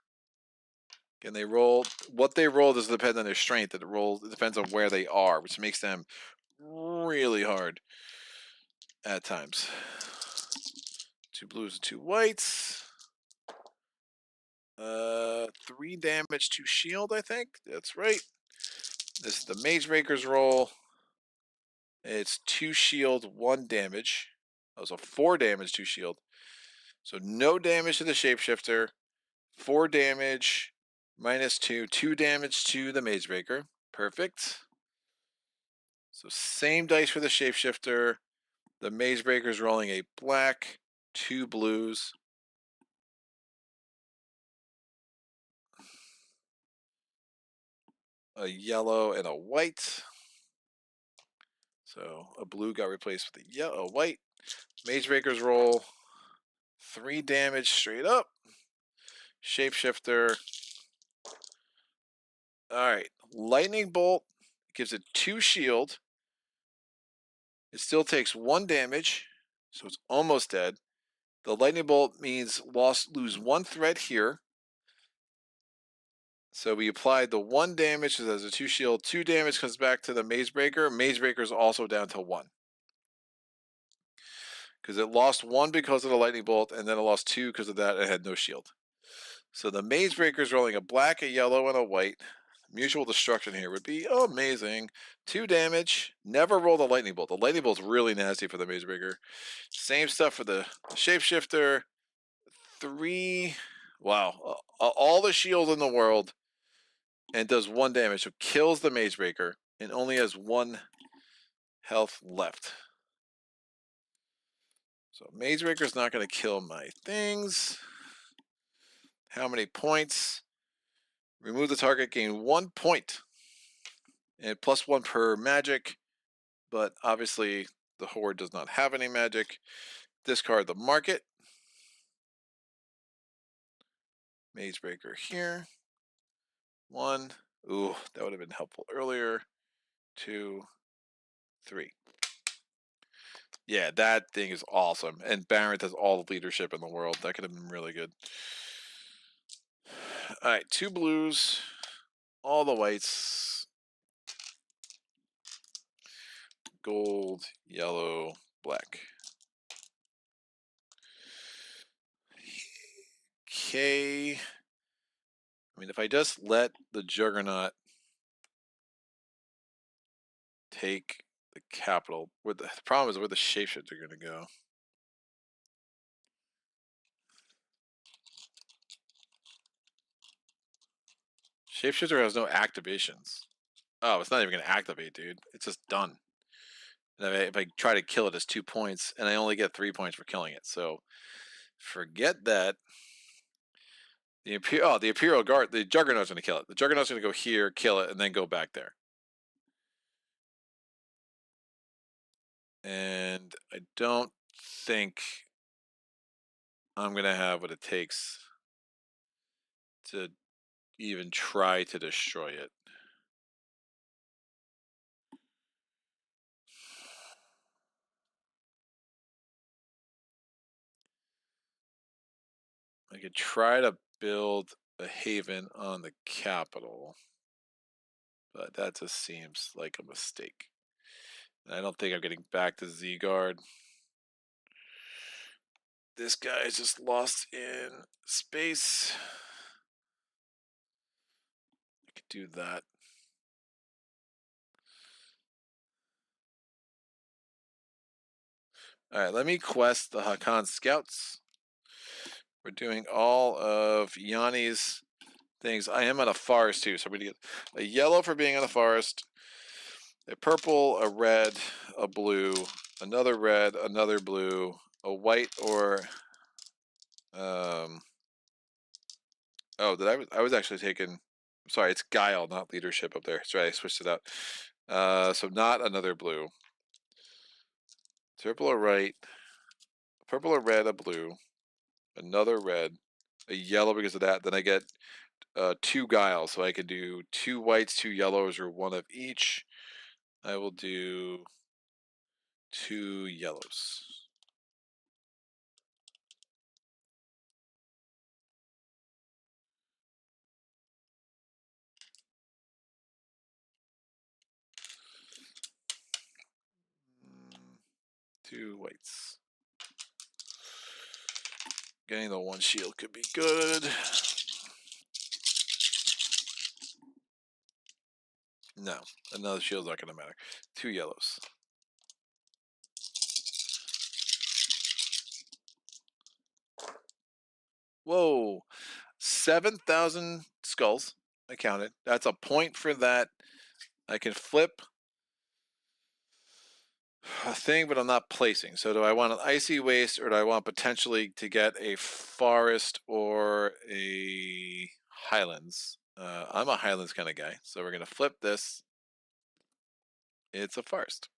Again, they roll. What they roll doesn't depend on their strength. It depends on where they are, which makes them really hard at times. 2 blues and 2 whites. 3 damage to shield, I think. That's right. This is the Mazebreaker's roll. It's 2 shield, 1 damage. Oh, so 4 damage, 2 shield. So no damage to the Shapeshifter. 4 damage, -2. 2 damage to the Mazebreaker. Perfect. So same dice for the Shapeshifter. The Mazebreaker's rolling a black, 2 blues. A yellow and a white. So a blue got replaced with a white. Mazebreaker's roll 3 damage straight up. Shapeshifter. Alright. Lightning Bolt gives it 2 shield. It still takes 1 damage, so it's almost dead. The Lightning Bolt means lose 1 threat here. So we applied the 1 damage as a 2 shield. 2 damage comes back to the Mazebreaker. Mazebreaker's also down to 1. Because it lost 1 because of the lightning bolt, and then it lost 2 because of that. It had no shield. So the Mazebreaker's rolling a black, a yellow, and a white. Mutual destruction here would be amazing. 2 damage. Never roll the lightning bolt. The lightning bolt's really nasty for the Mazebreaker. Same stuff for the Shapeshifter. 3. Wow. All the shield in the world. And does 1 damage. So kills the Mazebreaker. And only has 1 health left. So Mazebreaker's not going to kill my things. How many points? Remove the target, gain 1 point. And +1 per magic. But obviously the Horde does not have any magic. Discard the market. Mazebreaker here. 1. Ooh, that would have been helpful earlier. 2, 3. Yeah, that thing is awesome. And Baronth has all the leadership in the world. That could have been really good. Alright, 2 blues. All the whites. Gold, yellow, black. Okay. I mean, if I just let the Juggernaut take the capital, the problem is where the Shapeshifter are going to go. Shapeshifter has no activations. Oh, it's not even going to activate, dude. It's just done. And if I try to kill it, it's 2 points, and I only get 3 points for killing it. So forget that. The Imperial Guard, the Juggernaut's gonna kill it. The Juggernaut's gonna go here, kill it, and then go back there. And I don't think I'm gonna have what it takes to even try to destroy it. I could try to build a haven on the capital, but that just seems like a mistake. And I don't think I'm getting back to Z-Guard. This guy is just lost in space. I could do that. All right, let me quest the Hakan Scouts. We're doing all of Yanni's things. I am on a forest too, so I'm going to get a yellow for being on a forest, a purple, a red, a blue, another red, another blue, a white, or oh, I was actually taking. Sorry, it's guile, not leadership up there. Sorry, I switched it out. So not another blue. Purple or right, purple or red, a blue, another red, a yellow because of that. Then I get 2 guiles, so I can do 2 whites, 2 yellows, or 1 of each. I will do 2 yellows. Mm, 2 whites. Getting the 1 shield could be good. No, another shield's not going to matter. 2 yellows. Whoa, 7,000 skulls. I counted. That's a point for that. I can flip a thing, but I'm not placing. So do I want an icy waste, or do I want potentially to get a forest or a highlands? I'm a highlands kind of guy, so we're gonna flip this. It's a forest.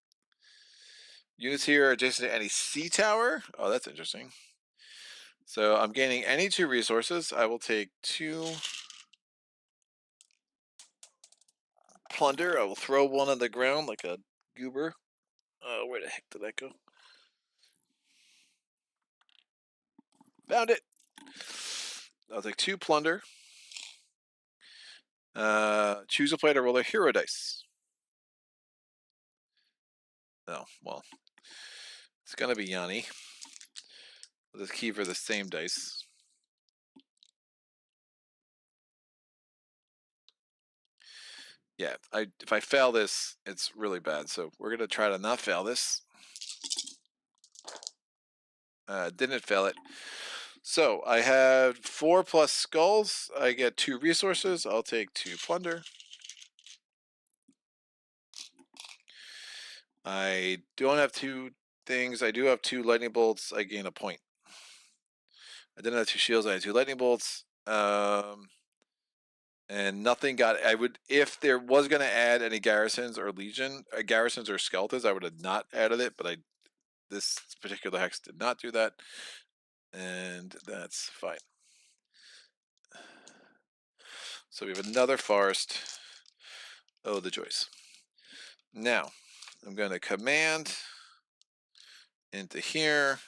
Units here are adjacent to any sea tower. Oh, that's interesting. So I'm gaining any 2 resources. I will take 2 plunder. I will throw 1 on the ground like a goober. Where the heck did that go? Found it. I'll take 2 plunder. Choose a player to roll a hero dice. Oh, well. It's gonna be Yanni. We'll just keep her the same dice. Yeah, if I fail this, it's really bad. So we're gonna try to not fail this. Didn't fail it. So I have 4 plus skulls. I get 2 resources. I'll take 2 plunder. I don't have 2 things. I do have 2 lightning bolts. I gain a point. I didn't have 2 shields. I had 2 lightning bolts. And nothing got. I would, if there was going to add any garrisons or legion, garrisons or skeletons, I would have not added it. But this particular hex did not do that, and that's fine. So we have another forest. Oh, the joys. Now, I'm going to command into here.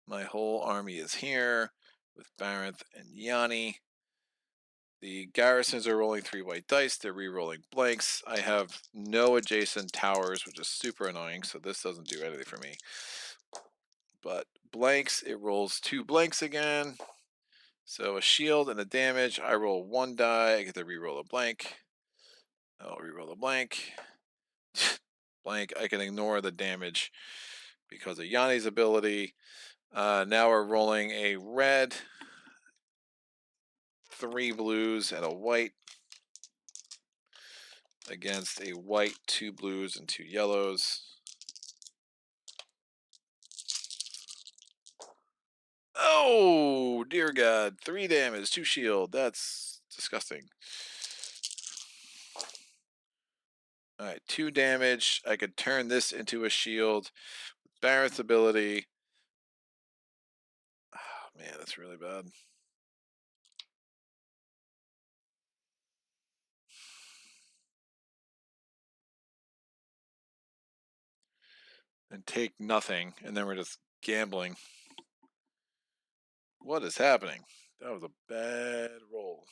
My whole army is here with Baranth and Yanni. The garrisons are rolling 3 white dice. They're re-rolling blanks. I have no adjacent towers, which is super annoying, so this doesn't do anything for me. But blanks, it rolls 2 blanks again. So a shield and a damage. I roll 1 die. I get to re-roll a blank. I'll re-roll a blank. Blank. I can ignore the damage because of Yanni's ability. Now we're rolling a red, 3 blues, and a white against a white, 2 blues, and 2 yellows. Oh, dear God. 3 damage, 2 shield. That's disgusting. Alright, 2 damage. I could turn this into a shield. Barrett's ability. Oh, man, that's really bad. And take nothing, and then we're just gambling. What is happening? That was a bad roll.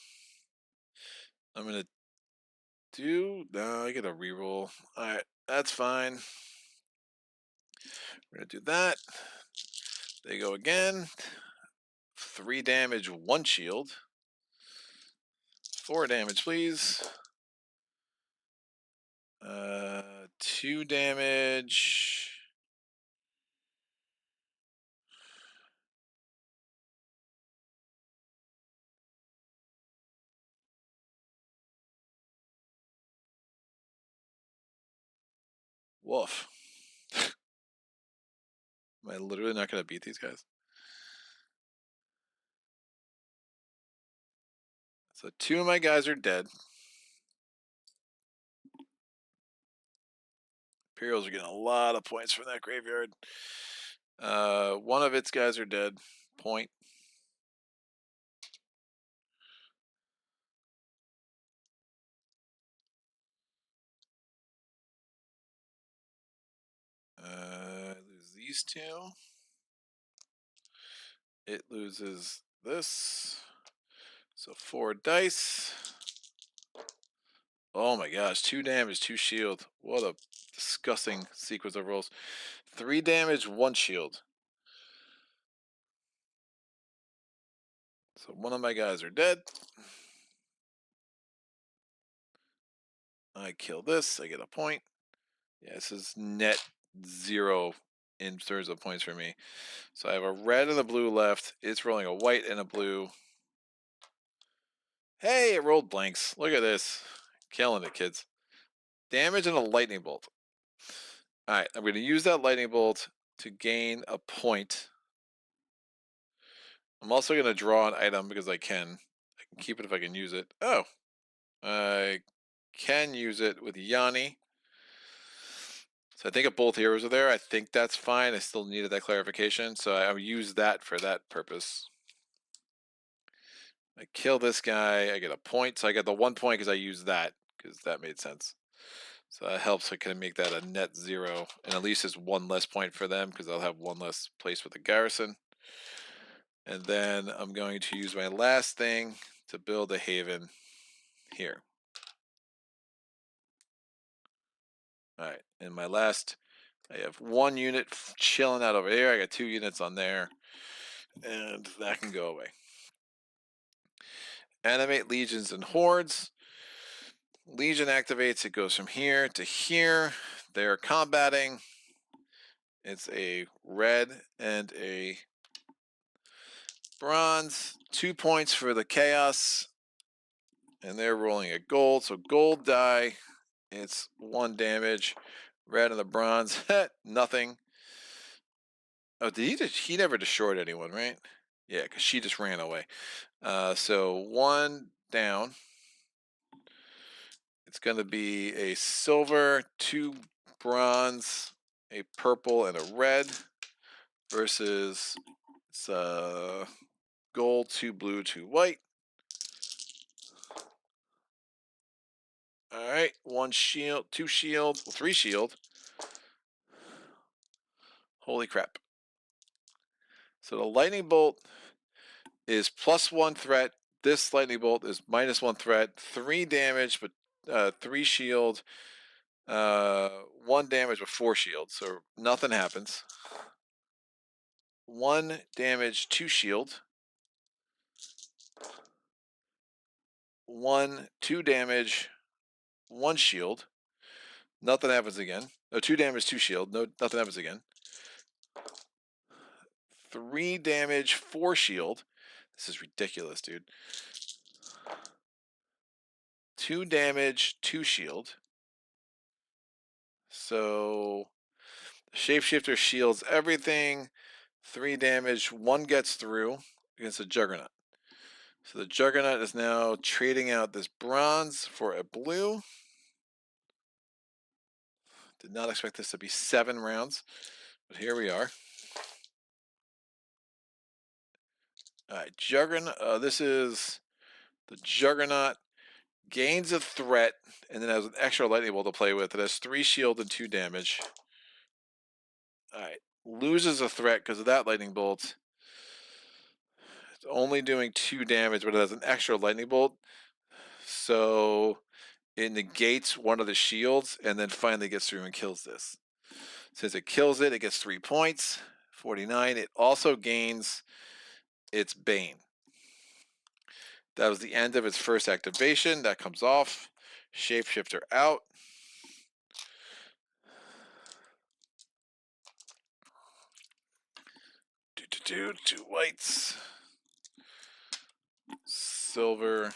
I'm gonna do... No, I get a reroll. Alright, that's fine. We're gonna do that. They go again. 3 damage, 1 shield. 4 damage, please. 2 damage. Woof. Am I literally not gonna beat these guys? So 2 of my guys are dead. Imperials are getting a lot of points from that graveyard. 1 of its guys are dead. Point. Lose these 2. It loses this. So 4 dice. Oh my gosh, 2 damage, 2 shield. What a disgusting sequence of rolls. 3 damage, 1 shield. So 1 of my guys are dead. I kill this, I get a point. Yeah, this is net 0 in terms of points for me. So I have a red and a blue left. It's rolling a white and a blue. Hey, it rolled blanks. Look at this. Killing it, kids. Damage and a lightning bolt. Alright, I'm going to use that lightning bolt to gain a point. I'm also going to draw an item because I can. I can keep it if I can use it. Oh, I can use it with Yanni. So I think if both heroes are there, I think that's fine. I still needed that clarification, so I'll use that for that purpose. I kill this guy, I get a point. So I get the 1 point because I used that, because that made sense. So that helps. I can make that a net 0, and at least it's 1 less point for them because I'll have 1 less place with the garrison. And then I'm going to use my last thing to build a haven here. Alright, and my last, I have 1 unit chilling out over here. I got 2 units on there, and that can go away. Animate legions and hordes. Legion activates, it goes from here to here. They're combating. It's a red and a bronze. 2 points for the chaos. And they're rolling a gold. So gold die. It's 1 damage. Red and the bronze. Nothing. Oh, did he never destroyed anyone, right? Yeah, because she just ran away. So 1 down. It's going to be a silver, 2 bronze, a purple, and a red versus it's gold, 2 blue, 2 white. All right, 1 shield, 2 shield, 3 shield. Holy crap. So the lightning bolt is +1 threat. This lightning bolt is -1 threat, 3 damage, but 3 shield, 1 damage with 4 shield. So nothing happens. 1 damage, 2 shield. 2 damage, 1 shield. Nothing happens again. No, 2 damage, 2 shield. No, nothing happens again. 3 damage, 4 shield. This is ridiculous, dude. 2 damage, 2 shield. So shapeshifter shields everything. 3 damage. 1 gets through against a Juggernaut. So the Juggernaut is now trading out this bronze for a blue. Did not expect this to be 7 rounds, but here we are. All right, Juggernaut. This is the Juggernaut. Gains a threat, and then has an extra lightning bolt to play with. It has 3 shield and 2 damage. All right, loses a threat because of that lightning bolt. It's only doing 2 damage, but it has an extra lightning bolt. So it negates one of the shields and then finally gets through and kills this. Since it kills it, it gets 3 points, 49. It also gains its Bane. That was the end of its first activation. That comes off. Shapeshifter out. Two whites. Silver,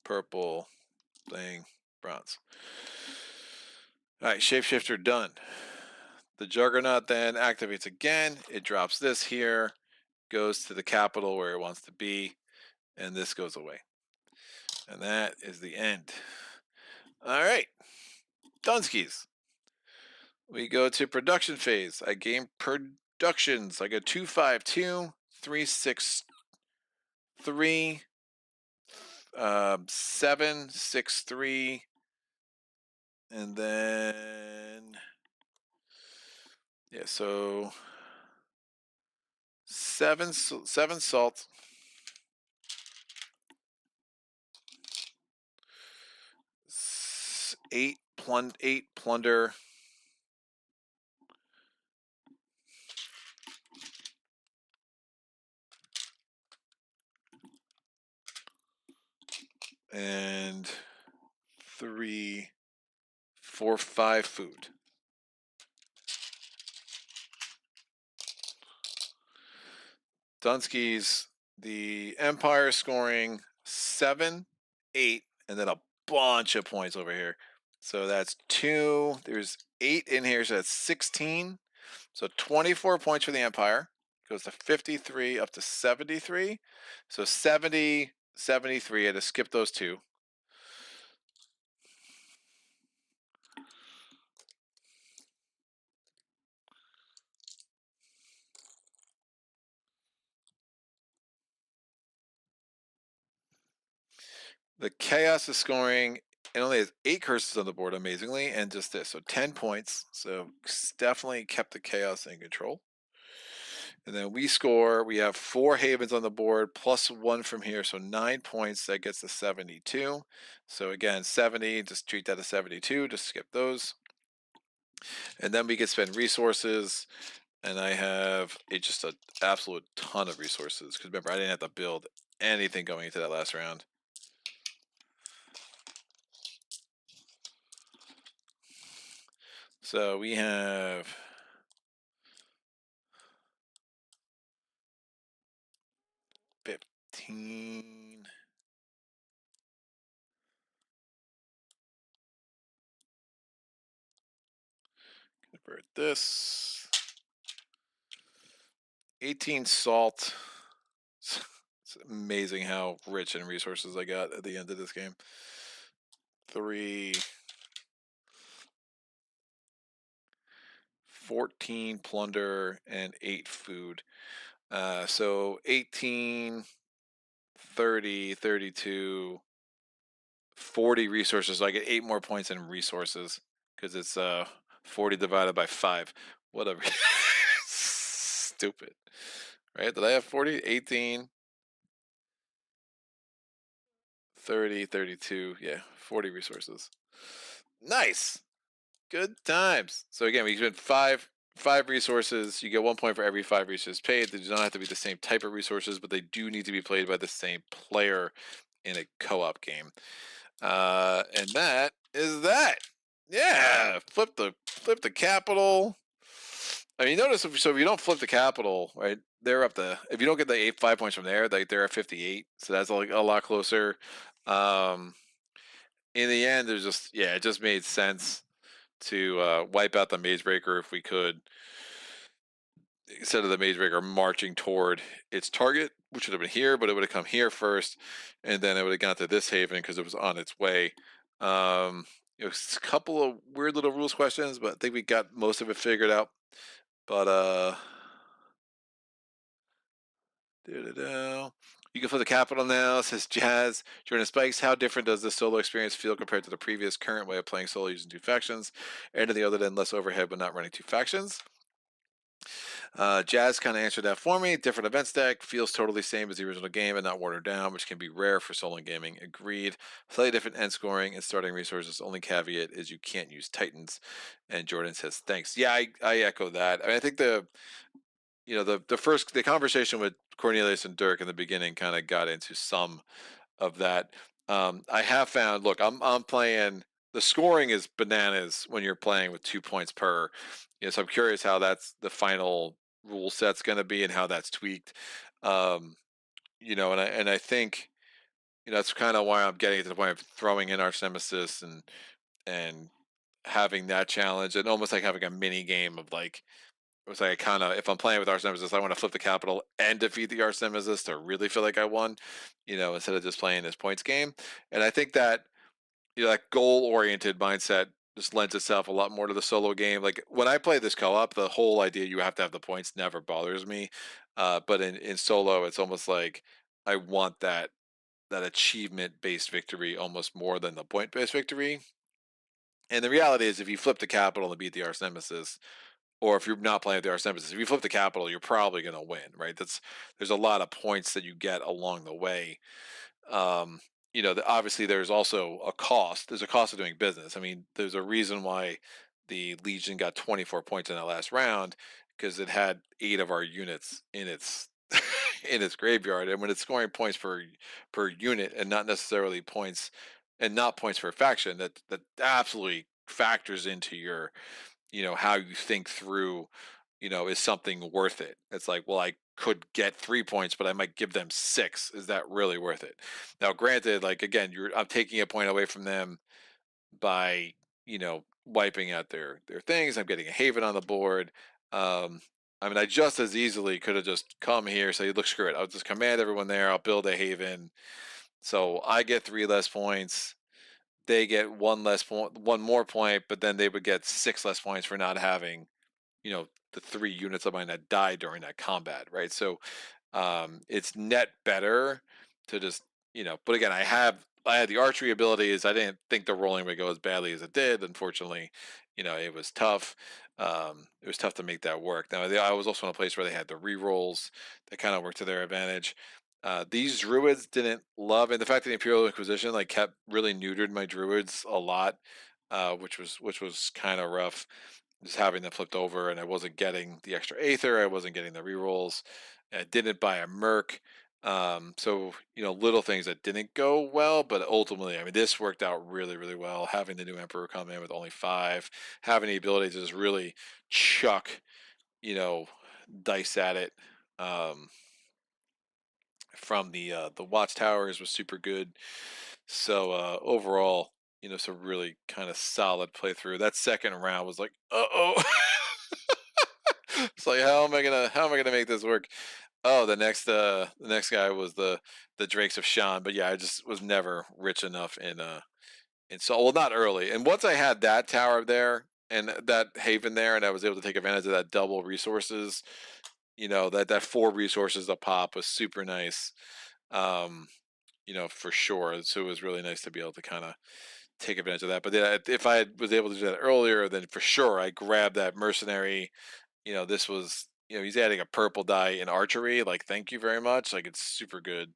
purple, thing, bronze. All right, shapeshifter done. The Juggernaut then activates again. It drops this here, goes to the capital where it wants to be, and this goes away. And that is the end. All right, Dunskies. We go to production phase. I game productions. I go 252, 363, 763, and then yeah, so seven salt, 8 plunder, and 3, 4, 5 food. Dunsky's the Empire scoring 7, 8, and then a bunch of points over here. So that's 2. There's 8 in here, so that's 16. So 24 points for the Empire. Goes to 53 up to 73. So 70, 73. I had to skip those 2. The Chaos is scoring. It only has 8 curses on the board, amazingly, and just this. So 10 points. So definitely kept the Chaos in control. And then we score. We have 4 havens on the board, plus 1 from here. So 9 points. That gets to 72. So again, 70. Just treat that as 72. Just skip those. And then we can spend resources. And I have just an absolute ton of resources. Because remember, I didn't have to build anything going into that last round. So we have 15. Convert this. 18 salt. It's amazing how rich in resources I got at the end of this game. 3. 14 plunder and 8 food. So 18, 30, 32, 40 resources. So I get 8 more points in resources because it's 40 divided by 5. Whatever. Stupid. Right? Did I have 40? 18, 30, 32. Yeah, 40 resources. Nice. Good times. So again, we spent 5 resources. You get 1 point for every 5 resources paid. They do not have to be the same type of resources, but they do need to be played by the same player in a co-op game. And that is that. Yeah, flip the capital. I mean, notice if you don't flip the capital, right? They're up to, if you don't get the 5 points from there, they're at 58. So that's like a lot closer. In the end, there's just it just made sense to wipe out the Maze Breaker if we could. instead of the Mage Breaker marching toward its target, which would have been here, but it would have come here first, and then it would have gone to this haven because it was on its way. It was a couple of weird little rules questions, but I think we got most of it figured out. But doo-doo-doo. You can flip the capital now. It says Jazz. Jordan Spikes. How different does this solo experience feel compared to the previous current way of playing solo using two factions? Anything other than less overhead but not running two factions? Jazz kind of answered that for me. Different events deck feels totally same as the original game and not watered down, which can be rare for solo gaming. Agreed. Slightly different end scoring and starting resources. Only caveat is you can't use Titans. And Jordan says thanks. Yeah, I echo that. I mean, I think the conversation with Cornelius and Dirk in the beginning kind of got into some of that. I have found. Look, I'm playing. The scoring is bananas when you're playing with 2 points per. So I'm curious how that's the final rule set's going to be and how that's tweaked. Um, and I think that's kind of why I'm getting to the point of throwing in Arch-Nemesis and having that challenge and almost like having a mini game of like it was like kind of if I'm playing with Arch-Nemesis, I want to flip the capital and defeat the Arch-Nemesis to really feel like I won, instead of just playing this points game. And I think that that goal-oriented mindset just lends itself a lot more to the solo game. Like when I play this co-op, the whole idea you have to have the points never bothers me. But in solo, it's almost like I want that achievement-based victory almost more than the point-based victory. And the reality is, if you flip the capital and beat the Arch-Nemesis, or if you're not playing with the Arch-Nemesis, if you flip the capital, you're probably going to win, right? There's a lot of points that you get along the way. Um, obviously there's also a cost. There's a cost of doing business. I mean, there's a reason why the Legion got 24 points in that last round because it had 8 of our units in its in its graveyard, and when it's scoring points per unit and not necessarily points and not points per faction, that absolutely factors into your how you think through is something worth it. It's like, well, I could get 3 points but I might give them 6. Is that really worth it? Now granted, like again, I'm taking a point away from them by wiping out their things. I'm getting a haven on the board. I mean, I just as easily could have just come here, say, look, screw it, I'll just command everyone there, I'll build a haven, so I get 3 less points, they get one more point, but then they would get 6 less points for not having the 3 units of mine that died during that combat, right? So it's net better to just but again, I had the archery abilities. I didn't think the rolling would go as badly as it did. Unfortunately, it was tough. It was tough to make that work. Now I was also in a place where they had the re-rolls that kind of worked to their advantage. These druids didn't love, and the fact that the Imperial Inquisition like kept really neutered my druids a lot, which was kind of rough. Just having them flipped over, and I wasn't getting the extra Aether. I wasn't getting the rerolls. I didn't buy a Merc. So little things that didn't go well, but ultimately, I mean, this worked out really, really well. Having the new Emperor come in with only 5, having the ability to just really chuck, you know, dice at it. Um, from the watchtowers was super good. So overall, some really kind of solid playthrough. That second round was like, oh, it's like how am I gonna make this work? Oh, the next guy was the Drakes of Sean, but yeah, I just was never rich enough in so well, not early. And once I had that tower there and that haven there, and I was able to take advantage of that double resources, that 4 resources a pop was super nice. Um, for sure. So it was really nice to be able to kind of take advantage of that. But then if I was able to do that earlier, then for sure I grabbed that mercenary. This was, he's adding a purple die in archery. Like, thank you very much. Like, it's super good.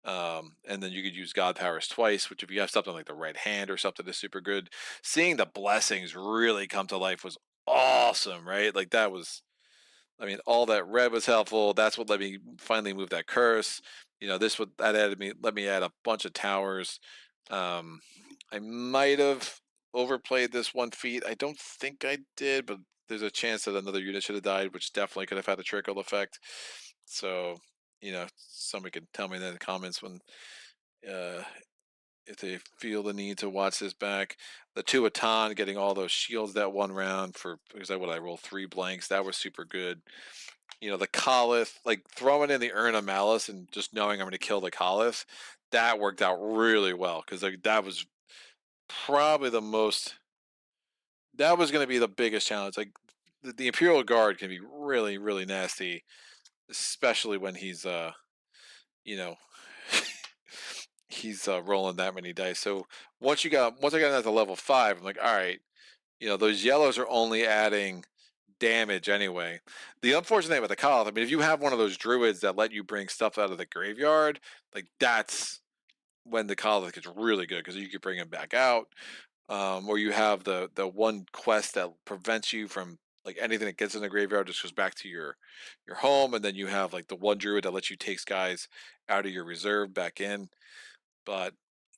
And then you could use God powers twice, which if you have something like the right hand or something is super good. Seeing the blessings really come to life was awesome, right? Like that was, I mean, all that red was helpful. That's what let me finally move that curse. This would that added me let me add a bunch of towers. Um, I might have overplayed this 1 feat. I don't think I did, but there's a chance that another unit should have died, which definitely could have had a trickle effect. So, somebody could tell me in the comments when uh, if they feel the need to watch this back. The Tuatan getting all those shields that 1 round for because I rolled 3 blanks. That was super good. the Caliphs, like throwing in the Urn of Malice and just knowing I'm going to kill the Caliphs, that worked out really well because like that was probably the most. That was going to be the biggest challenge. Like the Imperial Guard can be really, really nasty, especially when you know, he's rolling that many dice. So once I got that to level 5, I'm like, all right, those yellows are only adding damage anyway. The unfortunate thing about the Call, I mean, if you have one of those druids that let you bring stuff out of the graveyard, like that's when the Call gets really good because you can bring him back out. Or you have the one quest that prevents you from like anything that gets in the graveyard just goes back to your home, and then you have like the one druid that lets you take guys out of your reserve back in. But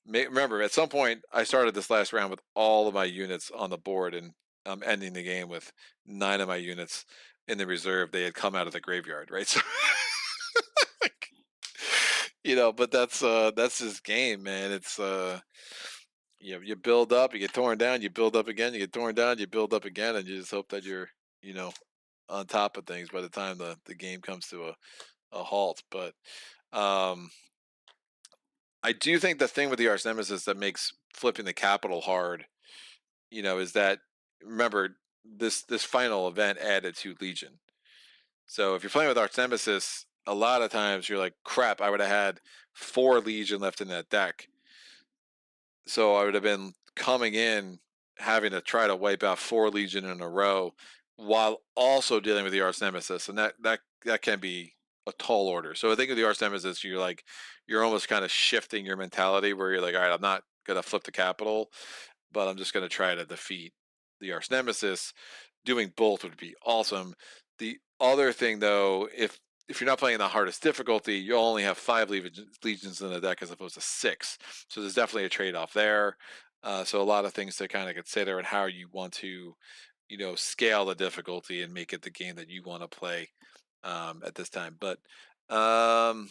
remember, at some point, I started this last round with all of my units on the board, and I'm ending the game with 9 of my units in the reserve. They had come out of the graveyard, right? So, like, but that's this game, man. It's you build up, you get torn down, you build up again, you get torn down, you build up again, and you just hope that you're you know on top of things by the time the game comes to a halt. But um I do think the thing with the Arch-Nemesis that makes flipping the capital hard, is that remember this final event added to Legion. So if you're playing with Arch-Nemesis, a lot of times you're like, crap, I would have had 4 Legion left in that deck. So I would have been coming in having to try to wipe out 4 Legion in a row while also dealing with the Arch-Nemesis, and that can be a tall order. So I think with the Arch-Nemesis, you're almost kind of shifting your mentality where you're like, all right, I'm not gonna flip the capital, but I'm just gonna try to defeat the Arch-Nemesis. Doing both would be awesome. The other thing though, if you're not playing the hardest difficulty, you'll only have 5 legions in the deck as opposed to 6. So there's definitely a trade-off there. So a lot of things to kind of consider and how you want to, scale the difficulty and make it the game that you want to play at this time. But um,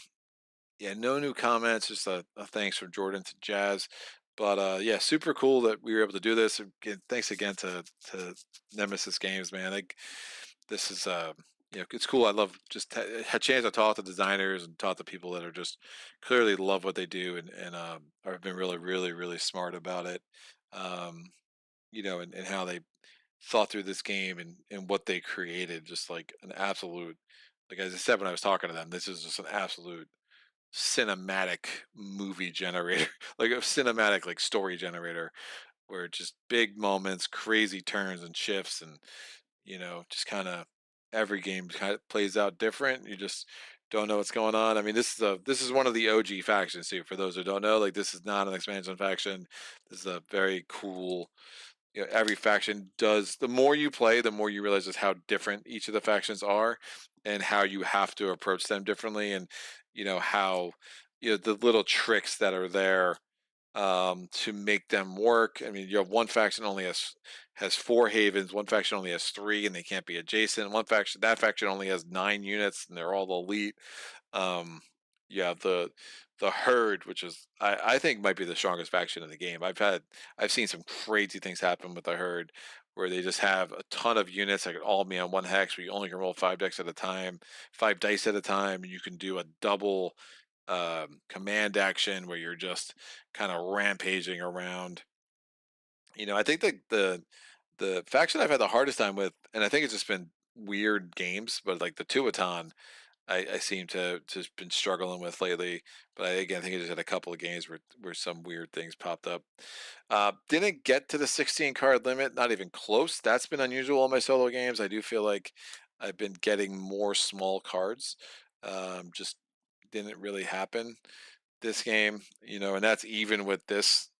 yeah, no new comments. Just a thanks from Jordan to Jazz. But yeah, super cool that we were able to do this. Again, thanks again to Nemesis.Games, man. Like this is it's cool. I love just had a chance to talk to designers and talk to people that are just clearly love what they do and have been really really really smart about it. Um, and how they thought through this game and what they created. Just like an absolute, like as I said when I was talking to them, this is just an absolute cinematic movie generator, like a cinematic like story generator where just big moments, crazy turns and shifts, and just kind of every game kind of plays out different. You just don't know what's going on. I mean, this is one of the OG factions too. For those who don't know, like this is not an expansion faction. This is a very cool. Every faction does. The more you play, the more you realize just how different each of the factions are, and how you have to approach them differently, and how the little tricks that are there to make them work. I mean, you have one faction only has 4 havens, one faction only has 3, and they can't be adjacent. One faction that faction only has 9 units, and they're all elite. Um, you have the herd, which is I think might be the strongest faction in the game. I've seen some crazy things happen with the herd. Where they just have a ton of units that can all be on one hex, where you only can roll 5 decks at a time, 5 dice at a time, and you can do a double command action where you're just kind of rampaging around. I think the faction I've had the hardest time with, and I think it's just been weird games, but like the Tuaton, I seem to just been struggling with lately. But again, I think I just had a couple of games where some weird things popped up. Didn't get to the 16 card limit, not even close. That's been unusual in my solo games. I do feel like I've been getting more small cards. Just didn't really happen this game, and that's even with this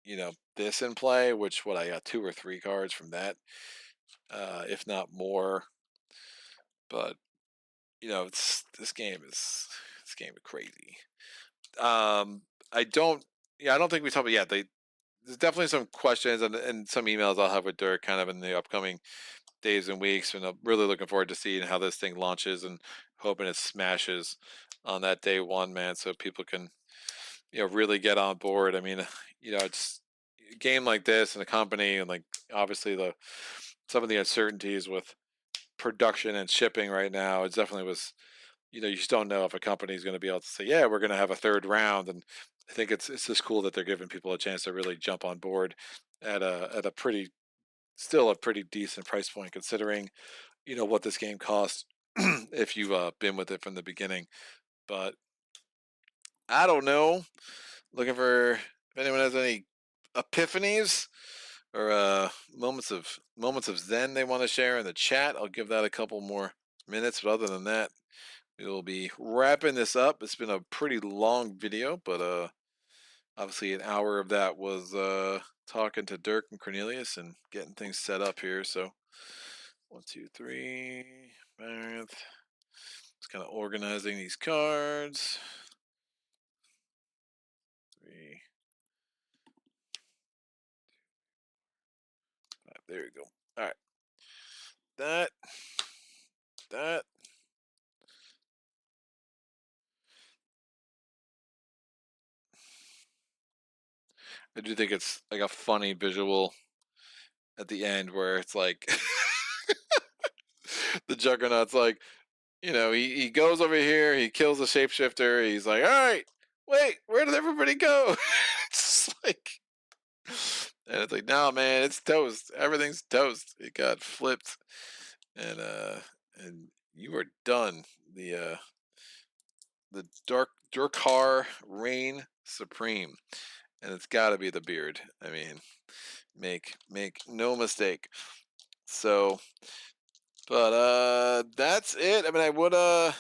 in play, which what I got 2 or 3 cards from that, if not more. But it's this game is crazy. I don't, yeah, I don't think we talked about, yeah, there's definitely some questions and some emails I'll have with Dirk kind of in the upcoming days and weeks, and I'm really looking forward to seeing how this thing launches and hoping it smashes on that day one, man, so people can really get on board. I mean, it's a game like this and a company, and like obviously some of the uncertainties with production and shipping right now, it definitely was. You just don't know if a company is going to be able to say, yeah, we're going to have a third round. And I think it's just cool that they're giving people a chance to really jump on board at a pretty still a pretty decent price point considering what this game costs if you've been with it from the beginning. But I don't know. Looking for if anyone has any epiphanies or moments of zen they want to share in the chat. I'll give that a couple more minutes. But other than that, we will be wrapping this up. It's been a pretty long video, but obviously an hour of that was talking to Dirk and Cornelius and getting things set up here. So 1, 2, 3, math. Just kind of organizing these cards. 3, 5. There you go. All right. That. I do think it's like a funny visual at the end where it's like the Juggernaut's like, he goes over here, he kills the shapeshifter, he's like, all right, wait, where did everybody go? It's just like, and it's like, no, man, it's toast. Everything's toast. It got flipped, and you are done. The Durkar reign supreme, and it's got to be the beard. I mean, make no mistake. So, but that's it. I mean, I would I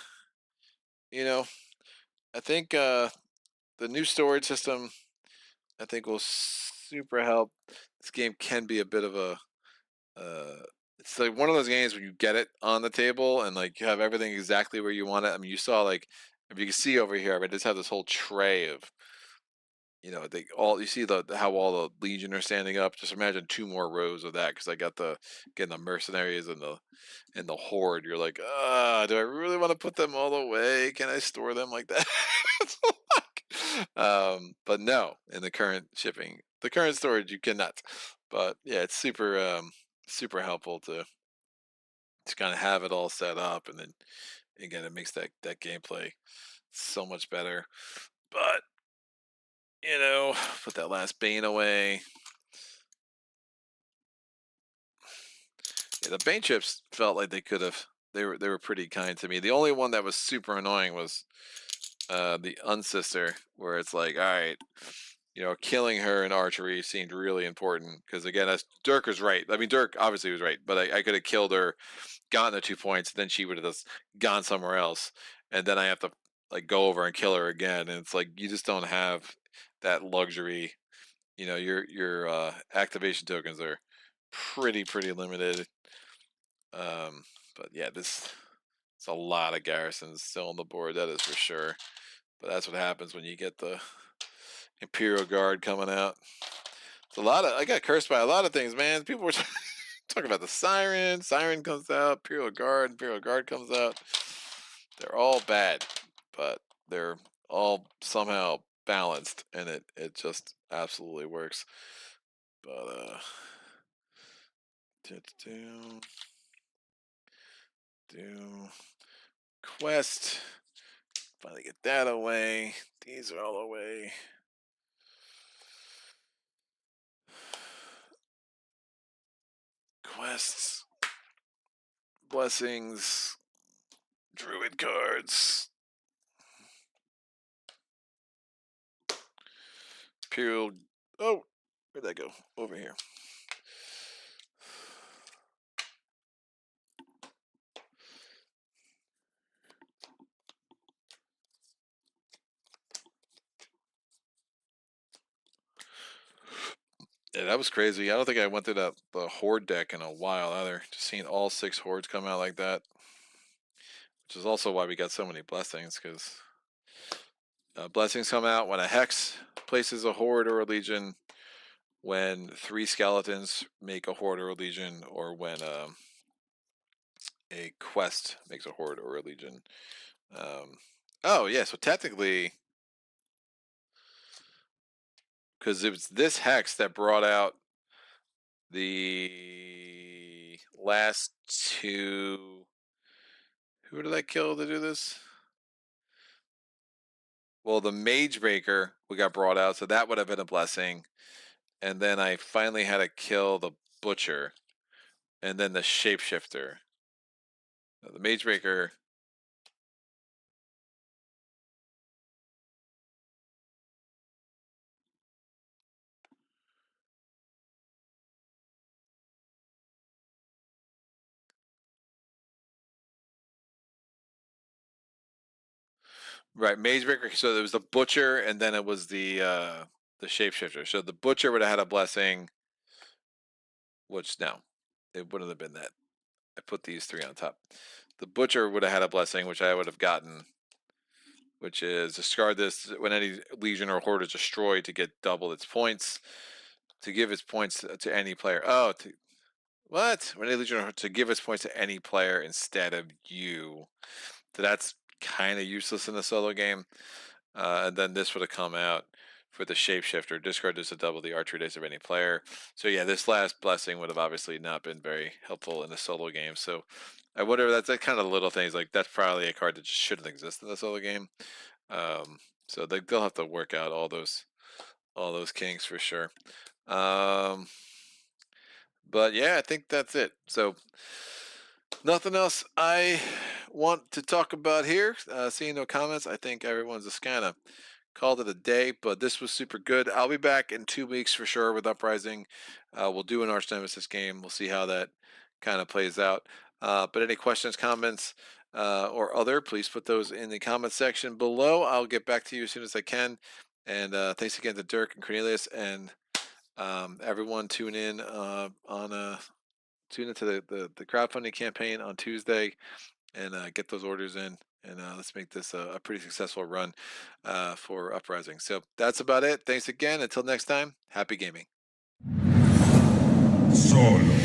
think the new storage system I think will super help. This game can be a bit of a it's like one of those games when you get it on the table and like you have everything exactly where you want it. I mean, you saw like if you can see over here, I just have this whole tray of they all you see the how all the Legion are standing up. Just imagine 2 more rows of that because I got getting the mercenaries and the horde. You're like, do I really want to put them all away? Can I store them like that? But no, in the current shipping, the current storage, you cannot. But yeah, it's super helpful to kind of have it all set up, and then again, it makes that gameplay so much better. But put that last Bane away. Yeah, the Bane chips felt like they could have. They were pretty kind to me. The only one that was super annoying was the Unsister, where it's like, all right, killing her in archery seemed really important because again, as Dirk was right. I mean, Dirk obviously was right, but I could have killed her, gotten the 2 points, then she would have just gone somewhere else, and then I have to like go over and kill her again, and it's like you just don't have that luxury. Your activation tokens are pretty limited. But yeah, it's a lot of garrisons still on the board, that is for sure. But that's what happens when you get the Imperial Guard coming out. It's a lot of I got cursed by a lot of things, man. People were talking about the Siren. Siren comes out. Imperial Guard comes out. They're all bad, but they're all somehow balanced, and it just absolutely works. But do quest. Finally get that away. These are all away. Quests. Blessings. Druid cards. Imperial. Oh, where'd that go? Over here. Yeah, that was crazy. I don't think I went through the horde deck in a while either. Just seeing all 6 hordes come out like that, which is also why we got so many blessings. Because blessings come out when a hex places a horde or a legion, when 3 skeletons make a horde or a legion, or when a quest makes a horde or a legion. Oh yeah, so technically, because it was this hex that brought out the last two. Who did I kill to do this? Well, the Mage Breaker we got brought out, so that would have been a blessing. And then I finally had to kill the Butcher, and then the Shapeshifter. The Mage Breaker. Right, Mage Breaker. So there was the Butcher, and then it was the Shapeshifter. So the Butcher would have had a blessing, which no, it wouldn't have been that. I put these three on top. The Butcher would have had a blessing, which I would have gotten, which is discard this when any Legion or Horde is destroyed to get double its points, to give its points to any player. Oh, what? When any Legion or Horde, to give its points to any player instead of you. So that's kind of useless in a solo game. And then this would have come out for the Shapeshifter. Discard this to double the archery dice of any player. So yeah, this last blessing would have obviously not been very helpful in a solo game. So I wonder, that's that kind of little things, like that's probably a card that just shouldn't exist in the solo game. So they'll have to work out all those kinks for sure. But yeah, I think that's it. So nothing else I want to talk about here. Seeing no comments, I think everyone's just kind of called it a day, but this was super good. I'll be back in 2 weeks for sure with Uprising. We'll do an Arch-Nemesis game. We'll see how that kind of plays out. But any questions, comments, or other, please put those in the comment section below. I'll get back to you as soon as I can. And thanks again to Dirk and Cornelius, and everyone tune in tune into the crowdfunding campaign on Tuesday, and get those orders in, and let's make this a pretty successful run for Uprising. So that's about it. Thanks again. Until next time, happy gaming. Solo.